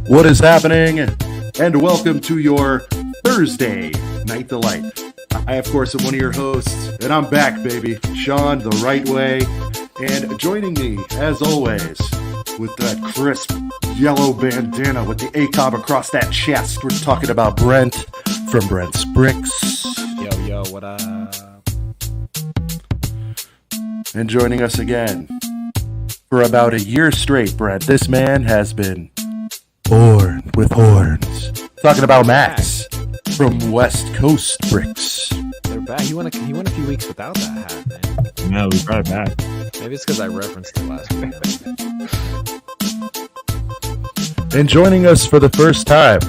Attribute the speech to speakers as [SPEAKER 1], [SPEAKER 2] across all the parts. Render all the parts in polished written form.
[SPEAKER 1] What is happening? And welcome to your Thursday Night Delight. I, of course, am one of your hosts, and I'm back, baby. Sean, the right way. And joining me, as always, with that crisp yellow bandana with the ACOB across that chest, we're talking about Brent from Brent's Bricks.
[SPEAKER 2] Yo, what up?
[SPEAKER 1] And joining us again, for about a year straight, Brent, this man has been born with horns. Talking about Max from West Coast Bricks.
[SPEAKER 2] They're back. He went a few weeks without that hat, man.
[SPEAKER 3] No, we brought it back.
[SPEAKER 2] Maybe it's because I referenced it last week.
[SPEAKER 1] And joining us for the first time,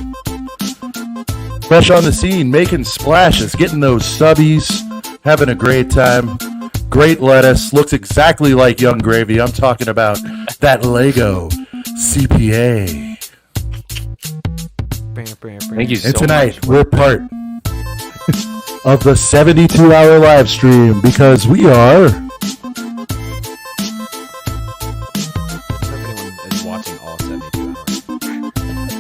[SPEAKER 1] fresh on the scene, making splashes, getting those subbies, having a great time. Great lettuce, looks exactly like Young Gravy. I'm talking about that Lego CPA.
[SPEAKER 3] Thank you so
[SPEAKER 1] And
[SPEAKER 3] much.
[SPEAKER 1] tonight, we're part of the 72-hour live stream because we are...
[SPEAKER 2] If anyone is watching all 72 hours.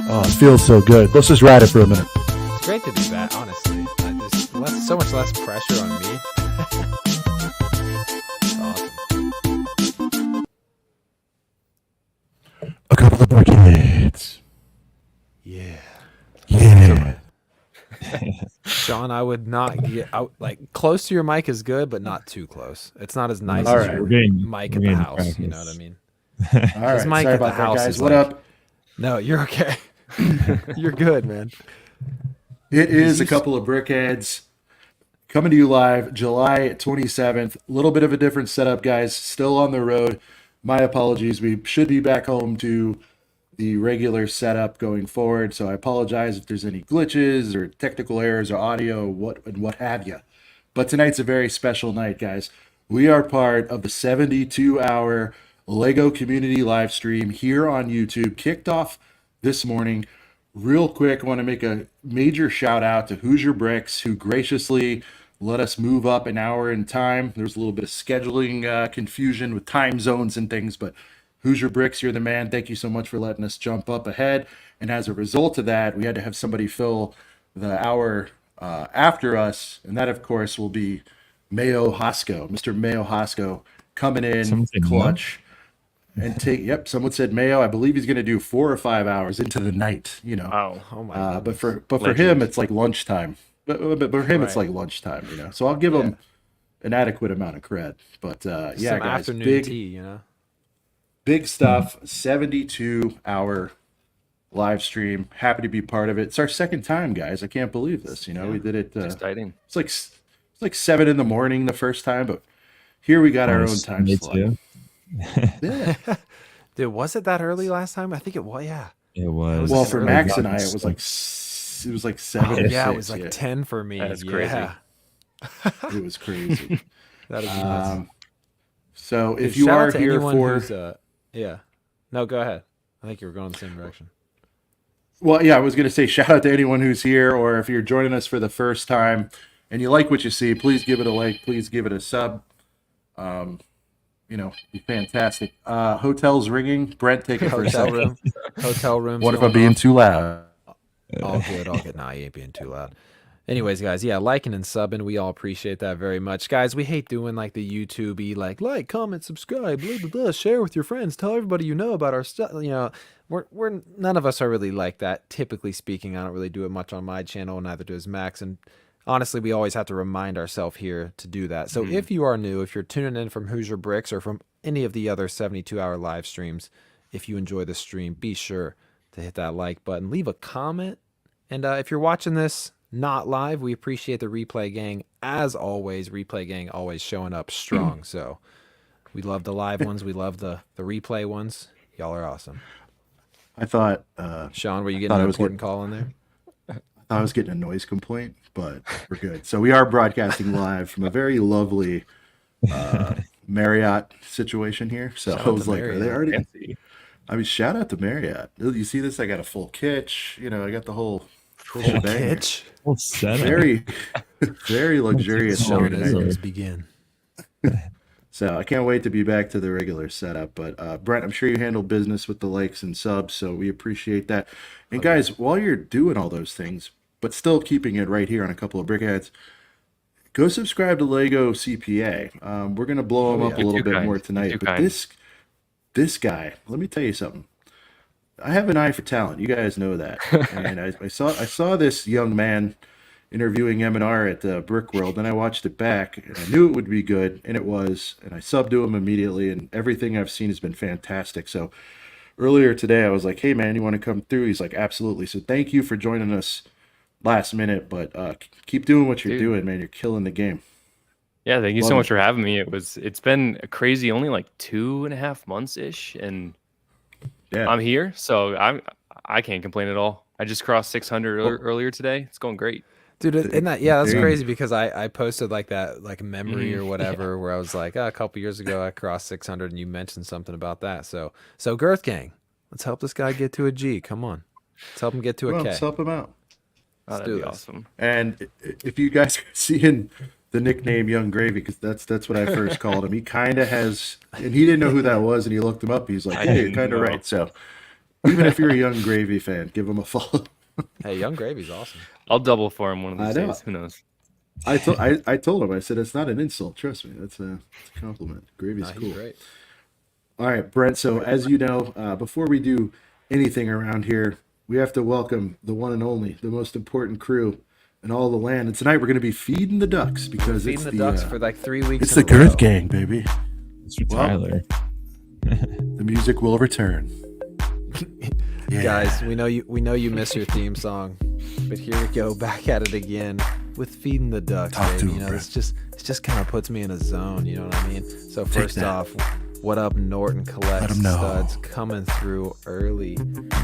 [SPEAKER 1] Oh, it feels so good. Let's just ride it for a minute.
[SPEAKER 2] It's great to be back, honestly. So much less pressure on me. It's awesome.
[SPEAKER 1] A couple of buckets.
[SPEAKER 2] Yeah.
[SPEAKER 1] Yeah.
[SPEAKER 2] Sean, I would not get out, like, close to your mic is good, but not too close. It's not as nice
[SPEAKER 1] All
[SPEAKER 2] as
[SPEAKER 1] right.
[SPEAKER 2] your
[SPEAKER 3] We're
[SPEAKER 2] mic
[SPEAKER 3] getting
[SPEAKER 2] at the house.
[SPEAKER 3] practice.
[SPEAKER 2] You know what I mean?
[SPEAKER 1] All right,
[SPEAKER 2] His mic
[SPEAKER 1] sorry
[SPEAKER 2] at the
[SPEAKER 1] about that,
[SPEAKER 2] house
[SPEAKER 1] guys.
[SPEAKER 2] is
[SPEAKER 1] What
[SPEAKER 2] like-
[SPEAKER 1] up?
[SPEAKER 2] No, you're okay. You're good, man.
[SPEAKER 1] It is a couple of brickheads coming to you live July 27th. A little bit of a different setup, guys. Still on the road. My apologies. We should be back home to the regular setup going forward. So I apologize if there's any glitches or technical errors or audio, what have you. But tonight's a very special night, guys. We are part of the 72-hour Lego community live stream here on YouTube. Kicked off this morning. Real quick, I want to make a major shout out to Hoosier Bricks, who graciously let us move up an hour in time. There's a little bit of scheduling confusion with time zones and things, but Hoosier Bricks, you're the man. Thank you so much for letting us jump up ahead. And as a result of that, we had to have somebody fill the hour after us, and that, of course, will be Mayo Hosco, Mr. Mayo Hosco, coming in
[SPEAKER 3] Someone said
[SPEAKER 1] clutch. And someone said Mayo. I believe he's going to do 4 or 5 hours into the night, you know.
[SPEAKER 2] Oh my God.
[SPEAKER 1] But for him, it's like lunchtime. But for him, it's like lunchtime, you know. So I'll give him an adequate amount of cred. But yeah,
[SPEAKER 2] Some
[SPEAKER 1] guys,
[SPEAKER 2] afternoon tea, you know.
[SPEAKER 1] big stuff. 72-hour live stream. Happy to be part of it. It's our second time, guys. I can't believe this. You know, we did it.
[SPEAKER 4] Exciting.
[SPEAKER 1] It's like 7 in the morning the first time, but here we got our own time
[SPEAKER 3] Me
[SPEAKER 1] slot.
[SPEAKER 3] too.
[SPEAKER 1] Yeah.
[SPEAKER 2] Dude, was it that early last time? I think it was. Yeah.
[SPEAKER 3] It was.
[SPEAKER 1] Well, for
[SPEAKER 2] early.
[SPEAKER 1] Max and I, it was like 7 or 6.
[SPEAKER 2] Yeah, it was like
[SPEAKER 1] yeah.
[SPEAKER 2] 10 for me.
[SPEAKER 4] That's crazy.
[SPEAKER 2] Yeah.
[SPEAKER 1] It was crazy.
[SPEAKER 2] That is nuts.
[SPEAKER 1] So if
[SPEAKER 2] Dude,
[SPEAKER 1] you
[SPEAKER 2] shout
[SPEAKER 1] are
[SPEAKER 2] out to
[SPEAKER 1] here
[SPEAKER 2] anyone
[SPEAKER 1] for,
[SPEAKER 2] who's, yeah. No, go ahead. I think you were going the same direction.
[SPEAKER 1] well, yeah, I was going to say shout out to anyone who's here, or if you're joining us for the first time and you like what you see, please give it a like, please give it a sub. You know, be fantastic. Hotel's ringing. Brent, take it for a
[SPEAKER 2] Hotel
[SPEAKER 1] second.
[SPEAKER 2] room. Hotel room.
[SPEAKER 1] What if I'm being too loud?
[SPEAKER 2] All good, all good. Nah, you ain't being too loud. Anyways, guys, yeah, liking and subbing, we all appreciate that very much. Guys, we hate doing like the YouTube-y, like, comment, subscribe, blah, blah, blah, share with your friends, tell everybody you know about our stuff. You know, we're none of us are really like that. Typically speaking, I don't really do it much on my channel, neither does Max. And honestly, we always have to remind ourselves here to do that. So if you are new, if you're tuning in from Hoosier Bricks or from any of the other 72-hour live streams, if you enjoy the stream, be sure to hit that like button, leave a comment. And if you're watching this not live, we appreciate the replay gang. As always, replay gang always showing up strong. So we love the live ones. We love the replay ones. Y'all are awesome.
[SPEAKER 1] I thought
[SPEAKER 2] Sean, were you getting an important call in there?
[SPEAKER 1] I was getting a noise complaint, but we're good. So we are broadcasting live from a very lovely Marriott situation here. So
[SPEAKER 2] Shout
[SPEAKER 1] I
[SPEAKER 2] out
[SPEAKER 1] was
[SPEAKER 2] to
[SPEAKER 1] like, are they already?
[SPEAKER 4] Fancy.
[SPEAKER 1] I mean, shout out to Marriott. You see this? I got a full kitchen. You know, I got the whole
[SPEAKER 2] Full
[SPEAKER 1] shebang here.
[SPEAKER 2] kitch.
[SPEAKER 3] Well, setup.
[SPEAKER 1] Very, very luxurious
[SPEAKER 2] Sean,
[SPEAKER 1] here tonight.
[SPEAKER 2] let's begin.
[SPEAKER 1] So I can't wait to be back to the regular setup. But Brent, I'm sure you handle business with the likes and subs, so we appreciate that. And guys, while you're doing all those things, but still keeping it right here on a couple of brickheads, go subscribe to Lego CPA. We're gonna blow him up a
[SPEAKER 3] You're
[SPEAKER 1] little
[SPEAKER 3] too
[SPEAKER 1] bit
[SPEAKER 3] kind.
[SPEAKER 1] more
[SPEAKER 3] You're
[SPEAKER 1] tonight.
[SPEAKER 3] too
[SPEAKER 1] But
[SPEAKER 3] kind.
[SPEAKER 1] this guy, let me tell you something. I have an eye for talent. You guys know that. And I saw this young man interviewing M&R at Brick World, and I watched it back, and I knew it would be good, and it was. And I subbed to him immediately, and everything I've seen has been fantastic. So earlier today, I was like, "Hey man, you want to come through?" He's like, "Absolutely." So thank you for joining us last minute, but keep doing what you're
[SPEAKER 3] Dude.
[SPEAKER 1] doing, man. You're killing the game.
[SPEAKER 3] Yeah, thank you
[SPEAKER 1] Love
[SPEAKER 3] so
[SPEAKER 1] it.
[SPEAKER 3] much for having me. It's been a crazy, only like 2.5 months ish, and
[SPEAKER 1] Yeah.
[SPEAKER 3] I'm here, so I can't complain at all. I just crossed 600 earlier today. It's going great.
[SPEAKER 2] Dude, isn't that, yeah, that's
[SPEAKER 1] There you
[SPEAKER 2] crazy because I posted like that, like memory or
[SPEAKER 3] Mhm.
[SPEAKER 2] whatever, where I was like, a couple years ago I crossed 600 and you mentioned something about that. So Girth Gang, let's help this guy get to a G. Come on. Let's help him get to a
[SPEAKER 1] Well,
[SPEAKER 2] K.
[SPEAKER 1] let's help him out.
[SPEAKER 3] Oh,
[SPEAKER 2] Let's
[SPEAKER 3] that'd
[SPEAKER 2] do
[SPEAKER 3] be
[SPEAKER 2] this.
[SPEAKER 3] awesome.
[SPEAKER 1] And if you guys are seeing the nickname Young Gravy, because that's what I first called him, he kind of has, and he didn't know who that was, and he looked him up. He's like,
[SPEAKER 3] I
[SPEAKER 1] "Hey, you're
[SPEAKER 3] didn't
[SPEAKER 1] kind of
[SPEAKER 3] know.
[SPEAKER 1] right." So even if you're a Young Gravy fan, give him a follow.
[SPEAKER 2] Hey, Young Gravy's awesome.
[SPEAKER 3] I'll double for him one of
[SPEAKER 1] I
[SPEAKER 3] these
[SPEAKER 1] know.
[SPEAKER 3] days. Who knows?
[SPEAKER 1] I told him, I said, "It's not an insult. Trust me, it's a compliment. Gravy's
[SPEAKER 2] Nah,
[SPEAKER 1] cool."
[SPEAKER 2] he's great.
[SPEAKER 1] All right, Brent. So as you know, before we do anything around here, we have to welcome the one and only, the most important crew in all the land. And tonight we're going to be feeding the ducks because
[SPEAKER 2] Feeding
[SPEAKER 1] it's
[SPEAKER 2] the
[SPEAKER 1] the
[SPEAKER 2] ducks for like 3 weeks.
[SPEAKER 1] it's
[SPEAKER 2] in
[SPEAKER 1] the
[SPEAKER 2] a row.
[SPEAKER 1] Girth Gang, baby.
[SPEAKER 4] It's for
[SPEAKER 1] Well,
[SPEAKER 4] Tyler.
[SPEAKER 1] The music will return. Yeah.
[SPEAKER 2] Guys, we know you miss your theme song, but here we go back at it again with feeding the ducks,
[SPEAKER 1] Talk to
[SPEAKER 2] baby.
[SPEAKER 1] him,
[SPEAKER 2] You know,
[SPEAKER 1] bro.
[SPEAKER 2] it just kind of puts me in a zone. You know what I mean? So first
[SPEAKER 1] that.
[SPEAKER 2] off, what up, Norton Collect
[SPEAKER 1] Let 'em know.
[SPEAKER 2] Studs coming through early.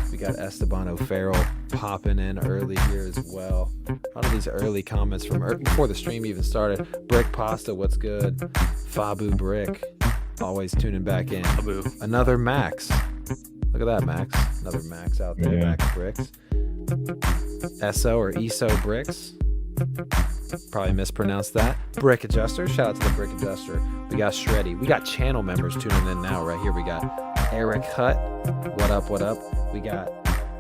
[SPEAKER 2] We got Esteban O'Farrell popping in early here as well. A lot of these early comments from before the stream even started. Brick Pasta, what's good? Fabu Brick, always tuning back in.
[SPEAKER 3] Abu.
[SPEAKER 2] Another Max. Look at that, Max. Another Max out there,
[SPEAKER 4] Yeah.
[SPEAKER 2] Max Bricks. ESO or ESO Bricks. Probably mispronounced that. Brick Adjuster. Shout out to the Brick Adjuster. We got Shreddy. We got channel members tuning in now right here. We got Eric Hutt. What up, what up? We got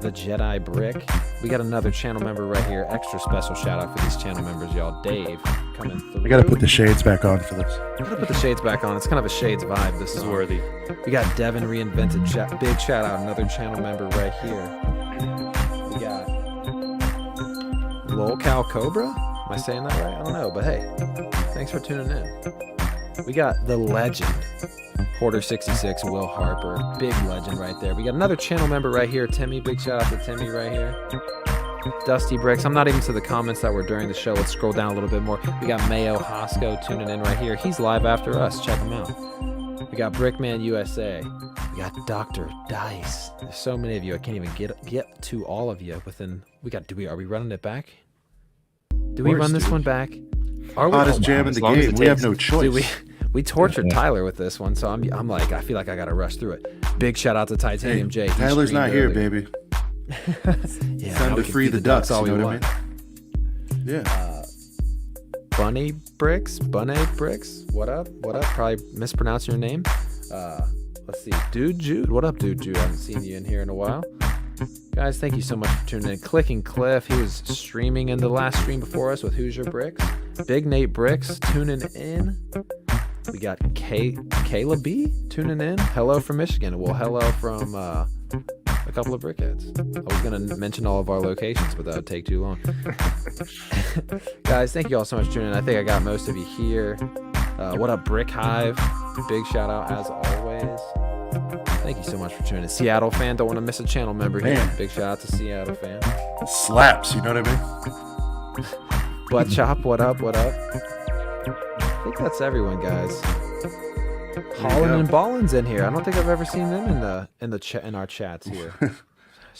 [SPEAKER 2] the Jedi Brick. We got another channel member right here. Extra special shout out for these channel members, y'all. Dave coming through.
[SPEAKER 1] I got to put the shades back on for this.
[SPEAKER 2] Gotta put the shades back on. It's kind of a shades vibe. This
[SPEAKER 3] This is
[SPEAKER 2] is
[SPEAKER 3] worthy.
[SPEAKER 2] we got Devin Reinvented. Big shout out, another channel member right here. We got Lol Cow Cobra. Am I saying that right? I don't know, but hey, thanks for tuning in. We got the legend, Hoarder66, Will Harper. Big legend right there. We got another channel member right here, Timmy. Big shout out to Timmy right here. Dusty Bricks. I'm not even to the comments that were during the show. Let's scroll down a little bit more. We got Mayo Hosco tuning in right here. He's live after us. Check him out. We got Brickman USA. We got Dr. Dice. There's so many of you. I can't even get to all of you within. Are we running it back? Do we
[SPEAKER 1] course,
[SPEAKER 2] run this
[SPEAKER 1] dude.
[SPEAKER 2] one back? Are we?
[SPEAKER 1] Hottest
[SPEAKER 2] Oh,
[SPEAKER 1] jam
[SPEAKER 2] wow.
[SPEAKER 1] in the
[SPEAKER 3] as long as
[SPEAKER 1] game.
[SPEAKER 3] it
[SPEAKER 1] We have
[SPEAKER 3] takes-
[SPEAKER 1] no choice.
[SPEAKER 2] Dude, we tortured
[SPEAKER 4] Yeah.
[SPEAKER 2] Tyler with this one, so I'm like, I feel like I gotta rush through it. Big shout out to Titanium J. He
[SPEAKER 1] Tyler's
[SPEAKER 2] streamed
[SPEAKER 1] not here,
[SPEAKER 2] earlier.
[SPEAKER 1] baby.
[SPEAKER 2] Yeah,
[SPEAKER 1] Time
[SPEAKER 2] now
[SPEAKER 1] to
[SPEAKER 2] we can
[SPEAKER 1] free
[SPEAKER 2] feed
[SPEAKER 1] the ducks.
[SPEAKER 2] all
[SPEAKER 1] You
[SPEAKER 2] we
[SPEAKER 1] know what I
[SPEAKER 2] want.
[SPEAKER 1] mean? Yeah.
[SPEAKER 2] Bunny Bricks. What up? Probably mispronouncing your name. Let's see. Dude Jude. What up, Dude Jude? I haven't seen you in here in a while. Guys, thank you so much for tuning in. Clicking Cliff. He was streaming in the last stream before us with Hoosier Bricks. Big Nate Bricks tuning in. We got Kayla B tuning in. Hello from Michigan. Well, hello from a couple of brickheads. I was going to mention all of our locations, but that would take too long. Guys, thank you all so much for tuning in. I think I got most of you here. What up, Brick Hive? Big shout out as always. Thank you so much for tuning in. Seattle fan, don't want to miss a channel member here.
[SPEAKER 1] Man.
[SPEAKER 2] Big shout out to Seattle fan.
[SPEAKER 1] Slaps. You know what I mean?
[SPEAKER 2] Butt Chop, what up? I think that's everyone, guys. Holland
[SPEAKER 1] go.
[SPEAKER 2] and Ballin's in here. I don't think I've ever seen them in our chats here.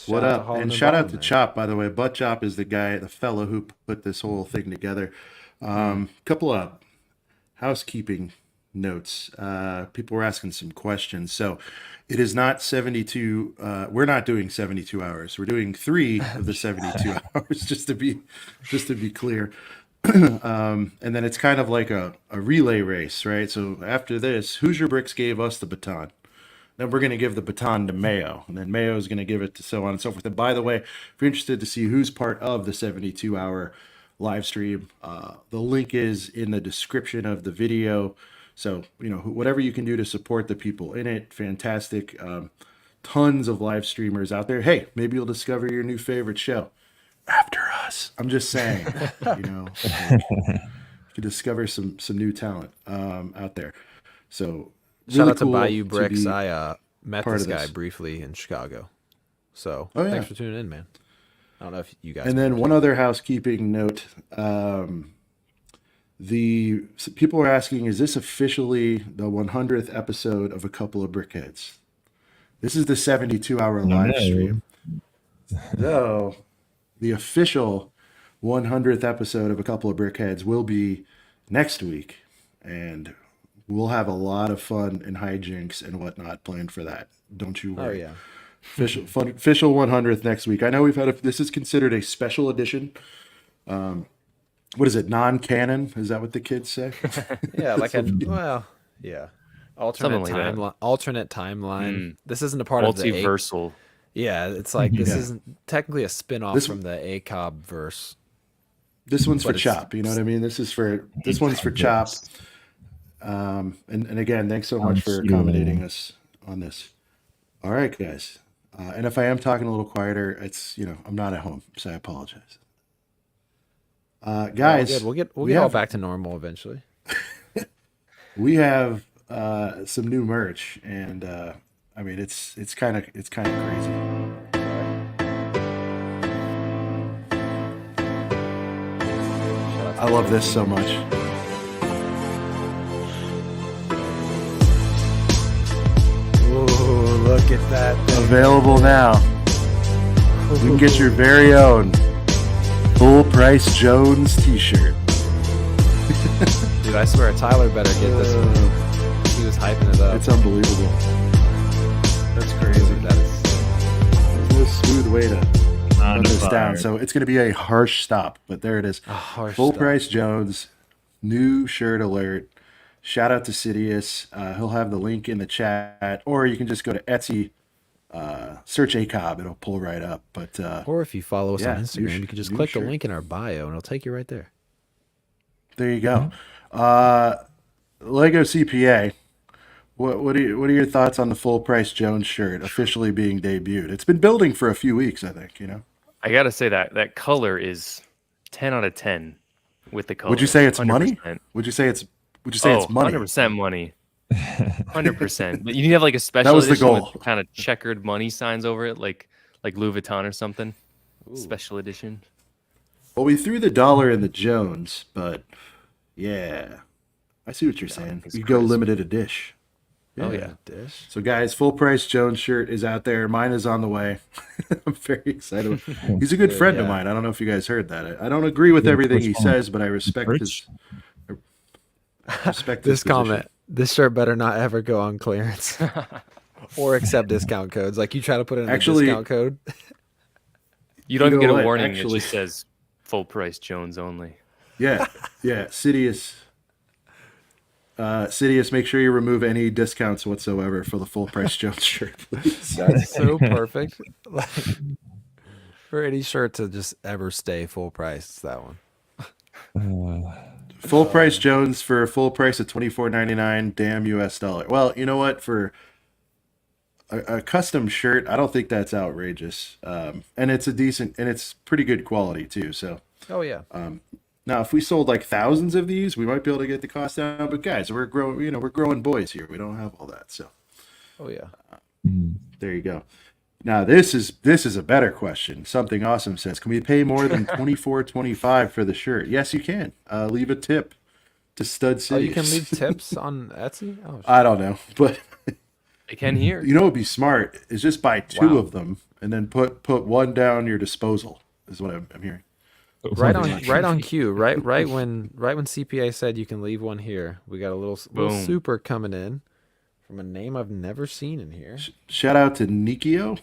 [SPEAKER 1] What
[SPEAKER 2] Shout out to
[SPEAKER 1] up?
[SPEAKER 2] Holland
[SPEAKER 1] And shout out
[SPEAKER 2] Ballin,
[SPEAKER 1] to
[SPEAKER 2] man.
[SPEAKER 1] Chop, by the way. Butt Chop is the fellow who put this whole thing together. Couple of housekeeping notes. People were asking some questions. So it is not 72. We're not doing 72 hours. We're doing 3 of the 72 hours, just to be clear. And then it's kind of like a relay race, right? So after this, Hoosier Bricks gave us the baton. Then we're going to give the baton to Mayo, and then Mayo is going to give it to so on and so forth. And by the way, if you're interested to see who's part of the 72-hour live stream, the link is in the description of the video. So, whatever you can do to support the people in it, fantastic. Tons of live streamers out there. Hey, maybe you'll discover your new favorite show after us. I'm just saying, you can discover some new talent out there. So
[SPEAKER 2] Shout out to
[SPEAKER 1] cool
[SPEAKER 2] Bayou Bricks.
[SPEAKER 1] be
[SPEAKER 2] I met
[SPEAKER 1] part
[SPEAKER 2] this
[SPEAKER 1] of
[SPEAKER 2] guy
[SPEAKER 1] this.
[SPEAKER 2] briefly in Chicago. So
[SPEAKER 1] Oh, yeah.
[SPEAKER 2] thanks for tuning in, man. I don't know if you guys.
[SPEAKER 1] And then one other housekeeping note. The people are asking, is this officially the 100th episode of A Couple of Brickheads? This is the 72-hour live stream. So the official 100th episode of A Couple of Brickheads will be next week. And we'll have a lot of fun and hijinks and whatnot planned for that. Don't you worry.
[SPEAKER 2] Oh yeah.
[SPEAKER 1] Official 100th next week. I know we've had this is considered a special edition. What is it? Non-canon? Is that what the kids say?
[SPEAKER 2] Yeah, like yeah. Alternate
[SPEAKER 3] Something like that.
[SPEAKER 2] timeline. Alternate timeline. This isn't a part of the
[SPEAKER 3] Multiversal.
[SPEAKER 2] Yeah, it's like this
[SPEAKER 1] Yeah.
[SPEAKER 2] isn't technically a spin-off
[SPEAKER 1] This-
[SPEAKER 2] from the ACOB verse.
[SPEAKER 1] This one's for
[SPEAKER 2] But it's-
[SPEAKER 1] Chop. You know what I mean? This one's for Chop. And again, thanks so much for accommodating us on this. All right, guys. And if I am talking a little quieter, it's I'm not at home, so I apologize. Guys,
[SPEAKER 2] Good. We'll get
[SPEAKER 1] we
[SPEAKER 2] all
[SPEAKER 1] have-
[SPEAKER 2] back to normal eventually.
[SPEAKER 1] we have some new merch, and I mean it's kind of crazy. I love this so much.
[SPEAKER 2] Ooh, look at that.
[SPEAKER 1] Available now. You can get your very own full price Jones t-shirt.
[SPEAKER 2] Dude, I swear Tyler better get this one. He was hyping it up.
[SPEAKER 1] It's unbelievable. That's crazy.
[SPEAKER 2] That is
[SPEAKER 1] There's no smooth way to run this
[SPEAKER 4] fire.
[SPEAKER 1] down. So it's going to be a harsh stop, but there it is.
[SPEAKER 2] a harsh
[SPEAKER 1] Full
[SPEAKER 2] stuff.
[SPEAKER 1] price Jones, new shirt alert. Shout out to Sidious. He'll have the link in the chat, or you can just go to Etsy, search ACOB. It'll pull right up. But
[SPEAKER 2] Or if you follow us
[SPEAKER 1] Yeah,
[SPEAKER 2] on
[SPEAKER 1] new
[SPEAKER 2] Instagram, you can just
[SPEAKER 1] new
[SPEAKER 2] click the
[SPEAKER 1] shirt.
[SPEAKER 2] link in our bio and it'll take you right there.
[SPEAKER 1] there you go. Lego CPA. What are your thoughts on the full price Jones shirt officially being debuted? It's been building for a few weeks, I think.
[SPEAKER 3] I gotta say that color is 10 out of 10 with the color.
[SPEAKER 1] Would you say it's money?
[SPEAKER 3] 100%.
[SPEAKER 1] Would you say it's money?
[SPEAKER 3] 100% money. 100%. But you need to have like a special
[SPEAKER 1] That was the
[SPEAKER 3] edition
[SPEAKER 1] goal.
[SPEAKER 3] with kind of checkered money signs over it, like Louis Vuitton or something. Special edition.
[SPEAKER 1] Well, we threw the dollar in the Jones, but yeah, I see what you're saying.
[SPEAKER 3] it's
[SPEAKER 1] You go
[SPEAKER 3] crisp.
[SPEAKER 1] limited a dish.
[SPEAKER 3] Oh yeah.
[SPEAKER 2] Dish.
[SPEAKER 1] So, guys, full price Jones shirt is out there. Mine is on the way. I'm very excited. He's a good friend of
[SPEAKER 2] Yeah.
[SPEAKER 1] mine. I don't know if you guys heard that. I don't agree with everything he
[SPEAKER 4] which one?
[SPEAKER 1] says, but I respect
[SPEAKER 4] Rich?
[SPEAKER 1] his
[SPEAKER 2] This
[SPEAKER 1] position.
[SPEAKER 2] comment, this shirt better not ever go on clearance or accept discount codes. Like you try to put in
[SPEAKER 1] Actually-
[SPEAKER 2] a discount code.
[SPEAKER 3] You don't
[SPEAKER 1] You
[SPEAKER 3] even
[SPEAKER 1] know
[SPEAKER 3] get a
[SPEAKER 1] what?
[SPEAKER 3] warning.
[SPEAKER 1] Actually-
[SPEAKER 3] It just says full price Jones only.
[SPEAKER 1] Yeah, Sidious. Sidious, make sure you remove any discounts whatsoever for the full price Jones shirt, please.
[SPEAKER 2] That's so perfect. Like, for any shirt to just ever stay full price, it's that one.
[SPEAKER 1] Full price Jones for a full price of $24.99. Damn US dollar. Well, you know what? For a custom shirt, I don't think that's outrageous. And it's it's pretty good quality too. So
[SPEAKER 2] Oh yeah.
[SPEAKER 1] now, if we sold like thousands of these, we might be able to get the cost down. But guys, we're growing boys here. We don't have all that. So
[SPEAKER 2] Oh yeah.
[SPEAKER 1] there you go. Now this is a better question. Something awesome says, can we pay more than $24.25 for the shirt? Yes, you can. Leave a tip to Stud
[SPEAKER 2] Oh,
[SPEAKER 1] City.
[SPEAKER 2] you can leave tips on Etsy. Oh, shit.
[SPEAKER 1] I don't know, but
[SPEAKER 3] They can hear.
[SPEAKER 1] you know what would be smart is just buy two
[SPEAKER 2] Wow.
[SPEAKER 1] of them and then put one down your disposal. Is what I'm hearing.
[SPEAKER 2] right on cue. Right when CPA said you can leave one here. We got a little
[SPEAKER 3] Boom.
[SPEAKER 2] super coming in from a name I've never seen in here.
[SPEAKER 1] Shout out to Nikio.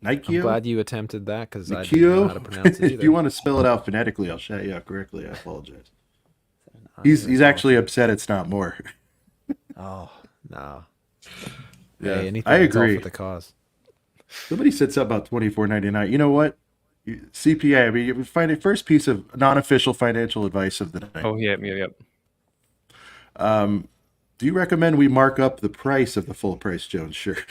[SPEAKER 2] I'm
[SPEAKER 1] Nikio.
[SPEAKER 2] glad you attempted that because I didn't know how to
[SPEAKER 1] Nikio.
[SPEAKER 2] pronounce it
[SPEAKER 1] If
[SPEAKER 2] either.
[SPEAKER 1] you want to spell it out phonetically, I'll shout you out correctly. I apologize. He's actually upset it's not more.
[SPEAKER 2] Oh no.
[SPEAKER 1] Yeah,
[SPEAKER 2] Hey, anything
[SPEAKER 1] I
[SPEAKER 2] that's all
[SPEAKER 1] agree.
[SPEAKER 2] for the cause.
[SPEAKER 1] Somebody said something about $24.99. You know what? CPA. I mean, you find a first piece of non-official financial advice of the night.
[SPEAKER 3] Oh yeah.
[SPEAKER 1] Do you recommend we mark up the price of the full price Jones shirt?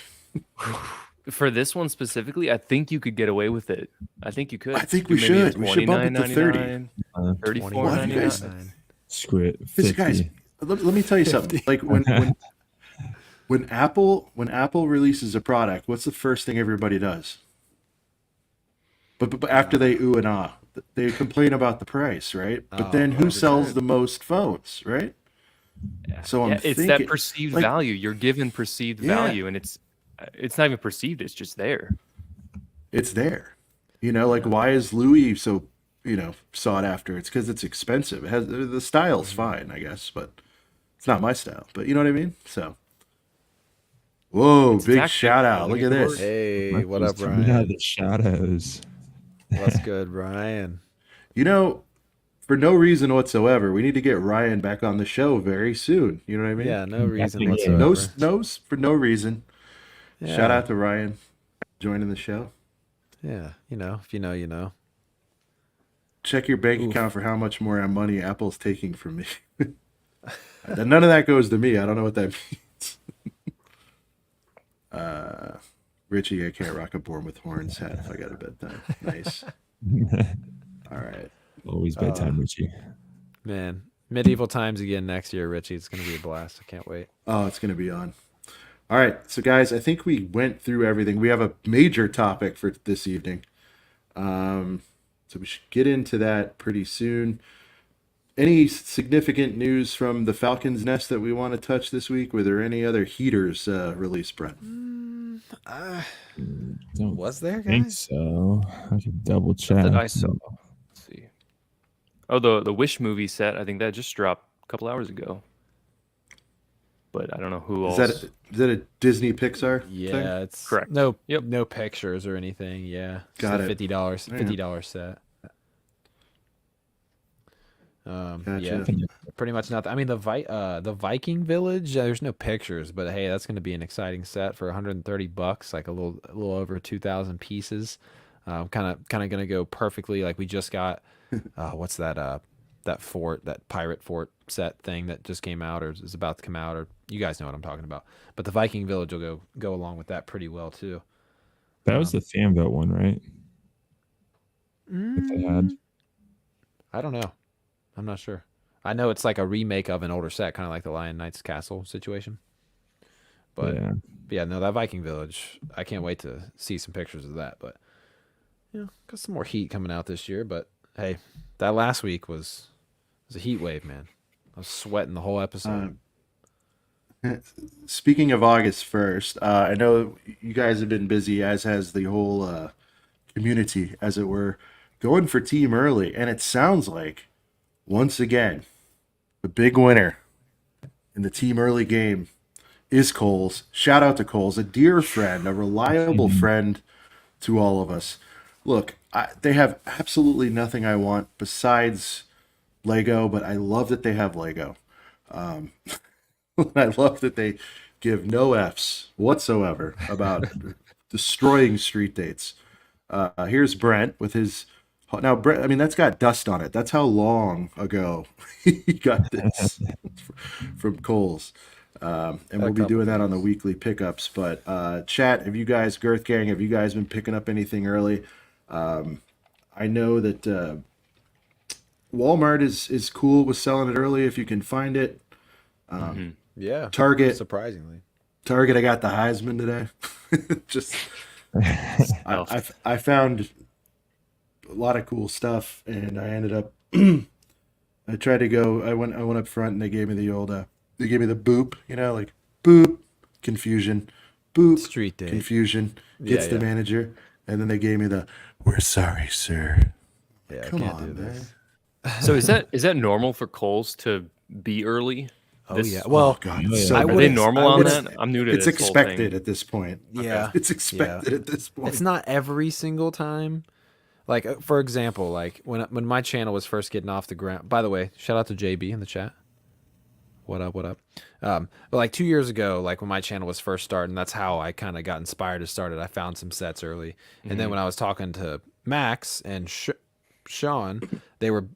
[SPEAKER 3] For this one specifically, I think you could get away with it. I think you could.
[SPEAKER 1] I think
[SPEAKER 3] Do
[SPEAKER 1] we
[SPEAKER 3] maybe a
[SPEAKER 1] should. We should bump it to
[SPEAKER 3] 29.99,
[SPEAKER 4] 30.
[SPEAKER 3] 34.99.
[SPEAKER 1] $24.99.
[SPEAKER 4] Screw it.
[SPEAKER 1] Because
[SPEAKER 4] 50.
[SPEAKER 1] guys, let me tell you something. Like when Apple releases a product, what's the first thing everybody does? But after they ooh and ah, they complain about the price, right? But then who sells the most phones, right? So I'm
[SPEAKER 3] Yeah, it's
[SPEAKER 1] thinking,
[SPEAKER 3] that perceived
[SPEAKER 1] like,
[SPEAKER 3] value. You're given perceived
[SPEAKER 1] Yeah.
[SPEAKER 3] value, and it's not even perceived. It's just there.
[SPEAKER 1] it's there. Like why is Louis so sought after? It's because it's expensive. It has the style's fine, I guess, but it's not my style. But you know what I mean? So, whoa,
[SPEAKER 3] It's
[SPEAKER 1] big
[SPEAKER 3] tactic.
[SPEAKER 1] shout out! Look at this.
[SPEAKER 2] Hey, what up,
[SPEAKER 4] Coming out of
[SPEAKER 2] Ryan?
[SPEAKER 4] the shadows.
[SPEAKER 2] What's good, Ryan?
[SPEAKER 1] For no reason whatsoever, we need to get Ryan back on the show very soon. You know what I mean?
[SPEAKER 2] Yeah, no reason
[SPEAKER 4] Yeah.
[SPEAKER 2] whatsoever.
[SPEAKER 1] No, for no reason.
[SPEAKER 2] Yeah.
[SPEAKER 1] Shout out to Ryan joining the show.
[SPEAKER 2] Yeah, if you know, you know.
[SPEAKER 1] Check your bank account for how much more money Apple's taking from me. None of that goes to me. I don't know what that means. Richie, I can't rock a Born with Horns hat if I got a bedtime. Nice. All right.
[SPEAKER 4] Always bedtime, Richie.
[SPEAKER 2] Man, medieval times again next year, Richie. It's gonna be a blast. I can't wait.
[SPEAKER 1] Oh, it's going to be on. All right. So, guys, I think we went through everything. We have a major topic for this evening. So we should get into that pretty soon. Any significant news from the Falcons' nest that we want to touch this week? Were there any other heaters released, Brent?
[SPEAKER 4] Don't
[SPEAKER 2] Was there,
[SPEAKER 4] think
[SPEAKER 2] guys?
[SPEAKER 4] so. I should double check.
[SPEAKER 3] That I saw. Let's see. Oh, the Wish movie set. I think that just dropped a couple hours ago. But I don't know who
[SPEAKER 1] Is
[SPEAKER 3] else.
[SPEAKER 1] that a Disney Pixar
[SPEAKER 2] Yeah,
[SPEAKER 1] thing?
[SPEAKER 2] it's
[SPEAKER 3] Correct.
[SPEAKER 2] no
[SPEAKER 3] Yep.
[SPEAKER 2] no pictures or anything. Yeah,
[SPEAKER 1] Got it.
[SPEAKER 2] $50
[SPEAKER 1] Yeah.
[SPEAKER 2] $50 set.
[SPEAKER 1] Gotcha.
[SPEAKER 2] Yeah, pretty much nothing. I mean, the Viking Village. There's no pictures, but hey, that's going to be an exciting set for $130, like a little over 2,000 pieces. Kind of going to go perfectly. Like we just got, what's that? That fort, that pirate fort set thing that just came out or is about to come out, or you guys know what I'm talking about. But the Viking Village will go along with that pretty well too.
[SPEAKER 4] That was the fan vote one, right? If they had.
[SPEAKER 2] I don't know. I'm not sure. I know it's like a remake of an older set, kind of like the Lion Knight's Castle situation. But yeah, no, that Viking Village, I can't wait to see some pictures of that. But got some more heat coming out this year. But hey, that last week was a heat wave, man. I was sweating the whole episode.
[SPEAKER 1] Speaking of August 1st, I know you guys have been busy, as has the whole community, as it were, going for Team Early. And it sounds like, once again, the big winner in the Team Early game is Coles. Shout out to Coles, a dear friend, a reliable friend to all of us. Look, they have absolutely nothing I want besides Lego, but I love that they have Lego. I love that they give no Fs whatsoever about destroying street dates. Here's Brent with his... Now, Brent, I mean, that's got dust on it. That's how long ago he got this from Kohl's. And we'll be doing that on the weekly pickups. But chat, have you guys, Girth Gang, have you guys been picking up anything early? I know that Walmart is cool with selling it early if you can find it.
[SPEAKER 2] Yeah,
[SPEAKER 1] Target,
[SPEAKER 2] surprisingly.
[SPEAKER 1] I got the Heisman today. Just I found a lot of cool stuff, and I ended up. I tried to go. I went up front, and they gave me the old. They gave me the boop. Like boop, confusion, boop,
[SPEAKER 2] Street date.
[SPEAKER 1] confusion. Gets the manager, and then they gave me the. We're sorry, sir.
[SPEAKER 2] Yeah,
[SPEAKER 1] Come
[SPEAKER 2] can't
[SPEAKER 1] on,
[SPEAKER 2] do this.
[SPEAKER 1] man.
[SPEAKER 3] So is that normal for Kohl's to be early?
[SPEAKER 2] Oh yeah. Well,
[SPEAKER 1] God,
[SPEAKER 4] yeah.
[SPEAKER 1] it's so
[SPEAKER 3] Are
[SPEAKER 1] bad.
[SPEAKER 3] they normal on
[SPEAKER 1] It's-
[SPEAKER 3] that? I'm new to
[SPEAKER 1] It's
[SPEAKER 3] this whole
[SPEAKER 1] expected
[SPEAKER 3] thing.
[SPEAKER 1] at this point.
[SPEAKER 2] Yeah.
[SPEAKER 1] It's expected at this point.
[SPEAKER 2] it's not every single time, Like for example, like when my channel was first getting off the ground. By the way, shout out to JB in the chat. What up? What up? But like 2 years ago, like when my channel was first starting, that's how I kind of got inspired to start it. I found some sets early, and then when I was talking to Max and Sean, they were,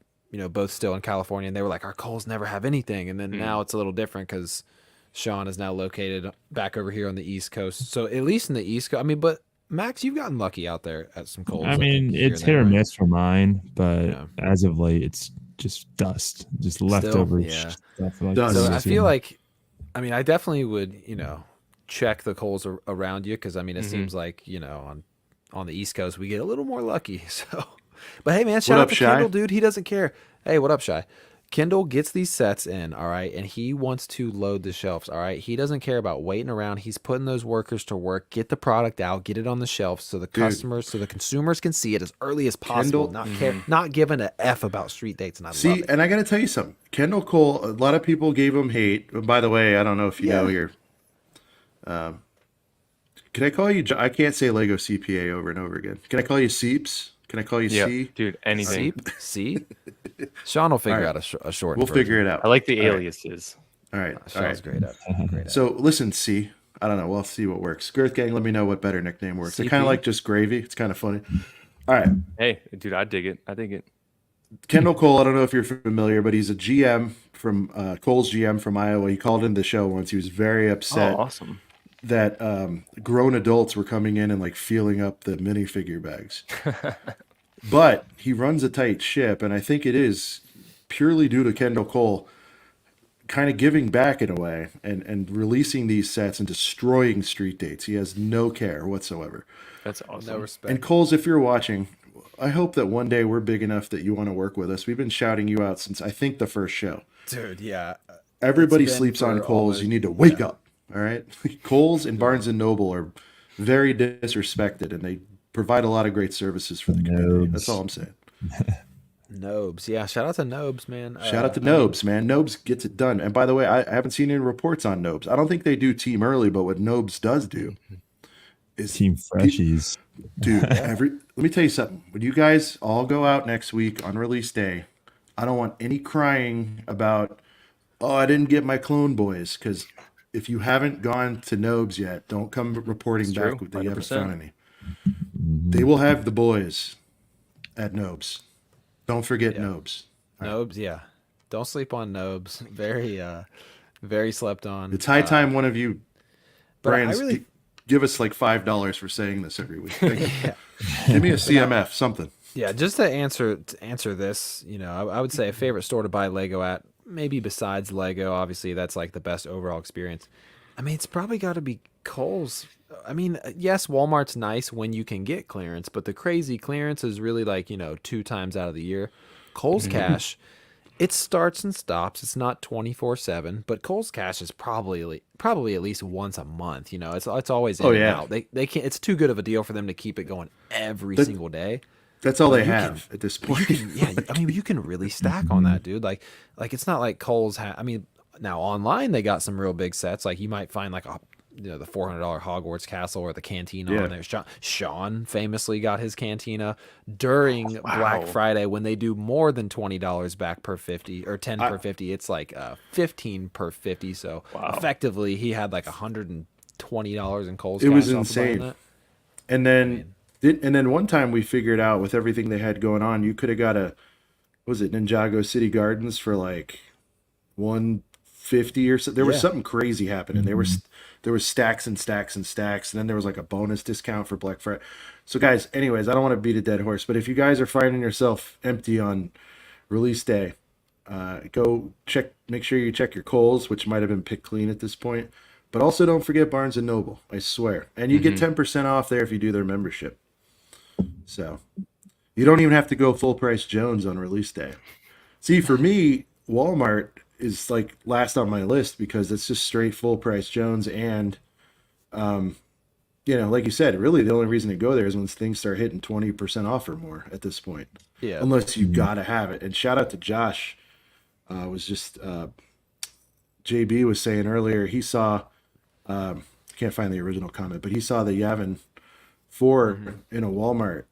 [SPEAKER 2] both still in California, and they were like, our Coles never have anything. And then now it's a little different because Sean is now located back over here on the East Coast. So at least in the East Coast, I mean, but Max, you've gotten lucky out there at some Coles.
[SPEAKER 4] I
[SPEAKER 2] think,
[SPEAKER 4] mean,
[SPEAKER 2] here
[SPEAKER 4] it's
[SPEAKER 2] and
[SPEAKER 4] hit
[SPEAKER 2] there,
[SPEAKER 4] or
[SPEAKER 2] right?
[SPEAKER 4] miss for mine, but
[SPEAKER 2] Yeah.
[SPEAKER 4] as of late, it's just dust, just leftover
[SPEAKER 2] yeah.
[SPEAKER 4] stuff. Like
[SPEAKER 1] Dust.
[SPEAKER 2] So
[SPEAKER 4] this,
[SPEAKER 2] I feel
[SPEAKER 4] yeah.
[SPEAKER 2] like, I mean, I definitely would, check the Coles around you because I mean, it seems like on the East Coast we get a little more lucky. So, but hey, man, shout
[SPEAKER 1] What
[SPEAKER 2] out
[SPEAKER 1] up,
[SPEAKER 2] to
[SPEAKER 1] Shy?
[SPEAKER 2] Kendall, dude. He doesn't care. Hey, what up, Shy? Kendall gets these sets in, all right, and he wants to load the shelves, all right. He doesn't care about waiting around. He's putting those workers to work, get the product out, get it on the shelf, so the customers, so the consumers can see it as early as possible.
[SPEAKER 1] Kendall-
[SPEAKER 2] Not giving a f about street dates, and I love
[SPEAKER 1] See,
[SPEAKER 2] it.
[SPEAKER 1] and I got to tell you something. Kendall Cole, a lot of people gave him hate. By the way, I don't know if you know your. Can I call you? I can't say Lego CPA over and over again. Can I call you Seeps? Can I call you
[SPEAKER 3] Yeah,
[SPEAKER 1] C?
[SPEAKER 3] dude, anything.
[SPEAKER 2] See, Sean will figure
[SPEAKER 1] All right.
[SPEAKER 2] out a short.
[SPEAKER 1] We'll figure it out.
[SPEAKER 3] I like the
[SPEAKER 1] All right.
[SPEAKER 3] aliases.
[SPEAKER 1] All right. All
[SPEAKER 2] Sean's
[SPEAKER 1] right.
[SPEAKER 2] great at it.
[SPEAKER 1] So listen, C. I don't know. We'll see what works. Girth Gang, let me know what better nickname works. I
[SPEAKER 2] CP?
[SPEAKER 1] kind of like just Gravy. It's kind of funny. All right.
[SPEAKER 3] Hey, dude, I dig it. I dig it.
[SPEAKER 1] Kendall Cole, I don't know if you're familiar, but he's a GM from Cole's GM from Iowa. He called into the show once. He was very upset
[SPEAKER 3] Oh, awesome.
[SPEAKER 1] that grown adults were coming in and like feeling up the minifigure bags. But he runs a tight ship, and I think it is purely due to Kendall Cole kind of giving back in a way and releasing these sets and destroying street dates. He has no care whatsoever.
[SPEAKER 3] That's awesome.
[SPEAKER 2] No respect.
[SPEAKER 1] And Coles, if you're watching, I hope that one day we're big enough that you want to work with us. We've been shouting you out since I think the first show.
[SPEAKER 2] Dude, yeah.
[SPEAKER 1] Everybody
[SPEAKER 2] It's been
[SPEAKER 1] sleeps on
[SPEAKER 2] for
[SPEAKER 1] Coles.
[SPEAKER 2] almost-
[SPEAKER 1] You need to wake up. All right. Coles and Barnes and Noble are very disrespected, and they provide a lot of great services for the community.
[SPEAKER 4] Nobes.
[SPEAKER 1] That's all I'm saying.
[SPEAKER 2] Nobes. Yeah, shout out to Nobes, man.
[SPEAKER 1] Shout out to Nobes, man. Nobes gets it done. And by the way, I haven't seen any reports on Nobes. I don't think they do team early, but what Nobes does do is
[SPEAKER 4] Team Freshies.
[SPEAKER 1] dude, let me tell you something. When you guys all go out next week on release day, I don't want any crying about, oh, I didn't get my Clone Boys, because if you haven't gone to Nobes yet, don't come reporting
[SPEAKER 3] It's
[SPEAKER 1] back
[SPEAKER 3] true,
[SPEAKER 1] that you haven't
[SPEAKER 3] 100%.
[SPEAKER 1] found any. They will have the boys at Nobes. Don't forget Nobes.
[SPEAKER 2] Nobes, yeah. Don't sleep on Nobes. Very slept on.
[SPEAKER 1] It's high time one of you
[SPEAKER 2] but I
[SPEAKER 1] brands
[SPEAKER 2] really-
[SPEAKER 1] give us like $5 for saying this every week. Thank you. Give me a CMF, something.
[SPEAKER 2] Yeah, just to answer this, I would say a favorite store to buy Lego at, maybe besides Lego, obviously that's like the best overall experience. I mean, it's probably got to be Kohl's. I mean, yes, Walmart's nice when you can get clearance, but the crazy clearance is really like, 2 times out of the year. Kohl's Cash, it starts and stops. It's not 24/7, but Kohl's Cash is probably at least once a month. It's always in
[SPEAKER 1] Oh,
[SPEAKER 2] and
[SPEAKER 1] yeah.
[SPEAKER 2] out. They can't. It's too good of a deal for them to keep it going every single day.
[SPEAKER 1] That's all they
[SPEAKER 2] you
[SPEAKER 1] have at this point.
[SPEAKER 2] Yeah, I mean, you can really stack on that, dude. Like it's not like Kohl's. I mean, now online they got some real big sets. Like you might find like the $400 Hogwarts Castle or the Cantina on there. Sean famously got his Cantina during Black Friday when they do more than $20 back per 50 or 10 per 50. It's like 15 per 50. So effectively, he had like $120 in Kohl's.
[SPEAKER 1] It was
[SPEAKER 2] cash off of buying
[SPEAKER 1] insane.
[SPEAKER 2] that.
[SPEAKER 1] And then one time we figured out with everything they had going on, you could have got Ninjago City Gardens for like 150 or so. There was something crazy happening. There was stacks and stacks and stacks, and then there was like a bonus discount for Black Friday. So guys, anyways, I don't want to beat a dead horse, but if you guys are finding yourself empty on release day, go check. Make sure you check your Kohl's, which might have been picked clean at this point. But also don't forget Barnes and Noble, I swear. And you get 10% off there if you do their membership. So you don't even have to go full price Jones on release day. See, for me, Walmart is like last on my list because it's just straight full price Jones. And, like you said, really the only reason to go there is when things start hitting 20% off or more at this point.
[SPEAKER 2] Yeah.
[SPEAKER 1] Unless you got to have it. And shout out to Josh. JB was saying earlier, he saw, can't find the original comment, but he saw the Yavin 4 in a Walmart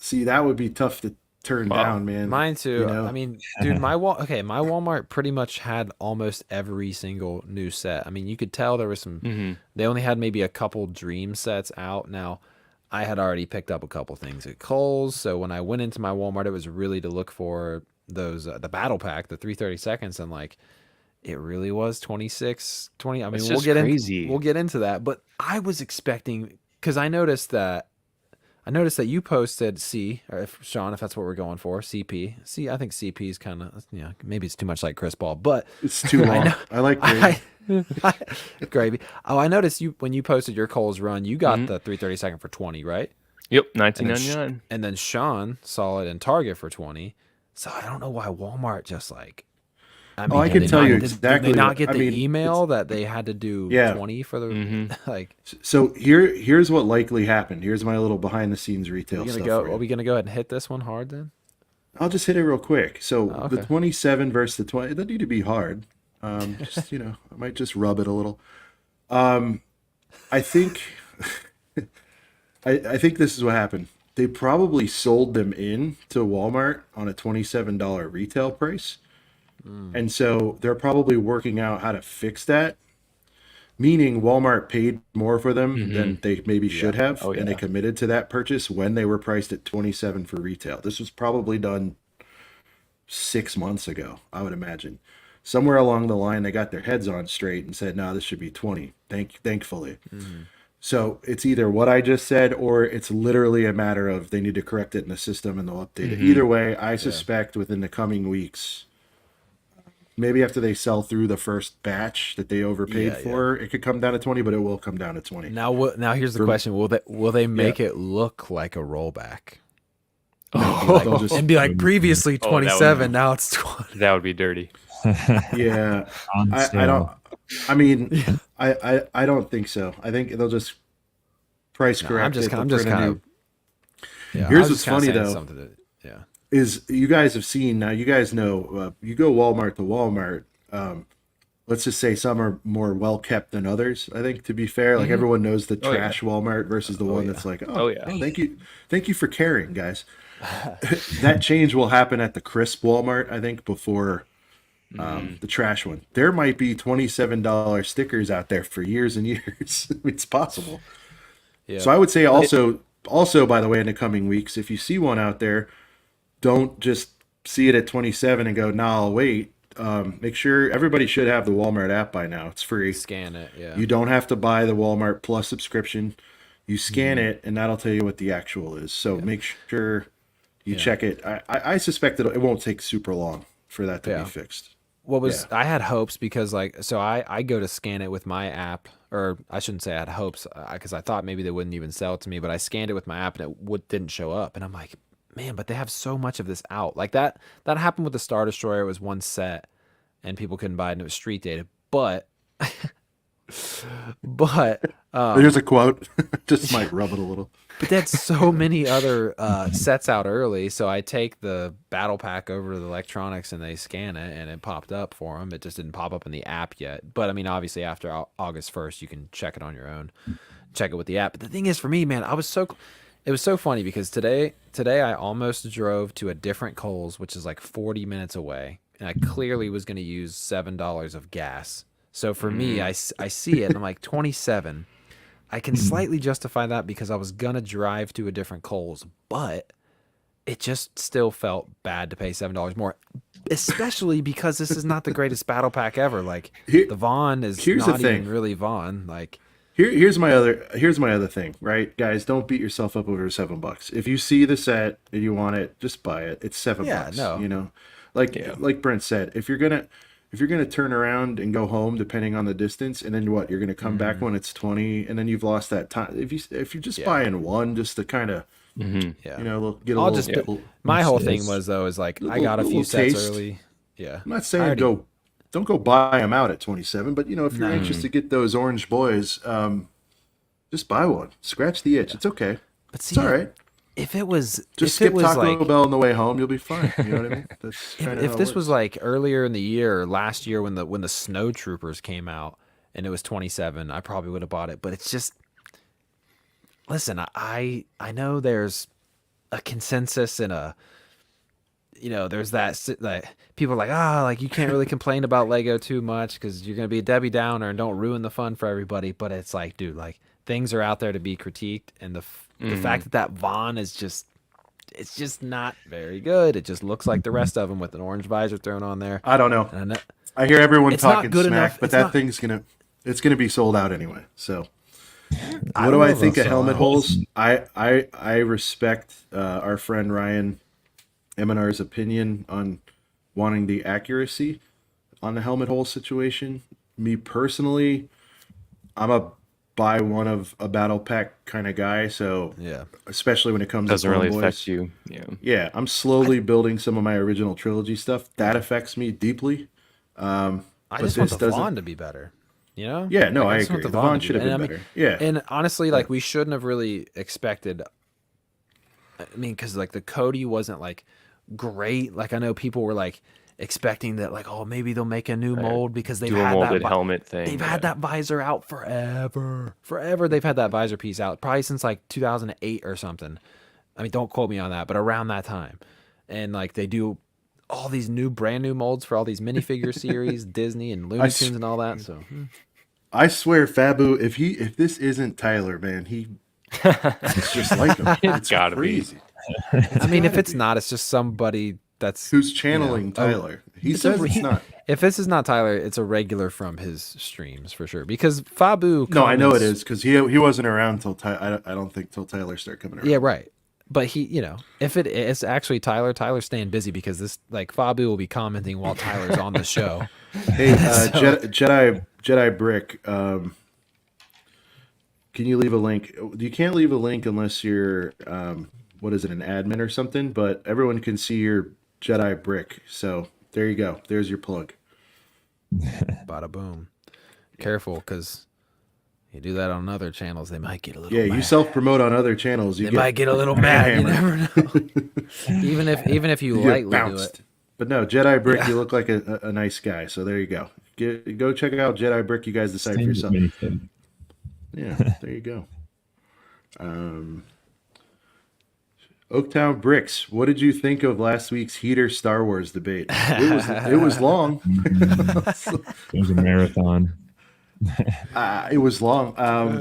[SPEAKER 1] See, that would be tough to turn
[SPEAKER 3] Wow.
[SPEAKER 1] down, man.
[SPEAKER 2] Mine too.
[SPEAKER 1] You know?
[SPEAKER 2] I mean, dude, my Walmart pretty much had almost every single new set. I mean, you could tell there was some.
[SPEAKER 3] Mm-hmm.
[SPEAKER 2] They only had maybe a couple Dream sets out. Now, I had already picked up a couple things at Kohl's, so when I went into my Walmart, it was really to look for those the battle pack, the 330 seconds, and like it really was 26, 20. I mean,
[SPEAKER 3] It's
[SPEAKER 2] we'll
[SPEAKER 3] just
[SPEAKER 2] get
[SPEAKER 3] crazy.
[SPEAKER 2] we'll get into that, but I was expecting because I noticed that you posted C, or if Sean, if that's what we're going for, CP. See, I think CP is kind of, maybe it's too much like Chris Paul, but
[SPEAKER 1] It's too long. I like gravy.
[SPEAKER 2] gravy. Oh, I noticed you when you posted your Kohl's run, you got the 330 second for 20, right?
[SPEAKER 3] Yep,
[SPEAKER 2] And then,
[SPEAKER 3] 1999.
[SPEAKER 2] and then Sean saw it in Target for 20. So I don't know why Walmart just like. I mean,
[SPEAKER 1] I can tell you exactly.
[SPEAKER 2] Did they not get
[SPEAKER 1] I
[SPEAKER 2] the
[SPEAKER 1] mean,
[SPEAKER 2] email that they had to do
[SPEAKER 1] Yeah.
[SPEAKER 2] 20 for the like?
[SPEAKER 1] So here's what likely happened. Here's my little behind the scenes retail stuff. For you.
[SPEAKER 2] Are we gonna go ahead and hit this one hard then?
[SPEAKER 1] I'll just hit it real quick. So
[SPEAKER 2] Okay.
[SPEAKER 1] the 27 versus the 20, it doesn't need to be hard. Just I might just rub it a little. I think I think this is what happened. They probably sold them in to Walmart on a $27 retail price. And so they're probably working out how to fix that. Meaning Walmart paid more for them than they maybe should have, and they committed to that purchase when they were priced at 27 for retail. This was probably done 6 months ago, I would imagine. Somewhere along the line, they got their heads on straight and said, "No, this should be 20." Thankfully. So it's either what I just said, or it's literally a matter of they need to correct it in the system and they'll update it. Either way, I suspect within the coming weeks, maybe after they sell through the first batch that they overpaid for, it could come down to 20, but it will come down to 20.
[SPEAKER 2] Now here's the question: Will they make it look like a rollback?
[SPEAKER 1] They'll just,
[SPEAKER 2] And be like previously
[SPEAKER 3] Oh, that would
[SPEAKER 2] 27, now it's 20.
[SPEAKER 3] That would be dirty.
[SPEAKER 1] yeah,
[SPEAKER 4] On
[SPEAKER 1] I
[SPEAKER 4] sale.
[SPEAKER 1] don't. I mean, I don't think so. I think they'll just price correct.
[SPEAKER 2] I'm just
[SPEAKER 1] it. They'll
[SPEAKER 2] kind
[SPEAKER 1] print a
[SPEAKER 2] of.
[SPEAKER 1] new-
[SPEAKER 2] Yeah,
[SPEAKER 1] Here's
[SPEAKER 2] I was
[SPEAKER 1] what's
[SPEAKER 2] just kinda
[SPEAKER 1] funny,
[SPEAKER 2] saying
[SPEAKER 1] though.
[SPEAKER 2] something yeah.
[SPEAKER 1] Is you guys have seen now. You guys know. You go Walmart to Walmart. Let's just say some are more well kept than others. I think, to be fair, like everyone knows the trash Walmart versus the one that's like, thank you for caring, guys. That change will happen at the crisp Walmart, I think, before the trash one. There might be $27 stickers out there for years and years. It's possible.
[SPEAKER 2] Yeah.
[SPEAKER 1] So I would say also, by the way, in the coming weeks, if you see one out there, don't just see it at 27 and go, "Nah, I'll wait." Make sure everybody should have the Walmart app by now. It's free.
[SPEAKER 2] Scan it, yeah.
[SPEAKER 1] You don't have to buy the Walmart Plus subscription. You scan it, and that'll tell you what the actual is. So make sure you check it. I suspect that it won't take super long for that to be fixed.
[SPEAKER 2] I had hopes because I go to scan it with my app, or I shouldn't say I had hopes because I thought maybe they wouldn't even sell it to me, but I scanned it with my app and it didn't show up, and I'm like, man, but they have so much of this out. Like that happened with the Star Destroyer. It was one set and people couldn't buy it and it was street data, but
[SPEAKER 1] Here's a quote. Just might rub it a little.
[SPEAKER 2] But they had so many other sets out early, so I take the battle pack over to the electronics and they scan it, and it popped up for them. It just didn't pop up in the app yet. But I mean, obviously after August 1st, you can check it on your own, check it with the app. But the thing is, for me, man, it was so funny because today I almost drove to a different Kohl's, which is like 40 minutes away, and I clearly was going to use $7 of gas. So for me, I see it, and I'm like, 27. I can slightly justify that because I was going to drive to a different Kohl's, but it just still felt bad to pay $7 more, especially because this is not the greatest battle pack ever. Like, the Vaughn is not even really Vaughn. Like,
[SPEAKER 1] here's my other thing, right? Guys, don't beat yourself up over $7. If you see the set and you want it, just buy it. It's $7.
[SPEAKER 2] no.
[SPEAKER 1] You know, like Brent said, if you're gonna turn around and go home, depending on the distance, and then what, you're gonna come back when it's 20, and then you've lost that time. If you're just buying one, just to kind of you know, get a little.
[SPEAKER 2] My whole thing was though is like I got a few sets early. Yeah,
[SPEAKER 1] I'm not saying don't go buy them out at 27, but you know, if you're anxious to get those orange boys, just buy one. Scratch the itch. It's okay.
[SPEAKER 2] But see,
[SPEAKER 1] it's all right.
[SPEAKER 2] If it was
[SPEAKER 1] just
[SPEAKER 2] if it
[SPEAKER 1] skip
[SPEAKER 2] was
[SPEAKER 1] Taco
[SPEAKER 2] like,
[SPEAKER 1] Bell on the way home, you'll be fine. You know what I mean? That's
[SPEAKER 2] if this was like earlier in the year, last year when the Snow Troopers came out and it was 27, I probably would have bought it. But it's just, listen, I know there's a consensus and a, there's that people are like, like you can't really complain about Lego too much because you're gonna be a Debbie Downer and don't ruin the fun for everybody. But it's like, dude, like things are out there to be critiqued, and the fact that Vaughn is just, it's just not very good. It just looks like the rest of them with an orange visor thrown on there.
[SPEAKER 1] I don't know.
[SPEAKER 2] And
[SPEAKER 1] I hear everyone
[SPEAKER 2] it's not
[SPEAKER 1] talking
[SPEAKER 2] good
[SPEAKER 1] smack,
[SPEAKER 2] enough.
[SPEAKER 1] but
[SPEAKER 2] It's
[SPEAKER 1] that
[SPEAKER 2] not-
[SPEAKER 1] thing's gonna be sold out anyway. So,
[SPEAKER 2] I
[SPEAKER 1] what
[SPEAKER 2] don't
[SPEAKER 1] do I
[SPEAKER 2] know
[SPEAKER 1] think
[SPEAKER 2] about
[SPEAKER 1] of helmet
[SPEAKER 2] sold out.
[SPEAKER 1] holes? I respect our friend Ryan Eminar's opinion on wanting the accuracy on the helmet hole situation. Me personally, I'm a buy one of a battle pack kind of guy. So
[SPEAKER 2] Yeah.
[SPEAKER 1] especially when it comes
[SPEAKER 3] Doesn't
[SPEAKER 1] to
[SPEAKER 3] really
[SPEAKER 1] Clone
[SPEAKER 3] affect
[SPEAKER 1] Boys.
[SPEAKER 3] you. Yeah.
[SPEAKER 1] Yeah, I'm slowly building some of my original trilogy stuff. That affects me deeply.
[SPEAKER 2] I
[SPEAKER 1] But
[SPEAKER 2] just want
[SPEAKER 1] this
[SPEAKER 2] the
[SPEAKER 1] doesn't-
[SPEAKER 2] Vaughn to be better.
[SPEAKER 1] Yeah, no, I
[SPEAKER 2] just want
[SPEAKER 1] agree.
[SPEAKER 2] the
[SPEAKER 1] The
[SPEAKER 2] Vaughn
[SPEAKER 1] Vaughn
[SPEAKER 2] to be
[SPEAKER 1] should have been
[SPEAKER 2] better.
[SPEAKER 1] better. Yeah.
[SPEAKER 2] And honestly, like we shouldn't have really expected. I mean, because like the Cody wasn't like great. Like I know people were like expecting that, like, oh, maybe they'll make a new mold because they've
[SPEAKER 3] Dual
[SPEAKER 2] had
[SPEAKER 3] molded
[SPEAKER 2] that
[SPEAKER 3] helmet thing.
[SPEAKER 2] they've had that visor out forever. They've had that visor piece out probably since like 2008 or something. I mean, don't quote me on that, but around that time. And like they do all these brand new molds for all these minifigure series, Disney and Looney Tunes and all that. So
[SPEAKER 1] I swear, Fabu, if this isn't Tyler, man, it's just like him. It's
[SPEAKER 3] gotta be.
[SPEAKER 1] crazy.
[SPEAKER 2] I mean, if it's not, it's just somebody that's
[SPEAKER 1] Who's channeling Tyler? He says it's not.
[SPEAKER 2] If this is not Tyler, it's a regular from his streams for sure. Because Fabu,
[SPEAKER 1] No, I know it
[SPEAKER 2] comments-
[SPEAKER 1] is because he wasn't around till I don't think till Tyler started coming around.
[SPEAKER 2] Yeah, right. But he, if it is actually Tyler, Tyler's staying busy because this, like, Fabu will be commenting while Tyler's on the show.
[SPEAKER 1] Hey, Jedi Brick, can you leave a link? You can't leave a link unless you're, what is it, an admin or something? But everyone can see your Jedi Brick. So there you go. There's your plug.
[SPEAKER 2] Bada boom. Careful, because you do that on other channels, they might get a little
[SPEAKER 1] Yeah,
[SPEAKER 2] mad.
[SPEAKER 1] you self-promote on other channels.
[SPEAKER 2] They might get a little mad. You never know. even if you
[SPEAKER 1] get
[SPEAKER 2] lightly do
[SPEAKER 1] bounced.
[SPEAKER 2] it.
[SPEAKER 1] But no, Jedi Brick, you look like a nice guy. So there you go. Go check out Jedi Brick. You guys decide for yourself. Yeah, there you go. Oaktown Bricks, what did you think of last week's Heater Star Wars debate? It was long.
[SPEAKER 4] It was a marathon.
[SPEAKER 1] It was long.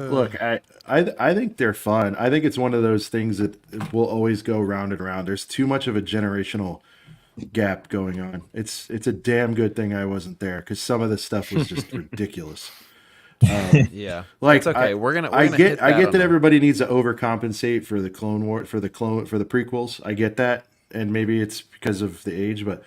[SPEAKER 1] Look, I think they're fun. I think it's one of those things that will always go round and round. There's too much of a generational gap going on. It's a damn good thing I wasn't there because some of this stuff was just ridiculous.
[SPEAKER 2] Yeah.
[SPEAKER 1] Like
[SPEAKER 2] It's okay.
[SPEAKER 1] I get
[SPEAKER 2] on
[SPEAKER 1] that
[SPEAKER 2] a-
[SPEAKER 1] everybody needs to overcompensate for the Clone War for the prequels. I get that, and maybe it's because of the age, but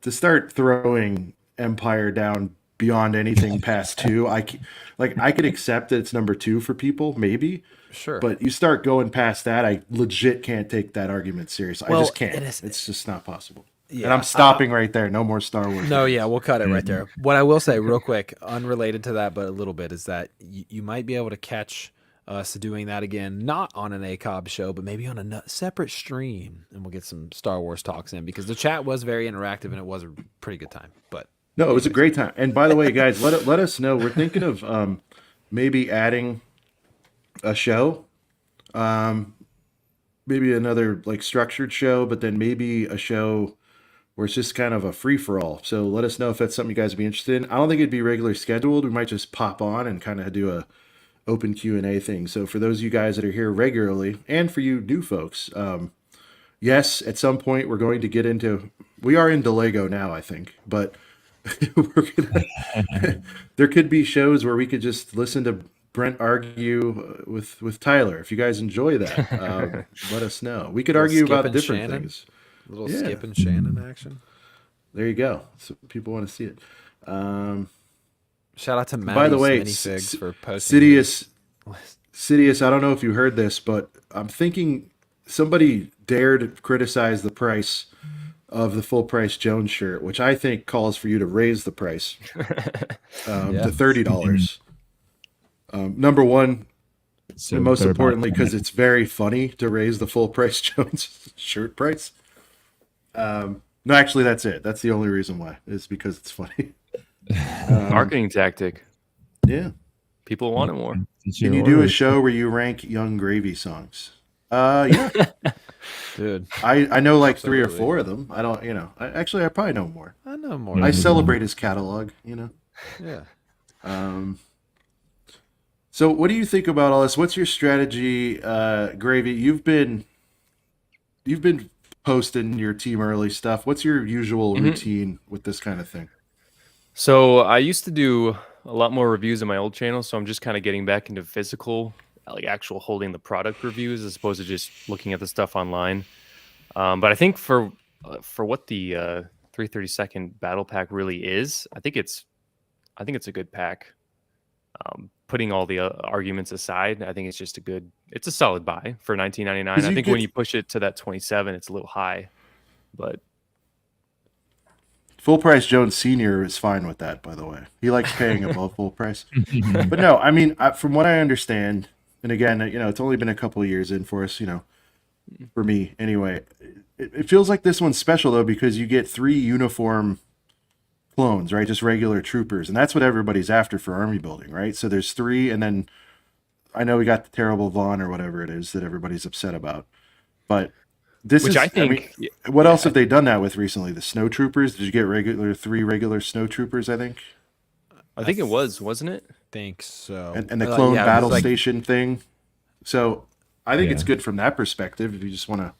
[SPEAKER 1] to start throwing Empire down beyond anything past 2, I could accept that it's number 2 for people, maybe.
[SPEAKER 2] Sure.
[SPEAKER 1] But you start going past that, I legit can't take that argument seriously. I
[SPEAKER 2] Well,
[SPEAKER 1] just can't.
[SPEAKER 2] it is-
[SPEAKER 1] It's just not possible.
[SPEAKER 2] Yeah,
[SPEAKER 1] And I'm stopping right there. No more Star Wars.
[SPEAKER 2] No, yeah, we'll cut it right there. What I will say real quick, unrelated to that, but a little bit, is that you might be able to catch us doing that again, not on an ACOB show, but maybe on a separate stream, and we'll get some Star Wars talks in because the chat was very interactive and it was a pretty good time. But
[SPEAKER 1] No, it was a great time. And by the way, guys, let us know. We're thinking of maybe adding a show, maybe another like structured show, but then maybe a show where it's just kind of a free for all. So let us know if that's something you guys would be interested in. I don't think it'd be regularly scheduled. We might just pop on and kind of do a open Q&A thing. So for those of you guys that are here regularly, and for you new folks, yes, at some point we're going to get into. We are into Lego now, I think, but there could be shows where we could just listen to Brent argue with Tyler. If you guys enjoy that, let us know. We could argue
[SPEAKER 2] Skip
[SPEAKER 1] about
[SPEAKER 2] and
[SPEAKER 1] different
[SPEAKER 2] Shannon.
[SPEAKER 1] things.
[SPEAKER 2] a little
[SPEAKER 1] Yeah.
[SPEAKER 2] Skip and Shannon action.
[SPEAKER 1] There you go. So people want to see it.
[SPEAKER 2] Shout out to
[SPEAKER 1] By the
[SPEAKER 2] Maddie's
[SPEAKER 1] way,
[SPEAKER 2] minifigs for posting.
[SPEAKER 1] Sidious, I don't know if you heard this, but I'm thinking somebody dared criticize the price of the full price Jones shirt, which I think calls for you to raise the price to $30. Number one,
[SPEAKER 4] So
[SPEAKER 1] and most
[SPEAKER 4] better
[SPEAKER 1] importantly,
[SPEAKER 4] about-
[SPEAKER 1] because it's very funny to raise the full price Jones shirt price. No, actually, that's it. That's the only reason why. Is because it's funny.
[SPEAKER 3] Marketing tactic.
[SPEAKER 1] Yeah.
[SPEAKER 3] People want it more.
[SPEAKER 4] Did
[SPEAKER 1] Can you do a show where you rank Young Gravy songs? Yeah,
[SPEAKER 2] Dude,
[SPEAKER 1] I know like three or
[SPEAKER 2] Absolutely.
[SPEAKER 1] four of them. I don't, actually I probably know more.
[SPEAKER 2] I know more.
[SPEAKER 1] I
[SPEAKER 4] Mhm.
[SPEAKER 1] celebrate his catalog,
[SPEAKER 2] Yeah.
[SPEAKER 1] Um, so what do you think about all this? What's your strategy, Gravy? You've been posting your team early stuff. What's your usual
[SPEAKER 3] Mhm.
[SPEAKER 1] routine with this kind of thing?
[SPEAKER 3] So I used to do a lot more reviews on my old channel, so I'm just kind of getting back into physical, like actual holding the product reviews as opposed to just looking at the stuff online. But I think for what the 332nd battle pack really is, I think it's a good pack. Putting all the arguments aside, I think it's just it's a solid buy for 19.99.
[SPEAKER 1] Because
[SPEAKER 3] I
[SPEAKER 1] you
[SPEAKER 3] think when
[SPEAKER 1] get
[SPEAKER 3] you push it to that 27, it's a little high, but
[SPEAKER 1] full price Jones Senior is fine with that. By the way, he likes paying above full price. But no, I mean, from what I understand, and again, it's only been a couple of years in for us, for me anyway. It feels like this one's special though because you get 3 uniform clones, right? Just regular troopers, and that's what everybody's after for army building, right? So there's 3, and then I know we got the terrible Vaughn or whatever it is that everybody's upset about, but this
[SPEAKER 3] which I
[SPEAKER 1] is, I mean,
[SPEAKER 3] think,
[SPEAKER 1] what
[SPEAKER 3] yeah,
[SPEAKER 1] else have they done that with recently? The snow troopers? Did you get 3 regular snow troopers? I think,
[SPEAKER 3] I think it was, wasn't it?
[SPEAKER 2] Think so.
[SPEAKER 1] and the clone
[SPEAKER 2] yeah, it was
[SPEAKER 1] battle
[SPEAKER 2] like
[SPEAKER 1] station thing. So I think it's
[SPEAKER 4] Yeah.
[SPEAKER 1] good from that perspective. If you just want to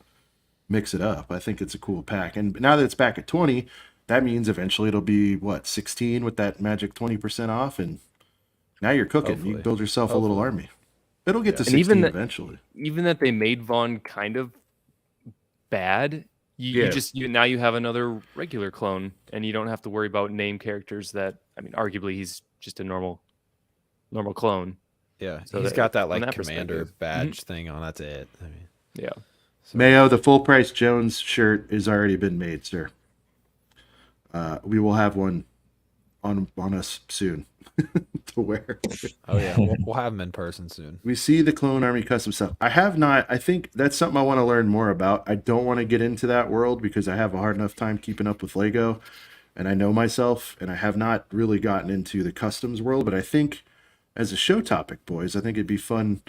[SPEAKER 1] mix it up, I think it's a cool pack. And now that it's back at 20, that means eventually it'll be what, 16 with that magic 20% off, and now you're cooking. You
[SPEAKER 2] Hopefully.
[SPEAKER 1] can build yourself a little
[SPEAKER 2] Hopefully.
[SPEAKER 1] army. It'll get to
[SPEAKER 3] And even
[SPEAKER 1] 16
[SPEAKER 3] that,
[SPEAKER 1] eventually.
[SPEAKER 3] even that they made Vaughn kind of bad, you
[SPEAKER 1] Yeah.
[SPEAKER 3] just now you have another regular clone, and you don't have to worry about name characters that, I mean, arguably he's just a normal clone.
[SPEAKER 2] Yeah,
[SPEAKER 3] So
[SPEAKER 2] he's
[SPEAKER 3] that,
[SPEAKER 2] got that
[SPEAKER 3] from
[SPEAKER 2] like
[SPEAKER 3] that
[SPEAKER 2] commander
[SPEAKER 3] perspective,
[SPEAKER 2] badge thing on. That's it. I mean,
[SPEAKER 3] yeah.
[SPEAKER 2] so
[SPEAKER 1] Mayo, the full price Jones shirt has already been made, sir. We will have one on us soon to wear.
[SPEAKER 2] oh yeah, we'll have him in person soon.
[SPEAKER 1] We see the Clone Army custom stuff. I have not. I think that's something I want to learn more about. I don't want to get into that world because I have a hard enough time keeping up with Lego, and I know myself, and I have not really gotten into the customs world. But I think, as a show topic, boys, I think it'd be fun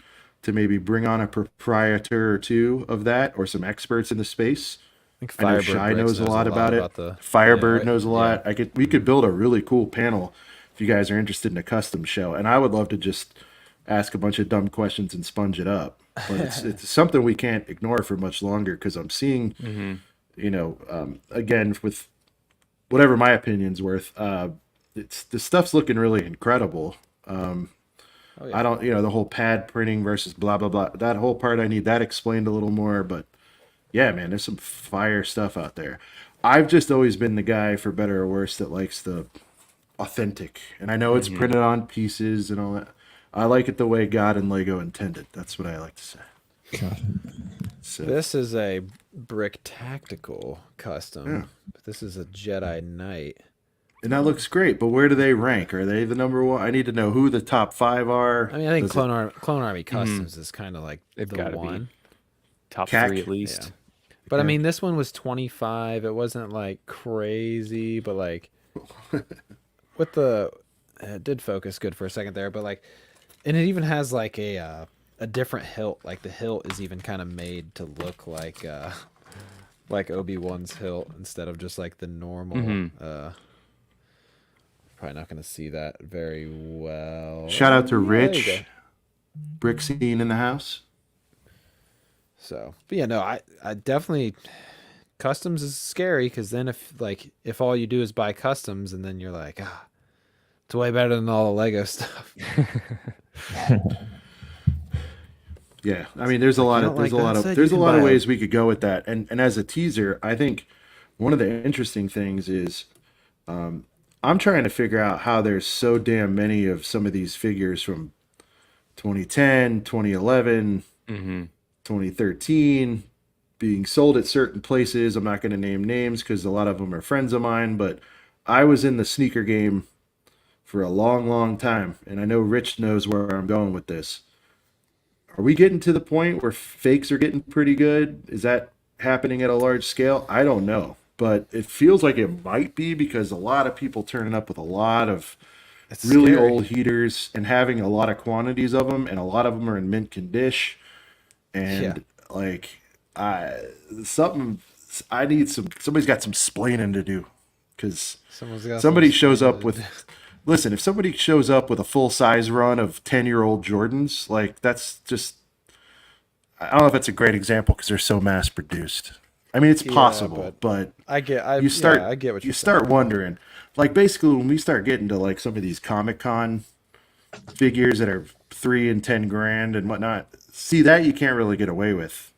[SPEAKER 1] to maybe bring on a proprietor or two of that, or some experts in the space.
[SPEAKER 2] I think
[SPEAKER 1] I know
[SPEAKER 2] Firebird
[SPEAKER 1] Shy
[SPEAKER 2] Breaks
[SPEAKER 1] knows a lot about it.
[SPEAKER 2] the
[SPEAKER 1] Firebird
[SPEAKER 2] yeah,
[SPEAKER 1] knows a lot. We could build a really cool panel if you guys are interested in a custom show. And I would love to just ask a bunch of dumb questions and sponge it up. But it's something we can't ignore for much longer because I'm seeing, again, with whatever my opinion's worth, the stuff's looking really incredible.
[SPEAKER 2] Oh, yeah.
[SPEAKER 1] I don't, the whole pad printing versus blah, blah, blah. That whole part, I need that explained a little more. But yeah, man, there's some fire stuff out there. I've just always been the guy, for better or worse, that likes the authentic. And I know it's printed on pieces and all that. I like it the way God and Lego intended. That's what I like to say.
[SPEAKER 4] God.
[SPEAKER 1] So,
[SPEAKER 2] This is a Brick Tactical custom.
[SPEAKER 1] Yeah.
[SPEAKER 2] But this is a Jedi Knight.
[SPEAKER 1] and that looks great, but where do they rank? Are they the number one? I need to know who the top 5 are.
[SPEAKER 2] I mean, I think
[SPEAKER 1] Does it-
[SPEAKER 2] Clone Army Customs is kind of like
[SPEAKER 3] They've
[SPEAKER 2] the
[SPEAKER 3] gotta be.
[SPEAKER 2] one.
[SPEAKER 3] Top
[SPEAKER 1] CAC?
[SPEAKER 3] 3 at least.
[SPEAKER 2] Yeah. But I
[SPEAKER 1] Okay.
[SPEAKER 2] mean, this one was 25. It wasn't like crazy, but like with the it did focus good for a second there, but like, and it even has like a different hilt. Like the hilt is even kind of made to look like Obi-Wan's hilt instead of just like the normal. Probably not going to see that very well.
[SPEAKER 1] Shout out to
[SPEAKER 2] Yeah, there you
[SPEAKER 1] Rich.
[SPEAKER 2] go.
[SPEAKER 1] Brick scene in the house.
[SPEAKER 2] So, but yeah, no, I definitely customs is scary because then if all you do is buy customs and then you're like, it's way better than all the Lego stuff.
[SPEAKER 1] Yeah, I mean, there's a lot of
[SPEAKER 2] don't like that set,
[SPEAKER 1] there's
[SPEAKER 2] you
[SPEAKER 1] a
[SPEAKER 2] can
[SPEAKER 1] lot of
[SPEAKER 2] buy
[SPEAKER 1] ways we could go with that. And as a teaser, I think one of the interesting things is I'm trying to figure out how there's so damn many of some of these figures from 2010, 2011, 2013 being sold at certain places. I'm not going to name names because a lot of them are friends of mine, but I was in the sneaker game for a long, long time, and I know Rich knows where I'm going with this. Are we getting to the point where fakes are getting pretty good? Is that happening at a large scale? I don't know, but it feels like it might be because a lot of people turning up with a lot of
[SPEAKER 2] It's
[SPEAKER 1] really
[SPEAKER 2] scary.
[SPEAKER 1] old heaters and having a lot of quantities of them, and a lot of them are in mint condition. And
[SPEAKER 2] Yeah.
[SPEAKER 1] Like, I something I need somebody's got some splaining to do because
[SPEAKER 2] Someone's got
[SPEAKER 1] somebody
[SPEAKER 2] some
[SPEAKER 1] shows up
[SPEAKER 2] standard-
[SPEAKER 1] with. Listen, if somebody shows up with a full size run of 10-year-old Jordans, like that's just. I don't know if that's a great example because they're so mass produced. I mean, it's
[SPEAKER 2] Yeah,
[SPEAKER 1] possible, but
[SPEAKER 2] I get
[SPEAKER 1] you start
[SPEAKER 2] I get what
[SPEAKER 1] you
[SPEAKER 2] you're
[SPEAKER 1] start
[SPEAKER 2] saying.
[SPEAKER 1] wondering. Like basically, when we start getting to like some of these Comic Con figures that are 3 and 10 grand and whatnot, see that you can't really get away with.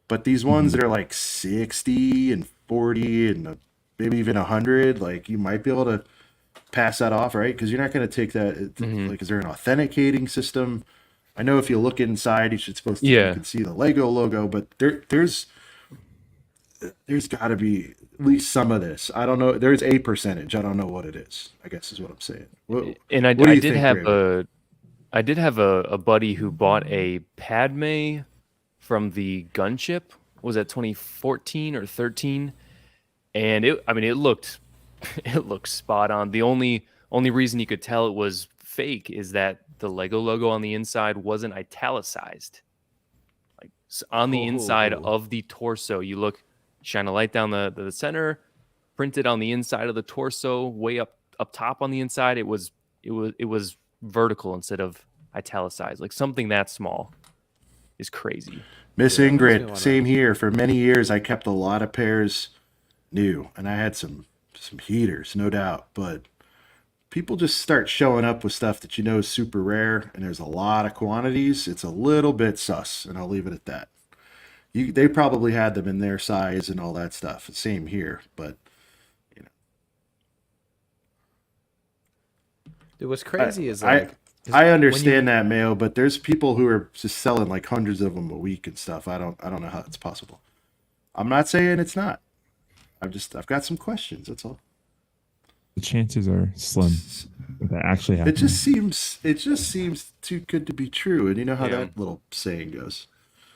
[SPEAKER 1] But these ones that are like 60 and 40 and maybe even 100, like you might be able to pass that off, right? Because you're not going to take that. Like, is there an authenticating system? I know if you look inside, you
[SPEAKER 3] Yeah.
[SPEAKER 1] can see the Lego logo, but there's got to be at least some of this. I don't know. There's a percentage. I don't know what it is. I guess is what I'm saying.
[SPEAKER 3] And I
[SPEAKER 1] what do you
[SPEAKER 3] did
[SPEAKER 1] think,
[SPEAKER 3] have
[SPEAKER 1] Raven?
[SPEAKER 3] I did have a buddy who bought a Padme from the gunship. Was that 2014 or 13? And it looked it looked spot on. The only reason you could tell it was fake is that the Lego logo on the inside wasn't italicized. Like on the inside
[SPEAKER 2] Oh.
[SPEAKER 3] of the torso, you look, shine a light down the center, printed on the inside of the torso, way up top on the inside. It was vertical instead of italicized. Like something that small is crazy.
[SPEAKER 1] Miss
[SPEAKER 2] Yeah, it makes me
[SPEAKER 1] Ingrid,
[SPEAKER 2] wanna-
[SPEAKER 1] same here. For many years, I kept a lot of pairs new, and I had some heaters, no doubt. But people just start showing up with stuff that you know is super rare, and there's a lot of quantities. It's a little bit sus, and I'll leave it at that. They probably had them in their size and all that stuff. Same here, but you know,
[SPEAKER 2] Dude, what's crazy is
[SPEAKER 1] I
[SPEAKER 2] like 'cause
[SPEAKER 1] I
[SPEAKER 2] when
[SPEAKER 1] understand that, Mayo, but there's people who are just selling like hundreds of them a week and stuff. I don't know how it's possible. I'm not saying it's not. I've got some questions. That's all.
[SPEAKER 4] The chances are slim that that actually happened.
[SPEAKER 1] It just seems too good to be true, and you know how
[SPEAKER 3] Yeah.
[SPEAKER 1] that little saying goes.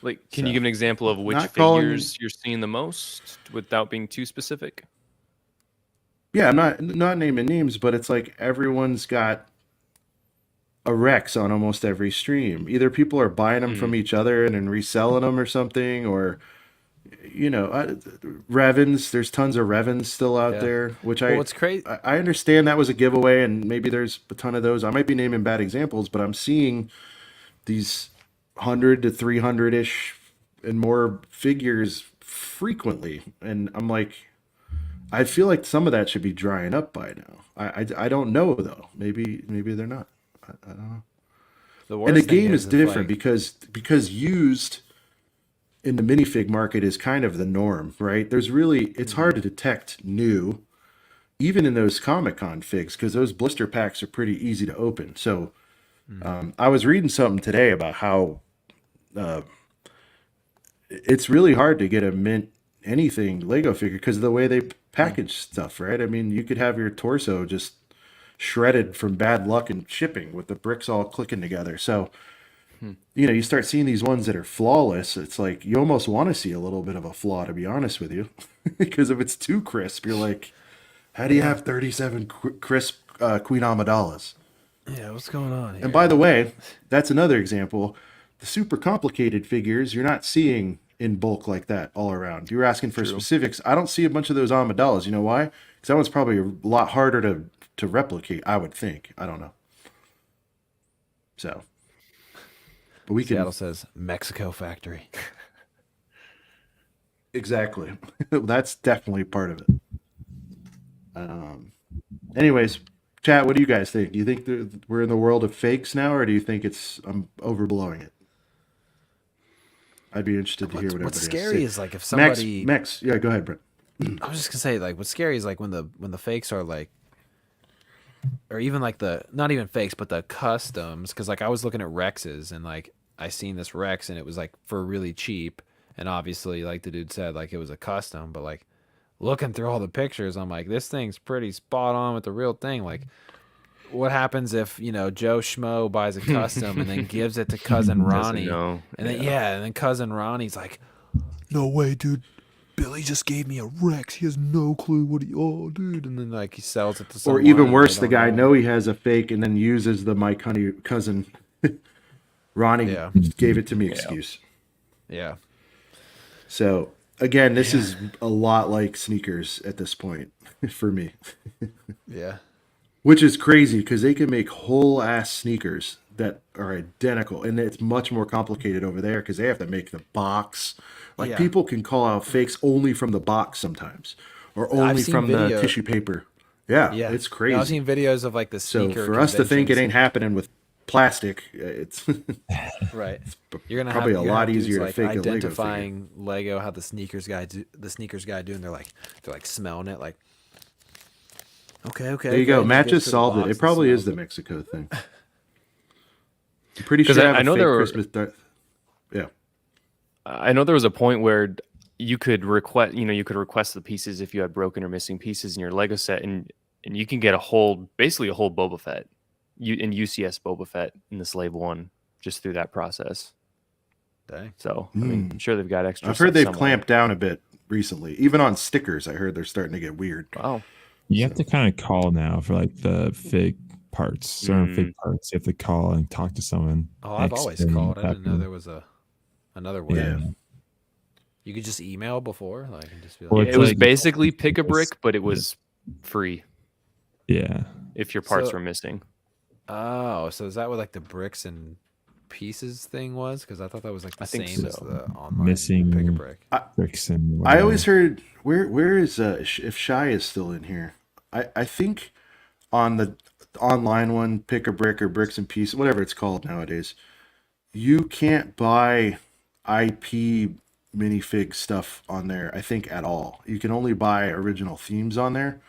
[SPEAKER 3] Like, can you
[SPEAKER 1] So,
[SPEAKER 3] give an example of which
[SPEAKER 1] not calling-
[SPEAKER 3] figures you're seeing the most without being too specific?
[SPEAKER 1] Yeah, I'm not naming names, but it's like everyone's got a Rex on almost every stream. Either people are buying them from each other and then reselling them or something, or you know, Revens. There's tons of Revens still out
[SPEAKER 2] Yeah.
[SPEAKER 1] there, which
[SPEAKER 2] Well, what's crazy?
[SPEAKER 1] I understand that was a giveaway, and maybe there's a ton of those. I might be naming bad examples, but I'm seeing these 100 to 300 ish and more figures frequently, and I'm like, I feel like some of that should be drying up by now. I don't know though. Maybe they're not. I don't know.
[SPEAKER 2] The
[SPEAKER 1] And the
[SPEAKER 2] worst thing
[SPEAKER 1] game is
[SPEAKER 2] if,
[SPEAKER 1] different
[SPEAKER 2] like,
[SPEAKER 1] because used in the minifig market is kind of the norm, right? It's hard to detect new, even in those Comic Con figs, because those blister packs are pretty easy to open. So I was reading something today about how it's really hard to get a mint anything Lego figure because of the way they package stuff, right? I mean, you could have your torso just shredded from bad luck and shipping with the bricks all clicking together. So, you know, you start seeing these ones that are flawless. It's like you almost want to see a little bit of a flaw, to be honest with you, because if it's too crisp, you're like, how do you have 37 crisp Queen Amidala's?
[SPEAKER 2] yeah, what's going on here?
[SPEAKER 1] And by the way, that's another example. The super complicated figures you're not seeing in bulk like that all around. You were asking for specifics. I don't see a bunch of those Amidalas. You know why? Because that one's probably a lot harder to replicate, I would think. I don't know. So, but we
[SPEAKER 2] Seattle
[SPEAKER 1] can
[SPEAKER 2] says Mexico factory.
[SPEAKER 1] exactly. That's definitely part of it. Anyways, chat. What do you guys think? Do you think that we're in the world of fakes now, or do you think I'm overblowing it? I'd be interested to hear what
[SPEAKER 2] What's
[SPEAKER 1] everybody has to
[SPEAKER 2] scary
[SPEAKER 1] say.
[SPEAKER 2] is like if somebody.
[SPEAKER 1] Max, yeah, go ahead, Brent.
[SPEAKER 2] I was just gonna say like what's scary is like when the fakes are like, or even like the not even fakes but the customs, because like I was looking at Rexes and like I seen this Rex and it was like for really cheap, and obviously like the dude said like it was a custom, but like looking through all the pictures I'm like this thing's pretty spot on with the real thing. Like what happens if, you know, Joe Schmo buys a custom and then gives it to cousin Ronnie,
[SPEAKER 3] know.
[SPEAKER 2] and then and then cousin Ronnie's like, no way, dude. Billy just gave me a Rex. He has no clue what he. Oh, dude, and then like he sells it to someone.
[SPEAKER 1] Or even
[SPEAKER 2] and
[SPEAKER 1] worse,
[SPEAKER 2] they
[SPEAKER 1] the
[SPEAKER 2] don't
[SPEAKER 1] guy know he has a fake and then uses the Mike Honey cousin Ronnie
[SPEAKER 2] Yeah.
[SPEAKER 1] gave it to me excuse.
[SPEAKER 2] Yeah,
[SPEAKER 1] So again, this is a lot like sneakers at this point for me,
[SPEAKER 2] Yeah.
[SPEAKER 1] which is crazy because they can make whole ass sneakers that are identical, and it's much more complicated over there because they have to make the box. Like
[SPEAKER 2] Yeah.
[SPEAKER 1] people can call out fakes only from the box sometimes, or
[SPEAKER 2] I've
[SPEAKER 1] only
[SPEAKER 2] seen
[SPEAKER 1] from the
[SPEAKER 2] video.
[SPEAKER 1] tissue paper. Yeah,
[SPEAKER 2] Yeah.
[SPEAKER 1] it's
[SPEAKER 2] I've
[SPEAKER 1] crazy.
[SPEAKER 2] seen videos of like the
[SPEAKER 1] So
[SPEAKER 2] sneaker
[SPEAKER 1] for us to think it
[SPEAKER 2] conventions.
[SPEAKER 1] ain't happening with plastic, it's
[SPEAKER 2] Right. You're gonna
[SPEAKER 1] probably
[SPEAKER 2] have,
[SPEAKER 1] a
[SPEAKER 2] you're gonna
[SPEAKER 1] lot
[SPEAKER 2] have dudes,
[SPEAKER 1] easier to
[SPEAKER 2] like
[SPEAKER 1] fake a Lego figure.
[SPEAKER 2] identifying Lego, how the sneakers guy doing. They're like smelling it, like okay.
[SPEAKER 1] There you go.
[SPEAKER 2] and
[SPEAKER 1] Matt
[SPEAKER 2] he gets
[SPEAKER 1] just
[SPEAKER 2] to the
[SPEAKER 1] solved it.
[SPEAKER 2] box
[SPEAKER 1] It
[SPEAKER 2] and
[SPEAKER 1] probably is
[SPEAKER 2] smells
[SPEAKER 1] the
[SPEAKER 2] it.
[SPEAKER 1] Mexico thing. I'm pretty
[SPEAKER 3] 'Cause
[SPEAKER 1] sure
[SPEAKER 3] I
[SPEAKER 1] I have
[SPEAKER 3] know
[SPEAKER 1] a
[SPEAKER 3] there
[SPEAKER 1] fake
[SPEAKER 3] were-
[SPEAKER 1] Christmas. Yeah.
[SPEAKER 3] I know there was a point where you could request, the pieces if you had broken or missing pieces in your Lego set, and you can get basically a whole Boba Fett, in UCS Boba Fett in the Slave One, just through that process.
[SPEAKER 2] Dang.
[SPEAKER 3] So I mean, I'm sure they've got extra.
[SPEAKER 1] I've heard
[SPEAKER 3] stuff
[SPEAKER 1] they've
[SPEAKER 3] somewhere.
[SPEAKER 1] clamped down a bit recently. Even on stickers, I heard they're starting to get weird.
[SPEAKER 3] Wow.
[SPEAKER 4] You have to kind of call now for like the fake parts, certain fake parts. You have to call and talk to someone.
[SPEAKER 2] Oh, I've always
[SPEAKER 4] explain
[SPEAKER 2] called. I
[SPEAKER 4] what
[SPEAKER 2] didn't know
[SPEAKER 4] happened.
[SPEAKER 2] there was another way.
[SPEAKER 1] Yeah.
[SPEAKER 2] You could just email before, like, and just be
[SPEAKER 4] Well,
[SPEAKER 2] like,
[SPEAKER 4] it's
[SPEAKER 3] It was
[SPEAKER 4] like-
[SPEAKER 3] basically pick a brick, but it was free
[SPEAKER 4] Yeah.
[SPEAKER 3] if your parts
[SPEAKER 2] So-
[SPEAKER 3] were missing.
[SPEAKER 2] oh, so is that what like the bricks and pieces thing was? Because I thought that was like the
[SPEAKER 3] I think
[SPEAKER 2] same as
[SPEAKER 3] so.
[SPEAKER 2] the online
[SPEAKER 4] Missing
[SPEAKER 2] pick a brick.
[SPEAKER 4] bricks and
[SPEAKER 1] I always heard where is if Shy is still in here. I think on the online one, pick a brick or bricks and pieces, whatever it's called nowadays, you can't buy IP minifig stuff on there. I think at all. You can only buy original themes on there.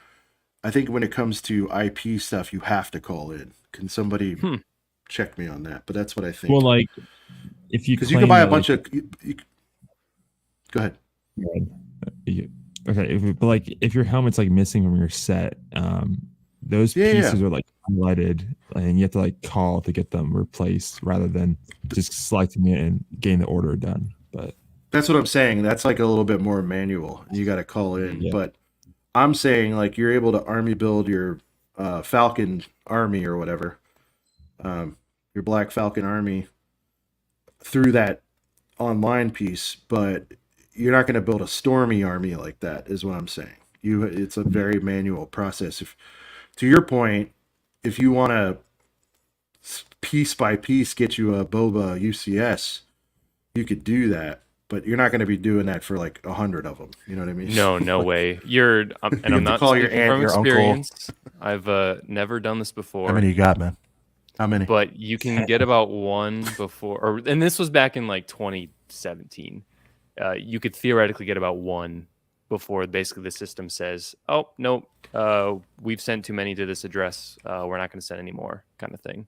[SPEAKER 1] I think when it comes to IP stuff, you have to call in. Can somebody check me on that? But that's what I think.
[SPEAKER 4] Well, like if you
[SPEAKER 1] because you can buy a bunch of. Go ahead.
[SPEAKER 4] Okay, but like if your helmet's like missing from your set, those pieces are like highlighted, and you have to like call to get them replaced rather than just selecting it and getting the order done. But
[SPEAKER 1] that's what I'm saying. That's like a little bit more manual. You got to call in.
[SPEAKER 4] Yeah.
[SPEAKER 1] But I'm saying like you're able to army build your Falcon army or whatever, your Black Falcon army through that online piece, but you're not going to build a Stormy army like that, is what I'm saying. It's a very manual process. If, to your point, if you want to piece by piece get you a Boba UCS, you could do that, but you're not going to be doing that for like 100 of them. You know what I mean?
[SPEAKER 3] No way. And
[SPEAKER 1] have
[SPEAKER 3] I'm
[SPEAKER 1] to
[SPEAKER 3] not
[SPEAKER 1] call your
[SPEAKER 3] speaking
[SPEAKER 1] aunt,
[SPEAKER 3] from
[SPEAKER 1] your uncle.
[SPEAKER 3] experience. I've never done this before.
[SPEAKER 1] How many you got, man? How many?
[SPEAKER 3] But you can get about one before, and this was back in like 2017. You could theoretically get about one before basically the system says, "Oh no, we've sent too many to this address. We're not going to send any more," kind of thing.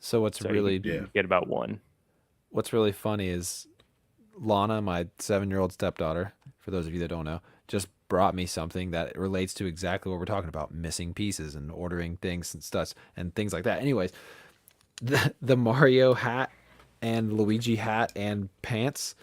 [SPEAKER 2] So what's
[SPEAKER 3] So
[SPEAKER 2] really
[SPEAKER 3] you get about one.
[SPEAKER 2] what's really funny is Lana, my 7-year-old stepdaughter, for those of you that don't know, just brought me something that relates to exactly what we're talking about: missing pieces and ordering things and stuff and things like that. Anyways, the Mario hat and Luigi hat and pants,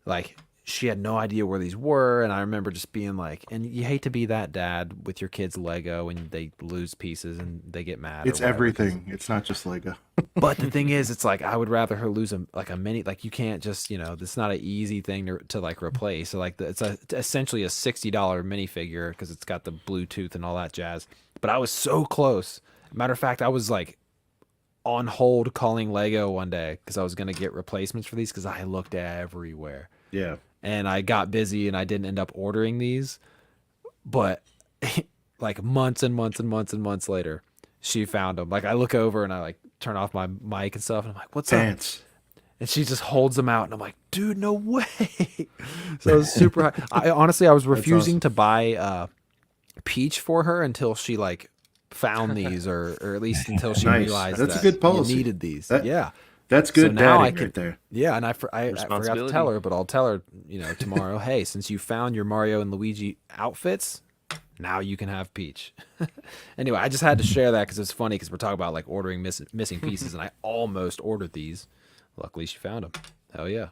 [SPEAKER 2] like, she had no idea where these were, and I remember just being like, and you hate to be that dad with your kids' Lego and they lose pieces and they get mad.
[SPEAKER 1] It's everything. It's not just Lego.
[SPEAKER 2] But the thing is, it's like I would rather her lose a mini. Like, you can't just, it's not an easy thing to like replace. So like it's essentially a $60 minifigure because it's got the Bluetooth and all that jazz. But I was so close. Matter of fact, I was like on hold calling Lego one day because I was gonna get replacements for these because I looked everywhere.
[SPEAKER 1] Yeah.
[SPEAKER 2] And I got busy and I didn't end up ordering these. But like months and months and months and months later, she found them. Like, I look over and I like turn off my mic and stuff, and I'm like, "What's
[SPEAKER 1] Pants.
[SPEAKER 2] up?" And she just holds them out, and I'm like, "Dude, no way!" So I was super high. I was refusing to buy Peach for her until she like found these, or at least until she
[SPEAKER 1] Nice.
[SPEAKER 2] realized
[SPEAKER 1] That's a
[SPEAKER 2] that
[SPEAKER 1] good policy.
[SPEAKER 2] you needed these.
[SPEAKER 1] That- That's good
[SPEAKER 2] So now I
[SPEAKER 1] dadding
[SPEAKER 2] can-
[SPEAKER 1] right there.
[SPEAKER 2] Yeah, and I forgot to
[SPEAKER 3] Responsibility.
[SPEAKER 2] tell her, but I'll tell her, tomorrow. Hey, since you found your Mario and Luigi outfits, now you can have Peach. Anyway, I just had to share that because it's funny because we're talking about like ordering missing pieces, and I almost ordered these. Luckily, she found them. Hell yeah.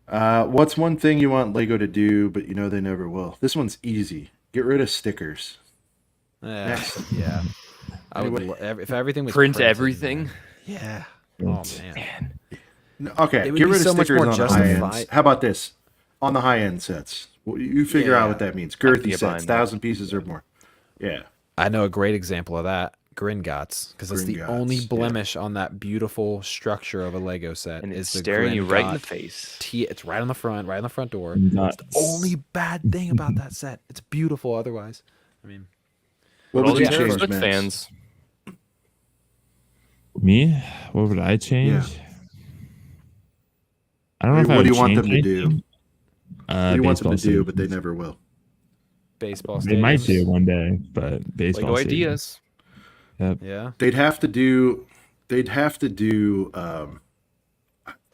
[SPEAKER 1] What's one thing you want Lego to do, but you know they never will? This one's easy. Get rid of stickers.
[SPEAKER 2] Yeah. I would
[SPEAKER 1] Anyway.
[SPEAKER 2] if everything was
[SPEAKER 3] Print
[SPEAKER 2] printed,
[SPEAKER 3] everything.
[SPEAKER 2] Yeah. Oh man.
[SPEAKER 1] Okay,
[SPEAKER 2] It would
[SPEAKER 1] get
[SPEAKER 2] be
[SPEAKER 1] rid of
[SPEAKER 2] so much
[SPEAKER 1] stickers
[SPEAKER 2] more
[SPEAKER 1] on the high
[SPEAKER 2] justified.
[SPEAKER 1] ends. How about this? On the high end sets, you figure out
[SPEAKER 2] Yeah.
[SPEAKER 1] what that means.
[SPEAKER 3] I can
[SPEAKER 1] Girthy
[SPEAKER 3] get
[SPEAKER 1] sets,
[SPEAKER 3] behind that.
[SPEAKER 1] 1,000 pieces or more. Yeah,
[SPEAKER 2] I know a great example of that. Gringotts, because it's the
[SPEAKER 1] Gringotts,
[SPEAKER 2] only
[SPEAKER 1] yeah.
[SPEAKER 2] blemish on that beautiful structure of a Lego set.
[SPEAKER 3] And it's
[SPEAKER 2] is the
[SPEAKER 3] staring you right in the
[SPEAKER 2] Gringotts
[SPEAKER 3] face.
[SPEAKER 2] It's right on the front door.
[SPEAKER 4] Nuts.
[SPEAKER 2] It's the only bad thing about that set. It's beautiful otherwise. I mean,
[SPEAKER 1] What
[SPEAKER 3] all
[SPEAKER 1] would you
[SPEAKER 3] these
[SPEAKER 1] change,
[SPEAKER 3] Swift
[SPEAKER 1] Max?
[SPEAKER 3] fans.
[SPEAKER 4] Me? What would I change? I don't know if I
[SPEAKER 1] What
[SPEAKER 4] would
[SPEAKER 1] do you want
[SPEAKER 4] change
[SPEAKER 1] them to do?
[SPEAKER 4] anything.
[SPEAKER 1] What do you want them to
[SPEAKER 4] Baseball
[SPEAKER 1] do, but they
[SPEAKER 4] stadiums.
[SPEAKER 1] never will?
[SPEAKER 2] baseball
[SPEAKER 4] They might do
[SPEAKER 2] stadiums.
[SPEAKER 4] one day, but baseball
[SPEAKER 3] Lego
[SPEAKER 4] stadiums.
[SPEAKER 3] ideas.
[SPEAKER 4] Yep.
[SPEAKER 2] Yeah.
[SPEAKER 1] They'd have to do.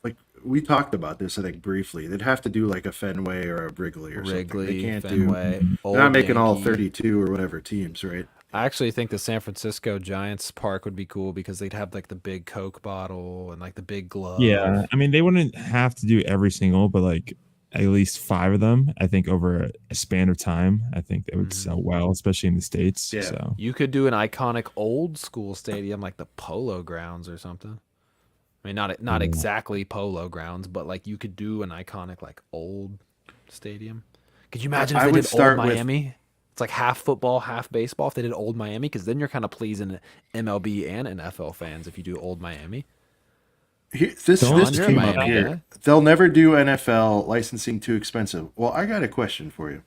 [SPEAKER 1] Like we talked about this, I think briefly. They'd have to do like a Fenway or a Wrigley or something. They
[SPEAKER 2] Wrigley,
[SPEAKER 1] can't
[SPEAKER 2] Fenway,
[SPEAKER 1] do.
[SPEAKER 2] Old
[SPEAKER 1] They're not making all
[SPEAKER 2] Yankee.
[SPEAKER 1] 32 or whatever teams, right?
[SPEAKER 2] I actually think the San Francisco Giants park would be cool because they'd have like the big Coke bottle and like the big glove.
[SPEAKER 4] Yeah, I mean they wouldn't have to do every single, but like at least 5 of them. I think over a span of time, I think they would sell well, especially in the States.
[SPEAKER 1] Yeah.
[SPEAKER 4] So
[SPEAKER 2] You could do an iconic old school stadium like the Polo Grounds or something. I mean, not exactly Polo Grounds, but like you could do an iconic like old stadium. Could you imagine if
[SPEAKER 1] I
[SPEAKER 2] they
[SPEAKER 1] would
[SPEAKER 2] did
[SPEAKER 1] start
[SPEAKER 2] old
[SPEAKER 1] with-
[SPEAKER 2] Miami? It's like half football, half baseball. If they did old Miami, because then you're kind of pleasing MLB and NFL fans if you do old Miami.
[SPEAKER 1] This
[SPEAKER 2] Sean,
[SPEAKER 1] this
[SPEAKER 2] you're a
[SPEAKER 1] came up
[SPEAKER 2] Miami
[SPEAKER 1] here.
[SPEAKER 2] guy.
[SPEAKER 1] They'll never do NFL licensing too expensive. Well, I got a question for you.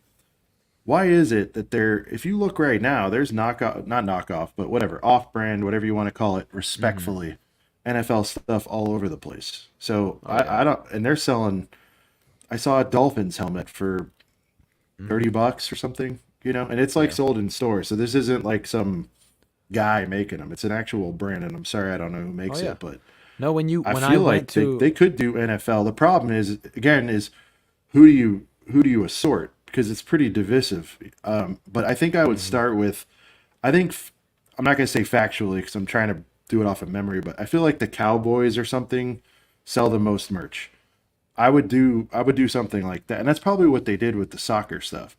[SPEAKER 1] Why is it that if you look right now, there's not knockoff, but whatever, off-brand, whatever you want to call it, respectfully, NFL stuff all over the place. So I don't, and they're selling. I saw a Dolphins helmet for $30 or something, and it's like sold in stores. So this isn't like some guy making them. It's an actual brand, and I'm sorry I don't know who makes it, but
[SPEAKER 2] No, when
[SPEAKER 1] I
[SPEAKER 2] I
[SPEAKER 1] feel
[SPEAKER 2] went
[SPEAKER 1] like
[SPEAKER 2] to
[SPEAKER 1] they could do NFL. The problem is again who do you assort, because it's pretty divisive. But I think I would start with, I'm not going to say factually because I'm trying to do it off of memory, but I feel like the Cowboys or something sell the most merch. I would do something like that, and that's probably what they did with the soccer stuff.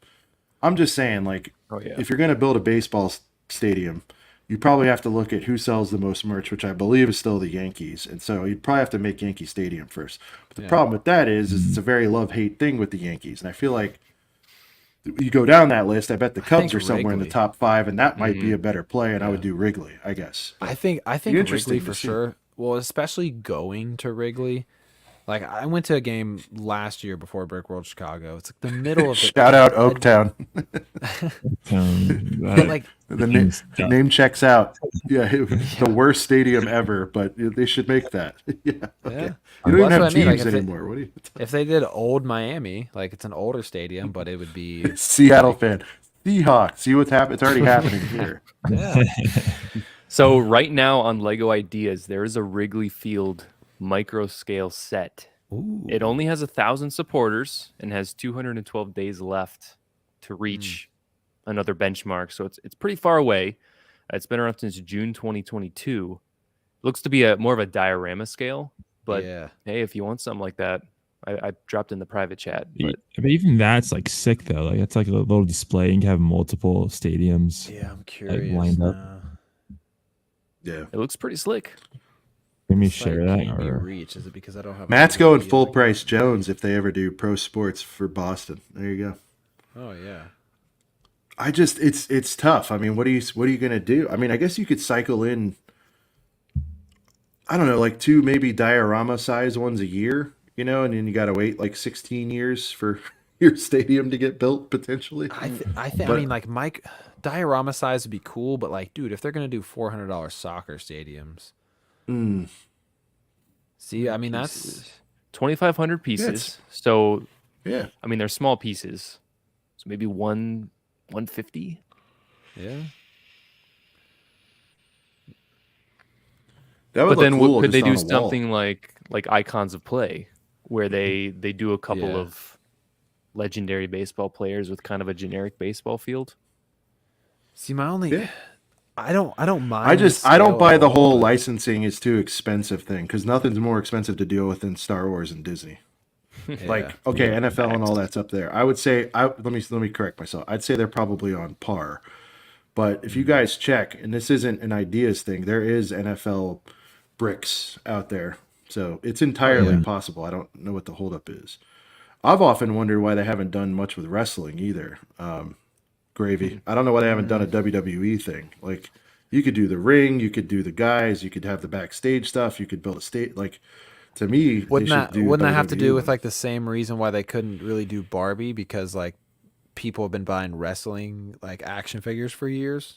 [SPEAKER 1] I'm just saying, like, if you're going to build a baseball stadium, you probably have to look at who sells the most merch, which I believe is still the Yankees. And so you'd probably have to make Yankee Stadium first. But the problem with that is it's a very love-hate thing with the Yankees. And I feel like you go down that list, I bet the Cubs are somewhere in the
[SPEAKER 2] Wrigley.
[SPEAKER 1] top 5, and that might be a better play, and I would do Wrigley, I guess.
[SPEAKER 2] I think
[SPEAKER 1] interesting
[SPEAKER 2] Wrigley
[SPEAKER 1] to
[SPEAKER 2] for
[SPEAKER 1] see.
[SPEAKER 2] sure. Well, especially going to Wrigley. Like I went to a game last year before Brick World Chicago. It's like the middle of the
[SPEAKER 1] Shout out Oaktown.
[SPEAKER 2] but like
[SPEAKER 1] The name checks out. Yeah, the worst stadium ever, but they should make that. Yeah. Okay. You don't
[SPEAKER 2] Well,
[SPEAKER 1] even have
[SPEAKER 2] that's what I mean, like,
[SPEAKER 1] teams
[SPEAKER 2] if they-
[SPEAKER 1] anymore. What do you
[SPEAKER 2] if they did old Miami, like it's an older stadium, but it would be
[SPEAKER 1] Seattle fan. Seahawks. See what's happening? It's already happening here.
[SPEAKER 3] So right now on Lego Ideas, there is a Wrigley Field micro scale set. It only has 1,000 supporters and has 212 days left to reach another benchmark. So it's pretty far away. It's been around since June 2022. Looks to be more of a diorama scale, but hey, if you want something like that, I dropped in the private chat.
[SPEAKER 4] But even that's like sick though. Like it's like a little display. You can have multiple stadiums.
[SPEAKER 2] Yeah, I'm curious.
[SPEAKER 4] lined up.
[SPEAKER 2] now.
[SPEAKER 1] Yeah.
[SPEAKER 3] It looks pretty slick.
[SPEAKER 4] Let me
[SPEAKER 2] It's
[SPEAKER 4] share
[SPEAKER 2] like,
[SPEAKER 4] that.
[SPEAKER 2] can't be
[SPEAKER 4] Or
[SPEAKER 2] reached. Is it because I don't have? a
[SPEAKER 1] Matt's
[SPEAKER 2] TV
[SPEAKER 1] going
[SPEAKER 2] yet?
[SPEAKER 1] full price Jones if they ever do pro sports for Boston. There you go.
[SPEAKER 2] Oh yeah.
[SPEAKER 1] It's tough. I mean, what are you gonna do? I mean, I guess you could cycle in, I don't know, like 2 maybe diorama size ones a year, and then you gotta wait like 16 years for your stadium to get built potentially.
[SPEAKER 2] I mean, like diorama size would be cool, but like, dude, if they're gonna do $400 soccer stadiums, see, I mean that's
[SPEAKER 3] 2,500 pieces. So
[SPEAKER 1] Yeah.
[SPEAKER 3] I mean, they're small pieces. So maybe 150.
[SPEAKER 2] yeah.
[SPEAKER 1] That would
[SPEAKER 3] But then
[SPEAKER 1] look cool
[SPEAKER 3] could they
[SPEAKER 1] just
[SPEAKER 3] do
[SPEAKER 1] on a wall.
[SPEAKER 3] something like Icons of Play, where they do a couple
[SPEAKER 2] Yeah.
[SPEAKER 3] of legendary baseball players with kind of a generic baseball field?
[SPEAKER 2] See, my only,
[SPEAKER 1] Yeah.
[SPEAKER 2] I don't mind.
[SPEAKER 1] I
[SPEAKER 2] the
[SPEAKER 1] don't
[SPEAKER 2] scale
[SPEAKER 1] buy
[SPEAKER 2] at
[SPEAKER 1] the
[SPEAKER 2] all,
[SPEAKER 1] whole
[SPEAKER 2] but-
[SPEAKER 1] licensing is too expensive thing, because nothing's more expensive to deal with than Star Wars and Disney. Like,
[SPEAKER 2] Yeah.
[SPEAKER 1] okay, NFL and all that's up there. I would say, let me correct myself. I'd say they're probably on par. But if you guys check, and this isn't an ideas thing, there is NFL bricks out there So it's entirely
[SPEAKER 2] yeah.
[SPEAKER 1] possible. I don't know what the holdup is. I've often wondered why they haven't done much with wrestling either. Gravy. I don't know why they haven't done a WWE thing. Like, you could do the ring, you could do the guys, you could have the backstage stuff, you could build a state. Like, to me, they should do
[SPEAKER 2] Wouldn't that have to do
[SPEAKER 1] WWE
[SPEAKER 2] with
[SPEAKER 1] one.
[SPEAKER 2] like the same reason why they couldn't really do Barbie, because like people have been buying wrestling like action figures for years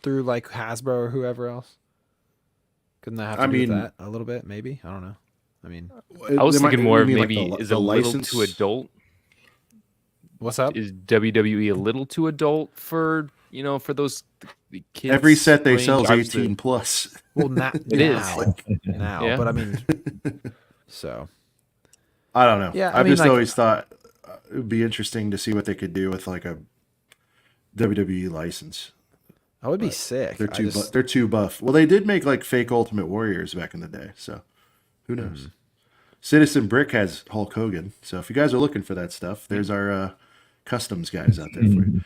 [SPEAKER 2] through like Hasbro or whoever else? Couldn't that have to
[SPEAKER 1] I
[SPEAKER 2] do with
[SPEAKER 1] mean,
[SPEAKER 2] that a little bit? Maybe, I don't know. I mean,
[SPEAKER 3] I was thinking more
[SPEAKER 1] you
[SPEAKER 3] of
[SPEAKER 1] mean like
[SPEAKER 3] maybe is
[SPEAKER 1] the
[SPEAKER 3] a little too
[SPEAKER 1] license?
[SPEAKER 3] adult.
[SPEAKER 2] what's up?
[SPEAKER 3] Is WWE a little too adult for for those the kids?
[SPEAKER 1] Every set they sell is
[SPEAKER 3] obviously-
[SPEAKER 1] 18 plus.
[SPEAKER 2] Well,
[SPEAKER 3] It is.
[SPEAKER 2] now,
[SPEAKER 3] Yeah.
[SPEAKER 2] but I mean, so
[SPEAKER 1] I don't know.
[SPEAKER 2] Yeah, I
[SPEAKER 1] I've
[SPEAKER 2] mean,
[SPEAKER 1] just
[SPEAKER 2] like-
[SPEAKER 1] always thought it would be interesting to see what they could do with like a WWE license.
[SPEAKER 2] that would be sick.
[SPEAKER 1] They're
[SPEAKER 2] I
[SPEAKER 1] too
[SPEAKER 2] just-
[SPEAKER 1] they're too buff. Well, they did make like fake Ultimate Warriors back in the day, so who
[SPEAKER 2] Hmm.
[SPEAKER 1] knows? Citizen Brick has Hulk Hogan, so if you guys are looking for that stuff, there's our customs guys out there for you.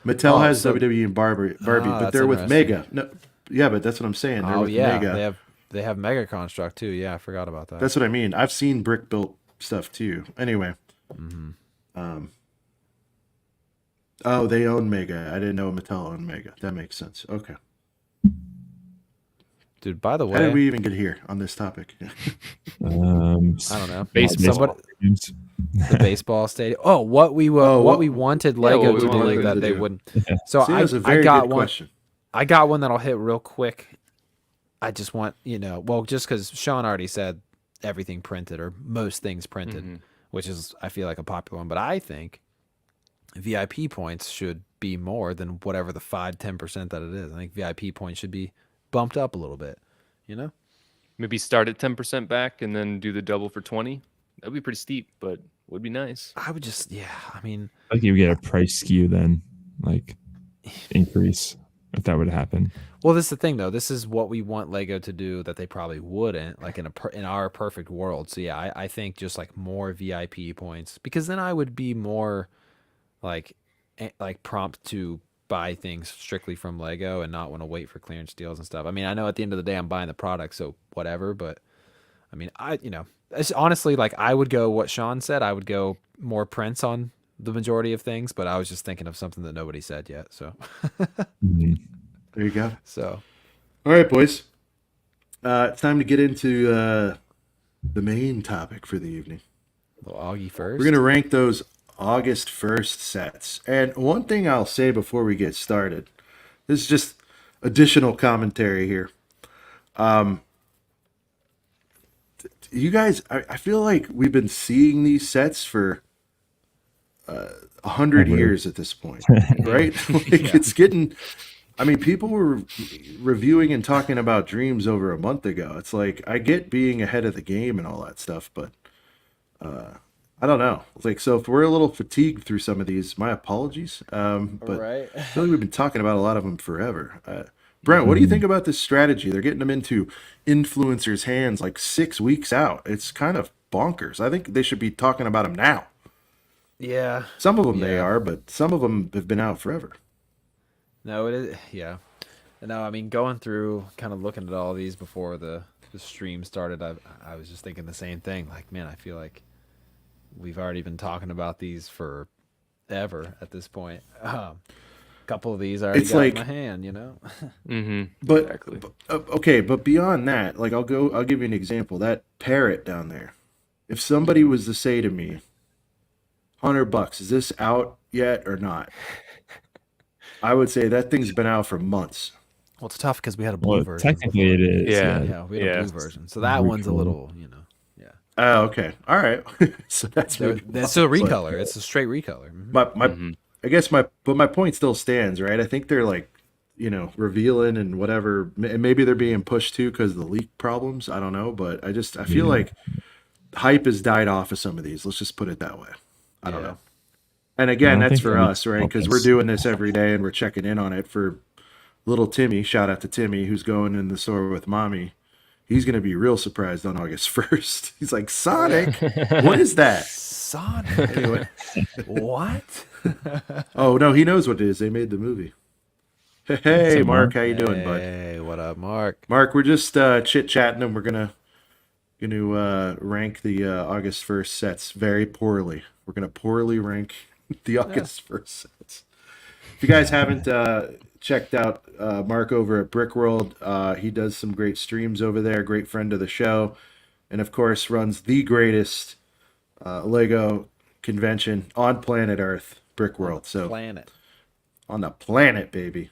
[SPEAKER 1] Mattel
[SPEAKER 2] Oh,
[SPEAKER 1] has
[SPEAKER 2] so-
[SPEAKER 1] WWE and Barbie, but
[SPEAKER 2] that's
[SPEAKER 1] they're with
[SPEAKER 2] interesting.
[SPEAKER 1] Mega. No, yeah, but that's what I'm saying. They're
[SPEAKER 2] Oh
[SPEAKER 1] with
[SPEAKER 2] yeah,
[SPEAKER 1] Mega.
[SPEAKER 2] they have Mega Construct too. Yeah, I forgot about that.
[SPEAKER 1] That's what I mean. I've seen brick built stuff too. Anyway, oh, they own Mega. I didn't know Mattel owned Mega. That makes sense. Okay.
[SPEAKER 2] Dude, by the
[SPEAKER 1] How did
[SPEAKER 2] way,
[SPEAKER 1] we even get here on this topic?
[SPEAKER 2] I don't know.
[SPEAKER 3] Baseball.
[SPEAKER 2] Somebody, the baseball stadium. Oh, what we wanted Lego
[SPEAKER 3] what we
[SPEAKER 2] to do
[SPEAKER 3] wanted
[SPEAKER 2] that
[SPEAKER 1] them to
[SPEAKER 2] they
[SPEAKER 1] do.
[SPEAKER 2] wouldn't. So
[SPEAKER 1] See, that's a
[SPEAKER 2] I
[SPEAKER 1] very
[SPEAKER 2] got
[SPEAKER 1] good
[SPEAKER 2] one.
[SPEAKER 1] question.
[SPEAKER 2] I got one that'll hit real quick. I just want, well, just because Sean already said everything printed or most things printed, which is, I feel like, a popular one. But I think VIP points should be more than whatever the 5-10% that it is. I think VIP points should be bumped up a little bit,
[SPEAKER 3] Maybe start at 10% back and then do the double for 20. That'd be pretty steep, but would be nice.
[SPEAKER 2] I would just, I mean,
[SPEAKER 4] Like you would get a price skew then, like increase if that would happen.
[SPEAKER 2] well, this is the thing though. This is what we want Lego to do that they probably wouldn't, like in our perfect world. So yeah, I think just like more VIP points, because then I would be more like prompt to buy things strictly from Lego and not want to wait for clearance deals and stuff. I mean, I know at the end of the day I'm buying the product, so whatever, but I mean, it's honestly like I would go what Sean said. I would go more prints on the majority of things, but I was just thinking of something that nobody said yet. So,
[SPEAKER 4] Mhm.
[SPEAKER 1] There you go.
[SPEAKER 2] so
[SPEAKER 1] All right, boys. It's time to get into the main topic for the evening.
[SPEAKER 2] little Augie first.
[SPEAKER 1] We're going to rank those August 1st sets. And one thing I'll say before we get started, this is just additional commentary here. You guys, I feel like we've been seeing these sets for 100 years at this point, right? Like, it's getting... I mean, people were reviewing and talking about Dreams over a month ago. It's like, I get being ahead of the game and all that stuff, but I don't know. It's like, so if we're a little fatigued through some of these, my apologies. But
[SPEAKER 2] Right.
[SPEAKER 1] I feel like we've been talking about a lot of them forever. Brent, what do you think about this strategy? They're getting them into influencers' hands like 6 weeks out. It's kind of bonkers. I think they should be talking about them now.
[SPEAKER 2] Yeah.
[SPEAKER 1] Some of them they
[SPEAKER 2] Yeah.
[SPEAKER 1] are, but some of them have been out forever.
[SPEAKER 2] No, it is. Yeah. No, I mean, going through, kind of looking at all these before the stream started, I was just thinking the same thing. Like, man, I feel like we've already been talking about these for ever at this point. A couple of these I already
[SPEAKER 1] It's
[SPEAKER 2] got
[SPEAKER 1] like-
[SPEAKER 2] in my hand,
[SPEAKER 1] But
[SPEAKER 3] Exactly.
[SPEAKER 1] okay, but beyond that, like I'll give you an example. That parrot down there. If somebody was to say to me, $100, is this out yet or not? I would say that thing's been out for months.
[SPEAKER 2] Well, it's tough because we had a blue
[SPEAKER 4] Well,
[SPEAKER 2] version.
[SPEAKER 4] technically it is.
[SPEAKER 3] Yeah.
[SPEAKER 2] Yeah, we had a
[SPEAKER 3] Yeah.
[SPEAKER 2] blue version. So that one's a little, yeah.
[SPEAKER 1] Oh, okay. All right. So that's maybe
[SPEAKER 2] That's a
[SPEAKER 1] why.
[SPEAKER 2] recolor. It's a straight recolor. Mhm.
[SPEAKER 1] My I guess my point still stands, right? I think they're like, revealing and whatever. And maybe they're being pushed too because of the leak problems. I don't know, but I feel like hype has died off of some of these. Let's just put it that way. I don't
[SPEAKER 2] Yeah.
[SPEAKER 1] know. And again,
[SPEAKER 4] I don't
[SPEAKER 1] that's
[SPEAKER 4] think
[SPEAKER 1] for
[SPEAKER 4] that
[SPEAKER 1] us, right? Because
[SPEAKER 4] helps.
[SPEAKER 1] we're doing this every day and we're checking in on it for little Timmy. Shout out to Timmy, who's going in the store with mommy. He's going to be real surprised on August 1st. He's like, Sonic? What is that?
[SPEAKER 2] Sonic.
[SPEAKER 1] Anyway.
[SPEAKER 2] What?
[SPEAKER 1] Oh, no, he knows what it is. They made the movie. Hey,
[SPEAKER 4] up,
[SPEAKER 1] Mark.
[SPEAKER 4] Mark?
[SPEAKER 1] How you doing, bud?
[SPEAKER 2] Hey, what up, Mark?
[SPEAKER 1] Mark, we're just chit-chatting and we're going to Going to rank the August 1st sets very poorly. We're going to poorly rank the August 1st sets. If you guys haven't checked out Mark over at Brickworld, he does some great streams over there, great friend of the show, and of course runs the greatest Lego convention on planet Earth, Brickworld. So
[SPEAKER 2] Planet.
[SPEAKER 1] on the planet, baby.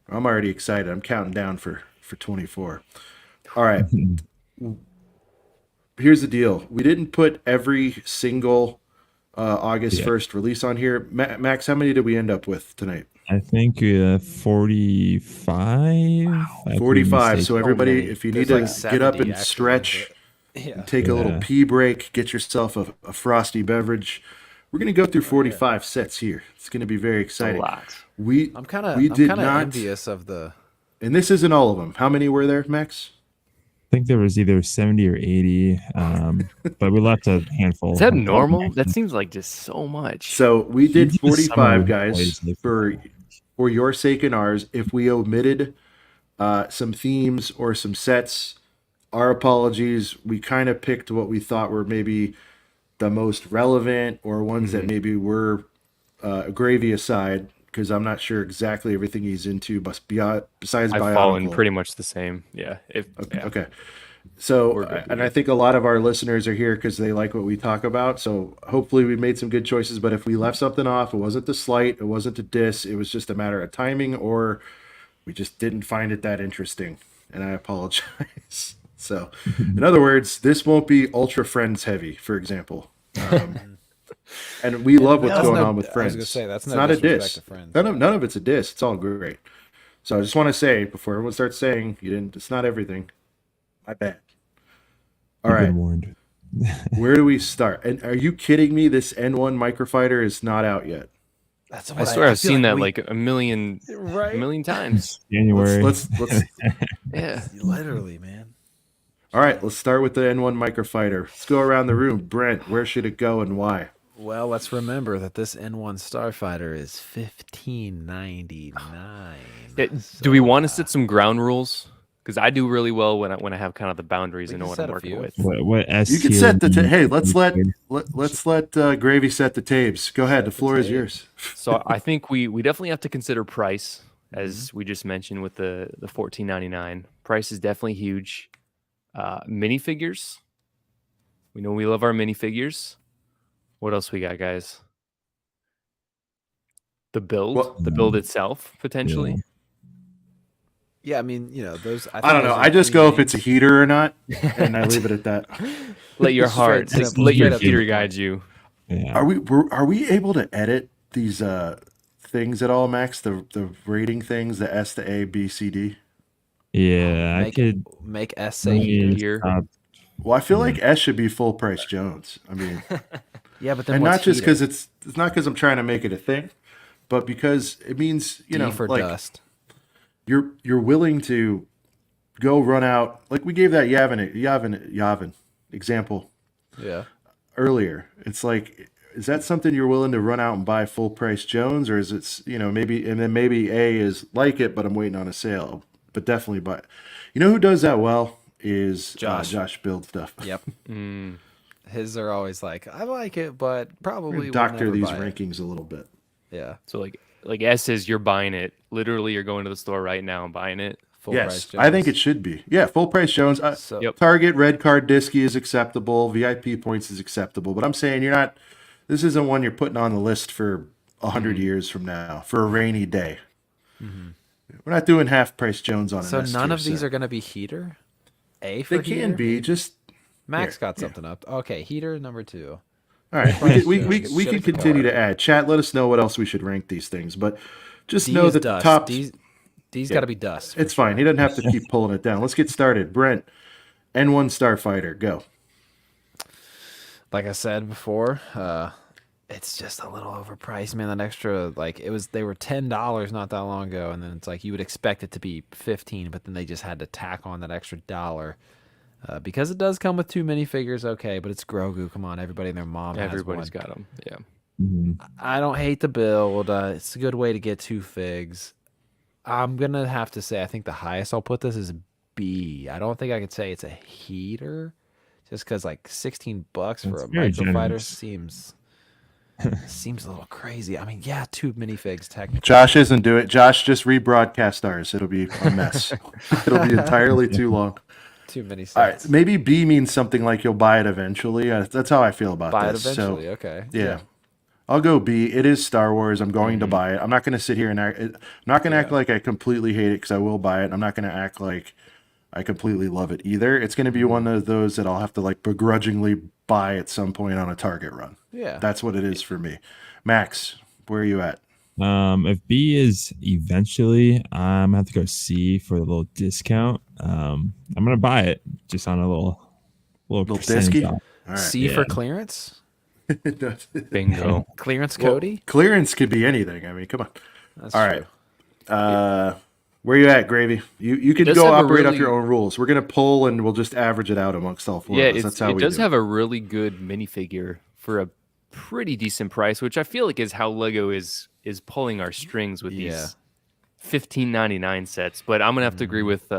[SPEAKER 1] I'm already excited. I'm counting down for 24. All right. Here's the deal. We didn't put every single August 1st release on here. Max, how many did we end up with tonight?
[SPEAKER 4] I think 45. Wow.
[SPEAKER 1] 45. So everybody, if you need to get up and
[SPEAKER 2] actually,
[SPEAKER 1] stretch, and take a little pee break, get yourself a frosty beverage. We're going to go through 45 sets here. It's going to be very exciting.
[SPEAKER 3] A lot.
[SPEAKER 2] I'm kind of envious of the.
[SPEAKER 1] And this isn't all of them. How many were there, Max?
[SPEAKER 4] I think there was either 70 or 80, but we left a handful.
[SPEAKER 3] Is that normal? That seems like just so much.
[SPEAKER 1] So we did 45, guys, for your sake and ours. If we omitted some themes or some sets, our apologies. We kind of picked what we thought were maybe the most relevant or ones that maybe were gravy aside, because I'm not sure exactly everything he's into, but besides
[SPEAKER 3] I've fallen pretty much the same. Yeah.
[SPEAKER 1] Okay. So, and I think a lot of our listeners are here because they like what we talk about. So hopefully we made some good choices, but if we left something off, it wasn't a slight, it wasn't a diss, it was just a matter of timing, or we just didn't find it that interesting. And I apologize. So, in other words, this won't be Ultra Friends heavy, for example. And we love what's going on with Friends.
[SPEAKER 2] I was gonna say, that's
[SPEAKER 1] it's not a diss. None of it's a diss. It's all great. So I just want to say before everyone starts saying you didn't, it's not everything. My bad. All right. Where do we start? And are you kidding me? This N1 microfighter is not out yet.
[SPEAKER 2] That's
[SPEAKER 3] I swear I've seen that like a million times.
[SPEAKER 4] January.
[SPEAKER 1] Let's
[SPEAKER 3] Yeah,
[SPEAKER 2] literally, man.
[SPEAKER 1] All right, let's start with the N1 microfighter. Let's go around the room. Brent, where should it go and why?
[SPEAKER 2] Well, let's remember that this N1 Starfighter is $15.99.
[SPEAKER 3] Do we want to set some ground rules? Because I do really well when I have kind of the boundaries and know what I'm working with.
[SPEAKER 4] What S
[SPEAKER 1] you can set the hey. Let's let Gravy set the tapes. Go ahead. The floor is yours.
[SPEAKER 3] So I think we definitely have to consider price, as we just mentioned with the $14.99. Price is definitely huge. Minifigures. We know we love our minifigures. What else we got, guys? The build itself, potentially.
[SPEAKER 2] Yeah, I mean, you know, those.
[SPEAKER 1] I don't know. I just go if it's a heater or not, and I leave it at that.
[SPEAKER 3] Let your heart, let your heater guide you.
[SPEAKER 4] Yeah.
[SPEAKER 1] Are we able to edit these things at all, Max? The rating things, the S to A, B, C, D.
[SPEAKER 4] Yeah, I could
[SPEAKER 2] make S say heater.
[SPEAKER 1] Well, I feel like S should be full price Jones. I mean,
[SPEAKER 2] yeah, but then
[SPEAKER 1] and not just because it's not because I'm trying to make it a thing, but because it means
[SPEAKER 2] for
[SPEAKER 1] like
[SPEAKER 2] dust.
[SPEAKER 1] You're willing to go run out, like we gave that Yavin example earlier. It's like, is that something you're willing to run out and buy full price Jones, or is it maybe, and then maybe A is like it, but I'm waiting on a sale, but definitely buy. You know who does that well is Josh Build Stuff.
[SPEAKER 2] Yep. His are always like, I like it, but probably
[SPEAKER 1] doctor these rankings a little bit.
[SPEAKER 2] Yeah.
[SPEAKER 3] So like S is you're buying it. Literally, you're going to the store right now and buying it.
[SPEAKER 2] Full price Jones.
[SPEAKER 1] I think it should be. Yeah, full price Jones. Target red card disky is acceptable. VIP points is acceptable. But I'm saying this isn't one you're putting on the list for 100 years from now for a rainy day. Mm-hmm. We're not doing half price Jones on it.
[SPEAKER 2] So none of these are going to be heater? A for
[SPEAKER 1] they
[SPEAKER 2] heater?
[SPEAKER 1] Can be. Just
[SPEAKER 2] Max got something up. Okay, heater number 2.
[SPEAKER 1] All right, we can continue to add. Chat, let us know what else we should rank these things. But just know that the top...
[SPEAKER 2] D's got to be dust.
[SPEAKER 1] It's fine. He doesn't have to keep pulling it down. Let's get started. Brent, N1 Starfighter, go.
[SPEAKER 2] Like I said before, it's just a little overpriced, man. That extra, they were $10 not that long ago, and then it's like you would expect it to be $15, but then they just had to tack on that extra dollar. Because it does come with 2 minifigures, okay, but it's Grogu. Come on, everybody and their mom
[SPEAKER 3] Everybody's got them, yeah.
[SPEAKER 4] Mm-hmm.
[SPEAKER 2] I don't hate the build. It's a good way to get 2 figs. I'm going to have to say I think the highest I'll put this is B. I don't think I could say it's a heater, just because like $16 for
[SPEAKER 4] That's
[SPEAKER 2] a
[SPEAKER 4] very
[SPEAKER 2] micro fighter
[SPEAKER 4] generous.
[SPEAKER 2] seems a little crazy. I mean, yeah, 2 minifigs technically.
[SPEAKER 1] Josh isn't doing it. Josh, just rebroadcast ours. It'll be a mess. It'll be entirely too long.
[SPEAKER 2] Too many
[SPEAKER 1] All right,
[SPEAKER 2] sets.
[SPEAKER 1] maybe B means something like you'll buy it eventually. That's how I feel about
[SPEAKER 2] Buy it
[SPEAKER 1] this.
[SPEAKER 2] eventually.
[SPEAKER 1] So,
[SPEAKER 2] Okay.
[SPEAKER 1] yeah. I'll go B. It is Star Wars. I'm going to buy it. I'm not going to sit here and act. I'm not going to act like I completely hate it because I will buy it. I'm not going to act like I completely love it either. It's going to be one of those that I'll have to like begrudgingly buy at some point on a Target run.
[SPEAKER 2] Yeah.
[SPEAKER 1] That's what it is for me. Max, where are you at?
[SPEAKER 4] If B is eventually, I'm gonna have to go C for the little discount. I'm gonna buy it just on a little percentage
[SPEAKER 1] disky?
[SPEAKER 4] off.
[SPEAKER 1] All right.
[SPEAKER 2] C for clearance.
[SPEAKER 3] Bingo.
[SPEAKER 2] Clearance
[SPEAKER 1] Well,
[SPEAKER 2] Cody.
[SPEAKER 1] clearance could be anything. I mean, come on.
[SPEAKER 2] That's
[SPEAKER 1] All
[SPEAKER 2] true.
[SPEAKER 1] right. Where you at, Gravy? You can
[SPEAKER 3] does
[SPEAKER 1] go
[SPEAKER 3] have a
[SPEAKER 1] operate off
[SPEAKER 3] really-
[SPEAKER 1] your own rules. We're gonna pull and we'll just average it out amongst all four
[SPEAKER 3] Yeah,
[SPEAKER 1] of us. That's how
[SPEAKER 3] it
[SPEAKER 1] we
[SPEAKER 3] does
[SPEAKER 1] do
[SPEAKER 3] have a really good minifigure for a pretty decent price, which I feel like is how Lego is pulling our strings with these $15.99 sets. But I'm gonna have to agree with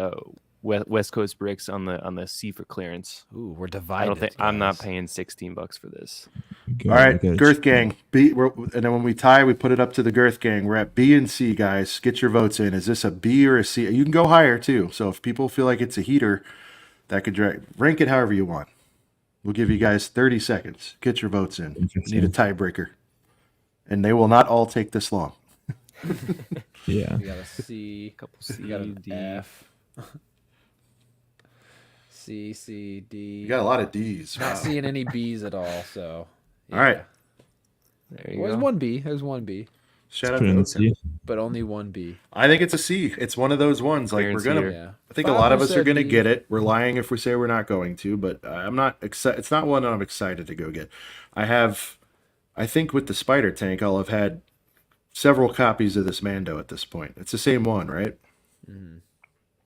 [SPEAKER 3] West Coast Bricks on the C for clearance.
[SPEAKER 2] Ooh, we're
[SPEAKER 3] I
[SPEAKER 2] divided.
[SPEAKER 3] don't think I'm not
[SPEAKER 2] guys.
[SPEAKER 3] paying $16 for this.
[SPEAKER 4] Good,
[SPEAKER 1] All right,
[SPEAKER 4] good.
[SPEAKER 1] Girth Gang. And then when we tie, we put it up to the Girth Gang. We're at B and C, guys. Get your votes in. Is this a B or a C? You can go higher too. So if people feel like it's a heater, that could rank it however you want. We'll give you guys 30 seconds. Get your votes in.
[SPEAKER 4] Interesting.
[SPEAKER 1] Need a tiebreaker, and they will not all take this long.
[SPEAKER 4] Yeah.
[SPEAKER 2] We got a C.
[SPEAKER 3] Couple C,
[SPEAKER 2] We got an
[SPEAKER 3] D.
[SPEAKER 2] F. C, C, D.
[SPEAKER 1] You got a lot of D's.
[SPEAKER 2] Not
[SPEAKER 1] Wow.
[SPEAKER 2] seeing any B's at all. So.
[SPEAKER 1] All right.
[SPEAKER 3] There you
[SPEAKER 2] Well, there's
[SPEAKER 3] go.
[SPEAKER 2] one B. There's one B,
[SPEAKER 1] Shout out
[SPEAKER 4] Put it
[SPEAKER 1] to
[SPEAKER 4] in
[SPEAKER 1] Oakland.
[SPEAKER 4] C.
[SPEAKER 2] but only one B.
[SPEAKER 1] I think it's a C. It's one of those ones. Like
[SPEAKER 3] Clearance
[SPEAKER 1] we're gonna.
[SPEAKER 3] here.
[SPEAKER 2] Yeah.
[SPEAKER 1] I think a lot of us are
[SPEAKER 2] 5%
[SPEAKER 1] gonna
[SPEAKER 2] D.
[SPEAKER 1] get it. We're lying if we say we're not going to, but I'm not excited. It's not one I'm excited to go get. I think with the Spider Tank, I'll have had several copies of this Mando at this point. It's the same one, right?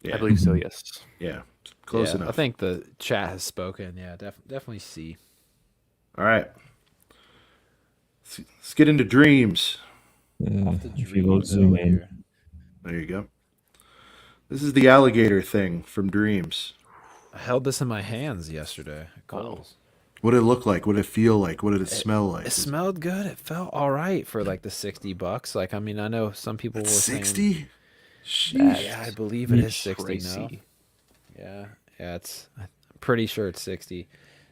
[SPEAKER 1] Yeah.
[SPEAKER 3] I believe so. Yes.
[SPEAKER 1] Yeah. Close
[SPEAKER 2] Yeah,
[SPEAKER 1] enough.
[SPEAKER 2] I think the chat has spoken. Yeah, definitely C.
[SPEAKER 1] All right. Let's get into dreams.
[SPEAKER 4] If you vote zoom in.
[SPEAKER 1] There you go. This is the alligator thing from Dreams.
[SPEAKER 2] I held this in my hands yesterday. at Kohl's.
[SPEAKER 1] What did it look like? What did it feel like? What did it smell like?
[SPEAKER 2] It smelled good. It felt all right for like the $60. Like, I mean, I know some people were saying
[SPEAKER 1] 60?
[SPEAKER 2] that,
[SPEAKER 1] Sheesh.
[SPEAKER 2] yeah, I believe it is 60 now.
[SPEAKER 3] Pricey.
[SPEAKER 2] Yeah, I'm pretty sure it's 60.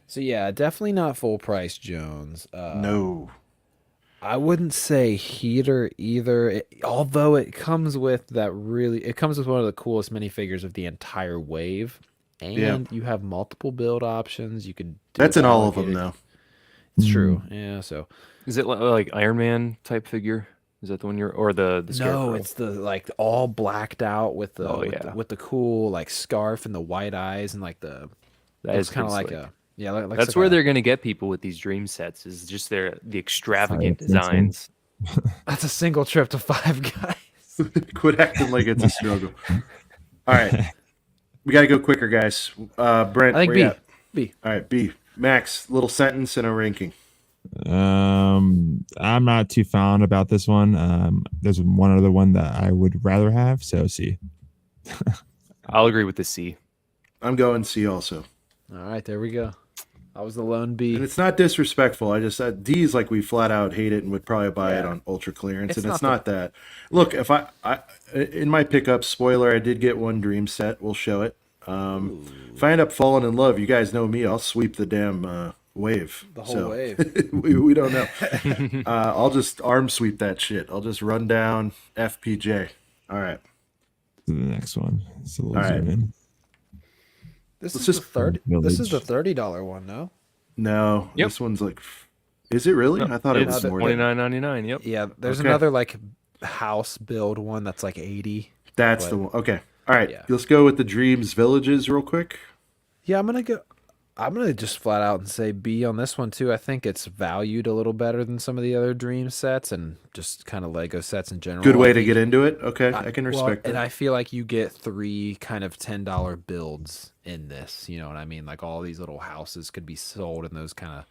[SPEAKER 2] So yeah, definitely not full price Jones.
[SPEAKER 1] No.
[SPEAKER 2] I wouldn't say heater either. Although it comes with it comes with one of the coolest minifigures of the entire wave, and you have multiple build options. You could.
[SPEAKER 1] That's in all of them, though.
[SPEAKER 2] It's true. Yeah. So
[SPEAKER 3] Is it like Iron Man type figure? Is that the one or the Scarecrow?
[SPEAKER 2] no, it's the like all blacked out with the with the cool like scarf and the white eyes and like the.
[SPEAKER 3] That
[SPEAKER 2] It's
[SPEAKER 3] is
[SPEAKER 2] kind of
[SPEAKER 3] pretty
[SPEAKER 2] like
[SPEAKER 3] slick.
[SPEAKER 2] a yeah. Like
[SPEAKER 3] That's where they're gonna get people with these dream sets. Is just the extravagant
[SPEAKER 4] Fire fencing.
[SPEAKER 3] designs.
[SPEAKER 2] That's a single trip to Five Guys.
[SPEAKER 1] Quit acting like it's a struggle. All right. We got to go quicker, guys. Brent,
[SPEAKER 2] I think
[SPEAKER 1] where
[SPEAKER 2] B.
[SPEAKER 1] you at?
[SPEAKER 2] B.
[SPEAKER 1] All right, B. Max, little sentence and a ranking.
[SPEAKER 4] I'm not too fond about this one. There's one other one that I would rather have, so C.
[SPEAKER 3] I'll agree with the C.
[SPEAKER 1] I'm going C also.
[SPEAKER 2] All right, there we go. I was the lone B.
[SPEAKER 1] And it's not disrespectful. I just D is like we flat out hate it and would probably buy it on ultra clearance,
[SPEAKER 2] It's
[SPEAKER 1] and it's
[SPEAKER 2] not
[SPEAKER 1] not that. Look, if I in my pickup, spoiler, I did get one dream set. We'll show it. If I end up falling in love, you guys know me. I'll sweep the damn wave.
[SPEAKER 2] The whole wave.
[SPEAKER 1] we don't know. I'll just arm sweep that shit. I'll just run down FPJ. All right.
[SPEAKER 4] To the next one. It's a little
[SPEAKER 1] All right.
[SPEAKER 4] zoom in.
[SPEAKER 2] This
[SPEAKER 1] Let's
[SPEAKER 2] is
[SPEAKER 1] just-
[SPEAKER 2] the third. This is the
[SPEAKER 4] Village.
[SPEAKER 2] $30 one, no?
[SPEAKER 1] No,
[SPEAKER 3] Yep.
[SPEAKER 1] this one's like. Is it really? I thought it was
[SPEAKER 3] It's
[SPEAKER 1] more. Than,
[SPEAKER 3] $29.99. Yep.
[SPEAKER 2] Yeah, there's
[SPEAKER 1] Okay.
[SPEAKER 2] another like house build one that's like 80.
[SPEAKER 1] that's
[SPEAKER 2] but-
[SPEAKER 1] the one. Okay. All right.
[SPEAKER 2] Yeah.
[SPEAKER 1] Let's go with the Dreams Villages real quick.
[SPEAKER 2] Yeah, I'm gonna just flat out and say B on this one too. I think it's valued a little better than some of the other Dream sets and just kind of Lego sets in general.
[SPEAKER 1] Good way
[SPEAKER 2] I
[SPEAKER 1] to
[SPEAKER 2] think-
[SPEAKER 1] get into it. Okay, I can
[SPEAKER 2] well,
[SPEAKER 1] respect
[SPEAKER 2] and
[SPEAKER 1] that.
[SPEAKER 2] I feel like you get 3 kind of $10 builds in this. You know what I mean? Like all these little houses could be sold in those kind of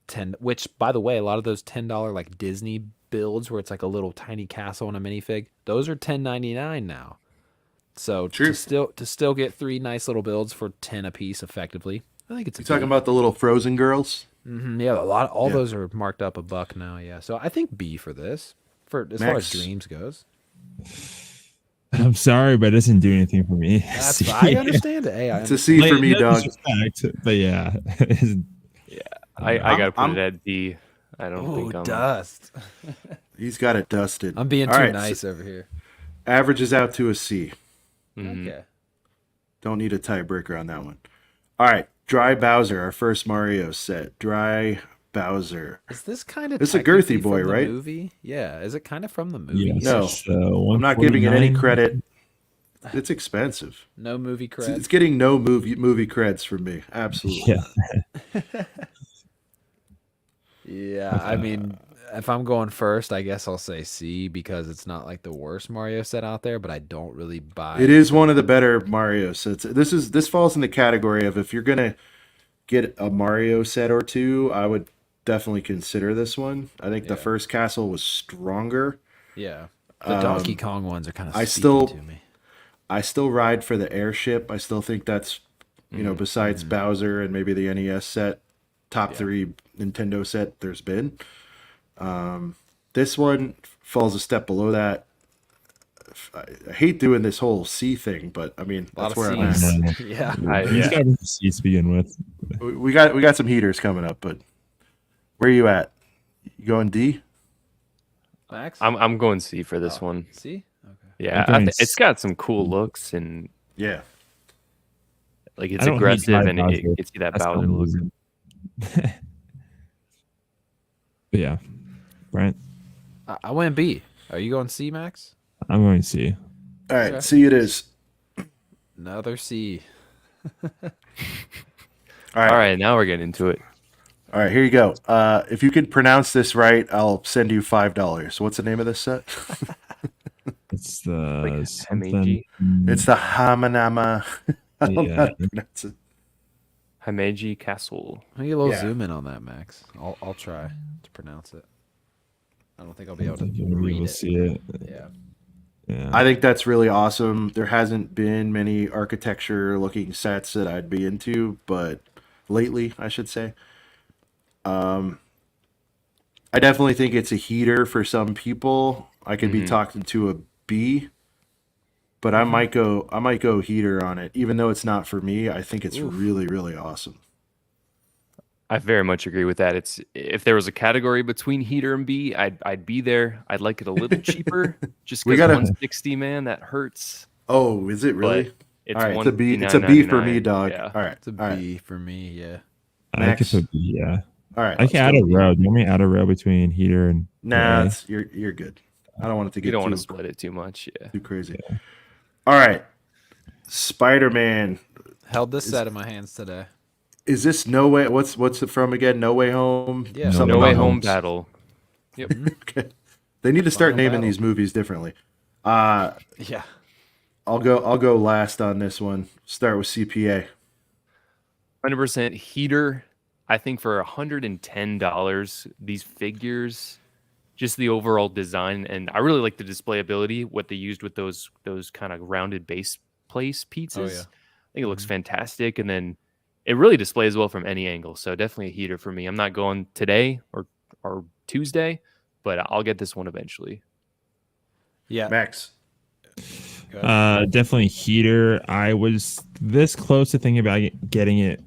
[SPEAKER 2] 10. Which, by the way, a lot of those $10 like Disney builds where it's like a little tiny castle and a minifig, those are $10.99 now. So
[SPEAKER 1] True.
[SPEAKER 2] to still get 3 nice little builds for 10 apiece, effectively, I think it's a
[SPEAKER 1] You talking
[SPEAKER 2] B.
[SPEAKER 1] about the little frozen girls?
[SPEAKER 2] Yeah, all
[SPEAKER 1] Yeah.
[SPEAKER 2] those are marked up $1 now. Yeah, so I think B for this, for as far as
[SPEAKER 1] Max.
[SPEAKER 2] Dreams goes.
[SPEAKER 4] I'm sorry, but it doesn't do anything for me.
[SPEAKER 2] That's I understand it. Hey, I
[SPEAKER 1] It's a
[SPEAKER 2] understand.
[SPEAKER 1] C for me,
[SPEAKER 4] no
[SPEAKER 1] dog.
[SPEAKER 4] disrespect, but yeah.
[SPEAKER 3] I got to put
[SPEAKER 1] I'm-
[SPEAKER 3] it at D. I don't
[SPEAKER 2] Oh,
[SPEAKER 3] think I'm.
[SPEAKER 2] dust.
[SPEAKER 1] He's got it dusted.
[SPEAKER 2] I'm being
[SPEAKER 1] All
[SPEAKER 2] too
[SPEAKER 1] right,
[SPEAKER 2] nice
[SPEAKER 1] so
[SPEAKER 2] over here.
[SPEAKER 1] averages out to a C.
[SPEAKER 3] Mhm.
[SPEAKER 2] Okay.
[SPEAKER 1] Don't need a tiebreaker on that one. All right, Dry Bowser, our first Mario set. Dry Bowser.
[SPEAKER 2] Is this kind of
[SPEAKER 1] This is a girthy boy, right?
[SPEAKER 2] Movie? Yeah. Is it kind of from the movie?
[SPEAKER 4] Yes,
[SPEAKER 1] No.
[SPEAKER 4] so
[SPEAKER 1] I'm not giving it any
[SPEAKER 4] 149.
[SPEAKER 1] credit. It's expensive.
[SPEAKER 2] No movie
[SPEAKER 1] It's
[SPEAKER 2] cred.
[SPEAKER 1] getting no movie creds from me. Absolutely.
[SPEAKER 4] Yeah.
[SPEAKER 2] Yeah, I mean, if I'm going first, I guess I'll say C because it's not like the worst Mario set out there, but I don't really buy
[SPEAKER 1] It is one of the better Mario sets. This falls in the category of if you're gonna get a Mario set or two, I would definitely consider this one. I think the
[SPEAKER 2] Yeah.
[SPEAKER 1] first castle was stronger.
[SPEAKER 2] Yeah. The Donkey Kong ones are kind of
[SPEAKER 1] I
[SPEAKER 2] still
[SPEAKER 1] still-
[SPEAKER 2] to me.
[SPEAKER 1] I still ride for the airship. I still think that's besides Bowser and maybe the NES set, top 3 Nintendo set there's been. This one falls a step below that. I hate doing this whole C thing, but I mean
[SPEAKER 2] A lot
[SPEAKER 1] that's where
[SPEAKER 2] of
[SPEAKER 1] I'm at.
[SPEAKER 2] C's. Yeah.
[SPEAKER 4] He's got a C to begin with.
[SPEAKER 1] We got some heaters coming up, but where are you at? You going D?
[SPEAKER 2] Max?
[SPEAKER 3] I'm going C for this one.
[SPEAKER 2] C? Okay.
[SPEAKER 3] Yeah,
[SPEAKER 4] I'm going
[SPEAKER 3] it's got some cool looks and
[SPEAKER 1] Yeah.
[SPEAKER 3] like
[SPEAKER 4] I
[SPEAKER 3] it's
[SPEAKER 4] don't hate
[SPEAKER 3] aggressive
[SPEAKER 4] Dry
[SPEAKER 3] and it
[SPEAKER 4] Bowser.
[SPEAKER 3] gets you that
[SPEAKER 4] That's
[SPEAKER 3] Bowser
[SPEAKER 4] the
[SPEAKER 3] look.
[SPEAKER 4] reason. But yeah, Brent,
[SPEAKER 2] I went B. Are you going C, Max?
[SPEAKER 4] I'm going to see.
[SPEAKER 1] All right,
[SPEAKER 2] Okay.
[SPEAKER 1] C it is.
[SPEAKER 2] Another C.
[SPEAKER 1] All
[SPEAKER 3] All
[SPEAKER 1] right.
[SPEAKER 3] right, now we're getting into it.
[SPEAKER 1] All right, here you go. If you can pronounce this right, I'll send you $5. What's the name of this set?
[SPEAKER 4] It's the
[SPEAKER 3] Like
[SPEAKER 4] something.
[SPEAKER 3] Hameji?
[SPEAKER 1] It's the Hamanama. I don't know how to
[SPEAKER 4] Yeah.
[SPEAKER 1] pronounce it.
[SPEAKER 3] Himeji Castle.
[SPEAKER 2] Let me get a little
[SPEAKER 1] Yeah.
[SPEAKER 2] zoom in on that, Max. I'll try to pronounce it. I don't think I'll be able to
[SPEAKER 4] You'll be
[SPEAKER 2] read
[SPEAKER 4] able to
[SPEAKER 2] it.
[SPEAKER 4] see it.
[SPEAKER 2] Yeah.
[SPEAKER 4] Yeah.
[SPEAKER 1] I think that's really awesome. There hasn't been many architecture looking sets that I'd be into, but lately, I should say. I definitely think it's a heater for some people. I could be talking to a B, but I might go heater on it, even though it's not for me. I think it's really, really awesome.
[SPEAKER 3] I very much agree with that. It's if there was a category between heater and B, I'd be there. I'd like it a little cheaper, just
[SPEAKER 1] We
[SPEAKER 3] because
[SPEAKER 1] gotta-
[SPEAKER 3] 160, man, that hurts.
[SPEAKER 1] Oh, is it really?
[SPEAKER 3] But it's
[SPEAKER 1] All right, it's a B. It's a B for me, dog.
[SPEAKER 3] Yeah.
[SPEAKER 1] All right,
[SPEAKER 2] It's a
[SPEAKER 1] all right,
[SPEAKER 2] B for me, yeah.
[SPEAKER 4] I
[SPEAKER 1] Max.
[SPEAKER 4] could put B, yeah.
[SPEAKER 1] all right.
[SPEAKER 4] I can add a row. Do you want me to add a row between heater and
[SPEAKER 1] Nah,
[SPEAKER 4] A?
[SPEAKER 1] it's, you're good. I don't want it to
[SPEAKER 3] You
[SPEAKER 1] get
[SPEAKER 3] don't want
[SPEAKER 1] too,
[SPEAKER 3] to split it too much. Yeah.
[SPEAKER 1] too crazy. All right, Spider-Man.
[SPEAKER 2] Held this set in my hands today.
[SPEAKER 1] Is this No Way? What's it from again? No Way Home.
[SPEAKER 2] Yeah.
[SPEAKER 1] Something
[SPEAKER 3] No Way
[SPEAKER 1] about
[SPEAKER 3] Home
[SPEAKER 1] homes.
[SPEAKER 3] Battle. Yep.
[SPEAKER 1] Okay. They need to start
[SPEAKER 2] Final
[SPEAKER 1] naming
[SPEAKER 2] battle.
[SPEAKER 1] these movies differently.
[SPEAKER 2] Yeah.
[SPEAKER 1] I'll go last on this one. Start with CPA.
[SPEAKER 3] 100% heater. I think for $110, these figures, just the overall design, and I really like the displayability. What they used with those kind of rounded base place pizzas.
[SPEAKER 2] Oh, yeah.
[SPEAKER 3] I think it looks fantastic, and then it really displays well from any angle. So definitely a heater for me. I'm not going today or Tuesday, but I'll get this one eventually.
[SPEAKER 2] Yeah.
[SPEAKER 1] Max.
[SPEAKER 2] Go ahead.
[SPEAKER 4] Definitely heater. I was this close to thinking about getting it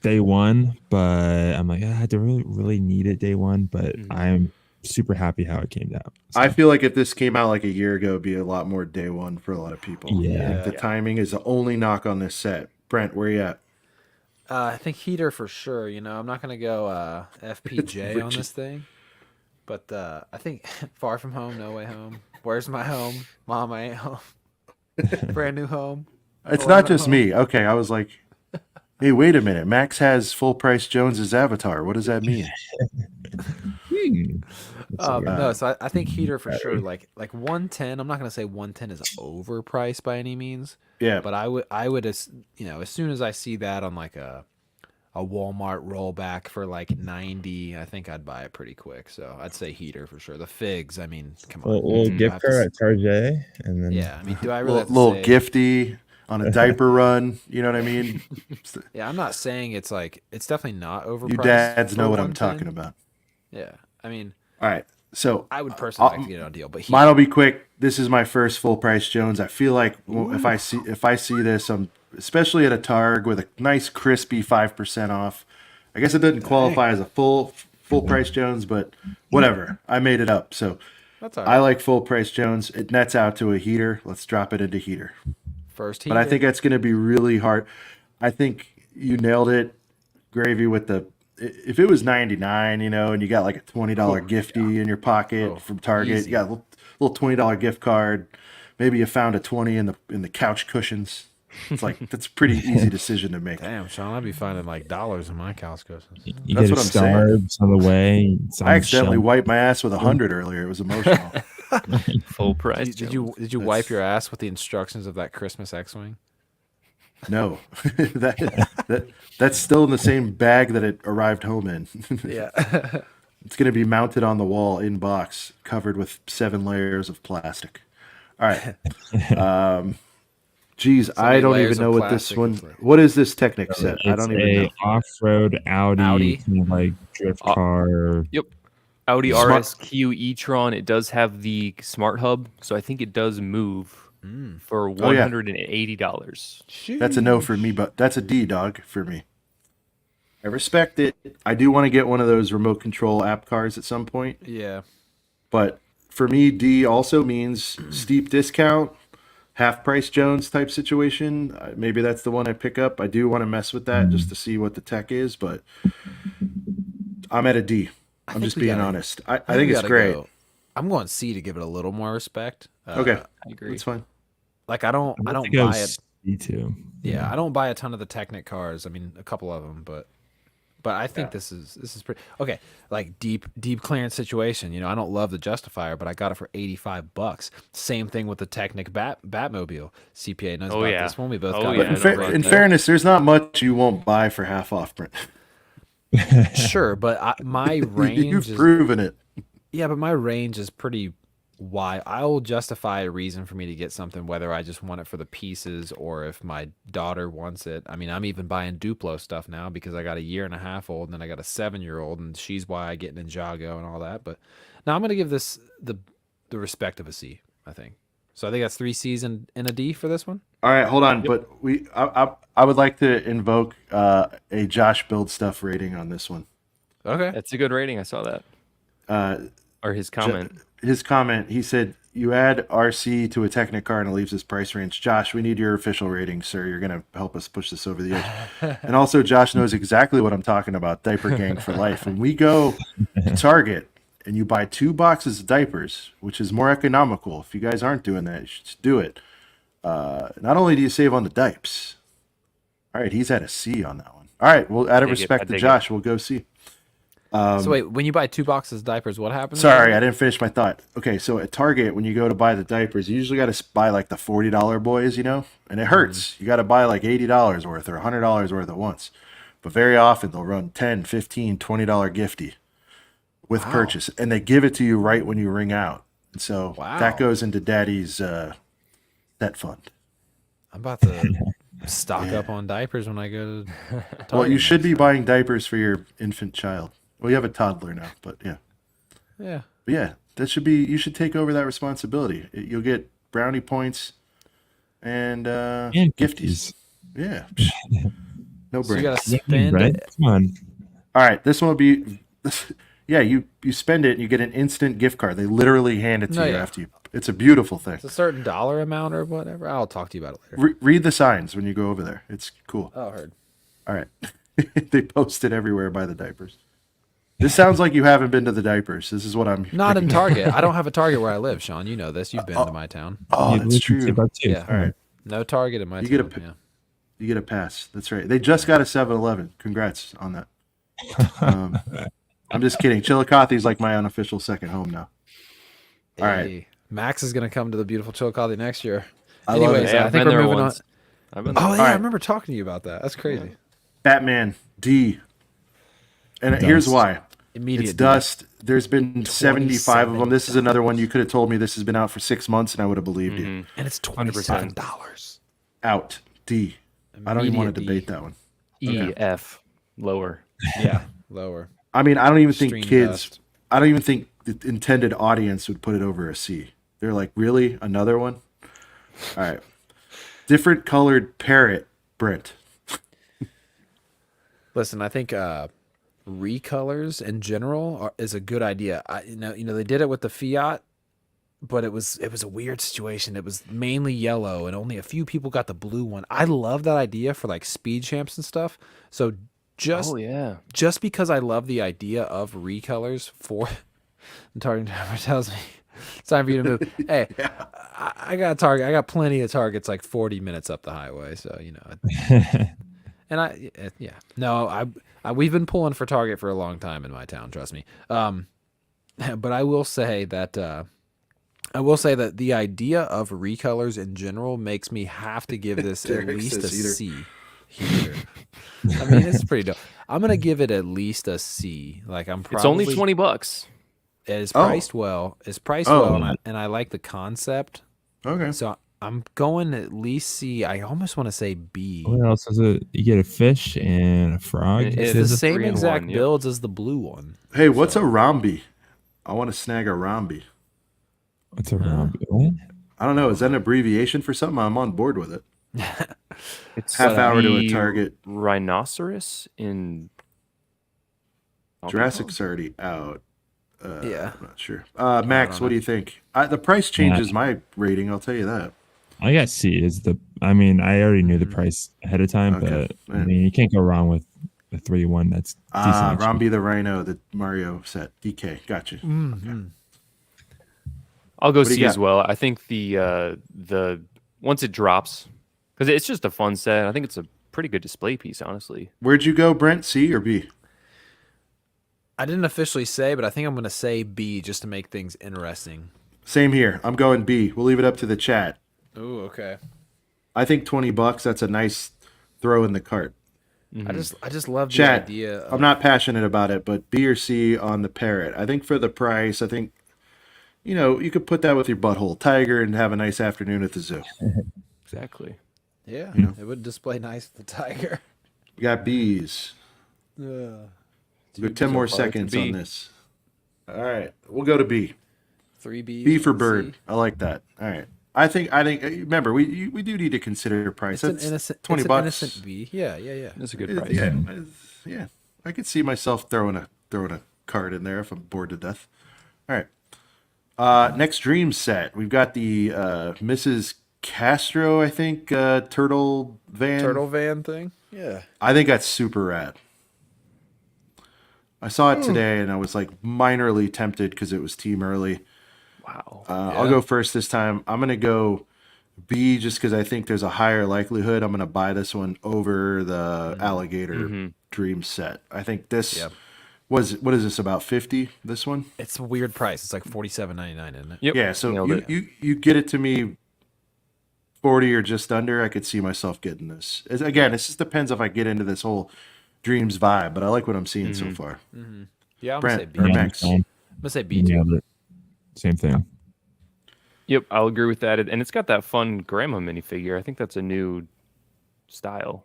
[SPEAKER 4] day one, but I'm like, I don't really need it day one, but I'm super happy how it came out. So,
[SPEAKER 1] I feel like if this came out like a year ago, it'd be a lot more day one for a lot of people.
[SPEAKER 4] Yeah.
[SPEAKER 1] Like the timing is the only knock on this set. Brent, where you at?
[SPEAKER 2] I think heater for sure. You know, I'm not gonna go FPJ on this thing, but I think Far From Home, No Way Home, Where's My Home, Mom I Ain't Home, Brand New Home.
[SPEAKER 1] It's
[SPEAKER 2] Alone
[SPEAKER 1] not
[SPEAKER 2] at
[SPEAKER 1] just
[SPEAKER 2] Home.
[SPEAKER 1] me. Okay, I was like, hey, wait a minute. Max has Full Price Jones's Avatar. What does that mean?
[SPEAKER 2] No, so I think heater for sure. Like 110. I'm not gonna say 110 is overpriced by any means.
[SPEAKER 1] Yeah.
[SPEAKER 2] But I would as soon as I see that on like a a Walmart rollback for like 90, I think I'd buy it pretty quick. So I'd say heater for sure. The figs, I mean, come on.
[SPEAKER 5] Little
[SPEAKER 2] Do I have
[SPEAKER 5] gift
[SPEAKER 2] to
[SPEAKER 5] card at Target, and then
[SPEAKER 2] yeah, I mean, do I really have to
[SPEAKER 1] Little
[SPEAKER 2] say?
[SPEAKER 1] gifty on a diaper run. You know what I mean?
[SPEAKER 2] Yeah, I'm not saying it's like it's definitely not overpriced.
[SPEAKER 1] You dads know
[SPEAKER 2] for
[SPEAKER 1] what I'm talking
[SPEAKER 2] 110.
[SPEAKER 1] about.
[SPEAKER 2] Yeah, I mean,
[SPEAKER 1] All right. So
[SPEAKER 2] I would personally like to get it on deal, but
[SPEAKER 1] mine will be quick. This is my first full price Jones. I feel like if I see this, especially at a Targ with a nice crispy 5% off. I guess it doesn't qualify as a full price Jones, but whatever. I made it up. So
[SPEAKER 2] that's all right.
[SPEAKER 1] I like full price Jones. It nets out to a heater. Let's drop it into heater.
[SPEAKER 2] First
[SPEAKER 1] But I think that's going to be really hard. I think you nailed it, Gravy, with the if it was 99, and you got like a $20 gifty in your pocket from Target,
[SPEAKER 2] easy.
[SPEAKER 1] you got a little $20 gift card. Maybe you found a 20 in the couch cushions. It's like that's a pretty easy decision to make.
[SPEAKER 2] Damn, Sean, I'd be finding like dollars in my couch cushions.
[SPEAKER 4] You
[SPEAKER 1] That's
[SPEAKER 4] get
[SPEAKER 1] what I'm saying.
[SPEAKER 4] Starbs on the way. It's on
[SPEAKER 1] I
[SPEAKER 4] the
[SPEAKER 1] accidentally
[SPEAKER 4] shelf.
[SPEAKER 1] wiped my ass with 100 earlier. It was emotional.
[SPEAKER 3] Full price.
[SPEAKER 2] Did you wipe your ass with the instructions of that Christmas X-wing?
[SPEAKER 1] No, that's still in the same bag that it arrived home in.
[SPEAKER 2] Yeah.
[SPEAKER 1] It's going to be mounted on the wall in box, covered with 7 layers of plastic. All right. Geez, I don't even
[SPEAKER 2] layers of
[SPEAKER 1] know what this
[SPEAKER 2] plastic
[SPEAKER 1] one.
[SPEAKER 2] is like.
[SPEAKER 1] What is this Technic set? I
[SPEAKER 4] It's
[SPEAKER 1] don't even know.
[SPEAKER 4] off-road Audi,
[SPEAKER 2] Audi?
[SPEAKER 4] kind of like drift car.
[SPEAKER 3] Yep. Audi
[SPEAKER 1] Smart-
[SPEAKER 3] RSQ e-tron. It does have the smart hub, so I think it does move for
[SPEAKER 1] Oh, yeah.
[SPEAKER 3] $180.
[SPEAKER 1] That's a no for me, but that's a D, dog, for me. I respect it. I do want to get one of those remote control app cars at some point,
[SPEAKER 2] Yeah.
[SPEAKER 1] but for me, D also means steep discount, half price Jones type situation. Maybe that's the one I pick up. I do want to mess with that just to see what the tech is, but I'm at a D. I'm
[SPEAKER 2] think
[SPEAKER 1] just
[SPEAKER 2] we
[SPEAKER 1] being
[SPEAKER 2] gotta-
[SPEAKER 1] honest. I
[SPEAKER 2] we
[SPEAKER 1] think it's
[SPEAKER 2] gotta
[SPEAKER 1] great.
[SPEAKER 2] go- I'm going C to give it a little more respect.
[SPEAKER 1] Okay,
[SPEAKER 3] I agree.
[SPEAKER 1] that's fine.
[SPEAKER 2] Like I don't
[SPEAKER 4] I
[SPEAKER 2] buy
[SPEAKER 4] go
[SPEAKER 2] it.
[SPEAKER 4] C2.
[SPEAKER 2] Yeah, I don't buy a ton of the Technic cars. I mean, a couple of them, but I think this is pretty okay. Like deep clearance situation. I don't love the Justifier, but I got it for $85. Same thing with the Technic Batmobile. CPA knows about
[SPEAKER 3] yeah.
[SPEAKER 2] this one. We both
[SPEAKER 3] Oh,
[SPEAKER 2] got
[SPEAKER 3] yeah.
[SPEAKER 2] it.
[SPEAKER 3] I know about
[SPEAKER 1] In
[SPEAKER 3] that.
[SPEAKER 1] fairness, there's not much you won't buy for half off, Brent.
[SPEAKER 2] Sure, but my range
[SPEAKER 1] You've
[SPEAKER 2] is
[SPEAKER 1] proven it.
[SPEAKER 2] yeah, but my range is pretty wide. I will justify a reason for me to get something, whether I just want it for the pieces or if my daughter wants it. I mean, I'm even buying Duplo stuff now because I got a 1.5-year-old and then I got a 7-year-old, and she's why I get Ninjago and all that. But now I'm gonna give this the respect of a C, I think. So I think that's 3 C's and a D for this one.
[SPEAKER 1] All right, hold on. But I would like to invoke a Josh Build Stuff rating on this one.
[SPEAKER 2] Okay.
[SPEAKER 3] That's a good rating. I saw that. Or his comment.
[SPEAKER 1] His comment, he said, you add RC to a Technic car and it leaves this price range. Josh, we need your official rating, sir. You're going to help us push this over the edge. And also, Josh knows exactly what I'm talking about, diaper gang for life. When we go to Target and you buy 2 boxes of diapers, which is more economical. If you guys aren't doing that, you should just do it. Not only do you save on the dipes. All right, he's at a C on that one. All right, well, out of
[SPEAKER 3] Dig it,
[SPEAKER 1] respect
[SPEAKER 3] I
[SPEAKER 1] to
[SPEAKER 3] dig
[SPEAKER 1] Josh, we'll go C.
[SPEAKER 2] So wait, when you buy 2 boxes of diapers, what happens?
[SPEAKER 1] Sorry, I didn't finish my thought. Okay, so at Target, when you go to buy the diapers, you usually got to buy like the $40 boys, and it hurts. You got to buy like $80 worth or $100 worth at once. But very often they'll run $10, $15, $20 gifty with purchase, and they give it to you right when you ring out. And so that goes into Daddy's set fund.
[SPEAKER 2] I'm about to stock up on diapers when I go to Target.
[SPEAKER 1] Well, you should be buying diapers for your infant child. Well, you have a toddler now, but yeah.
[SPEAKER 2] Yeah.
[SPEAKER 1] But yeah, that should be. You should take over that responsibility. You'll get brownie points and gifties. Yeah, no
[SPEAKER 2] So you
[SPEAKER 1] brain.
[SPEAKER 2] gotta
[SPEAKER 4] Yeah,
[SPEAKER 2] spend
[SPEAKER 4] right? Come on.
[SPEAKER 1] All right, this one will be. Yeah, you spend it and you get an instant gift card. They literally hand it to you after you. It's a beautiful thing.
[SPEAKER 2] It's a certain dollar amount or whatever. I'll talk to you about it later.
[SPEAKER 1] Read the signs when you go over there. It's cool.
[SPEAKER 2] Oh, heard.
[SPEAKER 1] All right, they post it everywhere by the diapers. This sounds like you haven't been to the diapers. This is what I'm.
[SPEAKER 2] Not in Target. I don't have a Target where I live, Sean. You know this. You've been to my town.
[SPEAKER 1] Oh,
[SPEAKER 4] You
[SPEAKER 1] that's
[SPEAKER 4] listen
[SPEAKER 1] true.
[SPEAKER 4] to about two.
[SPEAKER 2] Yeah.
[SPEAKER 1] All right,
[SPEAKER 2] No Target in my
[SPEAKER 1] You
[SPEAKER 2] town.
[SPEAKER 1] get a
[SPEAKER 2] yeah.
[SPEAKER 1] you get a pass. That's right. They just got a 7-Eleven. Congrats on that. I'm just kidding. Chillicothe's like my unofficial second home now. All right.
[SPEAKER 2] Hey, Max is gonna come to the beautiful Chillicothe next year.
[SPEAKER 1] I love
[SPEAKER 2] Anyways,
[SPEAKER 1] it.
[SPEAKER 2] I think we're moving on.
[SPEAKER 3] I've been
[SPEAKER 2] Oh
[SPEAKER 3] there.
[SPEAKER 2] yeah, I
[SPEAKER 1] right.
[SPEAKER 2] remember talking to you about that. That's crazy.
[SPEAKER 1] Batman D. And here's
[SPEAKER 4] Dust.
[SPEAKER 1] why.
[SPEAKER 2] Immediate
[SPEAKER 1] It's Dust. There's been 75 of them. This is
[SPEAKER 2] $27.
[SPEAKER 1] another one you could have told me this has been out for 6 months and I would have believed you.
[SPEAKER 2] And it's
[SPEAKER 3] 100%.
[SPEAKER 2] $27.
[SPEAKER 1] Out. D. I don't even want to
[SPEAKER 2] Immediate
[SPEAKER 1] debate that one.
[SPEAKER 3] E, F, lower.
[SPEAKER 2] Yeah, lower.
[SPEAKER 1] I mean, I don't even think
[SPEAKER 2] Extreme
[SPEAKER 1] kids,
[SPEAKER 2] dust.
[SPEAKER 1] I don't even think the intended audience would put it over a C. They're like, really? Another one? All right. Different colored parrot, Brent.
[SPEAKER 2] Listen, I think recolors in general is a good idea. You know, they did it with the Fiat, but it was a weird situation. It was mainly yellow, and only a few people got the blue one. I love that idea for like speed champs and stuff. So just because I love the idea of recolors for the target timer tells me it's time for you to move. Hey, I got a target. I got plenty of targets like 40 minutes up the highway. So, you know, and we've been pulling for target for a long time in my town. Trust me. But I will say that the idea of recolors in general makes me have to give this at
[SPEAKER 1] Derek
[SPEAKER 2] least a
[SPEAKER 1] says
[SPEAKER 2] C. Heater. I mean, it's pretty dope. I'm gonna give it at least a C. Like I'm probably.
[SPEAKER 3] It's only $20.
[SPEAKER 2] It's priced well. It's priced well, and I like the concept.
[SPEAKER 1] Okay.
[SPEAKER 2] So I'm going at least C. I almost want to say B.
[SPEAKER 4] What else is it? You get a fish and a frog.
[SPEAKER 2] It's the same exact builds as the blue one.
[SPEAKER 1] Hey, what's a rhombi? I want to snag a rhombi.
[SPEAKER 4] What's a rhombi? What?
[SPEAKER 1] I don't know. Is that an abbreviation for something? I'm on board with it.
[SPEAKER 3] It's
[SPEAKER 1] Half hour to a target.
[SPEAKER 3] Rhinoceros in
[SPEAKER 1] Jurassic's already out.
[SPEAKER 2] Yeah.
[SPEAKER 1] I'm not sure. Max, what do you think? The price changes my rating. I'll tell you that.
[SPEAKER 4] I got C. I mean, I already knew the price ahead of time,
[SPEAKER 1] Okay.
[SPEAKER 4] but I mean, you can't go wrong with the 3-1. That's decent.
[SPEAKER 1] Rhombi the Rhino, the Mario set. DK. Gotcha. Okay.
[SPEAKER 3] I'll go
[SPEAKER 1] What do you
[SPEAKER 3] C
[SPEAKER 1] got?
[SPEAKER 3] as well. I think the once it drops, because it's just a fun set. I think it's a pretty good display piece, honestly.
[SPEAKER 1] Where'd you go, Brent? C or B?
[SPEAKER 2] I didn't officially say, but I think I'm going to say B just to make things interesting.
[SPEAKER 1] Same here. I'm going B. We'll leave it up to the chat.
[SPEAKER 2] Ooh, okay.
[SPEAKER 1] I think $20. That's a nice throw in the cart.
[SPEAKER 2] I just love the
[SPEAKER 1] Chat.
[SPEAKER 2] idea.
[SPEAKER 1] I'm not passionate about it, but B or C on the parrot. I think for the price, I think you could put that with your butthole tiger and have a nice afternoon at the zoo.
[SPEAKER 3] Exactly.
[SPEAKER 2] Yeah, it would display nice the tiger.
[SPEAKER 1] We got B's. We've got 10 more seconds on this. All right, we'll go to B.
[SPEAKER 2] 3 B's.
[SPEAKER 1] B for bird. I like that. All right. I think. Remember, we do need to consider price.
[SPEAKER 2] It's
[SPEAKER 1] That's
[SPEAKER 2] an innocent,
[SPEAKER 1] $20.
[SPEAKER 2] it's an innocent B. Yeah.
[SPEAKER 3] That's a good price.
[SPEAKER 1] Yeah. I could see myself throwing a card in there if I'm bored to death. All right. Next dream set. We've got the Mrs. Castro, I think, turtle van
[SPEAKER 2] thing. Yeah.
[SPEAKER 1] I think that's super rad. I saw it today and I was like minorly tempted because it was team early.
[SPEAKER 3] Wow.
[SPEAKER 1] I'll go first this time. I'm going to go B just because I think there's a higher likelihood I'm going to buy this one over the alligator dream set. I think this what is this, about 50, this one?
[SPEAKER 2] It's a weird price. It's like $47.99, isn't it?
[SPEAKER 3] Yep.
[SPEAKER 1] Yeah, so
[SPEAKER 3] Nailed it.
[SPEAKER 1] you get it to me 40 or just under, I could see myself getting this. Again, it just depends if I get into this whole dreams vibe, but I like what I'm seeing so far.
[SPEAKER 2] Yeah, I'm going to say
[SPEAKER 1] Brent
[SPEAKER 2] B.
[SPEAKER 1] or
[SPEAKER 2] I'm
[SPEAKER 1] Max?
[SPEAKER 2] going to say B,
[SPEAKER 4] Yeah,
[SPEAKER 2] too.
[SPEAKER 4] but same thing.
[SPEAKER 3] Yep, I'll agree with that. And it's got that fun grandma minifigure. I think that's a new style.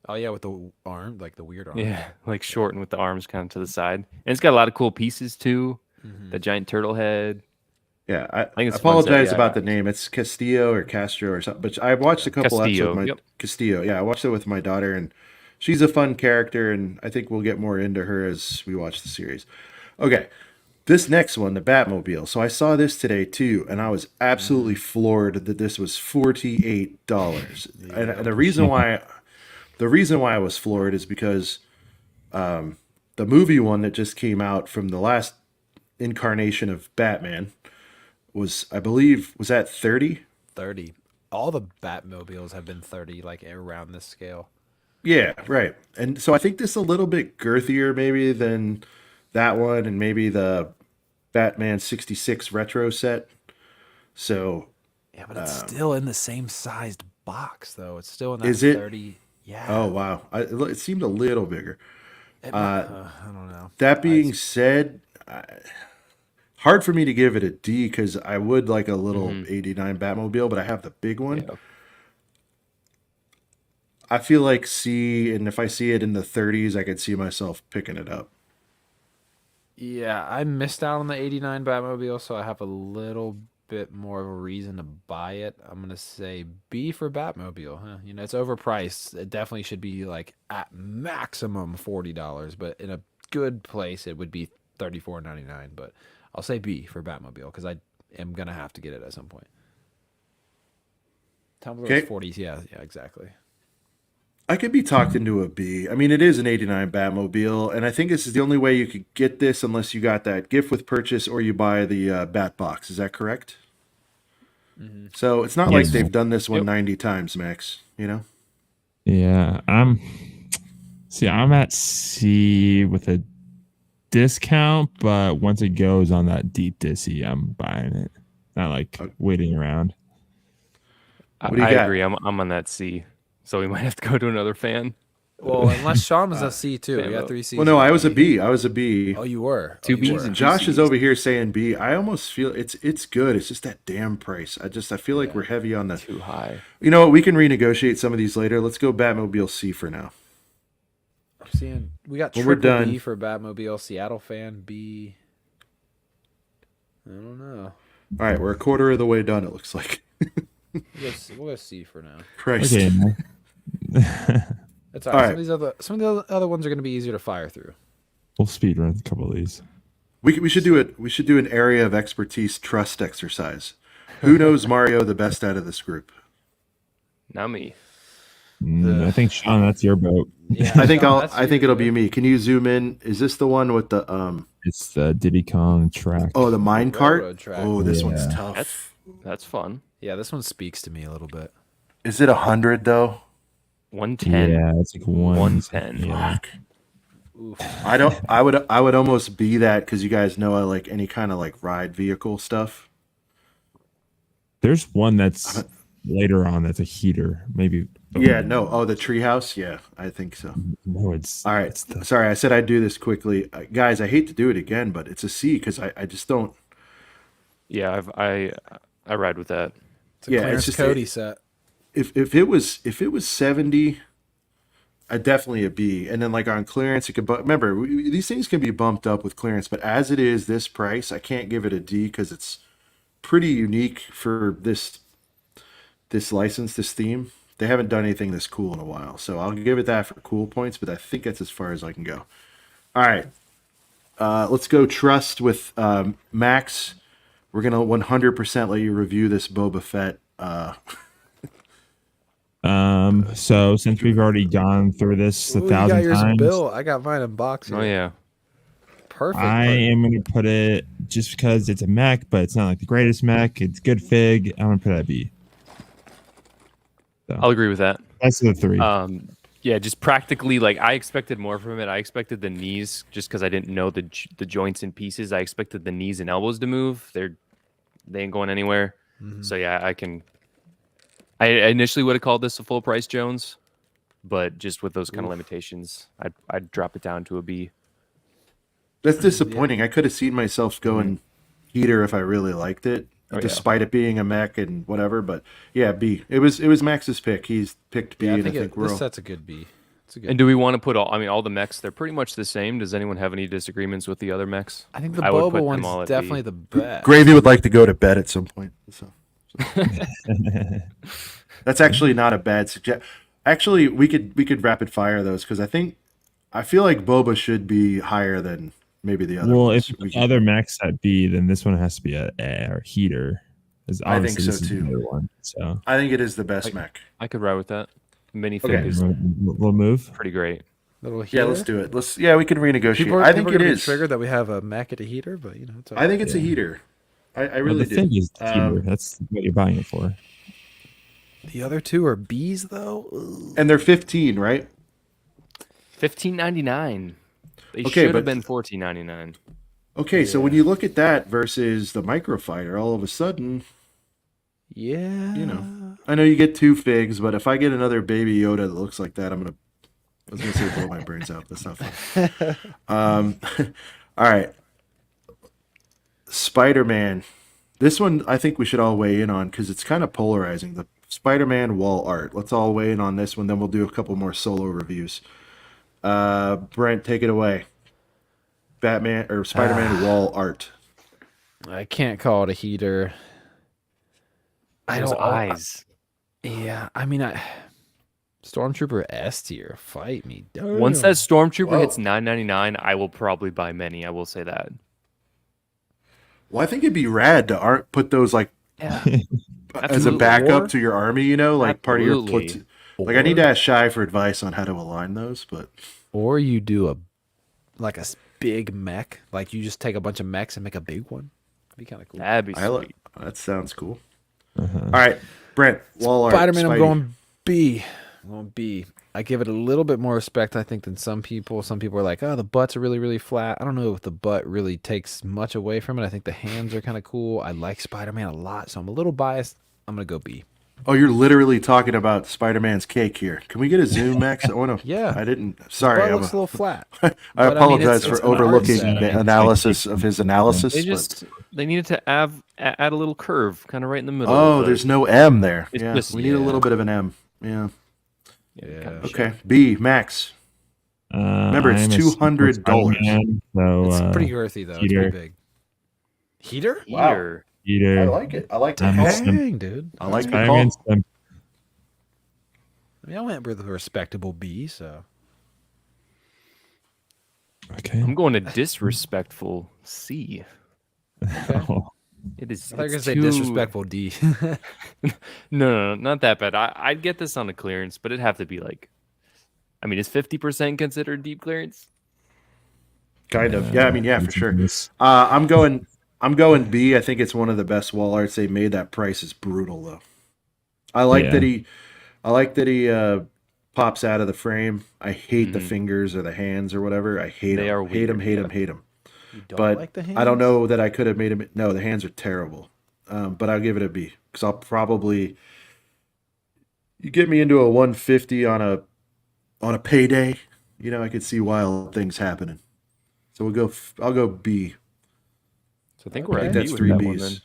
[SPEAKER 2] Oh, yeah, with the arm, like the weird arm.
[SPEAKER 3] Yeah, like short and with the arms kind of to the side. And it's got a lot of cool pieces too. The giant turtle head.
[SPEAKER 1] Yeah, I
[SPEAKER 3] think it's a fun
[SPEAKER 1] apologize
[SPEAKER 3] set,
[SPEAKER 1] about the name. It's Castillo or Castro or something. But I watched a couple
[SPEAKER 3] Castillo,
[SPEAKER 1] episodes.
[SPEAKER 3] yep.
[SPEAKER 1] Castillo, yeah, I watched it with my daughter, and she's a fun character, and I think we'll get more into her as we watch the series. Okay, this next one, the Batmobile. So I saw this today too, and I was absolutely floored that this was $48. And the reason why I was floored is because the movie one that just came out from the last incarnation of Batman was, I believe, was that 30?
[SPEAKER 2] 30. All the Batmobiles have been 30, like around this scale.
[SPEAKER 1] Yeah, right. And so I think this is a little bit girthier maybe than that one and maybe the Batman 66 retro set. So
[SPEAKER 2] Yeah, but it's still in the same sized box, though. It's still in that
[SPEAKER 1] Is it?
[SPEAKER 2] 30. Yeah.
[SPEAKER 1] Oh wow, it seemed a little bigger.
[SPEAKER 2] I don't know.
[SPEAKER 1] That being said, hard for me to give it a D because I would like a little '89 Batmobile, but I have the big one.
[SPEAKER 3] Yeah.
[SPEAKER 1] I feel like C, and if I see it in the 30s, I could see myself picking it up.
[SPEAKER 2] Yeah, I missed out on the '89 Batmobile, so I have a little bit more of a reason to buy it. I'm gonna say B for Batmobile. Huh? You know, it's overpriced. It definitely should be like at maximum $40, but in a good place, it would be $34.99. But I'll say B for Batmobile because I am gonna have to get it at some point. Tell me those 40s. Yeah, exactly.
[SPEAKER 1] I could be talked into a B. I mean, it is an '89 Batmobile, and I think this is the only way you could get this unless you got that gift with purchase or you buy the Bat Box. Is that correct? So it's not like they've done this one 90 times, Max. You know?
[SPEAKER 4] Yeah, I'm at C with a discount, but once it goes on that deep dissy, I'm buying it. Not like waiting around.
[SPEAKER 1] What do you
[SPEAKER 3] I
[SPEAKER 1] got?
[SPEAKER 3] agree. I'm on that C. So we might have to go to another fan.
[SPEAKER 2] Well, unless Sean was a C too. We got 3 C's.
[SPEAKER 1] Well, no, I was a B. I was a B.
[SPEAKER 2] Oh, you were.
[SPEAKER 3] Two
[SPEAKER 2] Oh, you
[SPEAKER 3] B's
[SPEAKER 2] were.
[SPEAKER 3] and
[SPEAKER 1] Josh
[SPEAKER 3] two
[SPEAKER 1] is
[SPEAKER 3] C's.
[SPEAKER 1] over here saying B. I almost feel it's good. It's just that damn price. I feel like we're heavy on the
[SPEAKER 3] Too high.
[SPEAKER 1] You know what? We can renegotiate some of these later. Let's go Batmobile C for now.
[SPEAKER 2] I'm seeing we got
[SPEAKER 1] When we're
[SPEAKER 2] triple
[SPEAKER 1] done-
[SPEAKER 2] B for Batmobile. Seattle fan B. I don't know.
[SPEAKER 1] All right, we're a quarter of the way done. It looks like.
[SPEAKER 2] We'll go C for now.
[SPEAKER 1] Christ.
[SPEAKER 4] Okay.
[SPEAKER 2] It's all right.
[SPEAKER 1] All
[SPEAKER 2] Some of the other ones are going to be easier to fire through.
[SPEAKER 4] We'll speed run a couple of these.
[SPEAKER 1] We should do it. We should do an area of expertise trust exercise. Who knows Mario the best out of this group?
[SPEAKER 3] Not me.
[SPEAKER 4] I think Sean, that's your boat.
[SPEAKER 2] Yeah,
[SPEAKER 1] I think
[SPEAKER 2] Sean, that's
[SPEAKER 1] I think
[SPEAKER 2] you,
[SPEAKER 1] it'll be
[SPEAKER 2] man.
[SPEAKER 1] me. Can you zoom in? Is this the one with the
[SPEAKER 4] It's the Diddy Kong track.
[SPEAKER 1] Oh, the mine cart?
[SPEAKER 2] Railroad track.
[SPEAKER 1] Oh, this one's
[SPEAKER 4] Yeah.
[SPEAKER 1] tough.
[SPEAKER 3] That's fun.
[SPEAKER 2] Yeah, this one speaks to me a little bit.
[SPEAKER 1] Is it 100 though?
[SPEAKER 3] 110.
[SPEAKER 4] Yeah, it's like
[SPEAKER 3] 110.
[SPEAKER 4] Yeah.
[SPEAKER 1] Fuck. I would almost be that because you guys know I like any kind of like ride vehicle stuff.
[SPEAKER 4] There's one that's later on that's a heater. Maybe.
[SPEAKER 1] Yeah, no. Oh, the treehouse. Yeah, I think so.
[SPEAKER 4] No, it's
[SPEAKER 1] All right.
[SPEAKER 4] it's the-
[SPEAKER 1] Sorry, I said I'd do this quickly, guys. I hate to do it again, but it's a C because I just don't.
[SPEAKER 3] Yeah, I ride with that.
[SPEAKER 2] It's a
[SPEAKER 1] Yeah,
[SPEAKER 2] Clarence
[SPEAKER 1] it's just
[SPEAKER 2] Cody set.
[SPEAKER 1] If it was 70, I'd definitely a B. And then like on clearance, it could. But remember, these things can be bumped up with clearance. But as it is, this price, I can't give it a D because it's pretty unique for this license, this theme. They haven't done anything this cool in a while, so I'll give it that for cool points. But I think that's as far as I can go. All right, let's go trust with Max. We're gonna 100% let you review this Boba Fett.
[SPEAKER 4] So since we've already gone through this
[SPEAKER 2] Ooh, you
[SPEAKER 4] 1,000
[SPEAKER 2] got yours in
[SPEAKER 4] times,
[SPEAKER 2] Bill. I got mine in box. Here.
[SPEAKER 3] Oh yeah.
[SPEAKER 2] Perfect.
[SPEAKER 4] I am going to put it just because it's a mech, but it's not like the greatest mech. It's good fig. I'm going to put it at B.
[SPEAKER 3] I'll agree with that.
[SPEAKER 4] That's the 3.
[SPEAKER 3] Yeah, just practically, like I expected more from it. I expected the knees, just because I didn't know the joints and pieces. I expected the knees and elbows to move. They ain't going anywhere. So yeah, I initially would have called this a full price Jones, but just with those kind of limitations, I'd drop it down to a B.
[SPEAKER 1] That's disappointing. I could have seen myself going heater if I really liked it, despite it being a mech and whatever. But yeah, B. It was Max's pick. He's picked B,
[SPEAKER 2] Yeah, I
[SPEAKER 1] and
[SPEAKER 2] think,
[SPEAKER 1] I think we're
[SPEAKER 2] this
[SPEAKER 1] all.
[SPEAKER 2] set's a good B. It's a good.
[SPEAKER 3] And do we want to put all the mechs? They're pretty much the same. Does anyone have any disagreements with the other mechs?
[SPEAKER 2] I think the
[SPEAKER 3] I would put
[SPEAKER 2] Boba
[SPEAKER 3] them all
[SPEAKER 2] one's
[SPEAKER 3] at B.
[SPEAKER 2] definitely the best.
[SPEAKER 1] Gravy would like to go to bed at some point. So that's actually not a bad suggestion. Actually, we could rapid fire those because I feel like Boba should be higher than maybe the other.
[SPEAKER 4] Well,
[SPEAKER 1] ones.
[SPEAKER 4] if
[SPEAKER 1] We
[SPEAKER 4] the
[SPEAKER 1] can-
[SPEAKER 4] other mech's at B, then this one has to be a heater.
[SPEAKER 1] I think
[SPEAKER 4] Obviously,
[SPEAKER 1] so,
[SPEAKER 4] this is
[SPEAKER 1] too.
[SPEAKER 4] the better one. So
[SPEAKER 1] I think it is the best mech.
[SPEAKER 3] I could ride with that. Minifig
[SPEAKER 1] Okay.
[SPEAKER 3] is
[SPEAKER 4] we'll move.
[SPEAKER 3] pretty great.
[SPEAKER 2] Little
[SPEAKER 1] Yeah,
[SPEAKER 2] heater.
[SPEAKER 1] let's do it. We can renegotiate.
[SPEAKER 2] People,
[SPEAKER 1] I think
[SPEAKER 2] people are
[SPEAKER 1] it
[SPEAKER 2] gonna be
[SPEAKER 1] is.
[SPEAKER 2] triggered that we have a Mac at a heater, but you know, it's all
[SPEAKER 1] I think it's a heater. I
[SPEAKER 4] Well,
[SPEAKER 1] really
[SPEAKER 4] the
[SPEAKER 1] do.
[SPEAKER 4] thing is, the heater. That's what you're buying it for.
[SPEAKER 2] The other two are B's though. Ugh.
[SPEAKER 1] And they're 15, right?
[SPEAKER 3] $15.99. They
[SPEAKER 1] Okay,
[SPEAKER 3] should
[SPEAKER 1] but-
[SPEAKER 3] have been $14.99.
[SPEAKER 1] Okay, so when you look at that versus the microfighter, all of a sudden,
[SPEAKER 2] Yeah.
[SPEAKER 1] You know, I know you get 2 figs, but if I get another baby Yoda that looks like that, I was gonna say blow my brains out. That's not fun. All right, Spider-Man. This one I think we should all weigh in on because it's kind of polarizing. The Spider-Man wall art. Let's all weigh in on this one. Then we'll do a couple more solo reviews. Brent, take it away. Batman or Spider-Man wall art.
[SPEAKER 2] I can't call it a heater.
[SPEAKER 3] Those eyes.
[SPEAKER 2] Yeah, I mean, Stormtrooper S tier, fight me. Damn.
[SPEAKER 3] Once that Stormtrooper
[SPEAKER 1] Whoa.
[SPEAKER 3] hits $9.99, I will probably buy many. I will say that.
[SPEAKER 1] Well, I think it'd be rad to put those like
[SPEAKER 3] Yeah.
[SPEAKER 1] as a
[SPEAKER 3] Absolutely.
[SPEAKER 1] backup
[SPEAKER 2] Or-
[SPEAKER 1] to your army. You know, like part of your
[SPEAKER 3] Absolutely.
[SPEAKER 1] platoon. Like I need to ask Shy for advice on how to align those, but
[SPEAKER 2] Or you do a big mech, like you just take a bunch of mechs and make a big one. That'd be kind of cool.
[SPEAKER 3] That'd be
[SPEAKER 1] I like
[SPEAKER 3] sweet.
[SPEAKER 1] that. Sounds cool.
[SPEAKER 4] Uh-huh.
[SPEAKER 1] All right, Brent, wall art.
[SPEAKER 2] Spider-Man, I'm
[SPEAKER 1] Spidey.
[SPEAKER 2] going B. I'm going B. I give it a little bit more respect, I think, than some people. Some people are like, oh, the butts are really, really flat. I don't know if the butt really takes much away from it. I think the hands are kind of cool. I like Spider-Man a lot, so I'm a little biased. I'm going to go B.
[SPEAKER 1] Oh, you're literally talking about Spider-Man's cake here. Can we get a zoom, Max? I want to.
[SPEAKER 2] Yeah.
[SPEAKER 1] I didn't.
[SPEAKER 2] His
[SPEAKER 1] Sorry,
[SPEAKER 2] butt
[SPEAKER 1] I'm
[SPEAKER 2] looks a little flat.
[SPEAKER 1] I
[SPEAKER 2] But, I mean,
[SPEAKER 1] apologize
[SPEAKER 2] it's
[SPEAKER 1] for
[SPEAKER 2] an art
[SPEAKER 1] overlooking
[SPEAKER 2] setting.
[SPEAKER 1] the analysis of his analysis.
[SPEAKER 3] They needed to add a little curve, kind of right in the middle.
[SPEAKER 1] Oh,
[SPEAKER 3] of the-
[SPEAKER 1] there's no M there.
[SPEAKER 3] It's
[SPEAKER 1] Yeah,
[SPEAKER 3] just-
[SPEAKER 1] we need a
[SPEAKER 2] yeah.
[SPEAKER 1] little bit of an M. Yeah.
[SPEAKER 2] Yeah.
[SPEAKER 1] Okay. B, Max. Remember, it's
[SPEAKER 4] I'm a
[SPEAKER 1] $200.
[SPEAKER 4] Spider-Man, So
[SPEAKER 2] It's
[SPEAKER 4] uh,
[SPEAKER 2] pretty girthy, though.
[SPEAKER 4] heater.
[SPEAKER 2] It's pretty big. Heater?
[SPEAKER 1] Wow.
[SPEAKER 3] Heater.
[SPEAKER 4] Either
[SPEAKER 1] I like it. I like the
[SPEAKER 4] I'm
[SPEAKER 1] call.
[SPEAKER 4] a simp.
[SPEAKER 2] Dang, dude.
[SPEAKER 1] I like the
[SPEAKER 4] Spider-Man
[SPEAKER 1] call.
[SPEAKER 4] simp.
[SPEAKER 2] I mean, I went with a respectable B, so.
[SPEAKER 4] Okay.
[SPEAKER 3] I'm going to disrespectful C.
[SPEAKER 4] Oh,
[SPEAKER 3] It is.
[SPEAKER 2] I thought you were going to
[SPEAKER 3] it's
[SPEAKER 2] say
[SPEAKER 3] too-
[SPEAKER 2] disrespectful D.
[SPEAKER 3] No, not that bad. I'd get this on a clearance, but it'd have to be like. I mean, is 50% considered deep clearance?
[SPEAKER 1] Kind of. Yeah, I mean, yeah, for sure.
[SPEAKER 4] this-
[SPEAKER 1] I'm going B. I think it's one of the best wall arts they made. That price is brutal though. I like
[SPEAKER 4] Yeah.
[SPEAKER 1] that he pops out of the frame. I hate the
[SPEAKER 3] Mhm.
[SPEAKER 1] fingers or the hands or whatever. I hate
[SPEAKER 3] They
[SPEAKER 1] them.
[SPEAKER 3] are
[SPEAKER 1] Hate them.
[SPEAKER 3] weird,
[SPEAKER 1] Hate
[SPEAKER 3] yeah.
[SPEAKER 1] them. Hate them.
[SPEAKER 2] You don't
[SPEAKER 1] But
[SPEAKER 2] like the hands?
[SPEAKER 1] I don't know that I could have made him. No, the hands are terrible. But I'll give it a B because I'll probably. You get me into a 150 on a payday. You know, I could see wild things happening. So I'll go B.
[SPEAKER 3] So I think
[SPEAKER 1] I
[SPEAKER 3] we're
[SPEAKER 1] think
[SPEAKER 3] at
[SPEAKER 1] that's
[SPEAKER 3] B with
[SPEAKER 1] 3
[SPEAKER 3] that one
[SPEAKER 1] Bs.
[SPEAKER 3] then.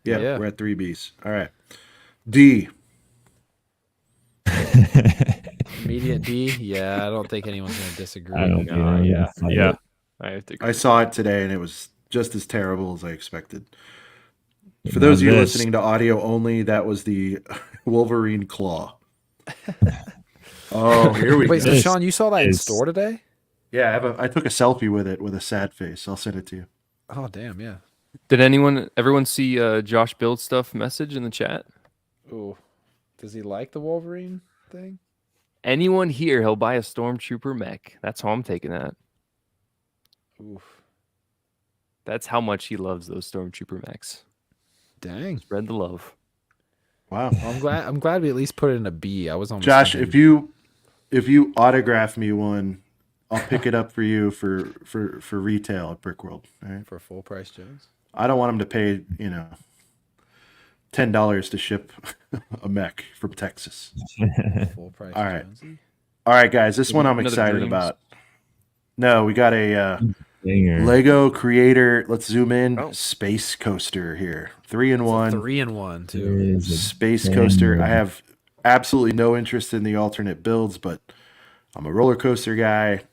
[SPEAKER 1] Yeah,
[SPEAKER 2] Yeah.
[SPEAKER 1] we're at 3 Bs. All right. D.
[SPEAKER 2] Immediate D? Yeah, I don't think anyone's going to disagree.
[SPEAKER 4] I don't
[SPEAKER 3] No,
[SPEAKER 4] know.
[SPEAKER 3] yeah,
[SPEAKER 4] Like
[SPEAKER 3] yeah.
[SPEAKER 4] it.
[SPEAKER 3] I have to agree.
[SPEAKER 1] I saw it today and it was just as terrible as I expected. For
[SPEAKER 4] Now
[SPEAKER 1] those of you
[SPEAKER 4] this-
[SPEAKER 1] listening to audio only, that was the Wolverine claw. Oh, here we
[SPEAKER 2] Wait,
[SPEAKER 1] go.
[SPEAKER 2] so
[SPEAKER 4] This
[SPEAKER 2] Sean, you saw that in
[SPEAKER 4] is-
[SPEAKER 2] store today?
[SPEAKER 1] Yeah, I took a selfie with it with a sad face. I'll send it to you.
[SPEAKER 2] Oh, damn, yeah.
[SPEAKER 3] Did everyone see Josh Build stuff message in the chat?
[SPEAKER 2] Ooh. Does he like the Wolverine thing?
[SPEAKER 3] Anyone here, he'll buy a Stormtrooper mech. That's how I'm taking that.
[SPEAKER 2] Oof.
[SPEAKER 3] That's how much he loves those Stormtrooper mechs.
[SPEAKER 2] Dang.
[SPEAKER 3] Spread the love.
[SPEAKER 1] Wow.
[SPEAKER 2] Well, I'm glad we at least put it in a B. I was almost
[SPEAKER 1] Josh,
[SPEAKER 2] thinking-
[SPEAKER 1] if you autograph me one, I'll pick it up for you for retail at Brickworld. All right.
[SPEAKER 2] for full price Jones.
[SPEAKER 1] I don't want him to pay, $10 to ship a mech from Texas.
[SPEAKER 2] Full price
[SPEAKER 1] All right.
[SPEAKER 2] Jonesy?
[SPEAKER 1] All right, guys, this one I'm
[SPEAKER 3] Another
[SPEAKER 1] excited
[SPEAKER 3] Dreams?
[SPEAKER 1] about. No, we got a
[SPEAKER 4] Dinger.
[SPEAKER 1] Lego Creator. Let's zoom in.
[SPEAKER 3] Oh.
[SPEAKER 1] Space coaster here, 3-in-1
[SPEAKER 2] 3-in-1
[SPEAKER 4] There
[SPEAKER 2] too.
[SPEAKER 4] is a
[SPEAKER 1] space
[SPEAKER 4] banger.
[SPEAKER 1] coaster. I have absolutely no interest in the alternate builds, but I'm a roller coaster guy.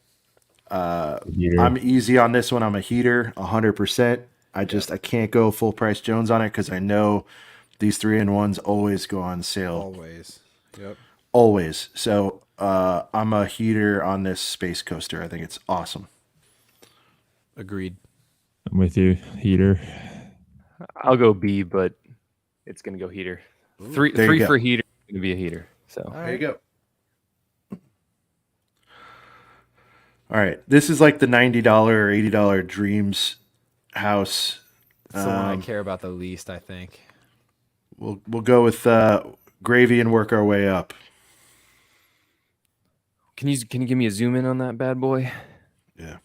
[SPEAKER 4] heater.
[SPEAKER 1] I'm easy on this one. I'm a heater, 100%. I can't go full price Jones on it because I know these 3-in-1s always go on sale.
[SPEAKER 2] Always. Yep.
[SPEAKER 1] Always. So I'm a heater on this space coaster. I think it's awesome.
[SPEAKER 2] Agreed.
[SPEAKER 4] I'm with you. Heater.
[SPEAKER 3] I'll go B, but it's gonna go heater.
[SPEAKER 1] there you
[SPEAKER 3] Three
[SPEAKER 1] go.
[SPEAKER 3] for heater. It's gonna be a heater. So
[SPEAKER 2] All
[SPEAKER 1] There
[SPEAKER 2] right.
[SPEAKER 1] you go. All right. This is like the $90 or $80 Dreams house.
[SPEAKER 2] It's the one I care about the least, I think.
[SPEAKER 1] We'll go with gravy and work our way up.
[SPEAKER 3] can you give me a zoom in on that bad boy?
[SPEAKER 1] Yeah.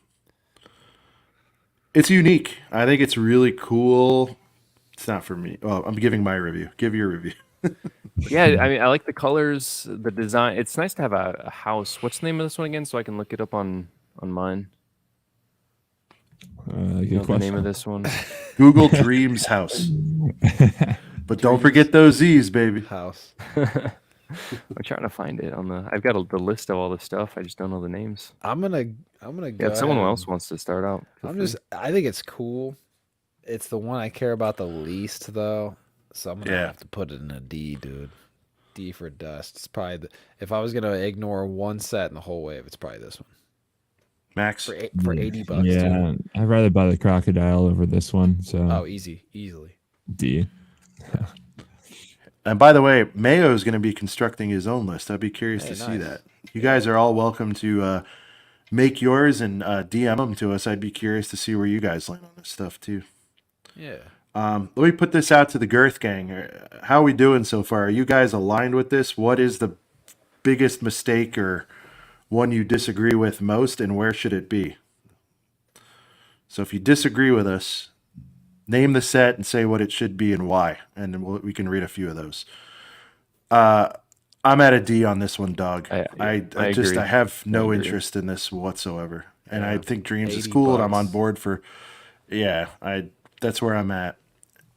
[SPEAKER 1] It's unique. I think it's really cool. It's not for me. Oh, I'm giving my review. Give your review.
[SPEAKER 3] Yeah, I mean, I like the colors, the design. It's nice to have a house. What's the name of this one again, so I can look it up on mine? You know the name of this one?
[SPEAKER 1] Google Dreams House. But don't forget those Z's, baby.
[SPEAKER 2] House.
[SPEAKER 3] I'm trying to find it on the. I've got the list of all the stuff. I just don't know the names.
[SPEAKER 2] I'm gonna go.
[SPEAKER 3] Yeah, if someone else wants to start out.
[SPEAKER 2] I think it's cool. It's the one I care about the least, though. So I'm gonna have to put it in a D, dude. D for dust. It's probably if I was gonna ignore one set in the whole wave, it's probably this one.
[SPEAKER 1] Max
[SPEAKER 2] for $80.
[SPEAKER 4] Yeah,
[SPEAKER 2] dude.
[SPEAKER 4] I'd rather buy the crocodile over this one. So
[SPEAKER 2] easily.
[SPEAKER 4] D.
[SPEAKER 1] And by the way, Mayo is going to be constructing his own list. I'd be curious to see that. You guys are all welcome to make yours and DM them to us. I'd be curious to see where you guys land on this stuff too.
[SPEAKER 2] Yeah.
[SPEAKER 1] Let me put this out to the Girth gang. How are we doing so far? Are you guys aligned with this? What is the biggest mistake or one you disagree with most, and where should it be? So if you disagree with us, name the set and say what it should be and why, and then we can read a few of those. I'm at a D on this one, dog. I have no interest in this whatsoever, and I think Dreams is cool, and I'm on board for. Yeah, that's where I'm at,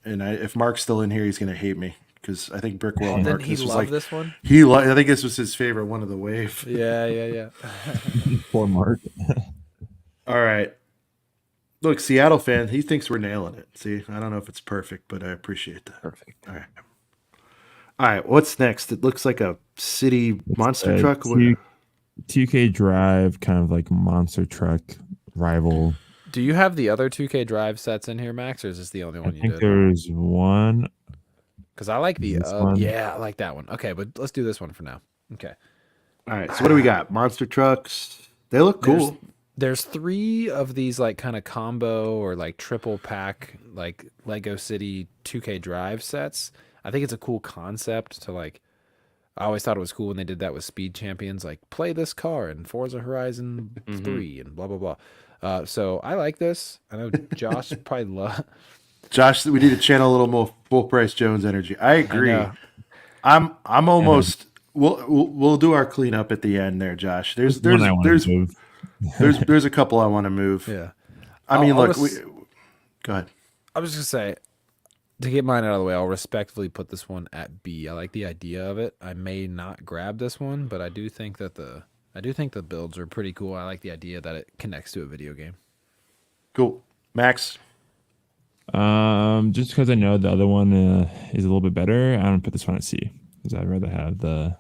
[SPEAKER 1] and if Mark's still in here, he's gonna hate me because I think Brickwell Mark.
[SPEAKER 2] He loved this one.
[SPEAKER 1] I think this was his favorite one of the wave.
[SPEAKER 2] Yeah.
[SPEAKER 4] Poor Mark.
[SPEAKER 1] All right. Look, Seattle fan, he thinks we're nailing it. See, I don't know if it's perfect, but I appreciate that.
[SPEAKER 3] Perfect.
[SPEAKER 1] All right. What's next? It looks like a city monster truck.
[SPEAKER 4] 2K Drive, kind of like monster truck rival.
[SPEAKER 2] Do you have the other 2K Drive sets in here, Max, or is this the only one you did?
[SPEAKER 4] I think there's one.
[SPEAKER 2] Because I like the I like that one. Okay, but let's do this one for now. Okay.
[SPEAKER 1] All right. So what do we got? Monster trucks. They look cool.
[SPEAKER 2] There's 3 of these like kind of combo or like triple pack like Lego City 2K Drive sets. I think it's a cool concept to like. I always thought it was cool when they did that with Speed Champions, like play this car in Forza Horizon 3 and blah blah blah. So I like this. I know Josh probably
[SPEAKER 1] Josh, we need to channel a little more full price Jones energy. I agree. I'm almost. We'll do our cleanup at the end there, Josh. There's a couple I want to move.
[SPEAKER 2] Yeah.
[SPEAKER 1] I mean, look, go ahead.
[SPEAKER 2] I was just going to say, to get mine out of the way, I'll respectfully put this one at B. I like the idea of it. I may not grab this one, but I do think that the builds are pretty cool. I like the idea that it connects to a video game.
[SPEAKER 1] Cool. Max?
[SPEAKER 4] Just because I know the other one is a little bit better, I'm going to put this one at C. Because I'd rather have the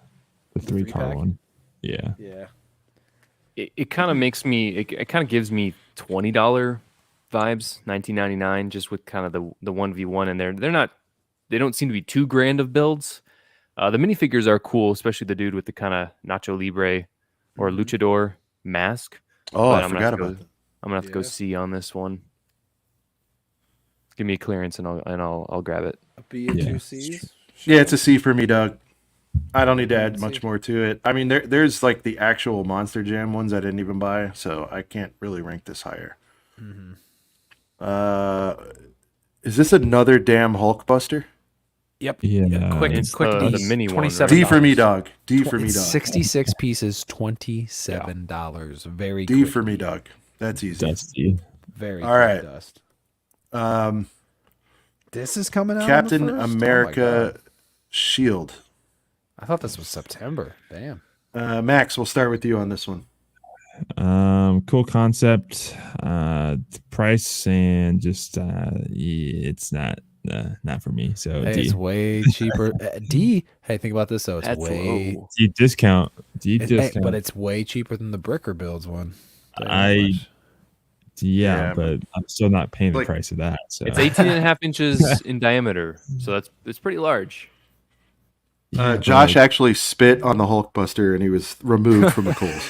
[SPEAKER 4] 3-car one. Yeah.
[SPEAKER 2] Yeah.
[SPEAKER 3] It kind of makes me. It kind of gives me $20 vibes, $19.99, just with kind of the 1v1 in there. They don't seem to be too grand of builds. The minifigures are cool, especially the dude with the kind of Nacho Libre or Luchador mask.
[SPEAKER 1] Oh, I forgot about that.
[SPEAKER 3] I'm gonna have to go C on this one. Give me a clearance and I'll grab it.
[SPEAKER 2] A B and 2 C's.
[SPEAKER 1] Yeah, it's a C for me, Doug. I don't need to add much more to it. I mean, there's like the actual Monster Jam ones I didn't even buy, so I can't really rank this higher. Is this another damn Hulkbuster?
[SPEAKER 2] Yep.
[SPEAKER 4] Yeah.
[SPEAKER 2] Quick
[SPEAKER 3] the mini one.
[SPEAKER 2] $27.
[SPEAKER 1] D for me, dog. D for me, dog.
[SPEAKER 2] 66 pieces, $27. Very
[SPEAKER 1] D for me, dog. That's easy.
[SPEAKER 4] That's D.
[SPEAKER 2] Very
[SPEAKER 1] all right.
[SPEAKER 2] Dust. This is coming out.
[SPEAKER 1] Captain
[SPEAKER 2] on the 1st?
[SPEAKER 1] America Shield.
[SPEAKER 2] I thought this was September. Damn.
[SPEAKER 1] Max, we'll start with you on this one.
[SPEAKER 4] Cool concept. Price and just it's not for me. So
[SPEAKER 2] hey,
[SPEAKER 4] D.
[SPEAKER 2] it's way cheaper. D. Hey, think about this though. It's way
[SPEAKER 4] D discount. D discount.
[SPEAKER 2] But it's way cheaper than the Bricker Builds one.
[SPEAKER 4] Yeah, but I'm still not paying the price of that. So
[SPEAKER 3] it's 18.5 inches in diameter, so it's pretty large.
[SPEAKER 1] Josh actually spit on the Hulkbuster and he was removed from the coals.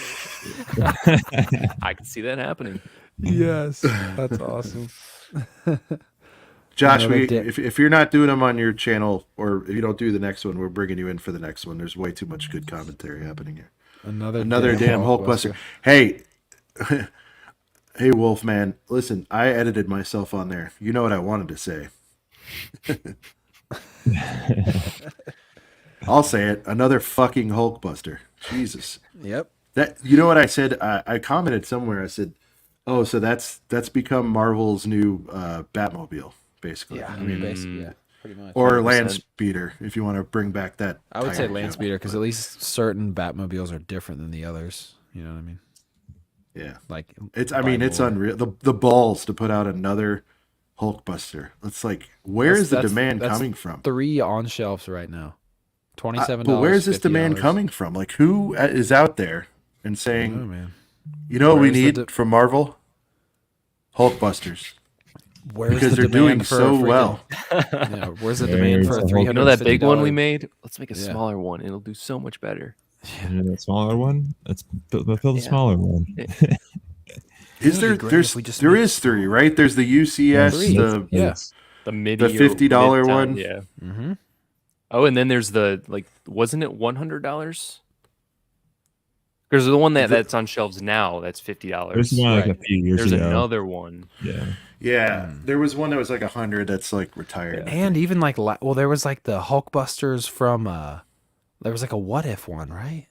[SPEAKER 3] I can see that happening.
[SPEAKER 2] Yes, that's awesome.
[SPEAKER 1] Josh, if you're not doing them on your channel, or if you don't do the next one, we're bringing you in for the next one. There's way too much good commentary happening here. Another damn Hulkbuster. Hey, hey, Wolfman, listen, I edited myself on there. You know what I wanted to say. I'll say it. Another fucking Hulkbuster. Jesus.
[SPEAKER 2] Yep.
[SPEAKER 1] That, you know what I said? I commented somewhere. I said, "Oh, so that's become Marvel's new Batmobile, basically."
[SPEAKER 2] Yeah.
[SPEAKER 1] I mean,
[SPEAKER 2] basically, yeah. Pretty much.
[SPEAKER 1] or
[SPEAKER 3] 100%.
[SPEAKER 1] land speeder, if you want to bring back that.
[SPEAKER 2] I would say
[SPEAKER 1] title
[SPEAKER 2] land
[SPEAKER 1] joke.
[SPEAKER 2] speeder because at least certain Batmobiles are different than the others. You know what I mean?
[SPEAKER 1] Yeah,
[SPEAKER 2] Like
[SPEAKER 1] it's. I
[SPEAKER 2] by
[SPEAKER 1] mean, it's
[SPEAKER 2] lore.
[SPEAKER 1] unreal. The balls to put out another Hulkbuster. It's like, where is the demand
[SPEAKER 2] that's
[SPEAKER 1] coming from?
[SPEAKER 2] 3 on shelves right now. $27.
[SPEAKER 1] But where is this demand
[SPEAKER 2] $50.
[SPEAKER 1] coming from? Like, who is out there and
[SPEAKER 2] Oh
[SPEAKER 1] saying,
[SPEAKER 2] man.
[SPEAKER 1] you know what we
[SPEAKER 2] Where's the
[SPEAKER 1] need from Marvel? Hulkbusters.
[SPEAKER 2] Where's
[SPEAKER 1] Because
[SPEAKER 2] the
[SPEAKER 1] they're doing
[SPEAKER 2] demand for
[SPEAKER 1] so
[SPEAKER 2] a freaking-
[SPEAKER 1] well.
[SPEAKER 2] Yeah, where's the
[SPEAKER 4] There's
[SPEAKER 2] demand for
[SPEAKER 4] a
[SPEAKER 2] a
[SPEAKER 4] Hulk-
[SPEAKER 2] $350?
[SPEAKER 3] You know that big one we made? Let's make a
[SPEAKER 2] Yeah.
[SPEAKER 3] smaller one. It'll do so much better.
[SPEAKER 4] And the smaller one. Let's build the
[SPEAKER 3] Yeah.
[SPEAKER 4] smaller one.
[SPEAKER 1] Is
[SPEAKER 2] It
[SPEAKER 1] there?
[SPEAKER 2] would be great
[SPEAKER 1] There's
[SPEAKER 2] if we just
[SPEAKER 1] there
[SPEAKER 2] made
[SPEAKER 1] is 3, right? There's the UCS,
[SPEAKER 2] Three.
[SPEAKER 1] the
[SPEAKER 2] Yeah.
[SPEAKER 3] The midi,
[SPEAKER 1] The $50
[SPEAKER 3] mid-top,
[SPEAKER 1] one?
[SPEAKER 3] Yeah.
[SPEAKER 2] Mm-hmm.
[SPEAKER 3] Oh, and then there's the wasn't it $100? There's the one that's on shelves now. That's $50.
[SPEAKER 4] There's one like a
[SPEAKER 2] Right.
[SPEAKER 4] few years
[SPEAKER 3] There's
[SPEAKER 4] ago.
[SPEAKER 3] another one.
[SPEAKER 4] Yeah.
[SPEAKER 1] yeah. There was one that was like 100 that's like retired.
[SPEAKER 2] And even like, well, there was like the Hulkbusters from, there was like a What If one, right?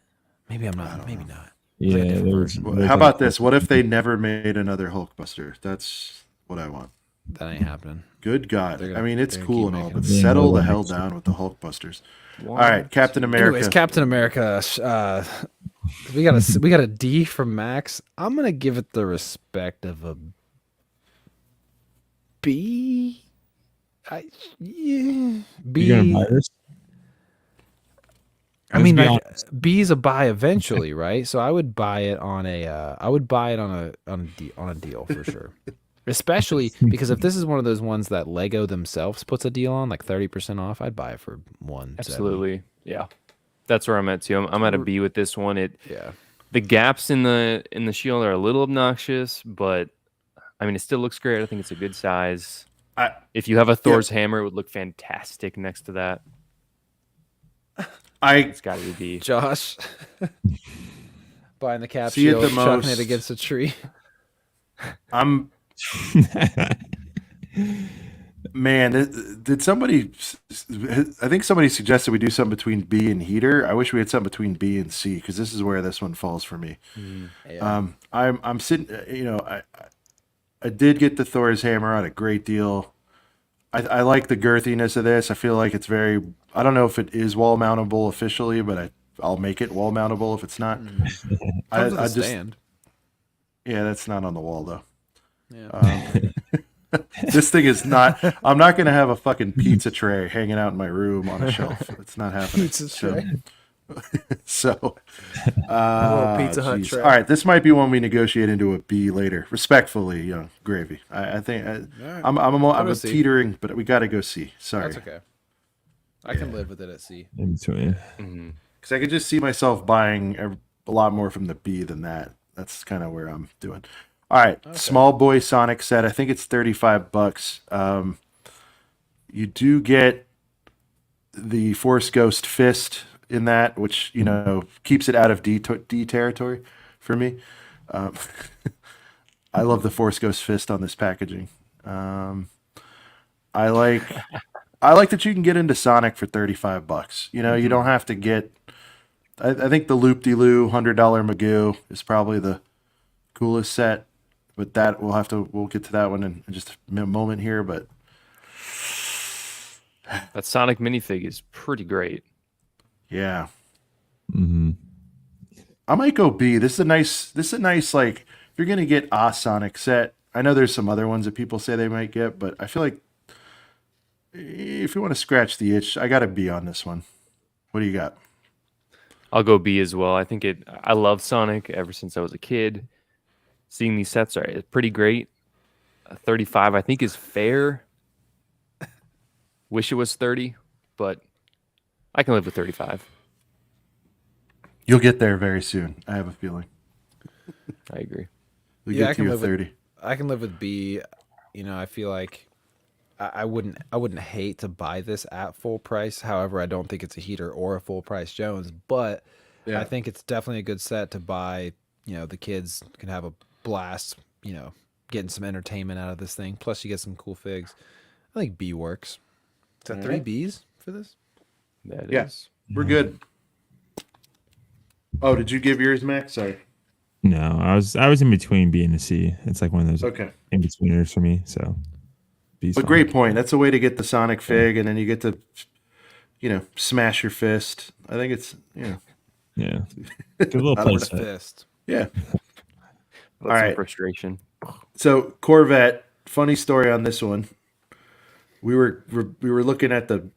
[SPEAKER 2] Maybe I'm not. Maybe not. It was like a
[SPEAKER 4] Yeah.
[SPEAKER 2] different
[SPEAKER 4] There's,
[SPEAKER 2] version.
[SPEAKER 1] Well,
[SPEAKER 4] there's
[SPEAKER 1] how
[SPEAKER 4] like-
[SPEAKER 1] about this? What if they never made another Hulkbuster? That's what I want.
[SPEAKER 2] That ain't happening.
[SPEAKER 1] Good God.
[SPEAKER 2] They're gonna-
[SPEAKER 1] I mean, it's
[SPEAKER 2] they're gonna
[SPEAKER 1] cool
[SPEAKER 2] keep
[SPEAKER 1] and all,
[SPEAKER 2] making
[SPEAKER 1] but
[SPEAKER 4] them.
[SPEAKER 1] settle the
[SPEAKER 4] Yeah,
[SPEAKER 1] hell
[SPEAKER 4] next
[SPEAKER 1] down with the Hulkbusters.
[SPEAKER 3] One,
[SPEAKER 1] All right, Captain America.
[SPEAKER 2] Anyways, Captain America. We got a D from Max. I'm gonna give it the respect of a B. Yeah, B.
[SPEAKER 4] You gonna buy this?
[SPEAKER 2] I mean,
[SPEAKER 4] Let's be
[SPEAKER 2] like,
[SPEAKER 4] honest.
[SPEAKER 2] B is a buy eventually, right? So I would buy it on a. I would buy it on a deal for sure. Especially because if this is one of those ones that Lego themselves puts a deal on, like 30% off, I'd buy it for $170.
[SPEAKER 3] Absolutely. Yeah. That's where I'm at too. I'm at a B with this one.
[SPEAKER 2] Yeah.
[SPEAKER 3] The gaps in the shield are a little obnoxious, but I mean it still looks great. I think it's a good size. If you have a Thor's hammer, it would look fantastic next to that. It's got to be.
[SPEAKER 2] Josh buying the cap
[SPEAKER 1] See, at
[SPEAKER 2] shield,
[SPEAKER 1] the
[SPEAKER 2] chucking it
[SPEAKER 1] most-
[SPEAKER 2] against a tree.
[SPEAKER 1] I'm man. Did somebody? I think somebody suggested we do something between B and heater. I wish we had something between B and C because this is where this one falls for me.
[SPEAKER 2] Yeah.
[SPEAKER 1] I'm sitting. You know, I did get the Thor's hammer at a great deal. I like the girthiness of this. I feel like it's very. I don't know if it is wall mountable officially, but I'll make it wall mountable if it's not.
[SPEAKER 2] Comes with a stand.
[SPEAKER 1] Yeah, that's not on the wall though.
[SPEAKER 2] Yeah.
[SPEAKER 1] This thing is not. I'm not going to have a fucking pizza tray hanging out in my room on a shelf. It's not happening.
[SPEAKER 2] Pizza tray.
[SPEAKER 1] So,
[SPEAKER 2] Pizza Hut
[SPEAKER 1] geez.
[SPEAKER 2] tray.
[SPEAKER 1] All right, this might be one we negotiate into a B later. Respectfully, Gravy. I think
[SPEAKER 2] right.
[SPEAKER 1] I'm
[SPEAKER 2] Go
[SPEAKER 1] a
[SPEAKER 2] C.
[SPEAKER 1] teetering, but we got to go C. Sorry,
[SPEAKER 2] That's okay. I can live with it at C.
[SPEAKER 4] In between.
[SPEAKER 1] because I could just see myself buying a lot more from the B than that. That's kind of where I'm doing. All right, small boy Sonic set. I think it's $35. You do get the Force Ghost fist in that, which keeps it out of D territory for me. I love the Force Ghost fist on this packaging. I like that you can get into Sonic for $35. You don't have to get. I think the Loop De Loo $100 Magoo is probably the coolest set, but that we'll get to that one in just a moment here. But
[SPEAKER 3] That Sonic minifig is pretty great.
[SPEAKER 1] yeah,
[SPEAKER 4] Mm-hmm.
[SPEAKER 1] I might go B. This is a nice like if you're gonna get a Sonic set. I know there's some other ones that people say they might get, but I feel like if you want to scratch the itch, I got to B on this one. What do you got?
[SPEAKER 3] I'll go B as well. I love Sonic ever since I was a kid. Seeing these sets are pretty great. 35 I think is fair. Wish it was 30, but I can live with 35.
[SPEAKER 1] You'll get there very soon. I have a feeling.
[SPEAKER 3] I agree.
[SPEAKER 1] You'll
[SPEAKER 2] Yeah, I
[SPEAKER 1] get to
[SPEAKER 2] can
[SPEAKER 1] your
[SPEAKER 2] live with-
[SPEAKER 1] 30.
[SPEAKER 2] I can live with B. I feel like I wouldn't hate to buy this at full price. However, I don't think it's a heater or a full price Jones, but
[SPEAKER 1] Yeah.
[SPEAKER 2] I think it's definitely a good set to buy. The kids can have a blast, getting some entertainment out of this thing. Plus you get some cool figs. I think B works. Is that
[SPEAKER 1] All
[SPEAKER 2] 3
[SPEAKER 1] right.
[SPEAKER 2] Bs for this?
[SPEAKER 3] That
[SPEAKER 1] Yeah.
[SPEAKER 3] is.
[SPEAKER 1] We're good. Oh, did you give yours, Max? Sorry.
[SPEAKER 4] No, I was in between B and C. It's like one of those
[SPEAKER 1] Okay.
[SPEAKER 4] in betweeners for me. So B's
[SPEAKER 1] But
[SPEAKER 4] fine.
[SPEAKER 1] great point. That's a way to get the Sonic Fig, and then you get to, smash your fist. I think it's,
[SPEAKER 4] Yeah.
[SPEAKER 1] Good
[SPEAKER 4] Good little
[SPEAKER 1] I don't
[SPEAKER 4] play
[SPEAKER 1] know.
[SPEAKER 4] set.
[SPEAKER 2] Fist.
[SPEAKER 1] Yeah.
[SPEAKER 3] Let
[SPEAKER 1] All
[SPEAKER 3] some
[SPEAKER 1] right.
[SPEAKER 3] frustration.
[SPEAKER 1] So Corvette, funny story on this one. We were looking at the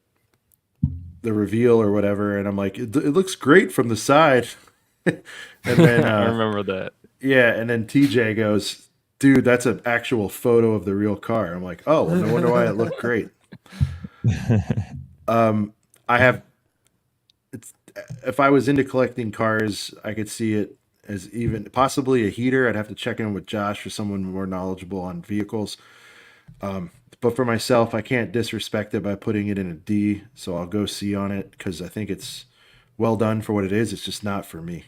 [SPEAKER 1] reveal or whatever, and I'm like, it looks great from the side. And then
[SPEAKER 3] I remember that.
[SPEAKER 1] yeah, and then TJ goes, dude, that's an actual photo of the real car. I'm like, oh, well, no wonder why it looked great. I have. It's if I was into collecting cars, I could see it as even possibly a heater. I'd have to check in with Josh or someone more knowledgeable on vehicles. But for myself, I can't disrespect it by putting it in a D. So I'll go C on it because I think it's well done for what it is. It's just not for me.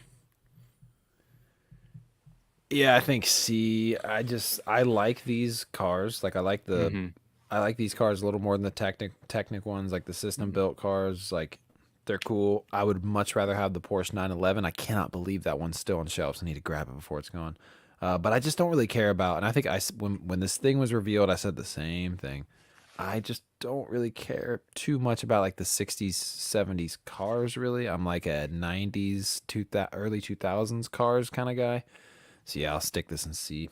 [SPEAKER 2] Yeah, I think C. I like these cars. Like I like I like these cars a little more than the Technic ones, like the system built cars. Like they're cool. I would much rather have the Porsche 911. I cannot believe that one's still on shelves. I need to grab it before it's gone. But I just don't really care about. And I think when this thing was revealed, I said the same thing. I just don't really care too much about like the 60s, 70s cars. Really, I'm like a 90s, early 2000s cars kind of guy. So yeah, I'll stick this in C.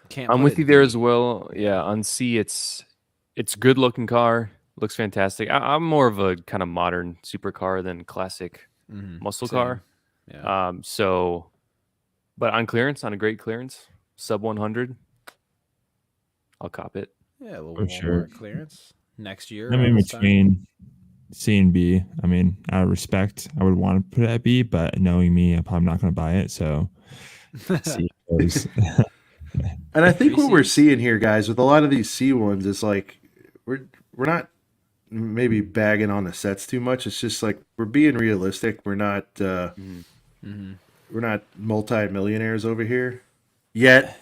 [SPEAKER 2] Can't
[SPEAKER 3] I'm
[SPEAKER 2] put
[SPEAKER 3] with
[SPEAKER 2] it
[SPEAKER 3] you there
[SPEAKER 2] D.
[SPEAKER 3] as well. Yeah, on C, it's good looking car. Looks fantastic. I'm more of a kind of modern supercar than classic muscle
[SPEAKER 2] Same.
[SPEAKER 3] car.
[SPEAKER 2] Yeah.
[SPEAKER 3] But on clearance, on a great clearance, sub 100, I'll cop it.
[SPEAKER 2] Yeah, a little
[SPEAKER 4] For
[SPEAKER 2] Walmart
[SPEAKER 4] sure.
[SPEAKER 2] clearance next year.
[SPEAKER 4] I'm
[SPEAKER 2] around
[SPEAKER 4] in
[SPEAKER 2] this time.
[SPEAKER 4] between C and B. I mean, out of respect, I would want to put it at B, but knowing me, I'm probably not going to buy it. So C goes.
[SPEAKER 1] And I think what we're
[SPEAKER 2] C's.
[SPEAKER 1] seeing here, guys, with a lot of these C ones, is like we're not maybe bagging on the sets too much. It's just like we're being realistic. We're not we're not multi-millionaires over here yet.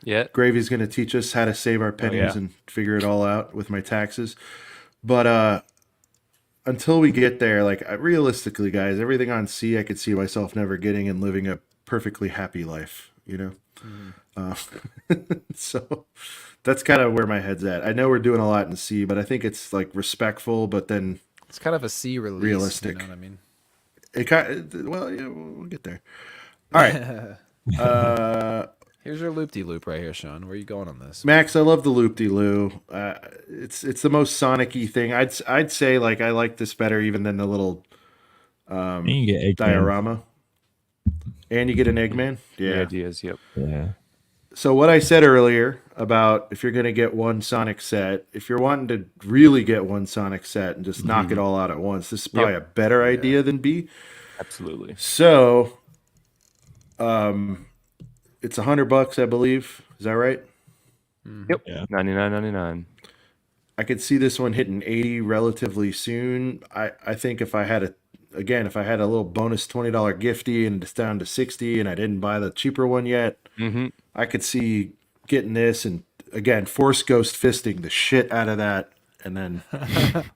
[SPEAKER 3] Yeah.
[SPEAKER 1] Gravy's going to teach us how to save our pennies and figure it all out with my taxes. But until we get there, like realistically, guys, everything on C, I could see myself never getting and living a perfectly happy life. So that's kind of where my head's at. I know we're doing a lot in C, but I think it's like respectful, but then
[SPEAKER 2] It's kind of a C release.
[SPEAKER 1] realistic.
[SPEAKER 2] You know what I mean?
[SPEAKER 1] It kind of, well, yeah, we'll get there. All right.
[SPEAKER 2] Here's your loop-de-loop right here, Sean. Where are you going on this?
[SPEAKER 1] Max, I love the loop-de-loo. It's the most Sonic-y thing. I'd say like I like this better even than the little
[SPEAKER 4] And you get Eggman.
[SPEAKER 1] diorama. And you get an Eggman.
[SPEAKER 3] The
[SPEAKER 1] Yeah.
[SPEAKER 3] ideas, yep.
[SPEAKER 4] Yeah.
[SPEAKER 1] So what I said earlier about if you're going to get one Sonic set, if you're wanting to really get one Sonic set and just knock it all out at once, this is probably a better idea than B.
[SPEAKER 3] Absolutely.
[SPEAKER 1] So, it's $100, I believe. Is that right?
[SPEAKER 3] Yep.
[SPEAKER 4] Yeah.
[SPEAKER 3] 99.99.
[SPEAKER 1] I could see this one hitting 80 relatively soon. I think if I had a little bonus $20 gifty and it's down to 60 and I didn't buy the cheaper one yet, I could see getting this and again Force Ghost fisting the shit out of that and then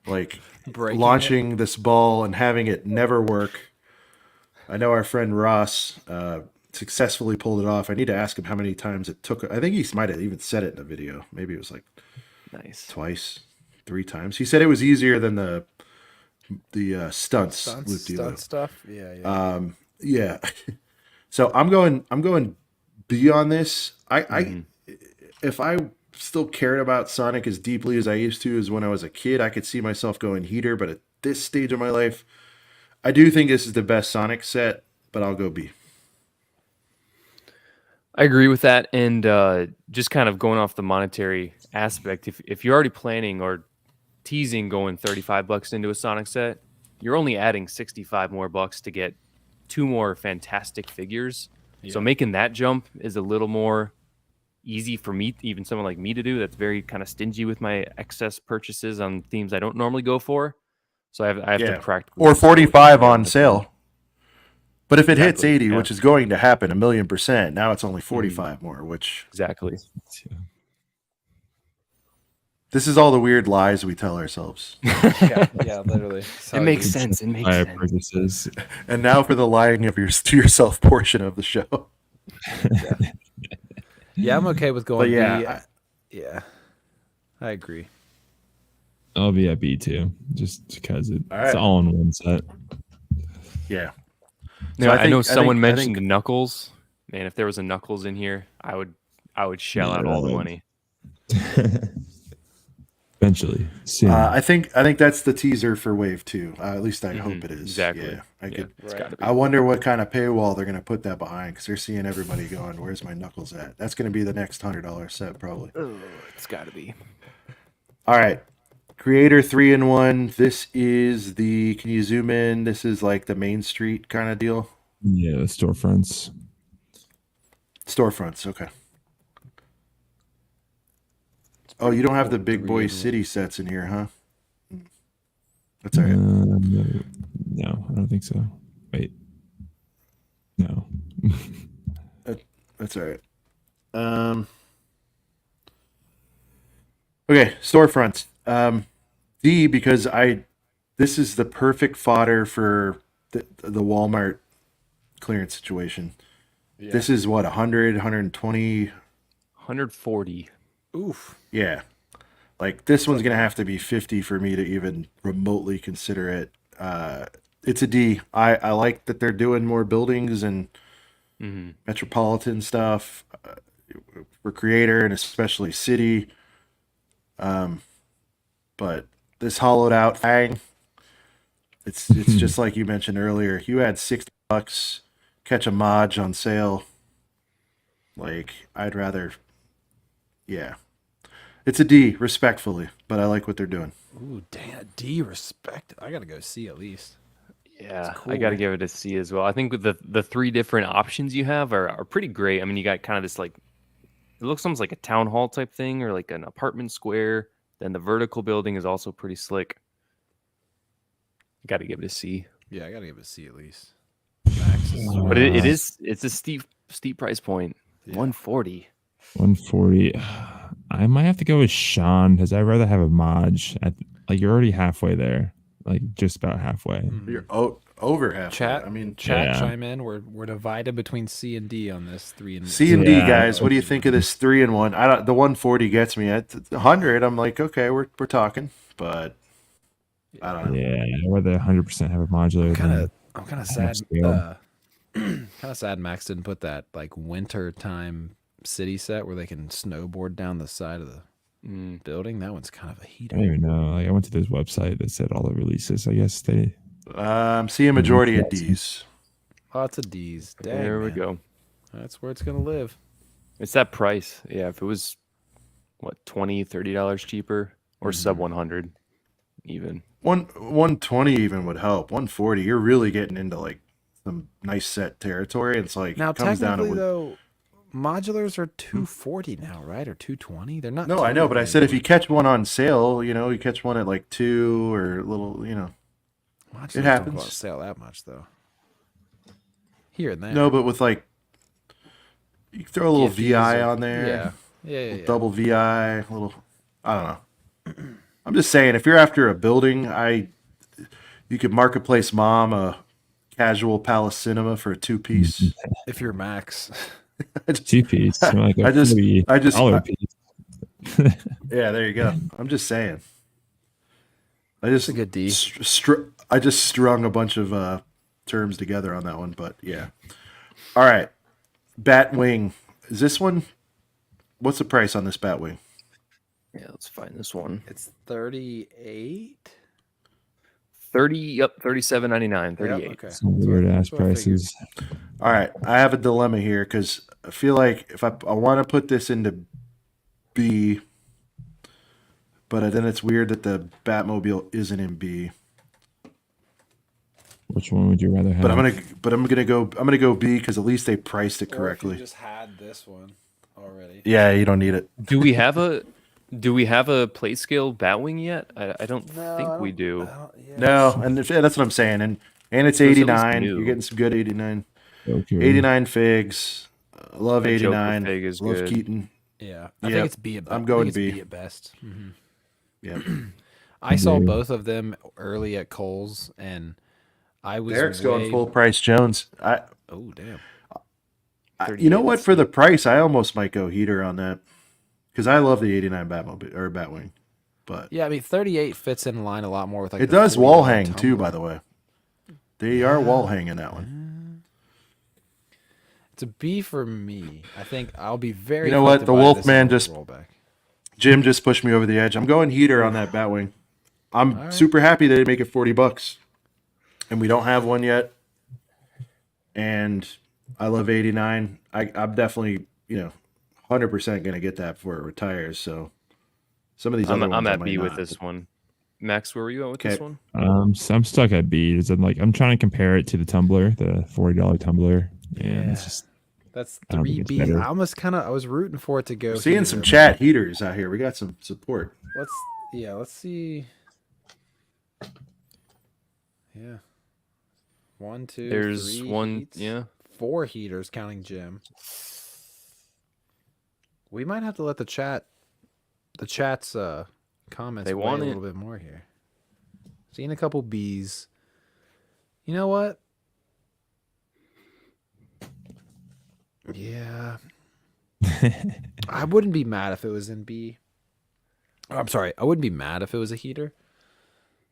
[SPEAKER 1] like launching this ball and having it never work. I know our friend Ross successfully pulled it off. I need to ask him how many times it took. I think he might have even said it in the video. Maybe it was like
[SPEAKER 3] Nice.
[SPEAKER 1] twice, 3 times. He said it was easier than the stunts
[SPEAKER 2] Stunt stuff. Yeah, yeah.
[SPEAKER 1] yeah. So I'm going B on this. If I still cared about Sonic as deeply as I used to as when I was a kid, I could see myself going heater, but at this stage of my life, I do think this is the best Sonic set, but I'll go B.
[SPEAKER 3] I agree with that. And just kind of going off the monetary aspect, if you're already planning or teasing going $35 into a Sonic set, you're only adding 65 more bucks to get 2 more fantastic figures. Yeah. So making that jump is a little more easy for me, even someone like me to do. That's very kind of stingy with my excess purchases on themes I don't normally go for. So I have to practically
[SPEAKER 1] or 45 on sale. But if it hits
[SPEAKER 3] Exactly,
[SPEAKER 1] 80,
[SPEAKER 3] yeah.
[SPEAKER 1] which is going to happen 1,000,000%, now it's only 45 more, which
[SPEAKER 3] Exactly.
[SPEAKER 1] this is all the weird lies we tell ourselves.
[SPEAKER 2] Yeah, literally.
[SPEAKER 3] It makes sense. It makes sense.
[SPEAKER 4] Purchases.
[SPEAKER 1] And now for the lying of to yourself portion of the show.
[SPEAKER 2] Yeah, I'm okay with going
[SPEAKER 1] But yeah,
[SPEAKER 2] B. Yeah, I agree.
[SPEAKER 4] I'll be at B too, just because it's
[SPEAKER 1] right.
[SPEAKER 4] all in one set.
[SPEAKER 1] Yeah.
[SPEAKER 3] No, I know someone
[SPEAKER 1] I
[SPEAKER 3] mentioned Knuckles. Man, if there was a Knuckles in here, I would shell out all the money.
[SPEAKER 4] Eventually, soon.
[SPEAKER 1] I think that's the teaser for Wave 2. At least I hope it is.
[SPEAKER 3] Exactly.
[SPEAKER 1] Yeah,
[SPEAKER 3] It's gotta be.
[SPEAKER 1] I wonder what kind of paywall they're going to put that behind, because they're seeing everybody going, "Where's my Knuckles at?" That's going to be the next $100 set probably.
[SPEAKER 3] Oh, it's got to be.
[SPEAKER 1] All right. Creator 3-in-1. This is the. Can you zoom in? This is like the Main Street kind of deal.
[SPEAKER 4] Yeah, the storefronts.
[SPEAKER 1] Storefronts. Okay. Oh, you don't have the big boy city sets in here, huh? That's all right.
[SPEAKER 4] No, I don't think so. Wait. No.
[SPEAKER 1] That's all right. Okay, storefronts. D, because this is the perfect fodder for the Walmart clearance situation. Yeah. This is what, 100, 120,
[SPEAKER 3] 140.
[SPEAKER 2] Oof.
[SPEAKER 1] Yeah. Like this one's gonna have to be 50 for me to even remotely consider it. It's a D. I like that they're doing more buildings and metropolitan stuff for creator and especially city. But this hollowed out thing, it's just like you mentioned earlier. You had $60, catch a Maj on sale. Like I'd rather, yeah. It's a D, respectfully, but I like what they're doing.
[SPEAKER 2] Ooh, damn, D, respect. I gotta go C at least.
[SPEAKER 3] Yeah,
[SPEAKER 2] cool.
[SPEAKER 3] I got to give it a C as well. I think with the three different options you have are pretty great. I mean, you got kind of this like, it looks almost like a town hall type thing or like an apartment square. Then the vertical building is also pretty slick. Got to give it a C.
[SPEAKER 2] Yeah, I gotta give it a C at least. Max is
[SPEAKER 3] But it's a steep price point. Yeah. 140.
[SPEAKER 4] 140. I might have to go with Sean because I'd rather have a Maj. Like you're already halfway there, like just about halfway.
[SPEAKER 1] You're over halfway.
[SPEAKER 2] Chat.
[SPEAKER 1] I mean,
[SPEAKER 2] chat. Chime in. We're divided between C and D on this 3 and
[SPEAKER 1] C and D guys. What do you think of this 3-in-1? The 140 gets me at 100. I'm like, okay, we're talking, but I don't know.
[SPEAKER 4] Yeah, I'd rather 100% have a modular.
[SPEAKER 2] I'm kind of sad. Kind of sad Max didn't put that like winter time city set where they can snowboard down the side of the building. That one's kind of a heater.
[SPEAKER 4] I don't even know. Like I went to this website that said all the releases. I guess they.
[SPEAKER 1] See a majority of D's.
[SPEAKER 2] Lots of D's. Dang,
[SPEAKER 3] there we go.
[SPEAKER 2] That's where it's gonna live.
[SPEAKER 3] It's that price. Yeah, if it was what $20-$30 cheaper or sub 100, even
[SPEAKER 1] 120 even would help. 140, you're really getting into like some nice set territory. It's like
[SPEAKER 2] now
[SPEAKER 1] it comes
[SPEAKER 2] technically
[SPEAKER 1] down to
[SPEAKER 2] though, modulars are 240 now, right? Or 220? They're not.
[SPEAKER 1] No, I know, but I said if you catch one on sale, you catch one at like 2 or a little,
[SPEAKER 2] Modulars
[SPEAKER 1] it happens.
[SPEAKER 2] Don't go on sale that much though. Here and there.
[SPEAKER 1] No, but with like, you can throw a little VI on there.
[SPEAKER 2] Yeah.
[SPEAKER 1] Double VI, a little. I don't know. I'm just saying, if you're after a building, you could marketplace mom a casual Palace Cinema for a 2-piece.
[SPEAKER 2] If you're Max.
[SPEAKER 4] 2-piece. Like
[SPEAKER 1] I just
[SPEAKER 4] piece.
[SPEAKER 1] Yeah, there you go. I'm just saying.
[SPEAKER 2] That's a good D.
[SPEAKER 1] I just strung a bunch of terms together on that one, but yeah. All right, Batwing. Is this one? What's the price on this Batwing?
[SPEAKER 3] Yeah, let's find this one.
[SPEAKER 2] It's 38.
[SPEAKER 3] 30. Yep, 37.99. 38.
[SPEAKER 2] Yep, okay.
[SPEAKER 4] Some weird ass prices.
[SPEAKER 1] All right, I have a dilemma here because I feel like if I want to put this into B, but then it's weird that the Batmobile isn't in B.
[SPEAKER 4] Which one would you rather have?
[SPEAKER 1] But I'm gonna go B because at least they priced it correctly.
[SPEAKER 2] Or if you just had this one already.
[SPEAKER 1] Yeah, you don't need it.
[SPEAKER 3] Do we have a plate scale Batwing yet? I don't think we do.
[SPEAKER 1] No, and that's what I'm saying. And And it's
[SPEAKER 3] So it's at least
[SPEAKER 1] 89.
[SPEAKER 3] new.
[SPEAKER 1] You're getting some good 89.
[SPEAKER 4] Okay.
[SPEAKER 1] 89 figs. I love
[SPEAKER 3] That Joker
[SPEAKER 1] 89.
[SPEAKER 3] fig is
[SPEAKER 1] Love
[SPEAKER 3] good.
[SPEAKER 1] Keaton.
[SPEAKER 2] Yeah, I
[SPEAKER 1] Yep,
[SPEAKER 2] think it's B.
[SPEAKER 1] I'm going
[SPEAKER 2] I think it's
[SPEAKER 1] B.
[SPEAKER 2] B at best.
[SPEAKER 1] Yeah.
[SPEAKER 2] I saw
[SPEAKER 4] Agree.
[SPEAKER 2] both of them early at Kohl's, and I was
[SPEAKER 1] Derek's
[SPEAKER 2] way.
[SPEAKER 1] going full price Jones.
[SPEAKER 2] Oh damn!
[SPEAKER 1] You know
[SPEAKER 2] 38,
[SPEAKER 1] what?
[SPEAKER 2] let's
[SPEAKER 1] For
[SPEAKER 2] see.
[SPEAKER 1] the price, I almost might go heater on that because I love the 89 Batmobile or Batwing. But
[SPEAKER 2] Yeah, I mean 38 fits in line a lot more with like
[SPEAKER 1] it
[SPEAKER 2] the
[SPEAKER 1] does wall
[SPEAKER 2] $40
[SPEAKER 1] hang too,
[SPEAKER 2] tumbler.
[SPEAKER 1] by the way. They are wall hanging that one.
[SPEAKER 2] It's a B for me. I think I'll be very.
[SPEAKER 1] You know what?
[SPEAKER 2] affected
[SPEAKER 1] The
[SPEAKER 2] by this
[SPEAKER 1] Wolfman
[SPEAKER 2] on
[SPEAKER 1] just
[SPEAKER 2] rollback.
[SPEAKER 1] Jim just pushed me over the edge. I'm going heater on that Batwing. I'm super happy they make it $40, and we don't have one yet. And I love 89. I'm definitely 100% gonna get that before it retires. So some of these other ones
[SPEAKER 3] I'm
[SPEAKER 1] I
[SPEAKER 3] at
[SPEAKER 1] might
[SPEAKER 3] B with
[SPEAKER 1] not.
[SPEAKER 3] this one. Max, where were you at with this one?
[SPEAKER 4] So I'm stuck at B. I'm trying to compare it to the tumbler, the $40 tumbler, and it's just
[SPEAKER 2] That's
[SPEAKER 4] I don't think it's
[SPEAKER 2] 3B.
[SPEAKER 4] better.
[SPEAKER 2] I was rooting for it to go.
[SPEAKER 1] We're seeing
[SPEAKER 2] heater,
[SPEAKER 1] some
[SPEAKER 2] but
[SPEAKER 1] chat heaters out here. We got some support.
[SPEAKER 2] Let's see. Yeah. 1, 2,
[SPEAKER 3] There's
[SPEAKER 2] 3
[SPEAKER 3] one.
[SPEAKER 2] heats.
[SPEAKER 3] Yeah.
[SPEAKER 2] 4 heaters counting Jim. We might have to let the chat's comments
[SPEAKER 3] They
[SPEAKER 2] weigh
[SPEAKER 3] want
[SPEAKER 2] a
[SPEAKER 3] it.
[SPEAKER 2] little bit more here. Seeing a couple B's. You know what? Yeah. I wouldn't be mad if it was in B. Oh, I'm sorry. I wouldn't be mad if it was a heater.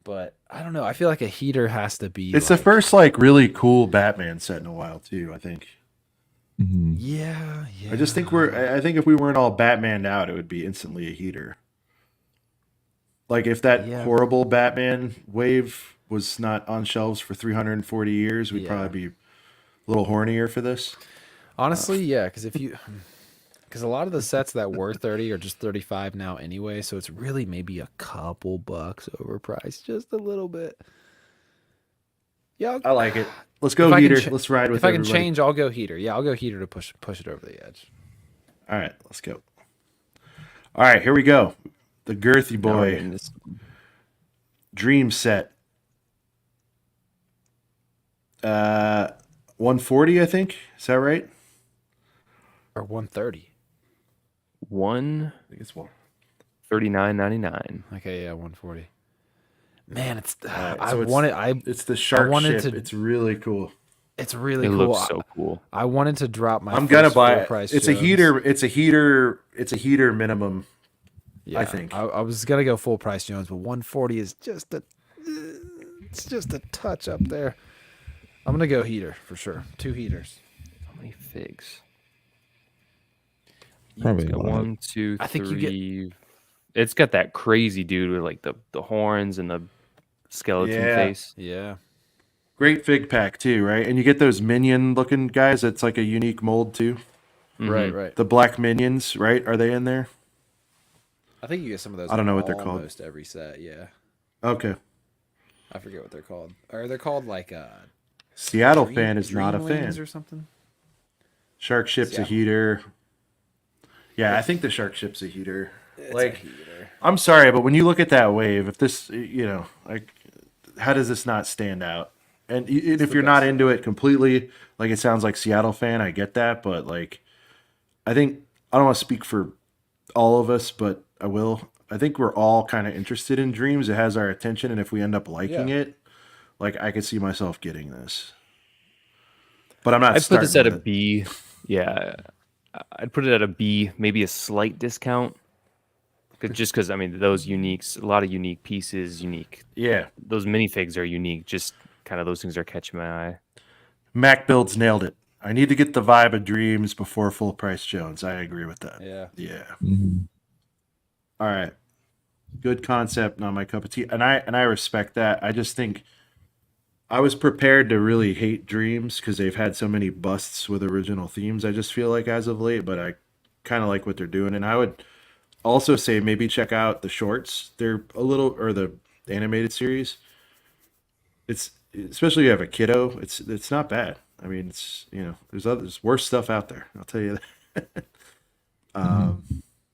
[SPEAKER 2] But I don't know. I feel like a heater has to be.
[SPEAKER 1] It's the first really cool Batman set in a while too. I think.
[SPEAKER 4] Mhm.
[SPEAKER 2] Yeah.
[SPEAKER 1] I just think I think if we weren't all Batmaned out, it would be instantly a heater. Like if that horrible Batman wave was not on shelves for 340 years, we'd probably be a little hornier for this.
[SPEAKER 2] Honestly, yeah, because a lot of the sets that were 30 are just 35 now anyway, so it's really maybe a couple bucks overpriced, just a little bit. Yeah,
[SPEAKER 1] I like it. Let's go heater. Let's ride with
[SPEAKER 2] If I can
[SPEAKER 1] everybody.
[SPEAKER 2] change, I'll go heater. Yeah, I'll go heater to push it over the edge.
[SPEAKER 1] All right, let's go. All right, here we go. The girthy boy dream set. 140, I think. Is that right?
[SPEAKER 2] Or 130.
[SPEAKER 1] I think it's one.
[SPEAKER 3] $39.99.
[SPEAKER 2] Okay, yeah, 140. Man, it's
[SPEAKER 1] It's the shark ship.
[SPEAKER 2] to.
[SPEAKER 1] It's really cool.
[SPEAKER 2] It's really
[SPEAKER 3] It
[SPEAKER 2] cool.
[SPEAKER 3] looks so cool.
[SPEAKER 2] I wanted to drop my.
[SPEAKER 1] I'm gonna
[SPEAKER 2] first
[SPEAKER 1] buy
[SPEAKER 2] full
[SPEAKER 1] it.
[SPEAKER 2] price
[SPEAKER 1] It's a
[SPEAKER 2] Jones.
[SPEAKER 1] heater. It's a heater. It's a heater minimum.
[SPEAKER 2] Yeah,
[SPEAKER 1] I think.
[SPEAKER 2] I was gonna go full price Jones, but 140 is just it's just a touch up there. I'm gonna go heater for sure. 2 heaters.
[SPEAKER 3] How many figs?
[SPEAKER 4] Probably
[SPEAKER 3] Got
[SPEAKER 4] a lot.
[SPEAKER 3] 1, 2,
[SPEAKER 2] I think you get-
[SPEAKER 3] 3. It's got that crazy dude with like the horns and the skeleton face.
[SPEAKER 2] Yeah.
[SPEAKER 1] Great fig pack too, right? And you get those minion looking guys. It's like a unique mold too.
[SPEAKER 2] Right.
[SPEAKER 1] The black minions, right? Are they in there?
[SPEAKER 2] I think you get some of those.
[SPEAKER 1] I don't know what they're called.
[SPEAKER 2] Almost every set, yeah.
[SPEAKER 1] Okay.
[SPEAKER 2] I forget what they're called. Or they're called like
[SPEAKER 1] Seattle fan is not a fan.
[SPEAKER 2] or something.
[SPEAKER 1] Shark ship's a
[SPEAKER 2] Seattle.
[SPEAKER 1] heater. Yeah, I think the shark ship's a heater.
[SPEAKER 2] It's
[SPEAKER 1] Like,
[SPEAKER 2] a heater.
[SPEAKER 1] I'm sorry, but when you look at that wave, if this, how does this not stand out? And if you're not into it completely, like it sounds like Seattle fan, I get that, but like, I think I don't want to speak for all of us, but I will. I think we're all kind of interested in Dreams. It has our attention, and if we end up liking it, like I could see myself getting this. But I'm not.
[SPEAKER 3] I'd put this at
[SPEAKER 1] starting
[SPEAKER 3] a
[SPEAKER 1] with it.
[SPEAKER 3] B. Yeah, I'd put it at a B, maybe a slight discount. Just because, I mean, those uniques, a lot of unique pieces,
[SPEAKER 1] Yeah,
[SPEAKER 3] those minifigs are unique. Just kind of those things are catching my eye.
[SPEAKER 1] Mac Builds nailed it. I need to get the vibe of Dreams before full price Jones. I agree with that.
[SPEAKER 2] Yeah.
[SPEAKER 1] Yeah.
[SPEAKER 4] Mhm.
[SPEAKER 1] All right. Good concept, not my cup of tea. And I respect that. I just think I was prepared to really hate Dreams because they've had so many busts with original themes, I just feel like as of late, but I kind of like what they're doing. And I would also say maybe check out the shorts. They're a little, or the animated series. It's, especially if you have a kiddo, it's not bad. I mean, it's, there's worse stuff out there. I'll tell you that.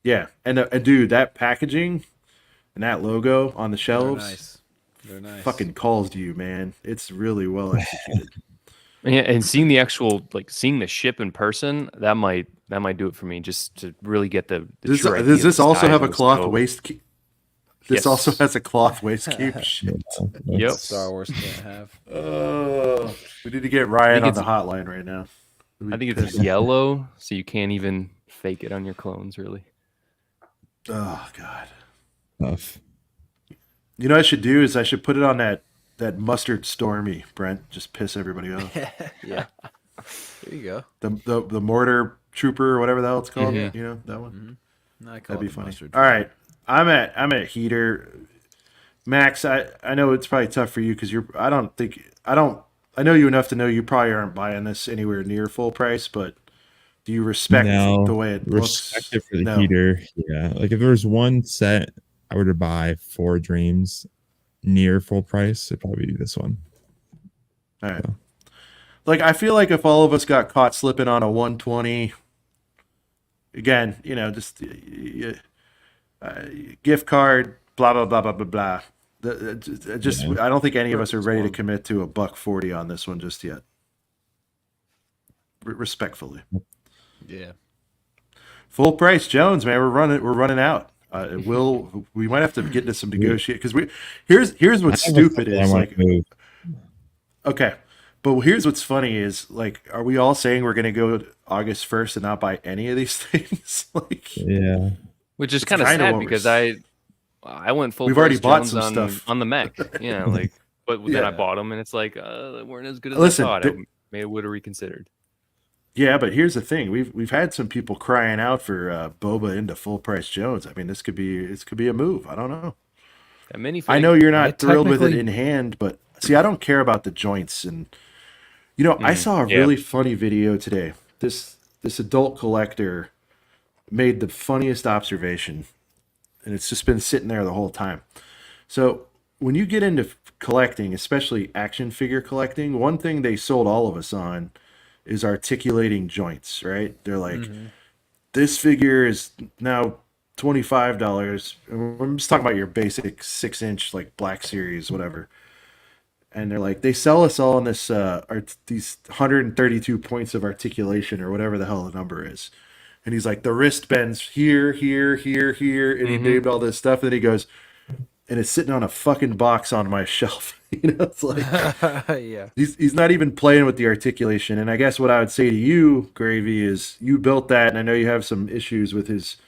[SPEAKER 1] Yeah. And dude, that packaging and that logo on the shelves,
[SPEAKER 2] Nice. They're nice.
[SPEAKER 1] fucking calls to you, man. It's really well executed.
[SPEAKER 3] Yeah, and seeing the actual, like seeing the ship in person, that might do it for me, just to really get the
[SPEAKER 1] Does
[SPEAKER 3] true idea
[SPEAKER 1] does
[SPEAKER 3] of
[SPEAKER 1] this
[SPEAKER 3] the
[SPEAKER 1] also
[SPEAKER 3] size
[SPEAKER 1] have
[SPEAKER 3] of
[SPEAKER 1] a
[SPEAKER 3] the
[SPEAKER 1] cloth
[SPEAKER 3] scope.
[SPEAKER 1] waist? This also
[SPEAKER 3] Yes.
[SPEAKER 1] has a cloth waist cape. Shit.
[SPEAKER 3] Yep.
[SPEAKER 2] Star Wars can't have.
[SPEAKER 1] We need to get Ryan on
[SPEAKER 3] it's-
[SPEAKER 1] the hotline right now.
[SPEAKER 3] I think it's yellow, so you can't even fake it on your clones, really.
[SPEAKER 1] Oh god.
[SPEAKER 4] Tough.
[SPEAKER 1] You know what I should do is I should put it on that mustard stormy, Brent. Just piss everybody off.
[SPEAKER 2] Yeah. There you go.
[SPEAKER 1] The mortar trooper or whatever the hell it's called.
[SPEAKER 2] Yeah.
[SPEAKER 1] You know that one.
[SPEAKER 2] No, I call
[SPEAKER 1] That'd be
[SPEAKER 2] it the
[SPEAKER 1] funny.
[SPEAKER 2] mustard.
[SPEAKER 1] All right, I'm at heater. Max, I know it's probably tough for you because I know you enough to know you probably aren't buying this anywhere near full price, but do you respect the way it
[SPEAKER 4] respect
[SPEAKER 1] looks?
[SPEAKER 4] it for the
[SPEAKER 1] No.
[SPEAKER 4] heater. Yeah, like if there was one set I were to buy for Dreams near full price, it'd probably be this one.
[SPEAKER 1] All right. Like I feel like if all of us got caught slipping on a 120, again, you know, just gift card, blah blah blah blah blah blah. I don't think any of us are ready to commit to $140 on this one just yet. Respectfully.
[SPEAKER 2] Yeah.
[SPEAKER 1] Full price Jones, man, we're running out. We might have to get into some negotiate because here's what's stupid is like okay, but here's what's funny is like, are we all saying we're gonna go August 1st and not buy any of these things? Like,
[SPEAKER 4] yeah,
[SPEAKER 3] which is kind of sad because I went full.
[SPEAKER 1] We've already bought
[SPEAKER 3] Jones
[SPEAKER 1] some stuff
[SPEAKER 3] on the mech. Yeah, like, but then I bought them and it's like they weren't as good as I thought. I maybe would have reconsidered.
[SPEAKER 1] Yeah, but here's the thing: we've had some people crying out for Boba into full price Jones. I mean, this could be a move. I don't know. I know you're not thrilled with it in hand, but see, I don't care about the joints. And you know, I saw a really funny video today. This adult collector made the funniest observation, and it's just been sitting there the whole time. So when you get into collecting, especially action figure collecting, one thing they sold all of us on is articulating joints, right? They're like, this figure is now $25. I'm just talking about your basic 6-inch like Black Series, whatever. And they're like, they sell us all on this these 132 points of articulation or whatever the hell the number is. And he's like, the wrist bends here, here, here, here, and he named all this stuff. And then he goes, and it's sitting on a fucking box on my shelf. You know, it's like,
[SPEAKER 2] yeah.
[SPEAKER 1] He's not even playing with the articulation. And I guess what I would say to you, Gravy, is you built that, and I know you have some issues with his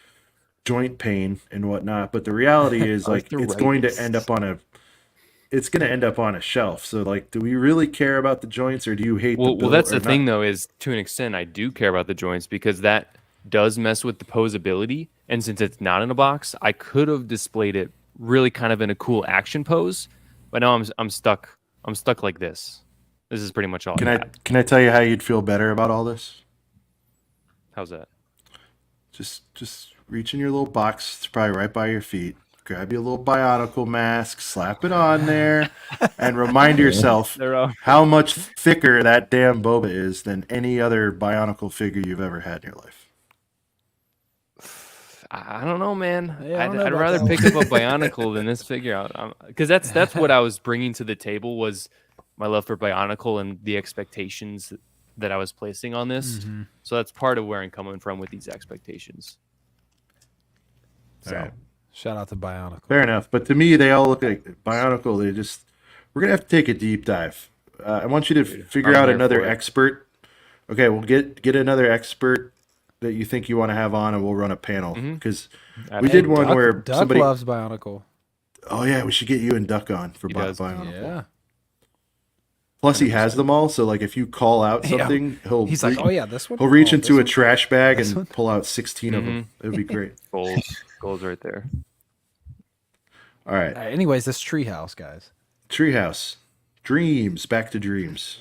[SPEAKER 1] joint pain and whatnot. But the reality is, like, it's going to end up on a shelf. So, like, do we really care about the joints, or do you hate the build?
[SPEAKER 3] Well, that's the thing, though, is to an extent I do care about the joints because that does mess with the posability. And since it's not in a box, I could have displayed it really kind of in a cool action pose, but now I'm stuck. I'm stuck like this. This is pretty much all.
[SPEAKER 1] Can I tell you how you'd feel better about all this?
[SPEAKER 3] How's that?
[SPEAKER 1] Just reach in your little box. It's probably right by your feet. Grab your little Bionicle mask, slap it on there, and remind yourself how much thicker that damn Boba is than any other Bionicle figure you've ever had in your life.
[SPEAKER 3] I don't know, man.
[SPEAKER 2] Yeah,
[SPEAKER 3] I'd rather pick up a Bionicle than this figure out, because that's what I was bringing to the table was my love for Bionicle and the expectations that I was placing on this. So that's part of where I'm coming from with these expectations. So,
[SPEAKER 1] right.
[SPEAKER 2] Shout out to Bionicle.
[SPEAKER 1] Fair enough, but to me, they all look like Bionicle. We're gonna have to take a deep dive. I want you to figure out another expert. Okay, we'll get another expert that you think you want to have on, and we'll run a panel because we did one where
[SPEAKER 2] Duck
[SPEAKER 1] somebody
[SPEAKER 2] loves Bionicle.
[SPEAKER 1] Oh yeah, we should get you and Duck on for Bionicle.
[SPEAKER 2] Yeah.
[SPEAKER 1] Plus, he has them all, so like if you call out something,
[SPEAKER 2] he's like, "Oh yeah, this one."
[SPEAKER 1] He'll reach into a trash bag and pull out 16 of them. It would be great.
[SPEAKER 3] Goals right there.
[SPEAKER 1] All right.
[SPEAKER 2] Anyways, this treehouse, guys.
[SPEAKER 1] Treehouse, Dreams, back to Dreams.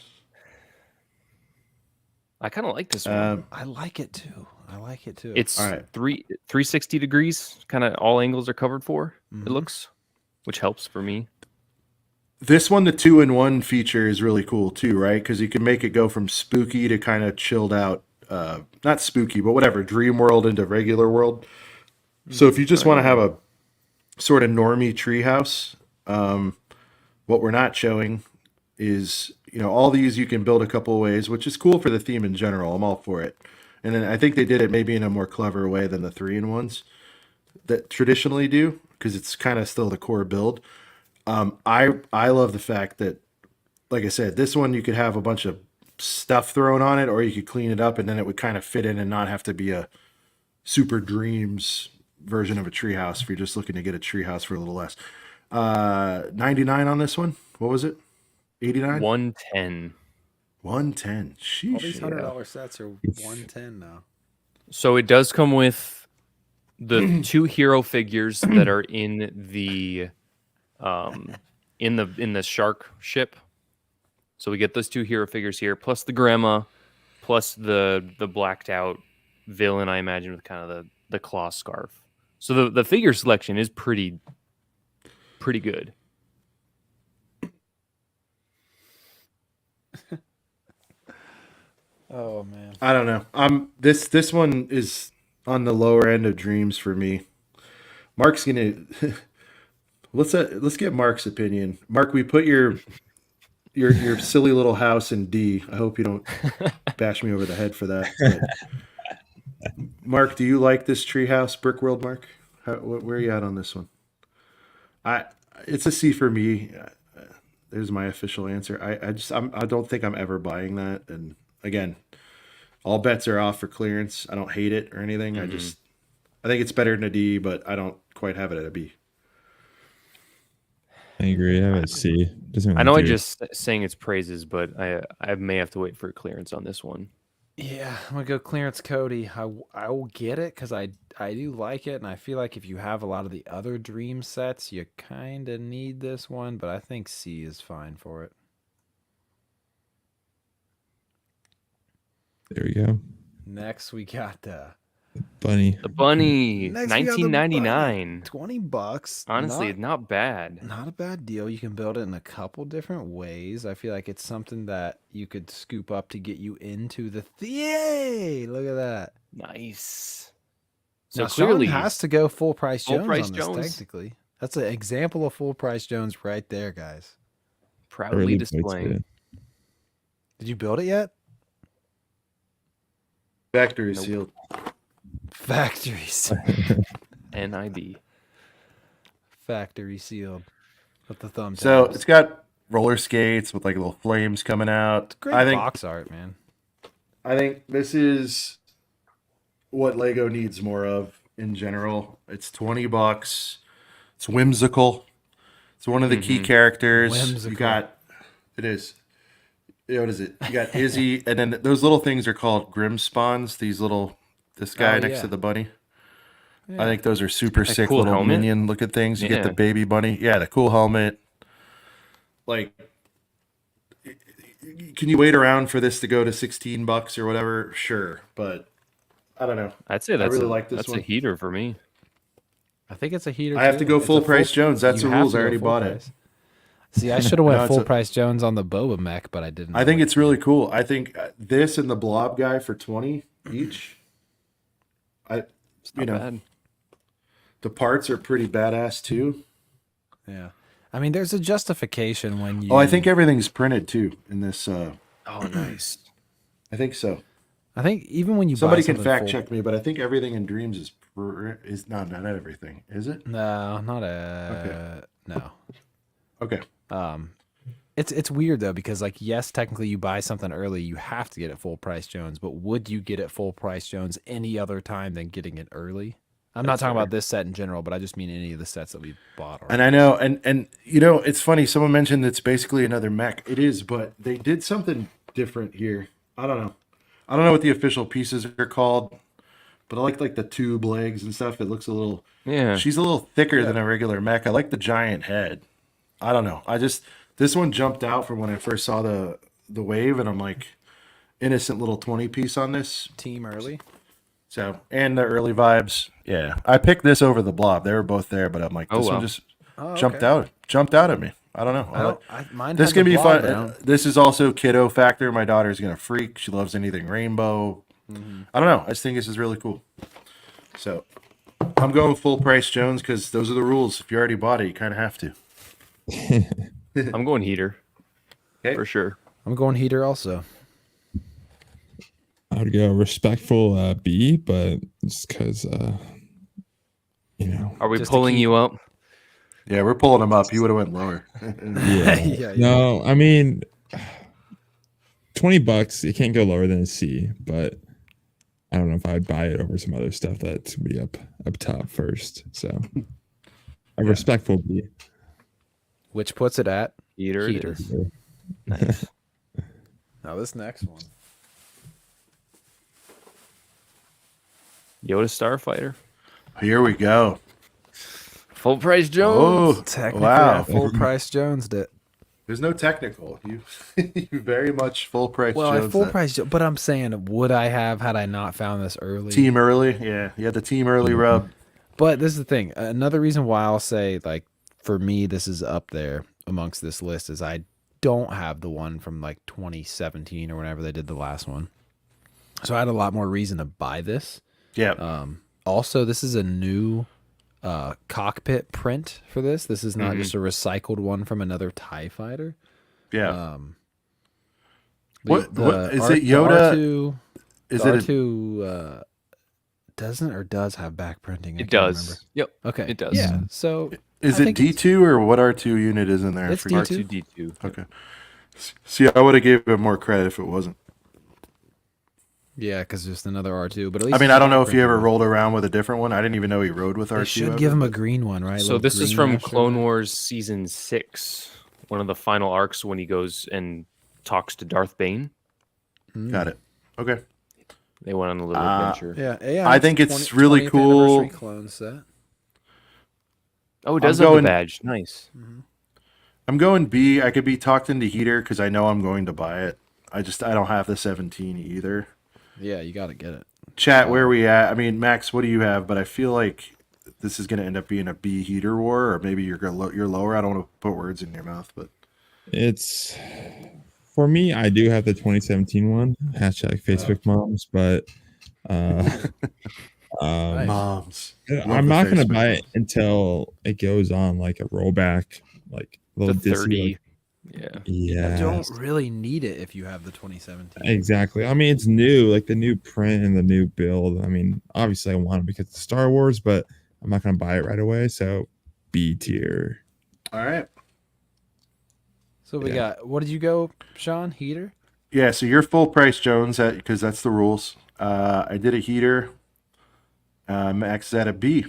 [SPEAKER 3] I kind of like this one.
[SPEAKER 2] I like it too.
[SPEAKER 3] It's 360 degrees, kind of all angles are covered for. It looks, which helps for me.
[SPEAKER 1] This one, the 2-in-1 feature is really cool too, right? Because you can make it go from spooky to kind of chilled out. Not spooky, but whatever, dream world into regular world. So if you just want to have a sort of normie treehouse, What we're not showing is, all these you can build a couple of ways, which is cool for the theme in general. I'm all for it. And then I think they did it maybe in a more clever way than the 3-in-1s that traditionally do, because it's kind of still the core build. I love the fact that, like I said, this one you could have a bunch of stuff thrown on it, or you could clean it up and then it would kind of fit in and not have to be a super dreams version of a treehouse if you're just looking to get a treehouse for a little less. 99 on this one. What was it? 89?
[SPEAKER 3] 110.
[SPEAKER 1] 110. Sheesh.
[SPEAKER 2] All these $100 sets are 110 now.
[SPEAKER 3] So it does come with the 2 hero figures that are in the shark ship. So we get those 2 hero figures here, plus the grandma, plus the blacked out villain, I imagine, with kind of the claw scarf. So the figure selection is pretty good.
[SPEAKER 2] Oh man,
[SPEAKER 1] I don't know. This one is on the lower end of dreams for me. Mark's gonna let's get Mark's opinion. Mark, we put your silly little house in D. I hope you don't bash me over the head for that. But Mark, do you like this treehouse brick world? Mark, where are you at on this one? It's a C for me. There's my official answer. I don't think I'm ever buying that. And again, all bets are off for clearance. I don't hate it or anything. I think it's better than a D, but I don't quite have it at a B.
[SPEAKER 4] I agree. I have a C.
[SPEAKER 3] I know I just sang its praises, but I may have to wait for clearance on this one.
[SPEAKER 2] Yeah, I'm gonna go clearance Cody. I will get it because I do like it, and I feel like if you have a lot of the other Dream sets, you kind of need this one. But I think C is fine for it.
[SPEAKER 4] There we go.
[SPEAKER 2] Next, we got
[SPEAKER 4] Bunny.
[SPEAKER 3] The bunny,
[SPEAKER 2] Next we got the
[SPEAKER 3] $19.99.
[SPEAKER 2] $20.
[SPEAKER 3] Honestly, not bad.
[SPEAKER 2] Not a bad deal. You can build it in a couple different ways. I feel like it's something that you could scoop up to get you into the theater. Look at that.
[SPEAKER 3] Nice. So
[SPEAKER 2] Now,
[SPEAKER 3] clearly
[SPEAKER 2] Sean has to go full price
[SPEAKER 3] Full
[SPEAKER 2] Jones
[SPEAKER 3] price
[SPEAKER 2] on this,
[SPEAKER 3] Jones.
[SPEAKER 2] technically. That's an example of full price Jones right there, guys.
[SPEAKER 3] proudly displaying.
[SPEAKER 2] Did you build it yet?
[SPEAKER 1] Factory
[SPEAKER 3] Nope.
[SPEAKER 1] sealed.
[SPEAKER 2] Factory sealed.
[SPEAKER 3] NIB.
[SPEAKER 2] Factory sealed. With the thumb
[SPEAKER 1] So
[SPEAKER 2] tabs.
[SPEAKER 1] it's got roller skates with like little flames coming out.
[SPEAKER 2] Great
[SPEAKER 1] I think
[SPEAKER 2] box art, man.
[SPEAKER 1] I think this is what Lego needs more of in general. It's $20. It's whimsical. It's one of the key characters.
[SPEAKER 2] Whimsical.
[SPEAKER 1] You got it is. What is it? You got Izzy, and then those little things are called Grim Spawns. These little, this guy
[SPEAKER 2] Oh,
[SPEAKER 1] next
[SPEAKER 2] yeah.
[SPEAKER 1] to the bunny.
[SPEAKER 2] Yeah.
[SPEAKER 1] I think those are super
[SPEAKER 3] That
[SPEAKER 1] sick
[SPEAKER 3] cool
[SPEAKER 1] little
[SPEAKER 3] helmet?
[SPEAKER 1] minion looking things. You get the
[SPEAKER 3] Yeah.
[SPEAKER 1] baby bunny. Yeah, the cool helmet. Like, can you wait around for this to go to $16 or whatever? Sure, but I don't know.
[SPEAKER 3] I'd say that's
[SPEAKER 1] really like this
[SPEAKER 3] that's
[SPEAKER 1] one.
[SPEAKER 3] a heater for me.
[SPEAKER 2] I think it's a heater.
[SPEAKER 1] I have to
[SPEAKER 2] too.
[SPEAKER 1] go
[SPEAKER 2] It's a
[SPEAKER 1] full price Jones. That's
[SPEAKER 2] you
[SPEAKER 1] the
[SPEAKER 2] have
[SPEAKER 1] rules.
[SPEAKER 2] to
[SPEAKER 1] I
[SPEAKER 2] go
[SPEAKER 1] already
[SPEAKER 2] full
[SPEAKER 1] bought it.
[SPEAKER 2] price. See, I should have
[SPEAKER 1] No,
[SPEAKER 2] went
[SPEAKER 1] it's
[SPEAKER 2] full
[SPEAKER 1] a-
[SPEAKER 2] price Jones on the Boba Mech, but I didn't.
[SPEAKER 1] I think it's really cool. I think this and the Blob guy for 20 each.
[SPEAKER 3] It's not bad.
[SPEAKER 1] The parts are pretty badass too.
[SPEAKER 2] Yeah. I mean, there's a justification when you.
[SPEAKER 1] Oh, I think everything's printed too in this.
[SPEAKER 3] Oh, nice.
[SPEAKER 1] I think so.
[SPEAKER 2] I think even when you
[SPEAKER 1] Somebody
[SPEAKER 2] buy
[SPEAKER 1] can
[SPEAKER 2] something
[SPEAKER 1] fact
[SPEAKER 2] full-
[SPEAKER 1] check me, but I think everything in Dreams is not everything. Is it?
[SPEAKER 2] No, not a no.
[SPEAKER 1] Okay.
[SPEAKER 2] It's weird though because like yes, technically you buy something early, you have to get it full price Jones, but would you get it full price Jones any other time than getting it early? I'm not talking about this set in general, but I just mean any of the sets that we bought.
[SPEAKER 1] And I know, and you know, it's funny. Someone mentioned it's basically another mech. It is, but they did something different here. I don't know. I don't know what the official pieces are called, but I like the tube legs and stuff. It looks a little.
[SPEAKER 3] Yeah.
[SPEAKER 1] She's a little thicker than a regular mech. I like the giant head. I don't know. This one jumped out from when I first saw the wave, and I'm like, innocent little 20 piece on this.
[SPEAKER 2] Team early.
[SPEAKER 1] So, and the early vibes. Yeah, I picked this over the Blob. They were both there, but I'm like, this
[SPEAKER 3] wow.
[SPEAKER 1] one just
[SPEAKER 2] Oh,
[SPEAKER 1] jumped
[SPEAKER 2] okay.
[SPEAKER 1] out at me. I don't know.
[SPEAKER 2] Mine
[SPEAKER 1] This
[SPEAKER 2] has
[SPEAKER 1] can
[SPEAKER 2] the
[SPEAKER 1] be
[SPEAKER 2] blob
[SPEAKER 1] fun.
[SPEAKER 2] down.
[SPEAKER 1] This is also kiddo factor. My daughter's gonna freak. She loves anything rainbow. I don't know. I just think this is really cool. So I'm going full price Jones because those are the rules. If you already bought it, you kind of have to.
[SPEAKER 3] I'm going heater.
[SPEAKER 1] Okay.
[SPEAKER 3] For sure.
[SPEAKER 2] I'm going heater also.
[SPEAKER 4] I would go respectful B, but just because
[SPEAKER 3] Are we
[SPEAKER 2] Just to
[SPEAKER 3] pulling
[SPEAKER 2] keep-
[SPEAKER 3] you up?
[SPEAKER 1] Yeah, we're pulling him up. He would have went lower.
[SPEAKER 2] Yeah.
[SPEAKER 4] No, I mean, $20. It can't go lower than a C, but I don't know if I'd buy it over some other stuff that's gonna be up top first. So a respectful B.
[SPEAKER 2] Which puts it at
[SPEAKER 3] Heater. it
[SPEAKER 2] heater.
[SPEAKER 3] is. Nice.
[SPEAKER 2] Now this next one.
[SPEAKER 3] Yoda Starfighter.
[SPEAKER 1] Here we go.
[SPEAKER 3] Full price Jones.
[SPEAKER 1] Oh,
[SPEAKER 2] Technically,
[SPEAKER 1] wow.
[SPEAKER 2] I full price Jones did.
[SPEAKER 1] There's no technical. You you very much full price.
[SPEAKER 2] Well, I
[SPEAKER 1] Jones
[SPEAKER 2] full
[SPEAKER 1] that.
[SPEAKER 2] price, but I'm saying, would I have had I not found this early?
[SPEAKER 1] Team early. Yeah, you had the team early rub.
[SPEAKER 2] But this is the thing. Another reason why I'll say, like, for me, this is up there amongst this list is I don't have the one from like 2017 or whenever they did the last one. So I had a lot more reason to buy this.
[SPEAKER 1] Yeah.
[SPEAKER 2] Also, this is a new cockpit print for this. This is not just a recycled one from another TIE fighter.
[SPEAKER 1] Yeah.
[SPEAKER 2] What
[SPEAKER 1] is it? Yoda?
[SPEAKER 2] R2,
[SPEAKER 1] Is
[SPEAKER 2] the
[SPEAKER 1] it?
[SPEAKER 2] R2 doesn't or does have back printing? I
[SPEAKER 3] It
[SPEAKER 2] can't
[SPEAKER 3] does.
[SPEAKER 2] remember.
[SPEAKER 3] Yep.
[SPEAKER 2] Okay.
[SPEAKER 3] It does.
[SPEAKER 2] Yeah. So
[SPEAKER 1] Is
[SPEAKER 2] I
[SPEAKER 1] it
[SPEAKER 2] think it's-
[SPEAKER 1] D2 or what R2 unit is in there?
[SPEAKER 2] It's
[SPEAKER 1] Forget-
[SPEAKER 2] D2.
[SPEAKER 3] R2D2.
[SPEAKER 1] Okay. See, I would have gave it more credit if it wasn't.
[SPEAKER 2] Yeah, because just another R2. But at least
[SPEAKER 1] I mean,
[SPEAKER 2] it's
[SPEAKER 1] I don't
[SPEAKER 2] a
[SPEAKER 1] know if you
[SPEAKER 2] different
[SPEAKER 1] ever
[SPEAKER 2] one.
[SPEAKER 1] rolled around with a different one. I didn't even know he rode with R2.
[SPEAKER 2] They should
[SPEAKER 1] ever.
[SPEAKER 2] give him a green one, right?
[SPEAKER 3] So
[SPEAKER 2] Little
[SPEAKER 3] this is
[SPEAKER 2] green
[SPEAKER 3] from
[SPEAKER 2] master.
[SPEAKER 3] Clone Wars Season 6. One of the final arcs when he goes and talks to Darth Bane.
[SPEAKER 1] Got it. Okay.
[SPEAKER 3] They went on a little adventure.
[SPEAKER 2] Yeah.
[SPEAKER 1] I think it's really cool.
[SPEAKER 2] anniversary clone set.
[SPEAKER 3] Oh, it does
[SPEAKER 1] I'm
[SPEAKER 3] have
[SPEAKER 1] going-
[SPEAKER 3] the badge. Nice.
[SPEAKER 1] I'm going B. I could be talked into heater because I know I'm going to buy it. I don't have the 17 either.
[SPEAKER 2] Yeah, you got to get it.
[SPEAKER 1] Chat, where are we at? I mean, Max, what do you have? But I feel like this is going to end up being a B heater war, or maybe you're lower. I don't want to put words in your mouth, but
[SPEAKER 4] It's for me. I do have the 2017 one. Hashtag Facebook moms, but
[SPEAKER 2] Nice.
[SPEAKER 1] moms.
[SPEAKER 4] I'm not gonna buy it until it goes on like a rollback, like
[SPEAKER 3] The
[SPEAKER 4] little
[SPEAKER 3] 30.
[SPEAKER 2] You
[SPEAKER 4] Yeah,
[SPEAKER 2] don't really need it if you have the 2017.
[SPEAKER 4] exactly. I mean, it's new, like the new print and the new build. I mean, obviously, I want it because it's Star Wars, but I'm not gonna buy it right away. So B tier.
[SPEAKER 1] All right.
[SPEAKER 2] So we got, what did you go, Sean? Heater?
[SPEAKER 1] Yeah, so you're full price Jones because that's the rules. I did a heater. Max is at a B.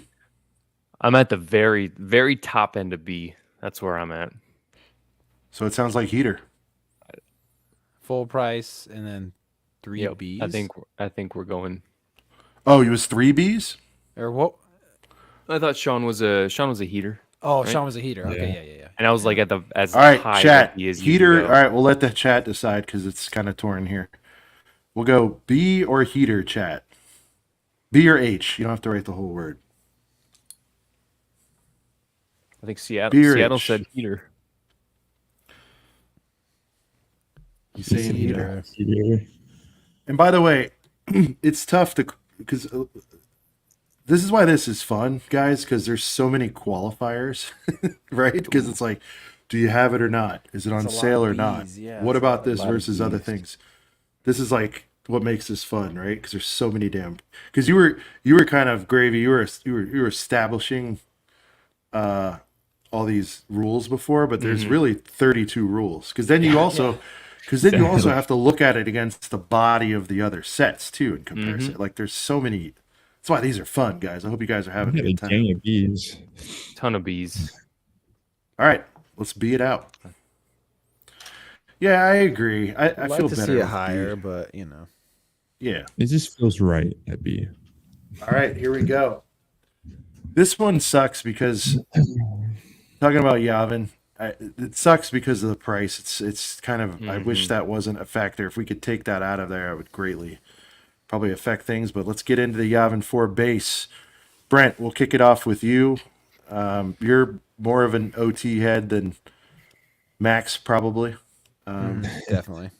[SPEAKER 3] I'm at the very, very top end of B. That's where I'm at.
[SPEAKER 1] So it sounds like heater.
[SPEAKER 2] Full price and then three
[SPEAKER 3] Yep.
[SPEAKER 2] Bs?
[SPEAKER 3] I think we're going.
[SPEAKER 1] Oh, it was 3 Bs?
[SPEAKER 2] Or what?
[SPEAKER 3] I thought Sean was a heater,
[SPEAKER 2] Oh,
[SPEAKER 3] Right?
[SPEAKER 2] Sean was a heater. Okay,
[SPEAKER 4] Yeah.
[SPEAKER 2] yeah.
[SPEAKER 3] and I was like at the as
[SPEAKER 1] All right,
[SPEAKER 3] high
[SPEAKER 1] chat.
[SPEAKER 3] as he is. you
[SPEAKER 1] Heater.
[SPEAKER 3] go.
[SPEAKER 1] All right, we'll let the chat decide because it's kind of torn here. We'll go B or heater, chat. B or H. You don't have to write the whole word.
[SPEAKER 3] I think Seattle.
[SPEAKER 1] B or
[SPEAKER 3] Seattle
[SPEAKER 1] H?
[SPEAKER 3] said heater.
[SPEAKER 1] You saying heater.
[SPEAKER 4] Tier.
[SPEAKER 1] And by the way, it's tough to because this is why this is fun, guys, because there's so many qualifiers, right? Because it's like, do you have it or not? Is it on
[SPEAKER 2] It's a lot
[SPEAKER 1] sale
[SPEAKER 2] of
[SPEAKER 1] or not?
[SPEAKER 2] Bs, yeah,
[SPEAKER 1] What
[SPEAKER 2] it's a
[SPEAKER 1] about this
[SPEAKER 2] lot of
[SPEAKER 1] versus other
[SPEAKER 2] Bs.
[SPEAKER 1] things? This is like what makes this fun, right? Because there's so many damn. Because you were kind of gravy. You were establishing all these rules before, but there's really 32 rules. Because then you also. Because then you also have to look at it against the body of the other sets too in comparison. Like there's so many. That's why these are fun, guys. I hope you guys are having a
[SPEAKER 4] Yeah,
[SPEAKER 1] good
[SPEAKER 4] the
[SPEAKER 1] time.
[SPEAKER 4] gang of B's.
[SPEAKER 3] Ton of B's.
[SPEAKER 1] All right, let's B it out. Yeah, I agree. I
[SPEAKER 2] I'd like
[SPEAKER 1] feel
[SPEAKER 2] to
[SPEAKER 1] better
[SPEAKER 2] see it
[SPEAKER 1] with
[SPEAKER 2] higher,
[SPEAKER 1] B.
[SPEAKER 2] but, you know.
[SPEAKER 1] Yeah.
[SPEAKER 4] It just feels right at B.
[SPEAKER 1] All right, here we go. This one sucks because talking about Yavin, it sucks because of the price. It's kind of. I wish that wasn't a factor. If we could take that out of there, it would greatly probably affect things. But let's get into the Yavin 4 base. Brent, we'll kick it off with you. You're more of an OT head than Max, probably.
[SPEAKER 2] Definitely.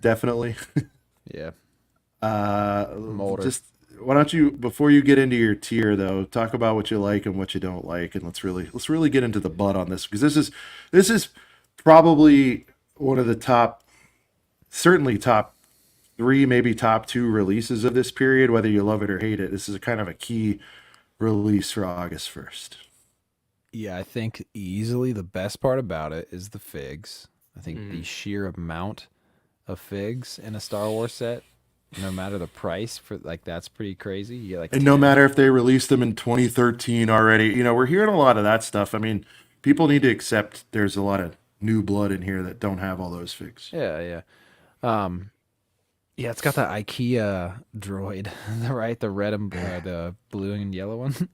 [SPEAKER 1] Definitely.
[SPEAKER 2] Yeah.
[SPEAKER 1] Molder. Just why don't you, before you get into your tier though, talk about what you like and what you don't like, and let's really get into the butt on this because this is probably one of the top, certainly top 3, maybe top 2 releases of this period, whether you love it or hate it. This is a kind of a key release for August 1st.
[SPEAKER 2] Yeah, I think easily the best part about it is the figs. I think the sheer amount of figs in a Star Wars set, no matter the price, for like that's pretty crazy. You get like
[SPEAKER 1] And no
[SPEAKER 2] 10.
[SPEAKER 1] matter if they released them in 2013 already, you know, we're hearing a lot of that stuff. I mean, people need to accept there's a lot of new blood in here that don't have all those figs.
[SPEAKER 2] Yeah. Yeah, it's got the IKEA droid, right? The red and the blue and yellow one.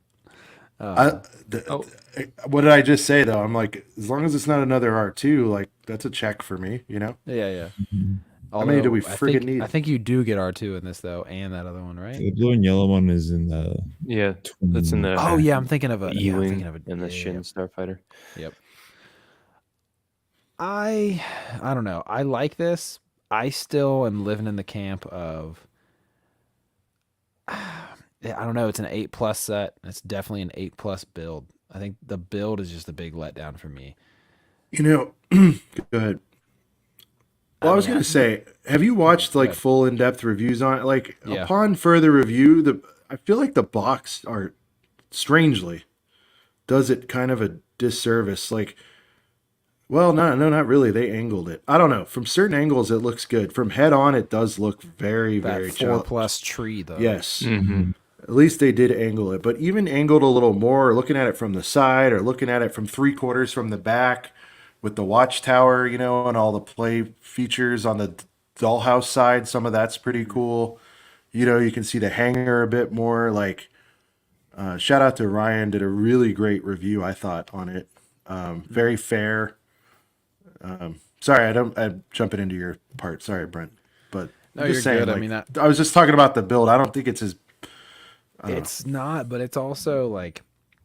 [SPEAKER 1] What did I just say though? I'm like, as long as it's not another R2, like that's a check for me, you know?
[SPEAKER 2] Yeah.
[SPEAKER 1] How many do we
[SPEAKER 2] Although,
[SPEAKER 1] friggin' need?
[SPEAKER 2] I think you do get R2 in this though, and that other one, right?
[SPEAKER 5] The blue and yellow one is in the
[SPEAKER 3] that's in the
[SPEAKER 2] Oh yeah, I'm thinking of a
[SPEAKER 3] E-wing
[SPEAKER 2] and
[SPEAKER 3] and the Shin Starfighter.
[SPEAKER 2] Yep. I don't know. I like this. I still am living in the camp of I don't know. It's an 8+ set. It's definitely an 8+ build. I think the build is just a big letdown for me.
[SPEAKER 1] You know, go ahead. Well, I was going to say, have you watched like full in-depth reviews on it? Like upon further review, I feel like the box art strangely does it kind of a disservice. Like, well, no, not really. They angled it. I don't know. From certain angles, it looks good. From head on, it does look very,
[SPEAKER 2] That
[SPEAKER 1] very
[SPEAKER 2] 4+ tree though.
[SPEAKER 1] Yes. At least they did angle it, but even angled a little more, looking at it from the side or looking at it from 3/4 from the back with the watchtower, you know, and all the play features on the dollhouse side. Some of that's pretty cool. You know, you can see the hangar a bit more. Like, shout out to Ryan, did a really great review, I thought, on it. Very fair. Sorry, I'm jumping into your part. Sorry, Brent. But
[SPEAKER 2] No,
[SPEAKER 1] I'm just
[SPEAKER 2] you're
[SPEAKER 1] saying,
[SPEAKER 2] good.
[SPEAKER 1] like,
[SPEAKER 2] I mean,
[SPEAKER 1] I was just talking about the build. I don't think it's as
[SPEAKER 2] it's not, but it's also like.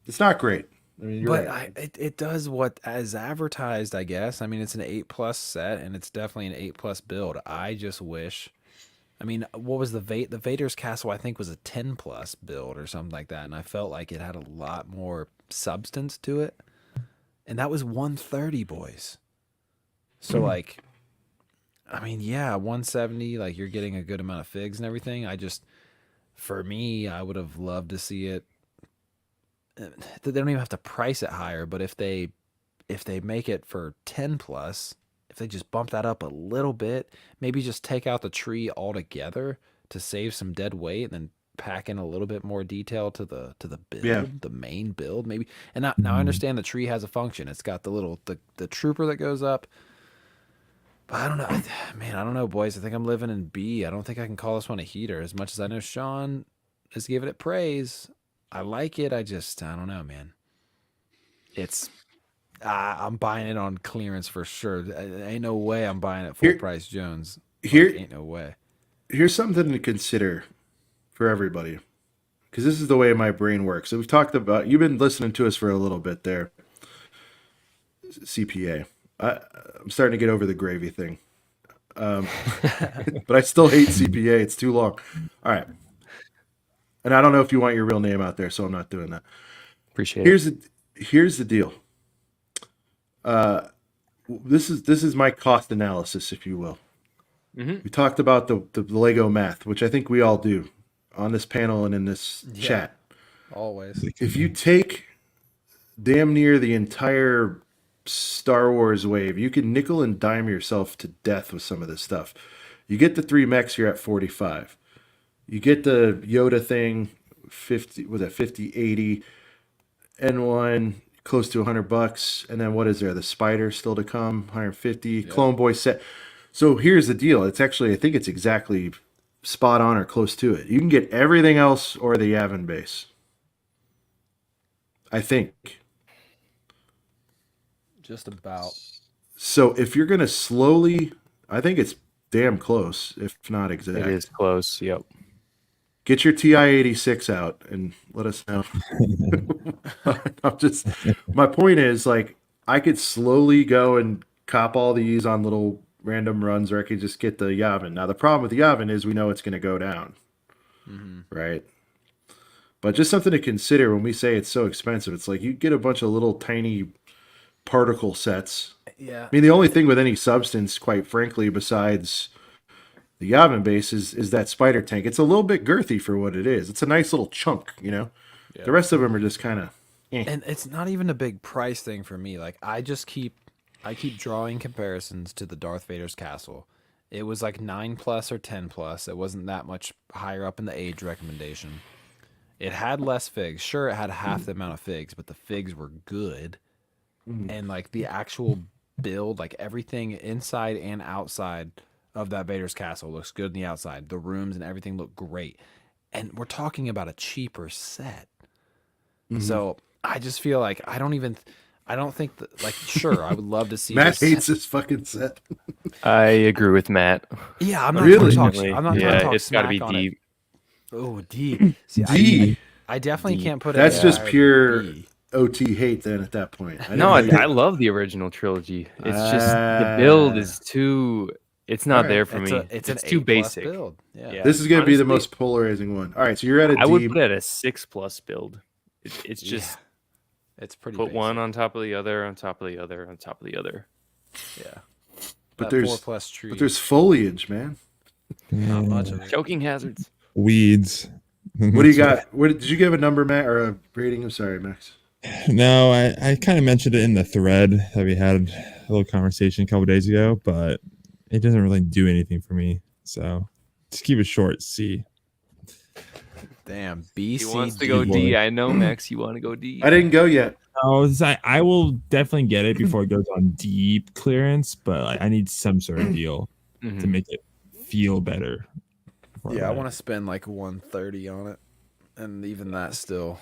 [SPEAKER 1] It's not great. I mean, you're right.
[SPEAKER 2] It does what as advertised, I guess. I mean, it's an 8+ set, and it's definitely an 8+ build. I just wish. I mean, what was the Vader's Castle? I think was a 10+ build or something like that, and I felt like it had a lot more substance to it. And that was 130, boys. So like, I mean, yeah, 170. Like you're getting a good amount of figs and everything. For me, I would have loved to see it. They don't even have to price it higher, but if they make it for 10+, if they just bump that up a little bit, maybe just take out the tree altogether to save some dead weight, and then pack in a little bit more detail to the build, the main build, maybe. And now I understand the tree has a function. It's got the little the trooper that goes up. But I don't know, man. I don't know, boys. I think I'm living in B. I don't think I can call this one a heater. As much as I know Sean is giving it praise, I like it. I don't know, man. It's I'm buying it on clearance for sure. Ain't no way I'm buying it full price Jones. Ain't no way.
[SPEAKER 1] Here's something to consider for everybody, because this is the way my brain works. So we've talked about, you've been listening to us for a little bit there. CPA. I'm starting to get over the gravy thing. But I still hate CPA. It's too long. All right. And I don't know if you want your real name out there, so I'm not doing that.
[SPEAKER 3] Appreciate it.
[SPEAKER 1] Here's the deal. This is my cost analysis, if you will. We talked about the Lego math, which I think we all do on this panel and in this chat.
[SPEAKER 2] Always.
[SPEAKER 1] If you take damn near the entire Star Wars wave, you can nickel and dime yourself to death with some of this stuff. You get the 3 mechs, you're at 45. You get the Yoda thing, 50, was that 50, 80, N1, close to $100. And then what is there? The Spider still to come, 150. Yeah. Clone Boy set. So here's the deal. It's actually, I think it's exactly spot on or close to it. You can get everything else or the Yavin base. I think.
[SPEAKER 2] Just about.
[SPEAKER 1] So if you're going to slowly, I think it's damn close, if not exact.
[SPEAKER 3] It is close, yep.
[SPEAKER 1] Get your TI-86 out and let us know. My point is, like, I could slowly go and cop all these on little random runs, or I could just get the Yavin. Now, the problem with the Yavin is we know it's going to go down, right? But just something to consider when we say it's so expensive. It's like you get a bunch of little tiny particle sets.
[SPEAKER 2] Yeah.
[SPEAKER 1] I mean, the only thing with any substance, quite frankly, besides the Yavin base is that spider tank. It's a little bit girthy for what it is. It's a nice little chunk, you know.
[SPEAKER 2] Yeah.
[SPEAKER 1] The rest of them are just kind of.
[SPEAKER 2] And it's not even a big price thing for me. Like I keep drawing comparisons to the Darth Vader's castle. It was like 9+ or 10+. It wasn't that much higher up in the age recommendation. It had less figs. Sure, it had half the amount of figs, but the figs were good. And like the actual build, like everything inside and outside of that Vader's castle looks good on the outside. The rooms and everything look great. And we're talking about a cheaper set. So I just feel like I don't think that, like, sure, I would love to see
[SPEAKER 1] Matt
[SPEAKER 2] this.
[SPEAKER 1] hates this fucking set.
[SPEAKER 3] I agree with Matt.
[SPEAKER 2] Yeah, I'm not
[SPEAKER 1] Really?
[SPEAKER 2] trying to talk. I'm not trying to talk
[SPEAKER 3] it's got to be
[SPEAKER 2] smack on it.
[SPEAKER 3] deep.
[SPEAKER 2] Oh, D. See,
[SPEAKER 1] D.
[SPEAKER 2] I definitely can't put it.
[SPEAKER 1] That's just pure
[SPEAKER 2] B.
[SPEAKER 1] OT hate then at that point.
[SPEAKER 3] No, I love the original trilogy. It's just the build is too. It's not
[SPEAKER 1] Alright.
[SPEAKER 3] there for me.
[SPEAKER 2] It's
[SPEAKER 3] It's
[SPEAKER 2] an
[SPEAKER 3] too
[SPEAKER 2] A+
[SPEAKER 3] basic.
[SPEAKER 2] build. Yeah.
[SPEAKER 1] This is going to be the
[SPEAKER 3] Honestly,
[SPEAKER 1] most polarizing one. All right, so you're at a D.
[SPEAKER 3] I would put it at a 6+ build. It's just
[SPEAKER 2] It's pretty.
[SPEAKER 3] put
[SPEAKER 2] basic.
[SPEAKER 3] one on top of the other, on top of the other, on top of the other.
[SPEAKER 2] Yeah.
[SPEAKER 1] But
[SPEAKER 2] That
[SPEAKER 1] there's
[SPEAKER 2] 4+ tree.
[SPEAKER 1] but there's foliage, man.
[SPEAKER 2] not much of it.
[SPEAKER 3] Choking hazards.
[SPEAKER 4] Weeds.
[SPEAKER 1] What do you got? What did you give a number, Matt, or a rating? I'm sorry, Max.
[SPEAKER 4] No, I kind of mentioned it in the thread that we had a little conversation a couple days ago, but it doesn't really do anything for me. So just keep it short. C.
[SPEAKER 2] Damn. B.
[SPEAKER 3] He
[SPEAKER 2] C.
[SPEAKER 3] wants to
[SPEAKER 2] D.
[SPEAKER 3] go D. I know, Max. You want to go D.
[SPEAKER 1] I didn't go yet.
[SPEAKER 4] No, I will definitely get it before it goes on deep clearance, but like, I need some sort of deal to make it feel better.
[SPEAKER 2] Yeah, I want to spend like 130 on it, and even that still.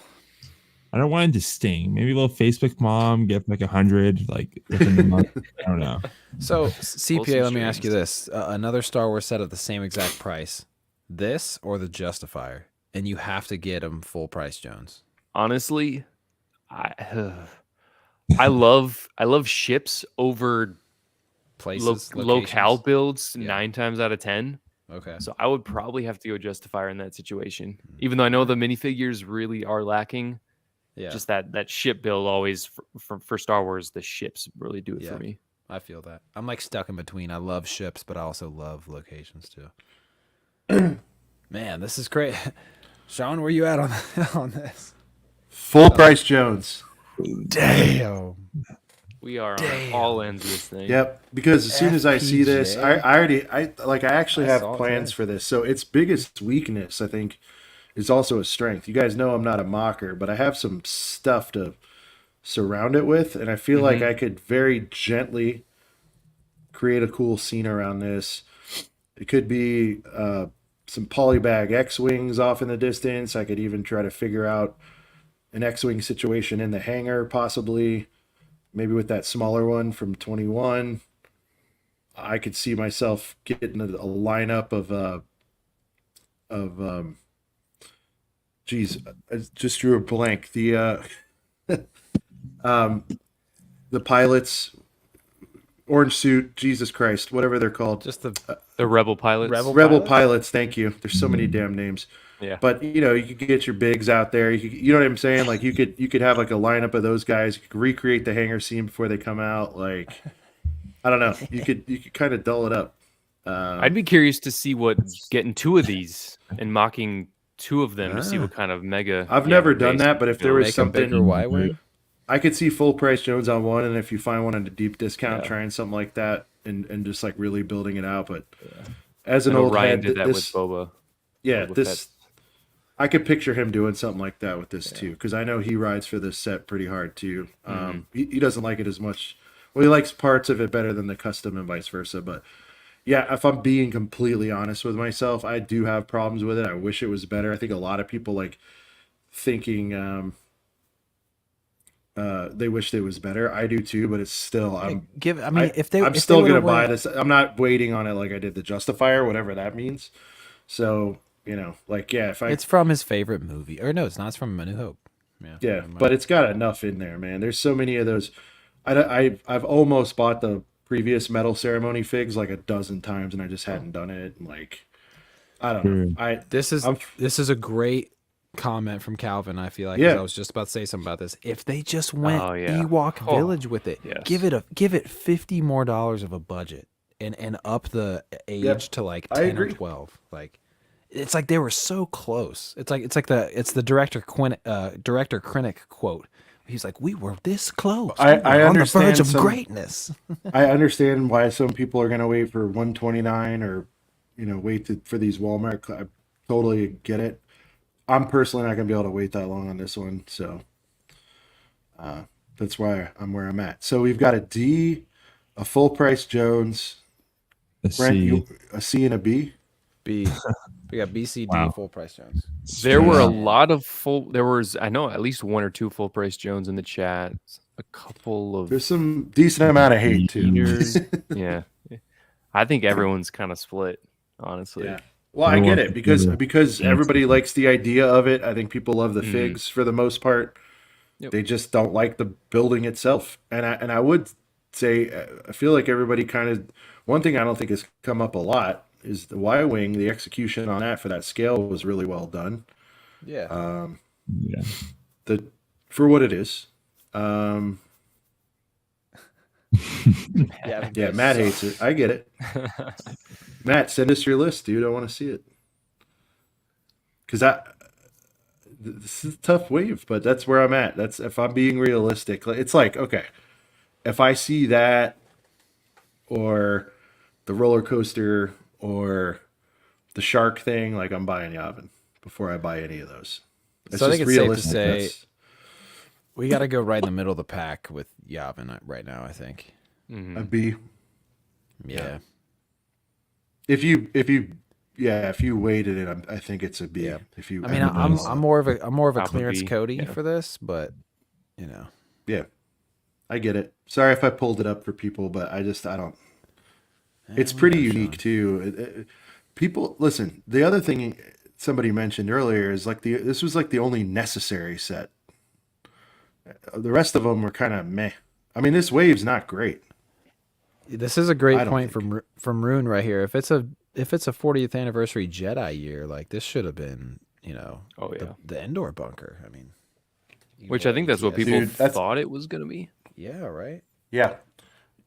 [SPEAKER 4] I don't want it to sting. Maybe a little Facebook mom, get like 100, like within the month. I don't know.
[SPEAKER 2] So CPA, let me ask you
[SPEAKER 3] strings.
[SPEAKER 2] this: another Star Wars set at the same exact price, this or the Justifier, and you have to get them full price, Jones.
[SPEAKER 3] Honestly, I love ships over
[SPEAKER 2] Places,
[SPEAKER 3] locale
[SPEAKER 2] locations?
[SPEAKER 3] builds
[SPEAKER 2] Yeah.
[SPEAKER 3] 9 times out of 10.
[SPEAKER 2] Okay.
[SPEAKER 3] So I would probably have to go Justifier in that situation. Even though I know the minifigures really are lacking,
[SPEAKER 2] Yeah,
[SPEAKER 3] just that ship build always for Star Wars, the ships really do it
[SPEAKER 2] Yeah.
[SPEAKER 3] for me.
[SPEAKER 2] I feel that. I'm like stuck in between. I love ships, but I also love locations too. Man, this is great. Sean, where you at on this?
[SPEAKER 1] Full price Jones.
[SPEAKER 2] Damn.
[SPEAKER 3] We are on all ends of this thing.
[SPEAKER 1] Yep. Because as soon as I see this,
[SPEAKER 2] FPJ.
[SPEAKER 1] I actually
[SPEAKER 2] I
[SPEAKER 1] have
[SPEAKER 2] saw it
[SPEAKER 1] plans
[SPEAKER 2] today.
[SPEAKER 1] for this. So its biggest weakness, I think, is also a strength. You guys know I'm not a mocker, but I have some stuff to surround it with, and I feel like I could very gently create a cool scene around this. It could be some polybag X-wings off in the distance. I could even try to figure out an X-wing situation in the hangar, possibly. Maybe with that smaller one from 21. I could see myself getting a lineup of geez, I just drew a blank. The pilots, orange suit, Jesus Christ, whatever they're called.
[SPEAKER 2] Just the
[SPEAKER 3] The Rebel pilots.
[SPEAKER 1] Rebel pilots, thank you. There's so many damn names.
[SPEAKER 3] Yeah.
[SPEAKER 1] But you know, you could get your bigs out there. You know what I'm saying? Like you could have like a lineup of those guys. You could recreate the hangar scene before they come out. Like I don't know. You could kind of dull it up.
[SPEAKER 3] I'd be curious to see what getting 2 of these and mocking 2 of them to see what kind of mega.
[SPEAKER 1] I've never done
[SPEAKER 3] base
[SPEAKER 1] that, but if there was
[SPEAKER 2] make a bigger
[SPEAKER 1] something,
[SPEAKER 2] Y-wing.
[SPEAKER 1] I could see full price Jones on one, and if you find one at a deep discount, trying something like that and just like really building it out. But as an
[SPEAKER 3] I know
[SPEAKER 1] old
[SPEAKER 3] Ryan
[SPEAKER 1] head,
[SPEAKER 3] did that
[SPEAKER 1] this,
[SPEAKER 3] with Boba.
[SPEAKER 1] yeah,
[SPEAKER 3] Boba
[SPEAKER 1] this
[SPEAKER 3] Fett.
[SPEAKER 1] I could picture him doing something like that with this too, because I know he rides for this set pretty hard too. He doesn't like it as much. Well, he likes parts of it better than the custom and vice versa. But yeah, if I'm being completely honest with myself, I do have problems with it. I wish it was better. I think a lot of people like thinking they wish it was better. I do too, but it's still I'm still gonna buy this. I'm not waiting on it like I did the Justifier, whatever that means. So you know, like yeah, if I
[SPEAKER 2] It's from his favorite movie, or no, it's not. It's from A New Hope.
[SPEAKER 1] yeah, but it's got enough in there, man. There's so many of those. I've almost bought the previous medal ceremony figs like a dozen times, and I just hadn't done it. And like, I don't know.
[SPEAKER 2] This is a great comment from Calvin. I feel like 'cause I was just about to say something about this. If they just went Ewok Village with it, give it $50 more of a budget and up the age to like 10 or 12. Like it's like they were so close. It's the director Krennic quote. He's like, we were this close.
[SPEAKER 1] I
[SPEAKER 2] on the
[SPEAKER 1] understand
[SPEAKER 2] verge of greatness.
[SPEAKER 1] I understand why some people are going to wait for 129 or, wait for these Walmart. I totally get it. I'm personally not going to be able to wait that long on this one. So that's why I'm where I'm at. So we've got a D, a full price Jones,
[SPEAKER 4] A C.
[SPEAKER 1] A C and a B.
[SPEAKER 2] B. We got BCD full price Jones.
[SPEAKER 3] There were a lot of I know at least one or two full price Jones in the chat. A couple of
[SPEAKER 1] There's some decent amount of hate too.
[SPEAKER 3] Yeah. I think everyone's kind of split, honestly.
[SPEAKER 1] Yeah. Well, I get it because everybody likes the idea of it. I think people love the figs for the most part. Yep. They just don't like the building itself. And I would say I feel like everybody kind of, one thing I don't think has come up a lot is the Y-wing. The execution on that for that scale was really well done.
[SPEAKER 2] Yeah.
[SPEAKER 1] For what it is. Matt hates it. I get it. Matt, send us your list, dude. I want to see it. Because this is a tough wave, but that's where I'm at. That's if I'm being realistic. It's like, okay, if I see that or the roller coaster or the shark thing, like I'm buying Yavin before I buy any of those.
[SPEAKER 2] So I think it's safe to say we got to go right in the middle of the pack with Yavin right now, I think.
[SPEAKER 1] A B.
[SPEAKER 2] Yeah.
[SPEAKER 1] If you weighted it, I think it's a B. Yeah.
[SPEAKER 2] I'm more of a clearance Cody for this, but
[SPEAKER 1] Yeah. I get it. Sorry if I pulled it up for people, but I don't. It's pretty unique too. People listen. The other thing somebody mentioned earlier is this was like the only necessary set. The rest of them were kind of meh. I mean, this wave's not great.
[SPEAKER 2] This is a great point from Rune right here. If it's a 40th anniversary Jedi year, like this should have been, the Endor bunker. I mean,
[SPEAKER 3] which I think that's what people thought it was going to be.
[SPEAKER 2] Yeah, right.
[SPEAKER 1] Yeah,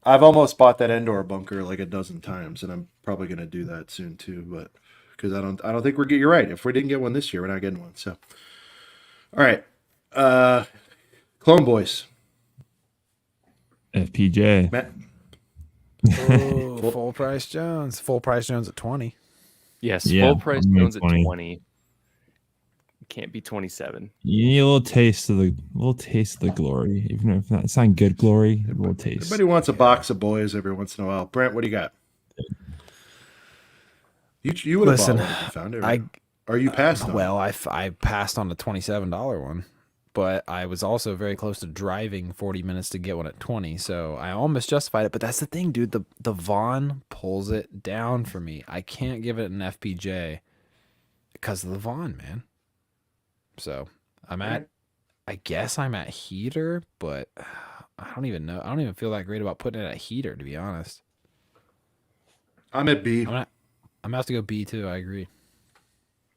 [SPEAKER 1] I've almost bought that Endor bunker like a dozen times, and I'm probably going to do that soon too. But because I don't think you're right. If we didn't get one this year, we're not getting one. So, all right, Clone Boys,
[SPEAKER 4] FPJ.
[SPEAKER 1] Matt.
[SPEAKER 2] Full price Jones. Full price Jones at 20.
[SPEAKER 3] Yes, full price Jones at 20. Can't be 27.
[SPEAKER 4] You need a little taste of the glory, even if it's not good glory. A little taste.
[SPEAKER 1] Everybody wants a box of boys every once in a while. Brent, what do you got? You would have bought one if you found it. Right? Or you passed on?
[SPEAKER 2] Well, I passed on the $27 one. But I was also very close to driving 40 minutes to get one at 20, so I almost justified it. But that's the thing, dude. The Vaughn pulls it down for me. I can't give it an FPJ because of the Vaughn, man. So I guess I'm at heater, but I don't even know. I don't even feel that great about putting it at heater, to be honest.
[SPEAKER 1] I'm at B.
[SPEAKER 2] I'm gonna have to go B too. I agree.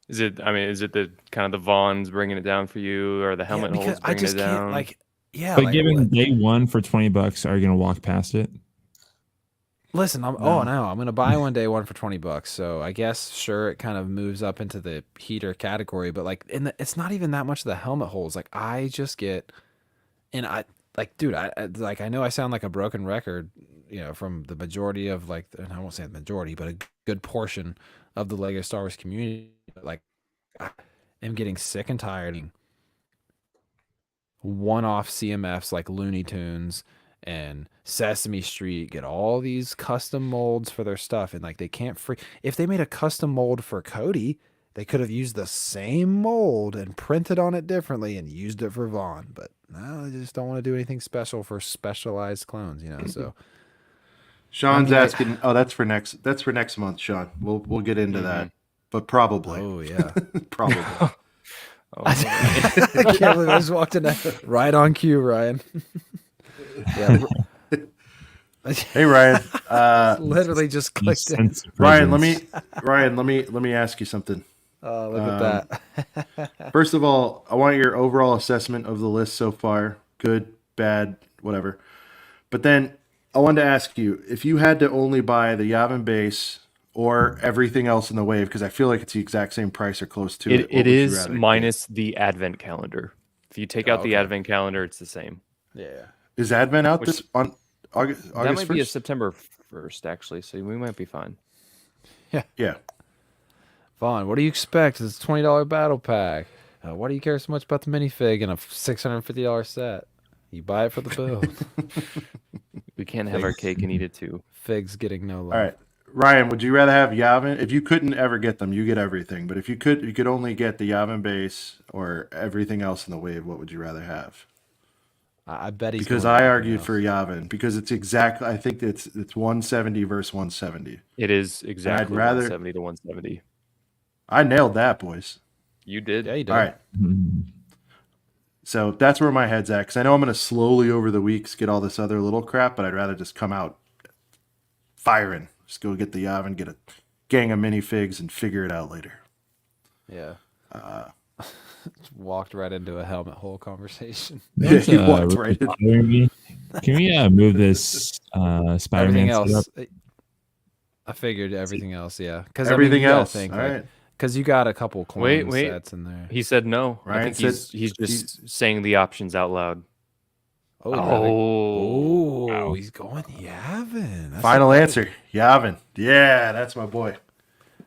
[SPEAKER 3] Is it the kind of the Vaughns bringing it down for you, or the helmet holes bringing it down?
[SPEAKER 4] But given day one for $20, are you gonna walk past it?
[SPEAKER 2] Listen, I'm gonna buy one day one for $20. So I guess sure, it kind of moves up into the heater category, but it's not even that much of the helmet holes. Like I just get, and I know I sound like a broken record, from the majority of and I won't say the majority, but a good portion of the Lego Star Wars community. Like, I am getting sick and tired of one-off CMFs like Looney Tunes and Sesame Street get all these custom molds for their stuff, and they can't if they made a custom mold for Cody, they could have used the same mold and printed on it differently and used it for Vaughn. But no, they just don't want to do anything special for specialized clones, So
[SPEAKER 1] Sean's asking. Oh, that's for next month, Sean. We'll get into that. But probably.
[SPEAKER 2] Oh, yeah.
[SPEAKER 1] Probably.
[SPEAKER 2] I can't believe I just walked in right on cue, Ryan. Yeah.
[SPEAKER 1] Hey, Ryan.
[SPEAKER 2] Literally just clicked in.
[SPEAKER 1] Ryan, let me ask you something.
[SPEAKER 2] Look at that.
[SPEAKER 1] First of all, I want your overall assessment of the list so far. Good, bad, whatever. But then I wanted to ask you if you had to only buy the Yavin base or everything else in the wave, because I feel like it's the exact same price or close to it.
[SPEAKER 3] It
[SPEAKER 1] what would you
[SPEAKER 3] is
[SPEAKER 1] rather
[SPEAKER 3] minus the advent calendar. If you take out the
[SPEAKER 2] okay.
[SPEAKER 3] advent calendar, it's the same.
[SPEAKER 2] Yeah.
[SPEAKER 1] get? Is Advent out
[SPEAKER 3] Which-
[SPEAKER 1] this on August?
[SPEAKER 3] That might be a
[SPEAKER 1] 1st?
[SPEAKER 3] September 1st, actually, so we might be fine.
[SPEAKER 1] Yeah.
[SPEAKER 2] Vaughn, what do you expect? It's a $20 battle pack. Why do you care so much about the minifig and a $650 set? You buy it for the build.
[SPEAKER 3] We can't have our cake and eat it too.
[SPEAKER 2] Figs getting no love.
[SPEAKER 1] All right. Ryan, would you rather have Yavin? If you couldn't ever get them, you get everything. But if you could only get the Yavin base or everything else in the wave, what would you rather have?
[SPEAKER 2] I bet he's
[SPEAKER 1] Because
[SPEAKER 2] going
[SPEAKER 1] I
[SPEAKER 2] everything
[SPEAKER 1] argued
[SPEAKER 2] else.
[SPEAKER 1] for Yavin because it's exactly. I think it's 170 versus 170.
[SPEAKER 3] It is exactly
[SPEAKER 1] rather-
[SPEAKER 3] 170 to 170.
[SPEAKER 1] I nailed that, boys.
[SPEAKER 3] You did.
[SPEAKER 2] Yeah, you did.
[SPEAKER 1] All right. So that's where my head's at because I know I'm going to slowly over the weeks get all this other little crap, but I'd rather just come out firing. Just go get the Yavin, get a gang of minifigs, and figure it out later.
[SPEAKER 2] Yeah. Walked right into a helmet hole conversation.
[SPEAKER 1] Yeah, he
[SPEAKER 4] That's,
[SPEAKER 1] walked
[SPEAKER 4] really
[SPEAKER 1] right in.
[SPEAKER 4] bothering me. Can we move this
[SPEAKER 2] Everything
[SPEAKER 4] Spider-Man
[SPEAKER 2] else.
[SPEAKER 4] setup?
[SPEAKER 2] I figured everything else, yeah. Because
[SPEAKER 1] Everything else.
[SPEAKER 2] Think,
[SPEAKER 1] all right.
[SPEAKER 2] Because you got a couple clone
[SPEAKER 3] Wait.
[SPEAKER 2] sets in there.
[SPEAKER 3] He said no. I
[SPEAKER 1] Ryan
[SPEAKER 3] think
[SPEAKER 1] said
[SPEAKER 3] he's just saying the options out loud.
[SPEAKER 2] Oh, really?
[SPEAKER 3] Oh.
[SPEAKER 2] Oh, he's going Yavin. That's
[SPEAKER 1] Final
[SPEAKER 2] a-
[SPEAKER 1] answer, Yavin. Yeah, that's my boy.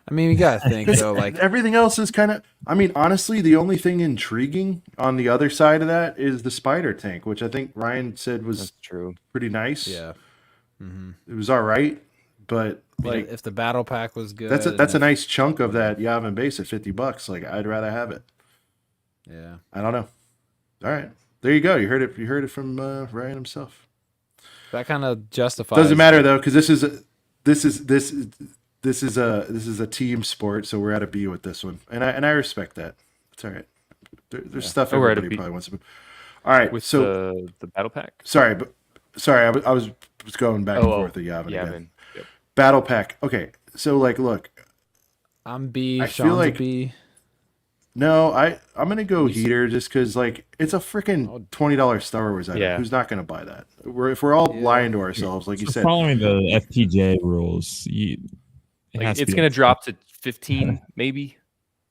[SPEAKER 2] I mean, you gotta think though, like
[SPEAKER 1] Everything else is kind of. I mean, honestly, the only thing intriguing on the other side of that is the spider tank, which I think Ryan said was
[SPEAKER 3] That's true.
[SPEAKER 1] pretty nice.
[SPEAKER 2] yeah.
[SPEAKER 1] It was all right, but
[SPEAKER 2] Like
[SPEAKER 1] like
[SPEAKER 2] if the battle pack was good,
[SPEAKER 1] that's a
[SPEAKER 2] and
[SPEAKER 1] nice chunk of that Yavin base at $50. Like I'd rather have it.
[SPEAKER 2] yeah.
[SPEAKER 1] I don't know. All right, there you go. You heard it. You heard it from Ryan himself.
[SPEAKER 2] That kind of justifies.
[SPEAKER 1] Doesn't matter though, because this is a team sport, so we're at a B with this one, and I respect that. It's all right. There's stuff
[SPEAKER 3] Oh, we're at a
[SPEAKER 1] everybody
[SPEAKER 3] B.
[SPEAKER 1] probably wants to. All right,
[SPEAKER 3] With
[SPEAKER 1] so
[SPEAKER 3] the battle pack.
[SPEAKER 1] sorry, I was going back and forth with Yavin again.
[SPEAKER 3] Yavin. Yep.
[SPEAKER 1] Battle pack. Okay, so like, look,
[SPEAKER 2] I'm B.
[SPEAKER 1] I feel
[SPEAKER 2] Sean's
[SPEAKER 1] like-
[SPEAKER 2] a B.
[SPEAKER 1] no, I'm gonna go heater just because like it's a freaking $20 Star Wars item.
[SPEAKER 3] Yeah.
[SPEAKER 1] Who's not gonna buy that? If we're all lying to ourselves, like you
[SPEAKER 4] So
[SPEAKER 1] said.
[SPEAKER 4] following the FTJ rules,
[SPEAKER 3] Like, it's gonna drop to 15 maybe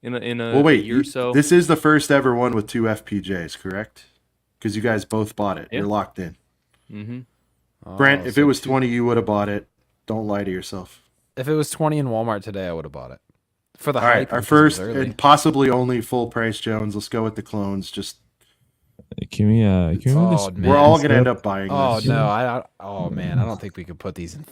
[SPEAKER 3] in a
[SPEAKER 1] Well, wait.
[SPEAKER 3] year or so.
[SPEAKER 1] This is the first ever one with 2 FPJs, correct? Because you guys both bought it.
[SPEAKER 3] Yeah.
[SPEAKER 1] You're locked in.
[SPEAKER 3] Mm-hmm.
[SPEAKER 1] Brent,
[SPEAKER 2] Oh,
[SPEAKER 1] if
[SPEAKER 2] so
[SPEAKER 1] it was 20, you would have bought it. Don't lie to yourself.
[SPEAKER 2] if it was 20 in Walmart today, I would have bought it. For the
[SPEAKER 1] All right,
[SPEAKER 2] hype,
[SPEAKER 1] our
[SPEAKER 2] and 'cause it was
[SPEAKER 1] first
[SPEAKER 2] early.
[SPEAKER 1] and possibly only full price Jones. Let's go with the clones. Just
[SPEAKER 4] Can we move this?
[SPEAKER 2] Oh, man.
[SPEAKER 1] we're all gonna end
[SPEAKER 4] setup?
[SPEAKER 1] up buying
[SPEAKER 2] Oh
[SPEAKER 1] this.
[SPEAKER 2] no! Oh man! I don't think we could put these in.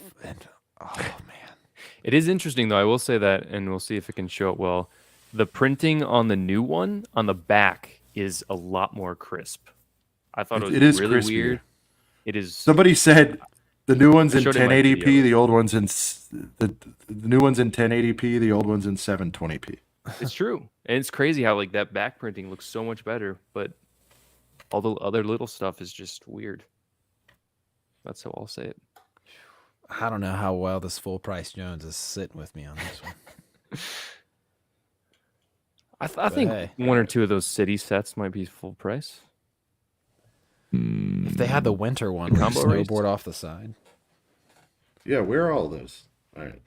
[SPEAKER 2] Oh man!
[SPEAKER 3] It is interesting though. I will say that, and we'll see if it can show it well. The printing on the new one on the back is a lot more crisp. I thought it was
[SPEAKER 1] It is
[SPEAKER 3] really
[SPEAKER 1] crispier.
[SPEAKER 3] weird. It is.
[SPEAKER 1] Somebody said the new one's
[SPEAKER 3] I
[SPEAKER 1] in
[SPEAKER 3] showed it in my
[SPEAKER 1] 1080p,
[SPEAKER 3] video.
[SPEAKER 1] the old one's in the new one's in 1080p, the old one's in 720p.
[SPEAKER 3] It's true, and it's crazy how like that back printing looks so much better, but all the other little stuff is just weird. That's how I'll say it.
[SPEAKER 2] I don't know how well this full price Jones is sitting with me on this one.
[SPEAKER 3] I think
[SPEAKER 2] hey.
[SPEAKER 3] one or two of those city sets might be full price.
[SPEAKER 2] If they had the winter one, with
[SPEAKER 3] combo race?
[SPEAKER 2] snowboard off the side.
[SPEAKER 1] Yeah, where are all those? All right.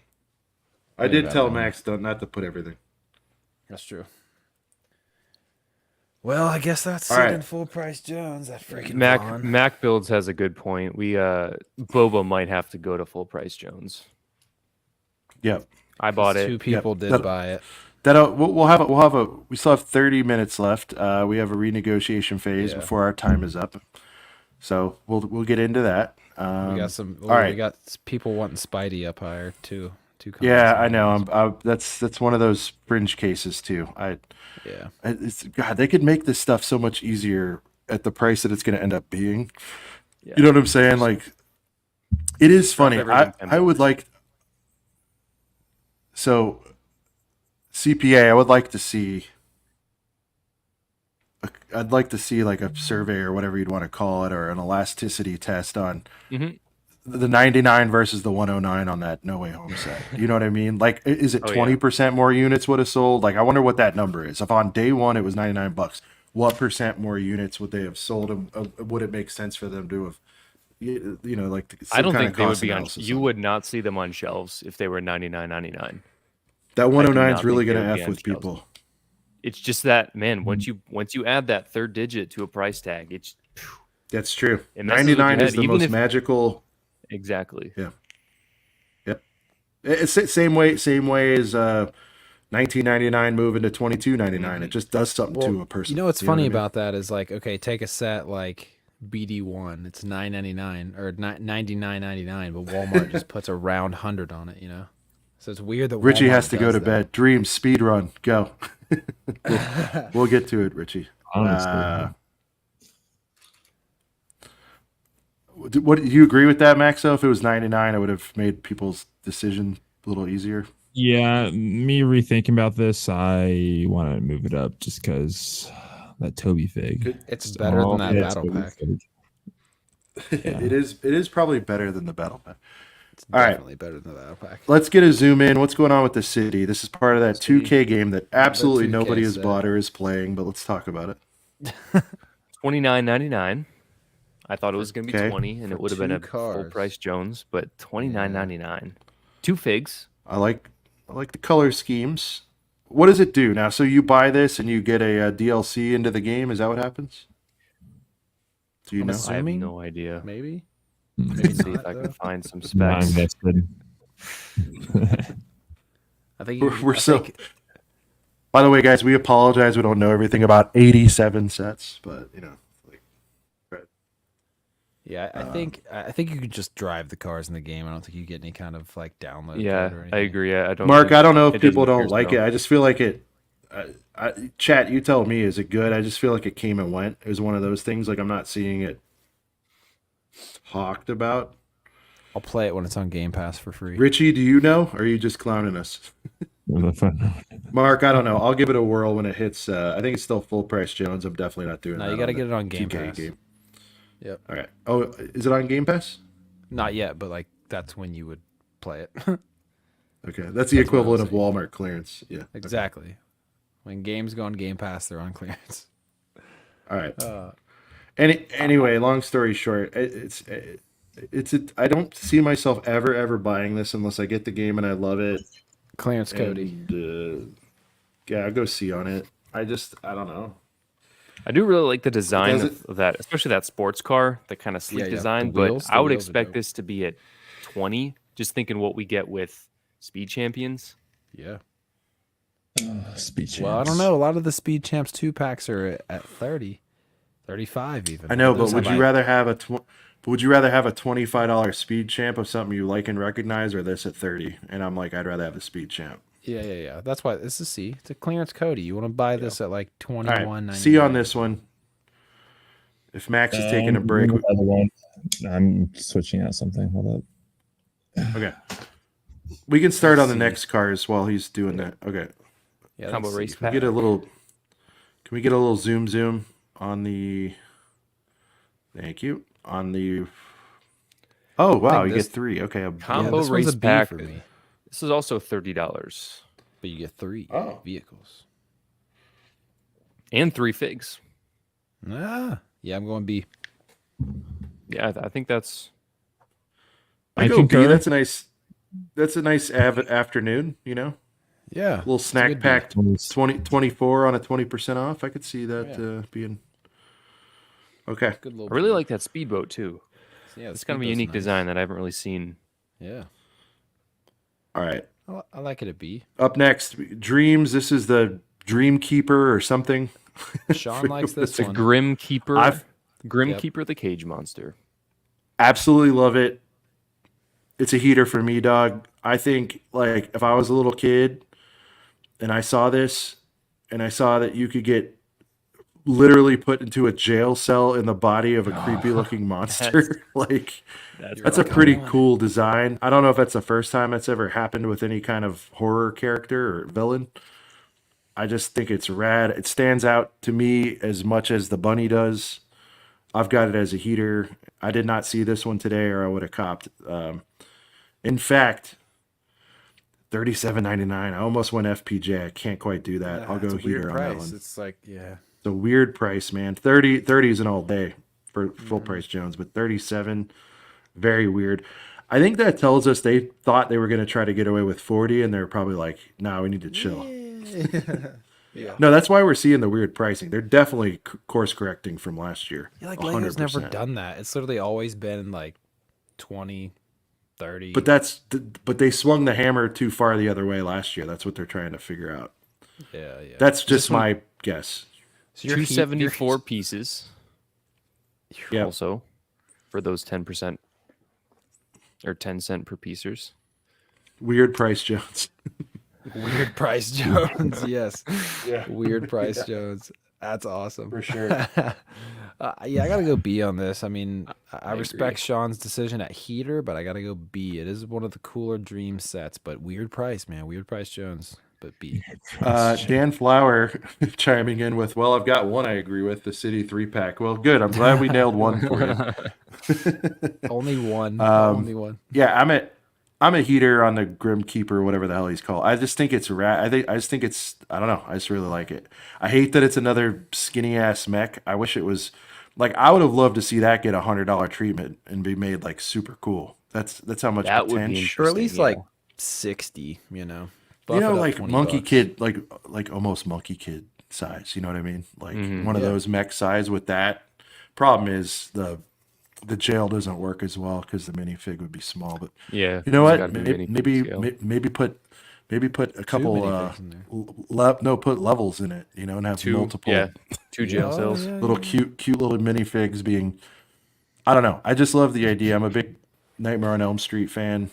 [SPEAKER 1] I
[SPEAKER 2] Think
[SPEAKER 1] did
[SPEAKER 2] about
[SPEAKER 1] tell
[SPEAKER 2] it.
[SPEAKER 1] Max not to put everything.
[SPEAKER 2] That's true. Well, I guess that's
[SPEAKER 1] All
[SPEAKER 2] it
[SPEAKER 1] right.
[SPEAKER 2] in full price Jones. That freaking Vaughn.
[SPEAKER 3] Mac Builds has a good point. We Boba might have to go to full price Jones.
[SPEAKER 1] Yep.
[SPEAKER 3] I bought
[SPEAKER 2] Two
[SPEAKER 3] it.
[SPEAKER 2] people did
[SPEAKER 1] that-
[SPEAKER 2] buy it.
[SPEAKER 1] That we still have 30 minutes left. We have a renegotiation phase
[SPEAKER 2] Yeah.
[SPEAKER 1] before our time is up. So we'll get into that.
[SPEAKER 2] We got some.
[SPEAKER 1] all right.
[SPEAKER 2] We got people wanting Spidey up higher too.
[SPEAKER 1] Yeah, I know. That's one of those fringe cases too.
[SPEAKER 2] Yeah.
[SPEAKER 1] God, they could make this stuff so much easier at the price that it's going to end up being.
[SPEAKER 3] Yeah.
[SPEAKER 1] You know what I'm saying? Like, it is funny.
[SPEAKER 3] everything
[SPEAKER 1] I would like. So, CPA, I would like to see. I'd like to see like a survey or whatever you'd want to call it, or an elasticity test on
[SPEAKER 3] Mhm.
[SPEAKER 1] the 99 versus the 109 on that No Way Home set. You know what I mean? Like, is it
[SPEAKER 3] Oh,
[SPEAKER 1] 20% more units would have sold? Like, I wonder what that number is. If on day one it was $99, what percent more units would they have sold? Would it make sense for them to have, like
[SPEAKER 3] I
[SPEAKER 1] some
[SPEAKER 3] don't
[SPEAKER 1] kind
[SPEAKER 3] think
[SPEAKER 1] of
[SPEAKER 3] they would
[SPEAKER 1] cost
[SPEAKER 3] be on.
[SPEAKER 1] analysis
[SPEAKER 3] You
[SPEAKER 1] on it?
[SPEAKER 3] would not see them on shelves if they were $99.99.
[SPEAKER 1] That
[SPEAKER 3] I do
[SPEAKER 1] 109 is
[SPEAKER 3] not
[SPEAKER 1] really
[SPEAKER 3] think
[SPEAKER 1] going
[SPEAKER 3] they
[SPEAKER 1] to
[SPEAKER 3] would be
[SPEAKER 1] F
[SPEAKER 3] on
[SPEAKER 1] with
[SPEAKER 3] shelves.
[SPEAKER 1] people.
[SPEAKER 3] It's just that, man. Once you add that third digit to a price tag, it's
[SPEAKER 1] That's true.
[SPEAKER 3] it messes with your
[SPEAKER 1] 99 is
[SPEAKER 3] head,
[SPEAKER 1] the
[SPEAKER 3] even
[SPEAKER 1] most
[SPEAKER 3] if-
[SPEAKER 1] magical.
[SPEAKER 3] exactly.
[SPEAKER 1] Yeah. Yep. It's the same way as 1999 moving to 22.99. It just does something to a person.
[SPEAKER 2] You know what's
[SPEAKER 1] what
[SPEAKER 2] funny
[SPEAKER 1] I mean?
[SPEAKER 2] about that is like, okay, take a set like BD1, it's $9.99 or $99.99, but Walmart just puts a round 100 on it, you know. So it's weird that
[SPEAKER 1] Richie
[SPEAKER 2] Walmart
[SPEAKER 1] has to go
[SPEAKER 2] does
[SPEAKER 1] to
[SPEAKER 2] that.
[SPEAKER 1] bed. Dream speed run. Go. We'll get to it, Richie.
[SPEAKER 4] Honestly.
[SPEAKER 1] What do you agree with that, Maxo? If it was 99, it would have made people's decision a little easier.
[SPEAKER 4] Yeah, me rethinking about this, I want to move it up just because that Toby fig.
[SPEAKER 2] It's better than that
[SPEAKER 4] Yeah,
[SPEAKER 2] battle
[SPEAKER 4] Toby
[SPEAKER 2] pack.
[SPEAKER 4] fig. Yeah.
[SPEAKER 1] It is probably better than the battle pack.
[SPEAKER 2] It's
[SPEAKER 1] All right.
[SPEAKER 2] definitely better than the battle pack.
[SPEAKER 1] Let's get a zoom in. What's going on with the city? This is part of that
[SPEAKER 3] City.
[SPEAKER 1] 2K game that absolutely
[SPEAKER 2] 2K
[SPEAKER 1] nobody has
[SPEAKER 2] set.
[SPEAKER 1] bought or is playing, but let's talk about it.
[SPEAKER 3] $29.99. I thought it was going to be
[SPEAKER 1] Okay.
[SPEAKER 3] 20, and
[SPEAKER 2] For
[SPEAKER 3] it would have been a
[SPEAKER 2] two
[SPEAKER 3] full
[SPEAKER 2] cars.
[SPEAKER 3] price Jones, but $29.99. 2 figs.
[SPEAKER 1] I like the color schemes. What does it do now? So you buy this and you get a DLC into the game. Is that what happens? Do you
[SPEAKER 2] I'm
[SPEAKER 1] know?
[SPEAKER 3] I have
[SPEAKER 2] Assuming?
[SPEAKER 3] no idea.
[SPEAKER 2] Maybe.
[SPEAKER 4] Mm.
[SPEAKER 3] Let me see
[SPEAKER 2] not,
[SPEAKER 3] if I can
[SPEAKER 2] though.
[SPEAKER 3] find some
[SPEAKER 4] Not
[SPEAKER 3] specs.
[SPEAKER 4] invested.
[SPEAKER 2] I think
[SPEAKER 1] We're so. By the way, guys, we apologize. We don't know everything about 87 sets, but
[SPEAKER 2] yeah, I think you could just drive the cars in the game. I don't think you get any kind of like download.
[SPEAKER 3] Yeah,
[SPEAKER 2] code or
[SPEAKER 3] I
[SPEAKER 2] anything.
[SPEAKER 3] agree. I don't.
[SPEAKER 1] Mark,
[SPEAKER 3] think-
[SPEAKER 1] I don't know if
[SPEAKER 3] it doesn't
[SPEAKER 1] people don't
[SPEAKER 3] appear
[SPEAKER 1] like
[SPEAKER 3] so.
[SPEAKER 1] it. I just feel like it. Chat, you tell me, is it good? I just feel like it came and went. It was one of those things. Like I'm not seeing it talked about.
[SPEAKER 2] I'll play it when it's on Game Pass for free.
[SPEAKER 1] Richie, do you know? Or are you just clowning us? Mark, I don't know. I'll give it a whirl when it hits. I think it's still full price Jones. I'm definitely not doing that.
[SPEAKER 2] No, you got to
[SPEAKER 1] on
[SPEAKER 2] get
[SPEAKER 1] the
[SPEAKER 2] it on Game
[SPEAKER 1] 2K
[SPEAKER 2] Pass.
[SPEAKER 1] game.
[SPEAKER 2] Yep.
[SPEAKER 1] All right. Oh, is it on Game Pass?
[SPEAKER 2] Not yet, but like that's when you would play it.
[SPEAKER 1] Okay, that's the
[SPEAKER 2] That's what I
[SPEAKER 1] equivalent
[SPEAKER 2] was
[SPEAKER 1] of Walmart clearance. Yeah.
[SPEAKER 2] Exactly. When games go on Game Pass, they're on clearance.
[SPEAKER 1] All right. Anyway, long story short, I don't see myself ever buying this unless I get the game and I love it.
[SPEAKER 2] Clearance Cody.
[SPEAKER 1] And, yeah, I'll go see on it. I don't know.
[SPEAKER 3] I do really like the design
[SPEAKER 1] Does
[SPEAKER 3] of that, especially that sports car, the kind of sleek
[SPEAKER 2] yeah,
[SPEAKER 3] design.
[SPEAKER 2] the wheels-
[SPEAKER 3] But I
[SPEAKER 2] the
[SPEAKER 3] would
[SPEAKER 2] wheels are
[SPEAKER 3] expect
[SPEAKER 2] dope.
[SPEAKER 3] this to be at 20. Just thinking what we get with Speed Champions.
[SPEAKER 2] Yeah.
[SPEAKER 5] Speech.
[SPEAKER 2] Well, I don't know. A lot of the Speed Champs 2 packs are at 30, 35 even.
[SPEAKER 1] I know, but
[SPEAKER 2] Those
[SPEAKER 1] would
[SPEAKER 2] have,
[SPEAKER 1] you
[SPEAKER 2] like-
[SPEAKER 1] rather have a $25 speed champ of something you like and recognize, or this at 30? And I'm like, I'd rather have the speed champ.
[SPEAKER 2] Yeah. That's why this is C. It's a clearance Cody. You want to buy this at like
[SPEAKER 1] All
[SPEAKER 2] $21.99.
[SPEAKER 1] right, see you on this one. If Max is taking a break,
[SPEAKER 5] I'm switching out something. Hold up.
[SPEAKER 1] okay, we can start
[SPEAKER 2] Let's
[SPEAKER 1] on the
[SPEAKER 2] see.
[SPEAKER 1] next cars while he's doing that. Okay,
[SPEAKER 2] Yeah,
[SPEAKER 3] Combo
[SPEAKER 2] let's see.
[SPEAKER 3] race
[SPEAKER 1] can we
[SPEAKER 3] pack.
[SPEAKER 1] get a little? Can we get a little zoom on the? Thank you on the. Oh wow,
[SPEAKER 2] think
[SPEAKER 1] you
[SPEAKER 2] this-
[SPEAKER 1] get 3. Okay,
[SPEAKER 2] Yeah,
[SPEAKER 3] Combo
[SPEAKER 2] this one's
[SPEAKER 3] race
[SPEAKER 2] a B
[SPEAKER 3] pack.
[SPEAKER 2] for me.
[SPEAKER 3] This is also $30
[SPEAKER 2] But you get 3
[SPEAKER 1] Oh.
[SPEAKER 2] vehicles.
[SPEAKER 3] and 3 figs.
[SPEAKER 2] Yeah, I'm going B.
[SPEAKER 3] Yeah, I think that's.
[SPEAKER 1] I
[SPEAKER 4] I
[SPEAKER 1] go B.
[SPEAKER 4] concur.
[SPEAKER 1] That's a nice. That's a nice afternoon. You know,
[SPEAKER 2] Yeah.
[SPEAKER 1] little
[SPEAKER 2] it's a
[SPEAKER 1] snack
[SPEAKER 2] good B.
[SPEAKER 1] pack 24 on a 20% off. I could see that being. Okay.
[SPEAKER 2] Good little
[SPEAKER 3] I really
[SPEAKER 2] B.
[SPEAKER 3] like that speedboat too.
[SPEAKER 2] Yeah,
[SPEAKER 3] It's kind of a
[SPEAKER 2] speedboat's
[SPEAKER 3] unique
[SPEAKER 2] nice.
[SPEAKER 3] design that I haven't really seen.
[SPEAKER 2] Yeah.
[SPEAKER 1] All right.
[SPEAKER 2] I like it at B.
[SPEAKER 1] Up next, Dreams. This is the Dream Keeper or something.
[SPEAKER 2] Sean likes this
[SPEAKER 3] It's a
[SPEAKER 2] one.
[SPEAKER 3] Grim Keeper.
[SPEAKER 1] I've-
[SPEAKER 3] Grim
[SPEAKER 2] Yep.
[SPEAKER 3] Keeper the Cage Monster.
[SPEAKER 1] Absolutely love it. It's a heater for me, dog. I think like if I was a little kid and I saw this and I saw that you could get literally put into a jail cell in the body of a creepy looking monster, like that's a
[SPEAKER 2] right.
[SPEAKER 1] pretty
[SPEAKER 2] Come on.
[SPEAKER 1] cool design. I don't know if that's the first time that's ever happened with any kind of horror character or villain. I just think it's rad. It stands out to me as much as the bunny does. I've got it as a heater. I did not see this one today, or I would have copped. In fact, $37.99. I almost went FPJ. I can't quite do that. I'll go
[SPEAKER 2] it's a weird
[SPEAKER 1] heater on that
[SPEAKER 2] price.
[SPEAKER 1] one.
[SPEAKER 2] It's like, yeah.
[SPEAKER 1] It's a weird price, man. 30 is an all day for full price Jones, but 37, very weird. I think that tells us they thought they were going to try to get away with 40, and they're probably like, "No, we need to chill."
[SPEAKER 2] Yeah.
[SPEAKER 1] No, that's why we're seeing the weird pricing. They're definitely course correcting from last year.
[SPEAKER 2] Yeah, like
[SPEAKER 1] 100%.
[SPEAKER 2] Lego's never done that. It's literally always been like 20, 30.
[SPEAKER 1] But they swung the hammer too far the other way last year. That's what they're trying to figure out.
[SPEAKER 2] Yeah.
[SPEAKER 1] That's just my guess.
[SPEAKER 2] So
[SPEAKER 3] 274 pieces.
[SPEAKER 1] Yep.
[SPEAKER 3] Also, for those 10% or 10 cent per piecers.
[SPEAKER 1] Weird price Jones.
[SPEAKER 2] Weird price Jones. Yes.
[SPEAKER 1] Yeah.
[SPEAKER 2] Weird price Jones. That's awesome.
[SPEAKER 1] For sure.
[SPEAKER 2] Yeah, I gotta go B on this. I mean, I respect
[SPEAKER 3] agree.
[SPEAKER 2] Sean's decision at heater, but I gotta go B. It is one of the cooler dream sets, but weird price, man. Weird price Jones, but B.
[SPEAKER 1] Dan Flower chiming in with, well, I've got one I agree with, the City 3-pack. Well, good. I'm glad we nailed one for you.
[SPEAKER 2] Only one. Only one.
[SPEAKER 1] Yeah, I'm a heater on the Grim Keeper, whatever the hell he's called. I just think it's rad. I just think it's, I don't know. I just really like it. I hate that it's another skinny ass mech. I wish it was like, I would have loved to see that get $100 treatment and be made like super cool. That's how much
[SPEAKER 3] That would be
[SPEAKER 1] potential.
[SPEAKER 2] Or at least
[SPEAKER 3] yeah.
[SPEAKER 2] like 60, Buff
[SPEAKER 1] You know,
[SPEAKER 2] it up
[SPEAKER 1] like
[SPEAKER 2] 20
[SPEAKER 1] Monkey
[SPEAKER 2] bucks.
[SPEAKER 1] Kid, like almost Monkey Kid size. You know what I mean? Like one of those mech size with that. Problem is the jail doesn't work as well because the minifig would be small. But
[SPEAKER 3] Yeah.
[SPEAKER 1] you know
[SPEAKER 3] it's
[SPEAKER 1] what?
[SPEAKER 3] gotta be minifig scale.
[SPEAKER 1] Maybe put a couple
[SPEAKER 2] minifigs in there.
[SPEAKER 1] put levels in it. You know, and have multiple
[SPEAKER 3] two jail
[SPEAKER 2] Oh,
[SPEAKER 3] cells.
[SPEAKER 2] yeah.
[SPEAKER 1] little cute little minifigs being. I don't know. I just love the idea. I'm a big Nightmare on Elm Street fan,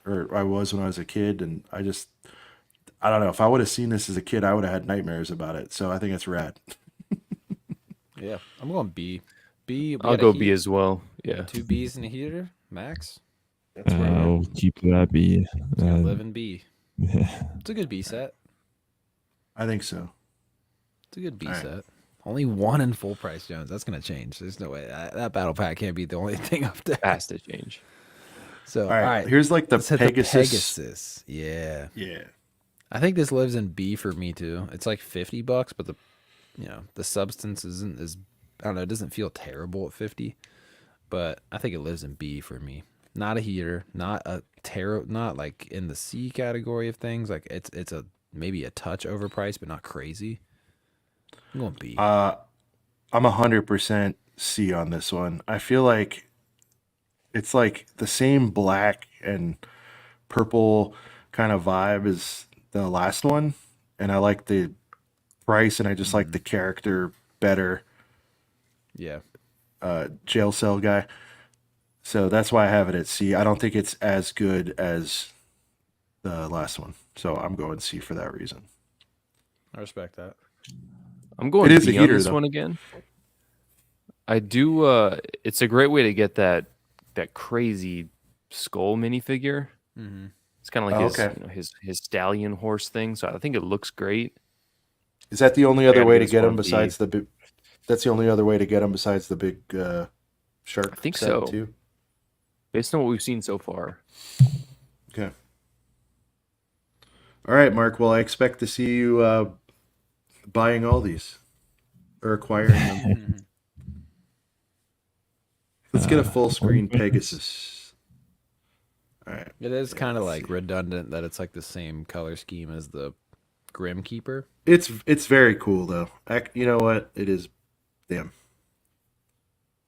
[SPEAKER 1] or I was when I was a kid, and I don't know. If I would have seen this as a kid, I would have had nightmares about it. So I think it's rad.
[SPEAKER 2] Yeah, I'm going B. B.
[SPEAKER 3] I'll go B as well. Yeah.
[SPEAKER 2] 2 B's in a heater, max.
[SPEAKER 4] I'll keep that B.
[SPEAKER 2] Live in B.
[SPEAKER 4] Yeah.
[SPEAKER 2] It's a good B set.
[SPEAKER 1] I think so.
[SPEAKER 2] It's a good B
[SPEAKER 1] All right.
[SPEAKER 2] set. Only one in full price Jones. That's gonna change. There's no way that battle pack can't be the only thing up there.
[SPEAKER 3] Has to change.
[SPEAKER 2] So
[SPEAKER 1] All right. Here's like the
[SPEAKER 2] let's hit
[SPEAKER 1] Pegasus.
[SPEAKER 2] the Pegasus. Yeah.
[SPEAKER 1] Yeah.
[SPEAKER 2] I think this lives in B for me too. It's like $50, but the substance isn't as, I don't know, it doesn't feel terrible at 50, but I think it lives in B for me. Not a heater, not a not like in the C category of things. Like it's a maybe a touch overpriced, but not crazy. I'm going B.
[SPEAKER 1] I'm 100% C on this one. I feel like it's like the same black and purple kind of vibe as the last one, and I like the price, and I just like the character better.
[SPEAKER 2] Yeah.
[SPEAKER 1] Jail cell guy. So that's why I have it at C. I don't think it's as good as the last one. So I'm going C for that reason.
[SPEAKER 2] I respect that.
[SPEAKER 3] I'm going
[SPEAKER 1] It is
[SPEAKER 3] B
[SPEAKER 1] a
[SPEAKER 3] on
[SPEAKER 1] heater,
[SPEAKER 3] this
[SPEAKER 1] though.
[SPEAKER 3] one again. I do. It's a great way to get that crazy skull minifigure.
[SPEAKER 2] Mm-hmm.
[SPEAKER 3] It's kind of like his,
[SPEAKER 1] okay.
[SPEAKER 3] his stallion horse thing. So I think it looks great.
[SPEAKER 1] Is that the only other
[SPEAKER 3] gotta
[SPEAKER 1] way
[SPEAKER 3] give
[SPEAKER 1] to
[SPEAKER 3] this
[SPEAKER 1] get
[SPEAKER 3] one
[SPEAKER 1] him
[SPEAKER 3] B.
[SPEAKER 1] besides the big? That's the only other way to get him besides the big shark.
[SPEAKER 3] I think
[SPEAKER 1] set
[SPEAKER 3] so.
[SPEAKER 1] Too?
[SPEAKER 3] Based on what we've seen so far.
[SPEAKER 1] Okay. All right, Mark. Well, I expect to see you buying all these or acquiring them.
[SPEAKER 2] Mm-hmm.
[SPEAKER 1] Let's get a full screen Pegasus. All right.
[SPEAKER 2] It is kind of like redundant that it's like the same color scheme as the Grim Keeper.
[SPEAKER 1] It's very cool though. You know what? It is. Damn.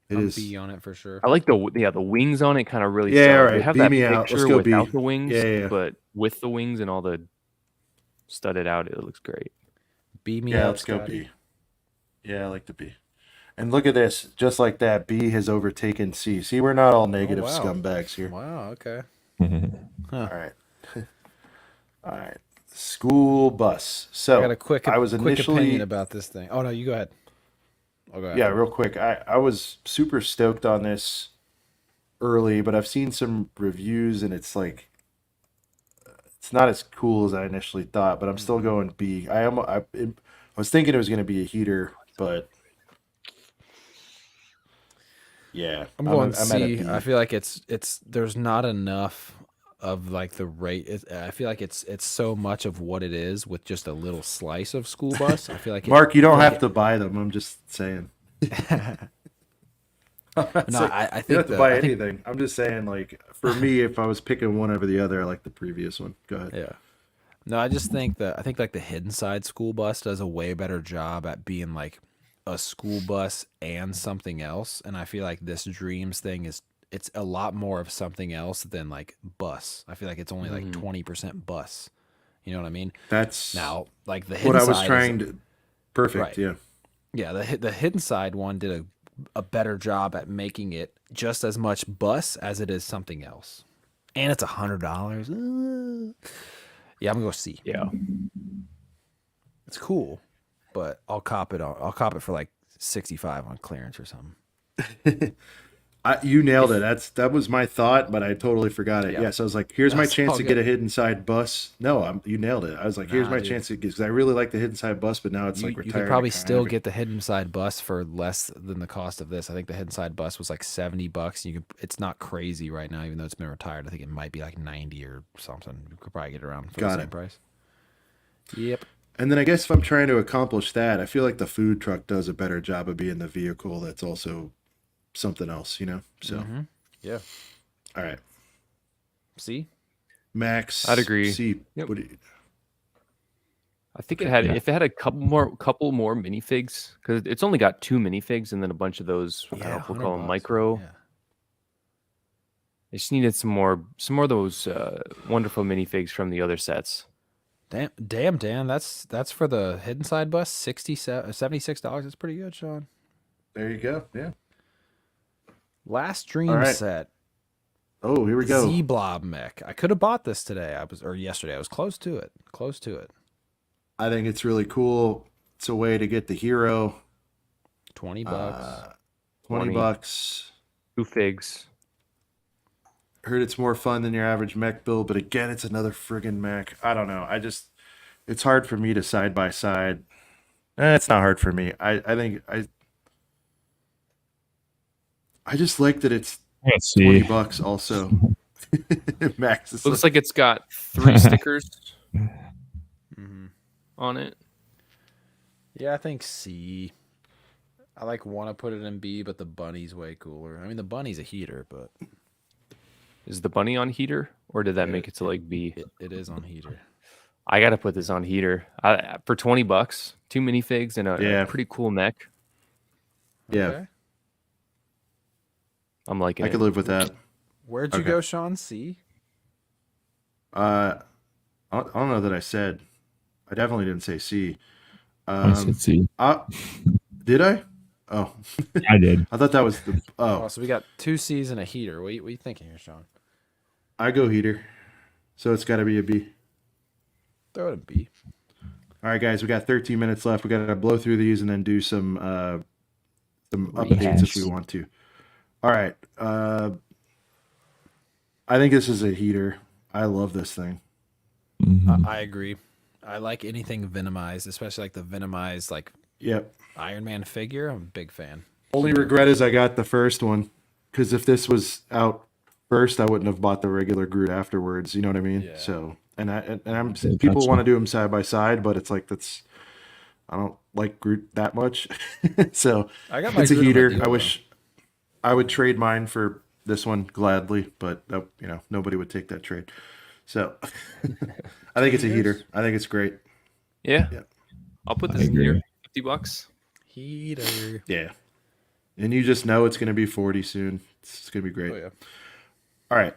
[SPEAKER 1] It
[SPEAKER 2] I'm
[SPEAKER 1] is.
[SPEAKER 2] B on it for sure.
[SPEAKER 3] I like the wings on it. Kind of really.
[SPEAKER 1] Yeah,
[SPEAKER 3] sell it.
[SPEAKER 1] all
[SPEAKER 3] They
[SPEAKER 1] right.
[SPEAKER 3] have
[SPEAKER 1] B
[SPEAKER 3] that
[SPEAKER 1] me out.
[SPEAKER 3] picture
[SPEAKER 1] Let's go B.
[SPEAKER 3] without the wings.
[SPEAKER 1] Yeah.
[SPEAKER 3] But with the wings and all the studded out, it looks great.
[SPEAKER 2] B me
[SPEAKER 1] Yeah,
[SPEAKER 2] up,
[SPEAKER 1] let's go
[SPEAKER 2] Scotty.
[SPEAKER 1] B. Yeah, I like the B. And look at this. Just like that, B has overtaken C. See, we're not all negative
[SPEAKER 2] wow.
[SPEAKER 1] scumbags here.
[SPEAKER 2] Wow, okay.
[SPEAKER 1] All right. All right. School bus. So
[SPEAKER 2] I got a quick
[SPEAKER 1] initially
[SPEAKER 2] opinion about this thing. Oh no, you go ahead. I'll go ahead.
[SPEAKER 1] Yeah, real quick. I was super stoked on this early, but I've seen some reviews and it's like it's not as cool as I initially thought, but I'm still going B. I was thinking it was going to be a heater, but Yeah,
[SPEAKER 2] I'm going
[SPEAKER 1] I'm at a
[SPEAKER 2] C.
[SPEAKER 1] B.
[SPEAKER 2] I feel like it's there's not enough of like the rate. I feel like it's so much of what it is with just a little slice of school bus. I feel like
[SPEAKER 1] Mark, you
[SPEAKER 2] I
[SPEAKER 1] don't
[SPEAKER 2] feel like
[SPEAKER 1] have to buy them. I'm just saying.
[SPEAKER 2] No, I
[SPEAKER 1] You don't have
[SPEAKER 2] think
[SPEAKER 1] to buy
[SPEAKER 2] I think
[SPEAKER 1] anything. I'm just saying, like, for me, if I was picking one over the other, I like the previous one. Go ahead.
[SPEAKER 2] yeah. No, I just think that I think like the hidden side school bus does a way better job at being like a school bus and something else. And I feel like this dreams thing is it's a lot more of something else than like bus. I feel like it's only like 20% bus. You know what I mean?
[SPEAKER 1] That's
[SPEAKER 2] Now, like the
[SPEAKER 1] what
[SPEAKER 2] hidden
[SPEAKER 1] I was
[SPEAKER 2] side is
[SPEAKER 1] trying to. Perfect.
[SPEAKER 2] right.
[SPEAKER 1] Yeah.
[SPEAKER 2] Yeah, the hidden side one did a better job at making it just as much bus as it is something else. And it's $100. Yeah, I'm gonna go C.
[SPEAKER 3] Yeah.
[SPEAKER 2] It's cool, but I'll cop it. I'll cop it for like 65 on clearance or something.
[SPEAKER 1] You nailed it. That was my thought, but I totally forgot it.
[SPEAKER 2] Yeah.
[SPEAKER 1] Yes, I was like, "Here's my
[SPEAKER 2] That's
[SPEAKER 1] chance
[SPEAKER 2] all
[SPEAKER 1] to get
[SPEAKER 2] good.
[SPEAKER 1] a hidden side bus." No, you nailed it. I was like, "Here's
[SPEAKER 2] Nah,
[SPEAKER 1] my
[SPEAKER 2] dude.
[SPEAKER 1] chance to," because I really like the hidden side bus, but now it's like
[SPEAKER 2] You
[SPEAKER 1] retired.
[SPEAKER 2] could probably
[SPEAKER 1] and kind
[SPEAKER 2] still
[SPEAKER 1] of-
[SPEAKER 2] get the hidden side bus for less than the cost of this. I think the hidden side bus was like $70. You could, it's not crazy right now, even though it's been retired. I think it might be like 90 or something. You could probably get it around for
[SPEAKER 1] Got
[SPEAKER 2] the same
[SPEAKER 1] it.
[SPEAKER 2] price. Yep.
[SPEAKER 1] And then I guess if I'm trying to accomplish that, I feel like the food truck does a better job of being the vehicle that's also something else, you know? So,
[SPEAKER 2] Yeah.
[SPEAKER 1] all right.
[SPEAKER 2] See?
[SPEAKER 1] Max.
[SPEAKER 3] I'd agree.
[SPEAKER 1] C.
[SPEAKER 3] Yep.
[SPEAKER 1] What do you,
[SPEAKER 3] I think it had
[SPEAKER 4] Yeah.
[SPEAKER 3] if it had a couple more minifigs, because it's only got 2 minifigs and then a bunch of those I don't know if we'll call them
[SPEAKER 2] $100.
[SPEAKER 3] micro.
[SPEAKER 2] Yeah.
[SPEAKER 3] I just needed some more of those wonderful minifigs from the other sets.
[SPEAKER 2] Damn, Dan. That's for the hidden side bus. $76. That's pretty good, Sean.
[SPEAKER 1] there you go. Yeah.
[SPEAKER 2] Last Dream
[SPEAKER 1] All right.
[SPEAKER 2] set.
[SPEAKER 1] Oh, here we go.
[SPEAKER 2] Z Blob mech. I could have bought this today. Or yesterday. I was close to it. Close to it.
[SPEAKER 1] I think it's really cool. It's a way to get the hero.
[SPEAKER 2] $20.
[SPEAKER 1] 20
[SPEAKER 3] 20.
[SPEAKER 1] bucks.
[SPEAKER 3] 2 figs.
[SPEAKER 1] Heard it's more fun than your average mech build, but again, it's another friggin' mech. I don't know. It's hard for me to side by side. It's not hard for me. I think I just like that it's
[SPEAKER 4] Let's
[SPEAKER 1] 20
[SPEAKER 4] see.
[SPEAKER 1] bucks also. Max is
[SPEAKER 3] Looks like it's got 3 stickers on it.
[SPEAKER 2] Yeah, I think C. I want to put it in B, but the bunny's way cooler. I mean, the bunny's a heater, but
[SPEAKER 3] Is the bunny on heater, or did that make it to like B?
[SPEAKER 2] it is on heater.
[SPEAKER 3] I gotta put this on heater. For 20 bucks, 2 minifigs and a pretty cool mech.
[SPEAKER 1] Yeah,
[SPEAKER 2] Okay.
[SPEAKER 1] I
[SPEAKER 3] I'm liking
[SPEAKER 1] could
[SPEAKER 3] it.
[SPEAKER 1] live with that.
[SPEAKER 2] Where'd you
[SPEAKER 1] Okay.
[SPEAKER 2] go, Sean? C?
[SPEAKER 1] I don't know that I said. I definitely didn't say C.
[SPEAKER 4] I said C.
[SPEAKER 1] Did I? Oh,
[SPEAKER 4] I did.
[SPEAKER 1] I thought that was the.
[SPEAKER 2] Oh,
[SPEAKER 1] Oh,
[SPEAKER 2] so we got 2 C's and a heater. What are you thinking here, Sean?
[SPEAKER 1] I go heater, so it's got to be a B.
[SPEAKER 2] Throw it in B.
[SPEAKER 1] All right, guys, we got 13 minutes left. We got to blow through these and then do some updates if we want to. All right. I think this is a heater. I love this thing.
[SPEAKER 2] I agree. I like anything Venomized, especially like the Venomized
[SPEAKER 1] Yep.
[SPEAKER 2] Iron Man figure. I'm a big fan.
[SPEAKER 1] Only regret is I got the first one, because if this was out first, I wouldn't have bought the regular Groot afterwards. You know what I mean?
[SPEAKER 2] Yeah.
[SPEAKER 1] So, I'm people want to do them side by side, but it's like I don't like Groot that much. So
[SPEAKER 2] I got my
[SPEAKER 1] it's a
[SPEAKER 2] Groot on my
[SPEAKER 1] heater.
[SPEAKER 2] deal,
[SPEAKER 1] I wish I would trade mine for this one gladly, but nobody would take that trade. So I think it's a heater. I think it's great.
[SPEAKER 3] Yeah.
[SPEAKER 1] Yeah.
[SPEAKER 3] I'll put
[SPEAKER 4] I
[SPEAKER 3] this in
[SPEAKER 4] agree.
[SPEAKER 3] here. 50 bucks.
[SPEAKER 2] Heater.
[SPEAKER 1] Yeah. And you just know it's going to be 40 soon. It's going to be great.
[SPEAKER 2] Oh yeah.
[SPEAKER 1] All right.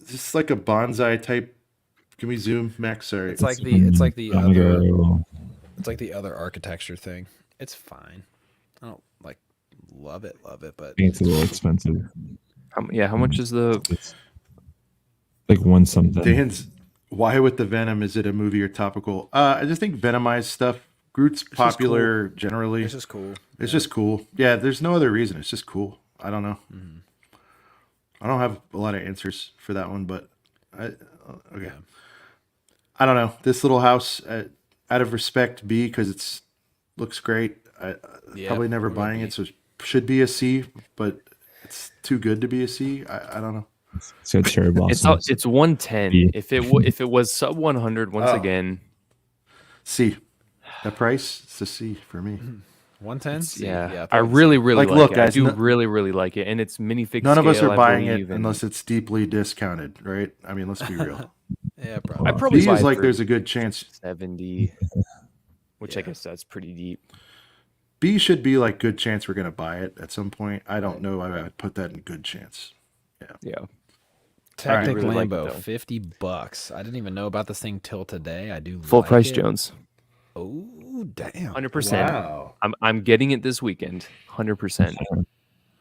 [SPEAKER 1] Is this like a bonsai type? Can we zoom, Max? Sorry.
[SPEAKER 2] It's like the
[SPEAKER 4] I'm gonna
[SPEAKER 2] other
[SPEAKER 4] go-
[SPEAKER 2] it's like the other architecture thing. It's fine. I don't love it, but
[SPEAKER 4] I think it's a little expensive.
[SPEAKER 3] How much is the?
[SPEAKER 4] It's like one something.
[SPEAKER 1] Dan's, why with the Venom? Is it a movie or topical? I just think Venomized stuff. Groot's popular generally.
[SPEAKER 2] it's just cool.
[SPEAKER 1] It's just cool. Yeah, there's no other reason. It's just cool. I don't know. I don't have a lot of answers for that one, but okay. I don't know. This little house, out of respect, B, because it's looks great.
[SPEAKER 2] Yeah,
[SPEAKER 1] Probably never
[SPEAKER 2] we're gonna
[SPEAKER 1] buying
[SPEAKER 2] B.
[SPEAKER 1] it, so it should be a C. But it's too good to be a C. I don't know.
[SPEAKER 5] So cherry blossoms.
[SPEAKER 3] It's 110.
[SPEAKER 5] B.
[SPEAKER 3] If it was sub 100 once again,
[SPEAKER 1] C. That price, it's a C for me.
[SPEAKER 2] 110.
[SPEAKER 3] yeah, I really
[SPEAKER 1] Like,
[SPEAKER 3] like
[SPEAKER 1] look,
[SPEAKER 3] it.
[SPEAKER 1] guys,
[SPEAKER 3] I do really like it, and it's minifig
[SPEAKER 1] None of us
[SPEAKER 3] scale,
[SPEAKER 1] are
[SPEAKER 3] I
[SPEAKER 1] buying it
[SPEAKER 3] believe, and
[SPEAKER 1] unless it's deeply discounted, right? I mean, let's be real.
[SPEAKER 2] Yeah,
[SPEAKER 3] I
[SPEAKER 2] probably.
[SPEAKER 3] probably
[SPEAKER 1] B
[SPEAKER 3] buy
[SPEAKER 1] is
[SPEAKER 3] it
[SPEAKER 1] like
[SPEAKER 3] for
[SPEAKER 1] there's a good chance.
[SPEAKER 3] 70, which I
[SPEAKER 2] Yeah.
[SPEAKER 3] guess that's pretty deep.
[SPEAKER 1] B should be like good chance we're gonna buy it at some point. I don't know. I would put that in good chance.
[SPEAKER 3] Yeah.
[SPEAKER 2] Tactic
[SPEAKER 3] really like it,
[SPEAKER 2] Lambo,
[SPEAKER 3] though.
[SPEAKER 2] $50. I didn't even know about this thing till today. I do
[SPEAKER 3] Full
[SPEAKER 2] like
[SPEAKER 3] price
[SPEAKER 2] it.
[SPEAKER 3] Jones.
[SPEAKER 2] Oh, damn.
[SPEAKER 3] 100%.
[SPEAKER 1] Wow.
[SPEAKER 3] I'm getting it this weekend. 100%.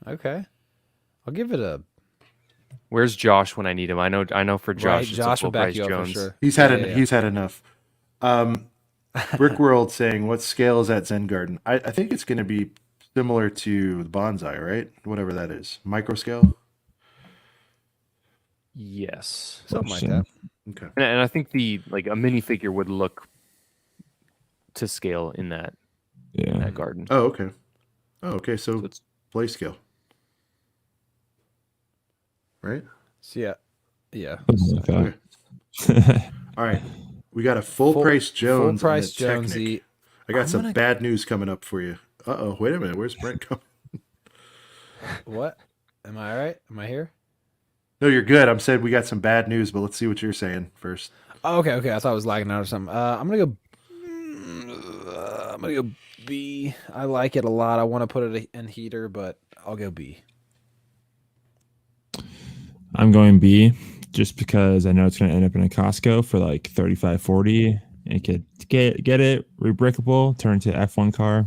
[SPEAKER 2] Okay. I'll give it a
[SPEAKER 3] Where's Josh when I need him? I know for Josh
[SPEAKER 2] right.
[SPEAKER 3] it's
[SPEAKER 2] Josh
[SPEAKER 3] a
[SPEAKER 2] will
[SPEAKER 3] full
[SPEAKER 2] back
[SPEAKER 3] price
[SPEAKER 2] you up
[SPEAKER 3] Jones.
[SPEAKER 2] for sure.
[SPEAKER 1] He's had enough. Brickworld saying, what scale is that Zen Garden? I think it's going to be similar to the bonsai, right? Whatever that is, micro scale.
[SPEAKER 3] Yes.
[SPEAKER 2] Something like that.
[SPEAKER 1] Okay.
[SPEAKER 3] And I think a minifigure would look to scale in that garden.
[SPEAKER 1] Oh, okay. Oh, okay. So
[SPEAKER 3] it's
[SPEAKER 1] play scale, right?
[SPEAKER 2] So yeah.
[SPEAKER 5] Something like that.
[SPEAKER 1] All right. We got a full price Jones.
[SPEAKER 2] Full price
[SPEAKER 1] and a Technic.
[SPEAKER 2] Jonesy.
[SPEAKER 1] I got
[SPEAKER 2] I'm
[SPEAKER 1] some
[SPEAKER 2] gonna-
[SPEAKER 1] bad news coming up for you. Uh-oh. Wait a minute. Where's Brent coming?
[SPEAKER 2] What? Am I all right? Am I here?
[SPEAKER 1] No, you're good. I'm saying we got some bad news, but let's see what you're saying first.
[SPEAKER 2] Oh, okay. I thought I was lagging out or something. I'm gonna go B. I like it a lot. I want to put it in heater, but I'll go B.
[SPEAKER 4] I'm going B just because I know it's going to end up in a Costco for like 35, 40. And could get it rebrickable, turn to F1 car.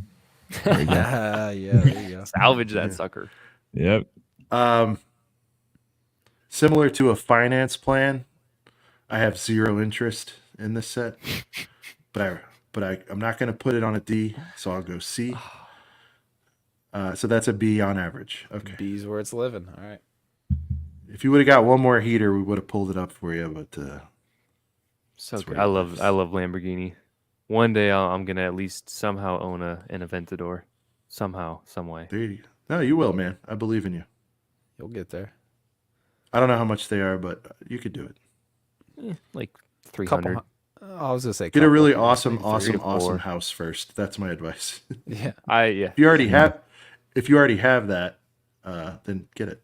[SPEAKER 4] There you go.
[SPEAKER 2] Yeah, there you go.
[SPEAKER 3] Salvage that sucker.
[SPEAKER 4] Yep.
[SPEAKER 1] Similar to a finance plan, I have zero interest in this set, but I'm not going to put it on a D, so I'll go C. So that's a B on average. Okay.
[SPEAKER 2] B's where it's living. All right.
[SPEAKER 1] If you would have got one more heater, we would have pulled it up for you, but
[SPEAKER 3] So
[SPEAKER 1] That's
[SPEAKER 3] good.
[SPEAKER 1] where
[SPEAKER 3] I
[SPEAKER 1] it
[SPEAKER 3] love
[SPEAKER 1] lives.
[SPEAKER 3] Lamborghini. One day I'm gonna at least somehow own an Aventador, somehow, some way.
[SPEAKER 1] there you go. No, you will, man. I believe in you.
[SPEAKER 2] You'll get there.
[SPEAKER 1] I don't know how much they are, but you could do it.
[SPEAKER 3] Like
[SPEAKER 2] Couple.
[SPEAKER 3] 300.
[SPEAKER 2] I was gonna say
[SPEAKER 1] Get a
[SPEAKER 2] couple.
[SPEAKER 1] really awesome,
[SPEAKER 3] maybe 3
[SPEAKER 1] awesome,
[SPEAKER 3] to 4.
[SPEAKER 1] awesome house first. That's my advice.
[SPEAKER 2] Yeah.
[SPEAKER 3] Yeah.
[SPEAKER 1] If you already have that, then get it.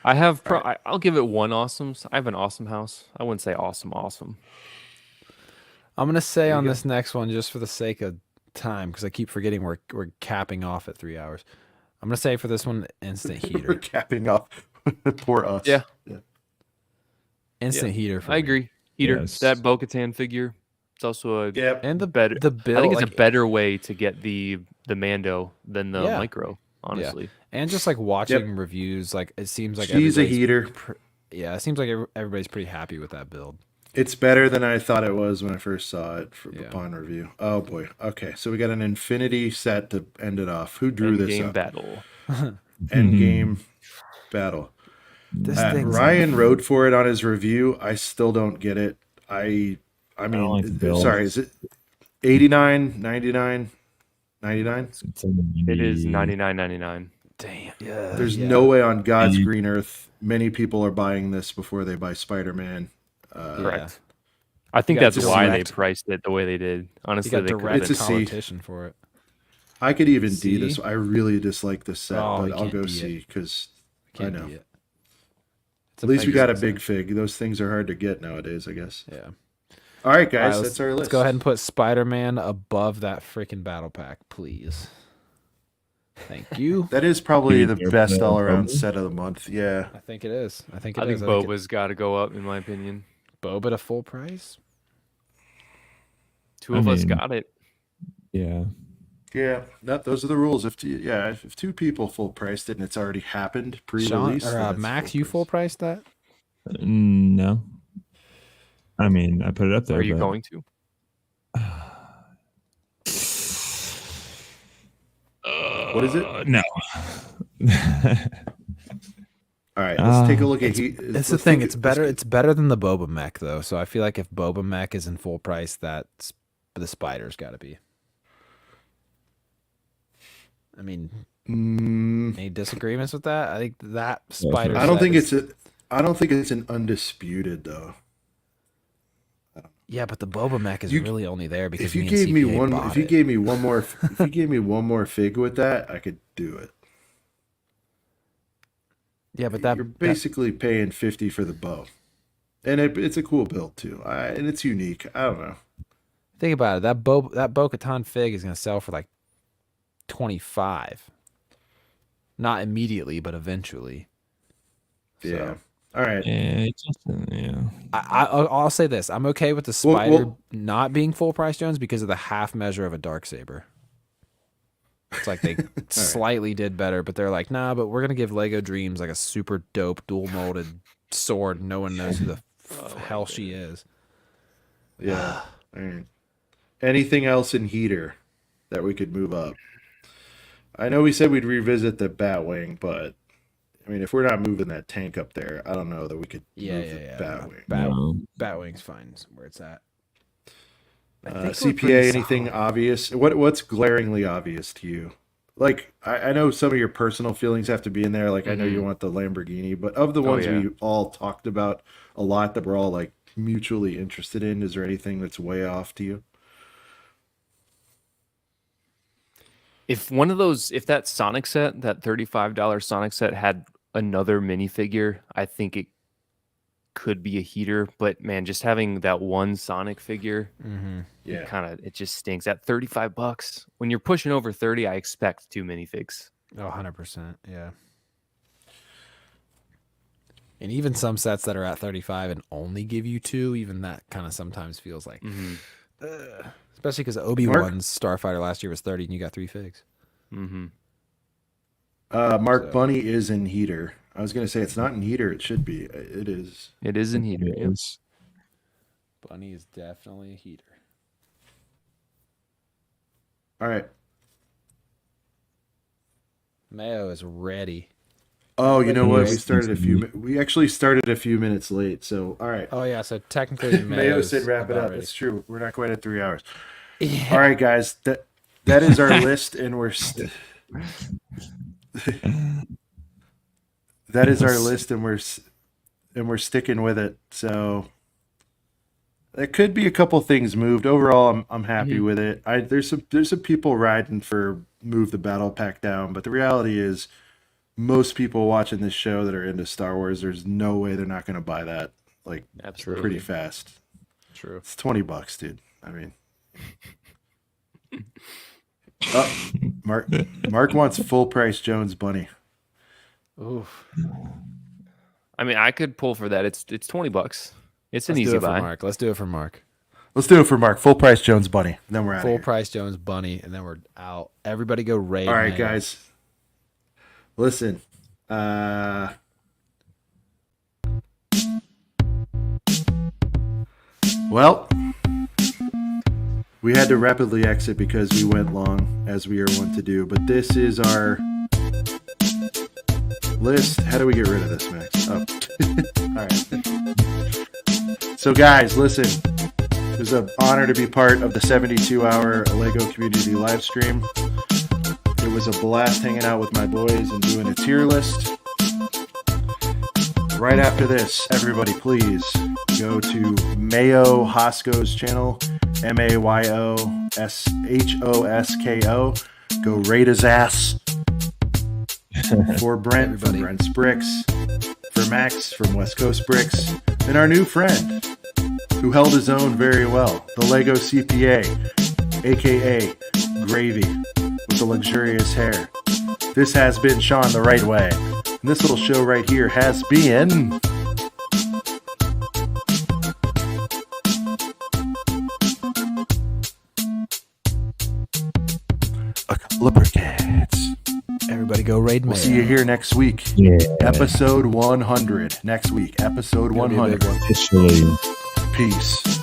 [SPEAKER 3] I have. I'll give it one awesome. I have an awesome house. I wouldn't say awesome.
[SPEAKER 2] I'm gonna say on
[SPEAKER 1] go.
[SPEAKER 2] this next one, just for the sake of time, because I keep forgetting we're capping off at 3 hours. I'm gonna say for this one, instant
[SPEAKER 1] We're
[SPEAKER 2] heater.
[SPEAKER 1] capping off. Poor us.
[SPEAKER 3] Yeah.
[SPEAKER 2] Instant heater. For
[SPEAKER 3] I
[SPEAKER 2] me.
[SPEAKER 3] agree. Heater.
[SPEAKER 4] Yes.
[SPEAKER 3] That Bo-Katan figure. It's also a
[SPEAKER 1] Yep.
[SPEAKER 2] And the
[SPEAKER 3] better.
[SPEAKER 2] build.
[SPEAKER 3] I think it's
[SPEAKER 2] like,
[SPEAKER 3] a better way to get the Mando than the
[SPEAKER 2] Yeah.
[SPEAKER 3] micro. Honestly.
[SPEAKER 2] and just like watching reviews, like it seems like
[SPEAKER 1] She's a
[SPEAKER 2] everybody's
[SPEAKER 1] heater.
[SPEAKER 2] Yeah, it seems like everybody's pretty happy with that build.
[SPEAKER 1] It's better than I thought it was when I first saw it
[SPEAKER 2] Yeah.
[SPEAKER 1] upon review. Oh boy. Okay, so we got an infinity set to end it off. Who drew this
[SPEAKER 3] Game
[SPEAKER 1] up?
[SPEAKER 3] battle.
[SPEAKER 1] Endgame battle.
[SPEAKER 2] This thing's
[SPEAKER 1] Ryan rode for it on his review. I still don't get it. I
[SPEAKER 4] don't
[SPEAKER 1] mean,
[SPEAKER 4] like the build.
[SPEAKER 1] sorry, is it 89, 99, 99?
[SPEAKER 3] It is 99.99.
[SPEAKER 2] damn. Yeah.
[SPEAKER 1] There's no way on God's green earth many people are buying this before they buy Spider-Man.
[SPEAKER 3] Correct. I think
[SPEAKER 2] got
[SPEAKER 3] that's why they
[SPEAKER 2] direct-
[SPEAKER 3] priced it the way they did.
[SPEAKER 2] You
[SPEAKER 3] Honestly,
[SPEAKER 2] got
[SPEAKER 3] they could
[SPEAKER 2] direct
[SPEAKER 1] It's a C.
[SPEAKER 2] competition for it.
[SPEAKER 1] I could even D
[SPEAKER 2] C?
[SPEAKER 1] this. I really dislike this set,
[SPEAKER 2] Oh,
[SPEAKER 1] but
[SPEAKER 2] you
[SPEAKER 1] I'll
[SPEAKER 2] can't
[SPEAKER 1] go
[SPEAKER 2] D
[SPEAKER 1] C because I
[SPEAKER 2] Can't
[SPEAKER 1] know.
[SPEAKER 2] beat it. It's
[SPEAKER 1] At least we got a
[SPEAKER 2] amazing.
[SPEAKER 1] big fig. Those things are hard to get nowadays, I guess.
[SPEAKER 2] Yeah.
[SPEAKER 1] All right, guys,
[SPEAKER 2] All right,
[SPEAKER 1] that's our list.
[SPEAKER 2] Let's go ahead and put Spider-Man above that freaking battle pack, please. Thank you.
[SPEAKER 1] That is probably the
[SPEAKER 5] Peter
[SPEAKER 1] best
[SPEAKER 5] Parker.
[SPEAKER 1] all-around set of the month. Yeah.
[SPEAKER 2] I think it is. I think
[SPEAKER 3] I think Boba's got to go up, in my opinion.
[SPEAKER 2] Boba to full price.
[SPEAKER 3] Two
[SPEAKER 4] I
[SPEAKER 3] of us
[SPEAKER 4] mean-
[SPEAKER 3] got it.
[SPEAKER 4] Yeah.
[SPEAKER 1] Yeah, those are the rules. If two people full priced it and it's already happened
[SPEAKER 2] Sean,
[SPEAKER 1] pre-release,
[SPEAKER 2] or
[SPEAKER 1] then it's
[SPEAKER 2] Max, you
[SPEAKER 1] price.
[SPEAKER 2] full priced that?
[SPEAKER 4] No. I mean, I put it up there.
[SPEAKER 3] Are you
[SPEAKER 4] but-
[SPEAKER 3] going to?
[SPEAKER 1] What is it?
[SPEAKER 4] No.
[SPEAKER 1] All right, let's take a look at.
[SPEAKER 2] It's the thing. It's better. It's better than the Boba Mech though. So I feel like if Boba Mech is in full price, the Spider's got to be. I mean, Any disagreements with that? I think that spider.
[SPEAKER 1] I don't
[SPEAKER 2] set
[SPEAKER 1] think
[SPEAKER 2] is-
[SPEAKER 1] I don't think it's an undisputed though.
[SPEAKER 2] Yeah, but the Boba Mech is really only there because
[SPEAKER 1] If you
[SPEAKER 2] me
[SPEAKER 1] gave
[SPEAKER 2] and
[SPEAKER 1] me
[SPEAKER 2] CPA
[SPEAKER 1] one,
[SPEAKER 2] bought
[SPEAKER 1] if you
[SPEAKER 2] it.
[SPEAKER 1] gave me one more, if you gave me one more fig with that, I could do it.
[SPEAKER 2] Yeah, but that
[SPEAKER 1] You're basically paying 50 for the bow, and it's a cool build too. And it's unique. I don't know.
[SPEAKER 2] think about it. That Bo-Katan fig is gonna sell for like 25. Not immediately, but eventually.
[SPEAKER 1] Yeah. All right.
[SPEAKER 4] Yeah,
[SPEAKER 2] I'll say this: I'm okay with the spider not being full price Jones because of the half measure of a Darksaber. It's like they slightly did better, but they're like, nah, but we're gonna give Lego Dreams like a super dope dual molded sword. No one knows who the hell she is.
[SPEAKER 1] Yeah. All right. Anything else in heater that we could move up? I know we said we'd revisit the Batwing, but I mean, if we're not moving that tank up there, I don't know that we could move the Batwing.
[SPEAKER 2] Batwing's fine where it's at.
[SPEAKER 1] CPA, anything obvious? What's glaringly obvious to you? Like, I know some of your personal feelings have to be in there. Like, I know you want the Lamborghini, but of the ones we all talked about a lot that we're all like mutually interested in, is there anything that's way off to you?
[SPEAKER 3] If that Sonic set, that $35 Sonic set had another minifigure, I think it could be a heater. But man, just having that one Sonic figure, it just stinks. At $35, when you're pushing over 30, I expect 2 minifigs.
[SPEAKER 2] Oh, 100%, yeah. And even some sets that are at 35 and only give you 2, even that kind of sometimes feels like, especially because Obi-Wan's Starfighter last year was 30 and you got 3 figs.
[SPEAKER 1] Mark, Bunny is in heater. I was going to say it's not in heater. It should be. It is.
[SPEAKER 3] It is in heater.
[SPEAKER 4] It is.
[SPEAKER 2] Bunny is definitely a heater.
[SPEAKER 1] All right.
[SPEAKER 2] Mayo is ready.
[SPEAKER 1] Oh, you know what? We actually started a few minutes late. So, all right.
[SPEAKER 2] Oh yeah. So technically,
[SPEAKER 1] Mayo said wrap it up. It's true. We're not quite at 3 hours.
[SPEAKER 2] Yeah.
[SPEAKER 1] All right, guys. That is our list, and we're that is our list, and we're sticking with it. So there could be a couple things moved. Overall, I'm happy with it. There's some people riding for move the battle pack down, but the reality is, most people watching this show that are into Star Wars, there's no way they're not going to buy that like pretty fast.
[SPEAKER 2] True.
[SPEAKER 1] It's $20, dude. I mean, Mark wants full price Jones Bunny.
[SPEAKER 2] Oof.
[SPEAKER 3] I mean, I could pull for that. It's $20. It's an
[SPEAKER 2] Let's
[SPEAKER 3] easy
[SPEAKER 2] do it
[SPEAKER 3] buy.
[SPEAKER 2] for Mark. Let's do it for Mark.
[SPEAKER 1] Let's do it for Mark. Full price Jones Bunny. Then we're out.
[SPEAKER 2] Full price Jones Bunny, and then we're out. Everybody go raid.
[SPEAKER 1] All right, guys. Listen. Well, we had to rapidly exit because we went long, as we are wont to do. But this is our list. How do we get rid of this, Max? Oh. All right. So, guys, listen. It was an honor to be part of the 72-hour LEGO community live stream. It was a blast hanging out with my boys and doing a tier list. Right after this, everybody, please go to Mayo Hosko's channel, MayoShosko. Go raid his ass. For Brent, from Brent's Bricks. For Max, from West Coast Bricks. And our new friend, who held his own very well, the Lego CPA, aka Gravy, with the luxurious hair. This has been Sean the Right Way. And this little show right here has been... Lubricants.
[SPEAKER 2] Everybody go raid Mayo.
[SPEAKER 1] We'll see you here next week.
[SPEAKER 4] Yeah.
[SPEAKER 1] Episode 100. Next week. Episode 100.
[SPEAKER 4] Officially.
[SPEAKER 1] Peace.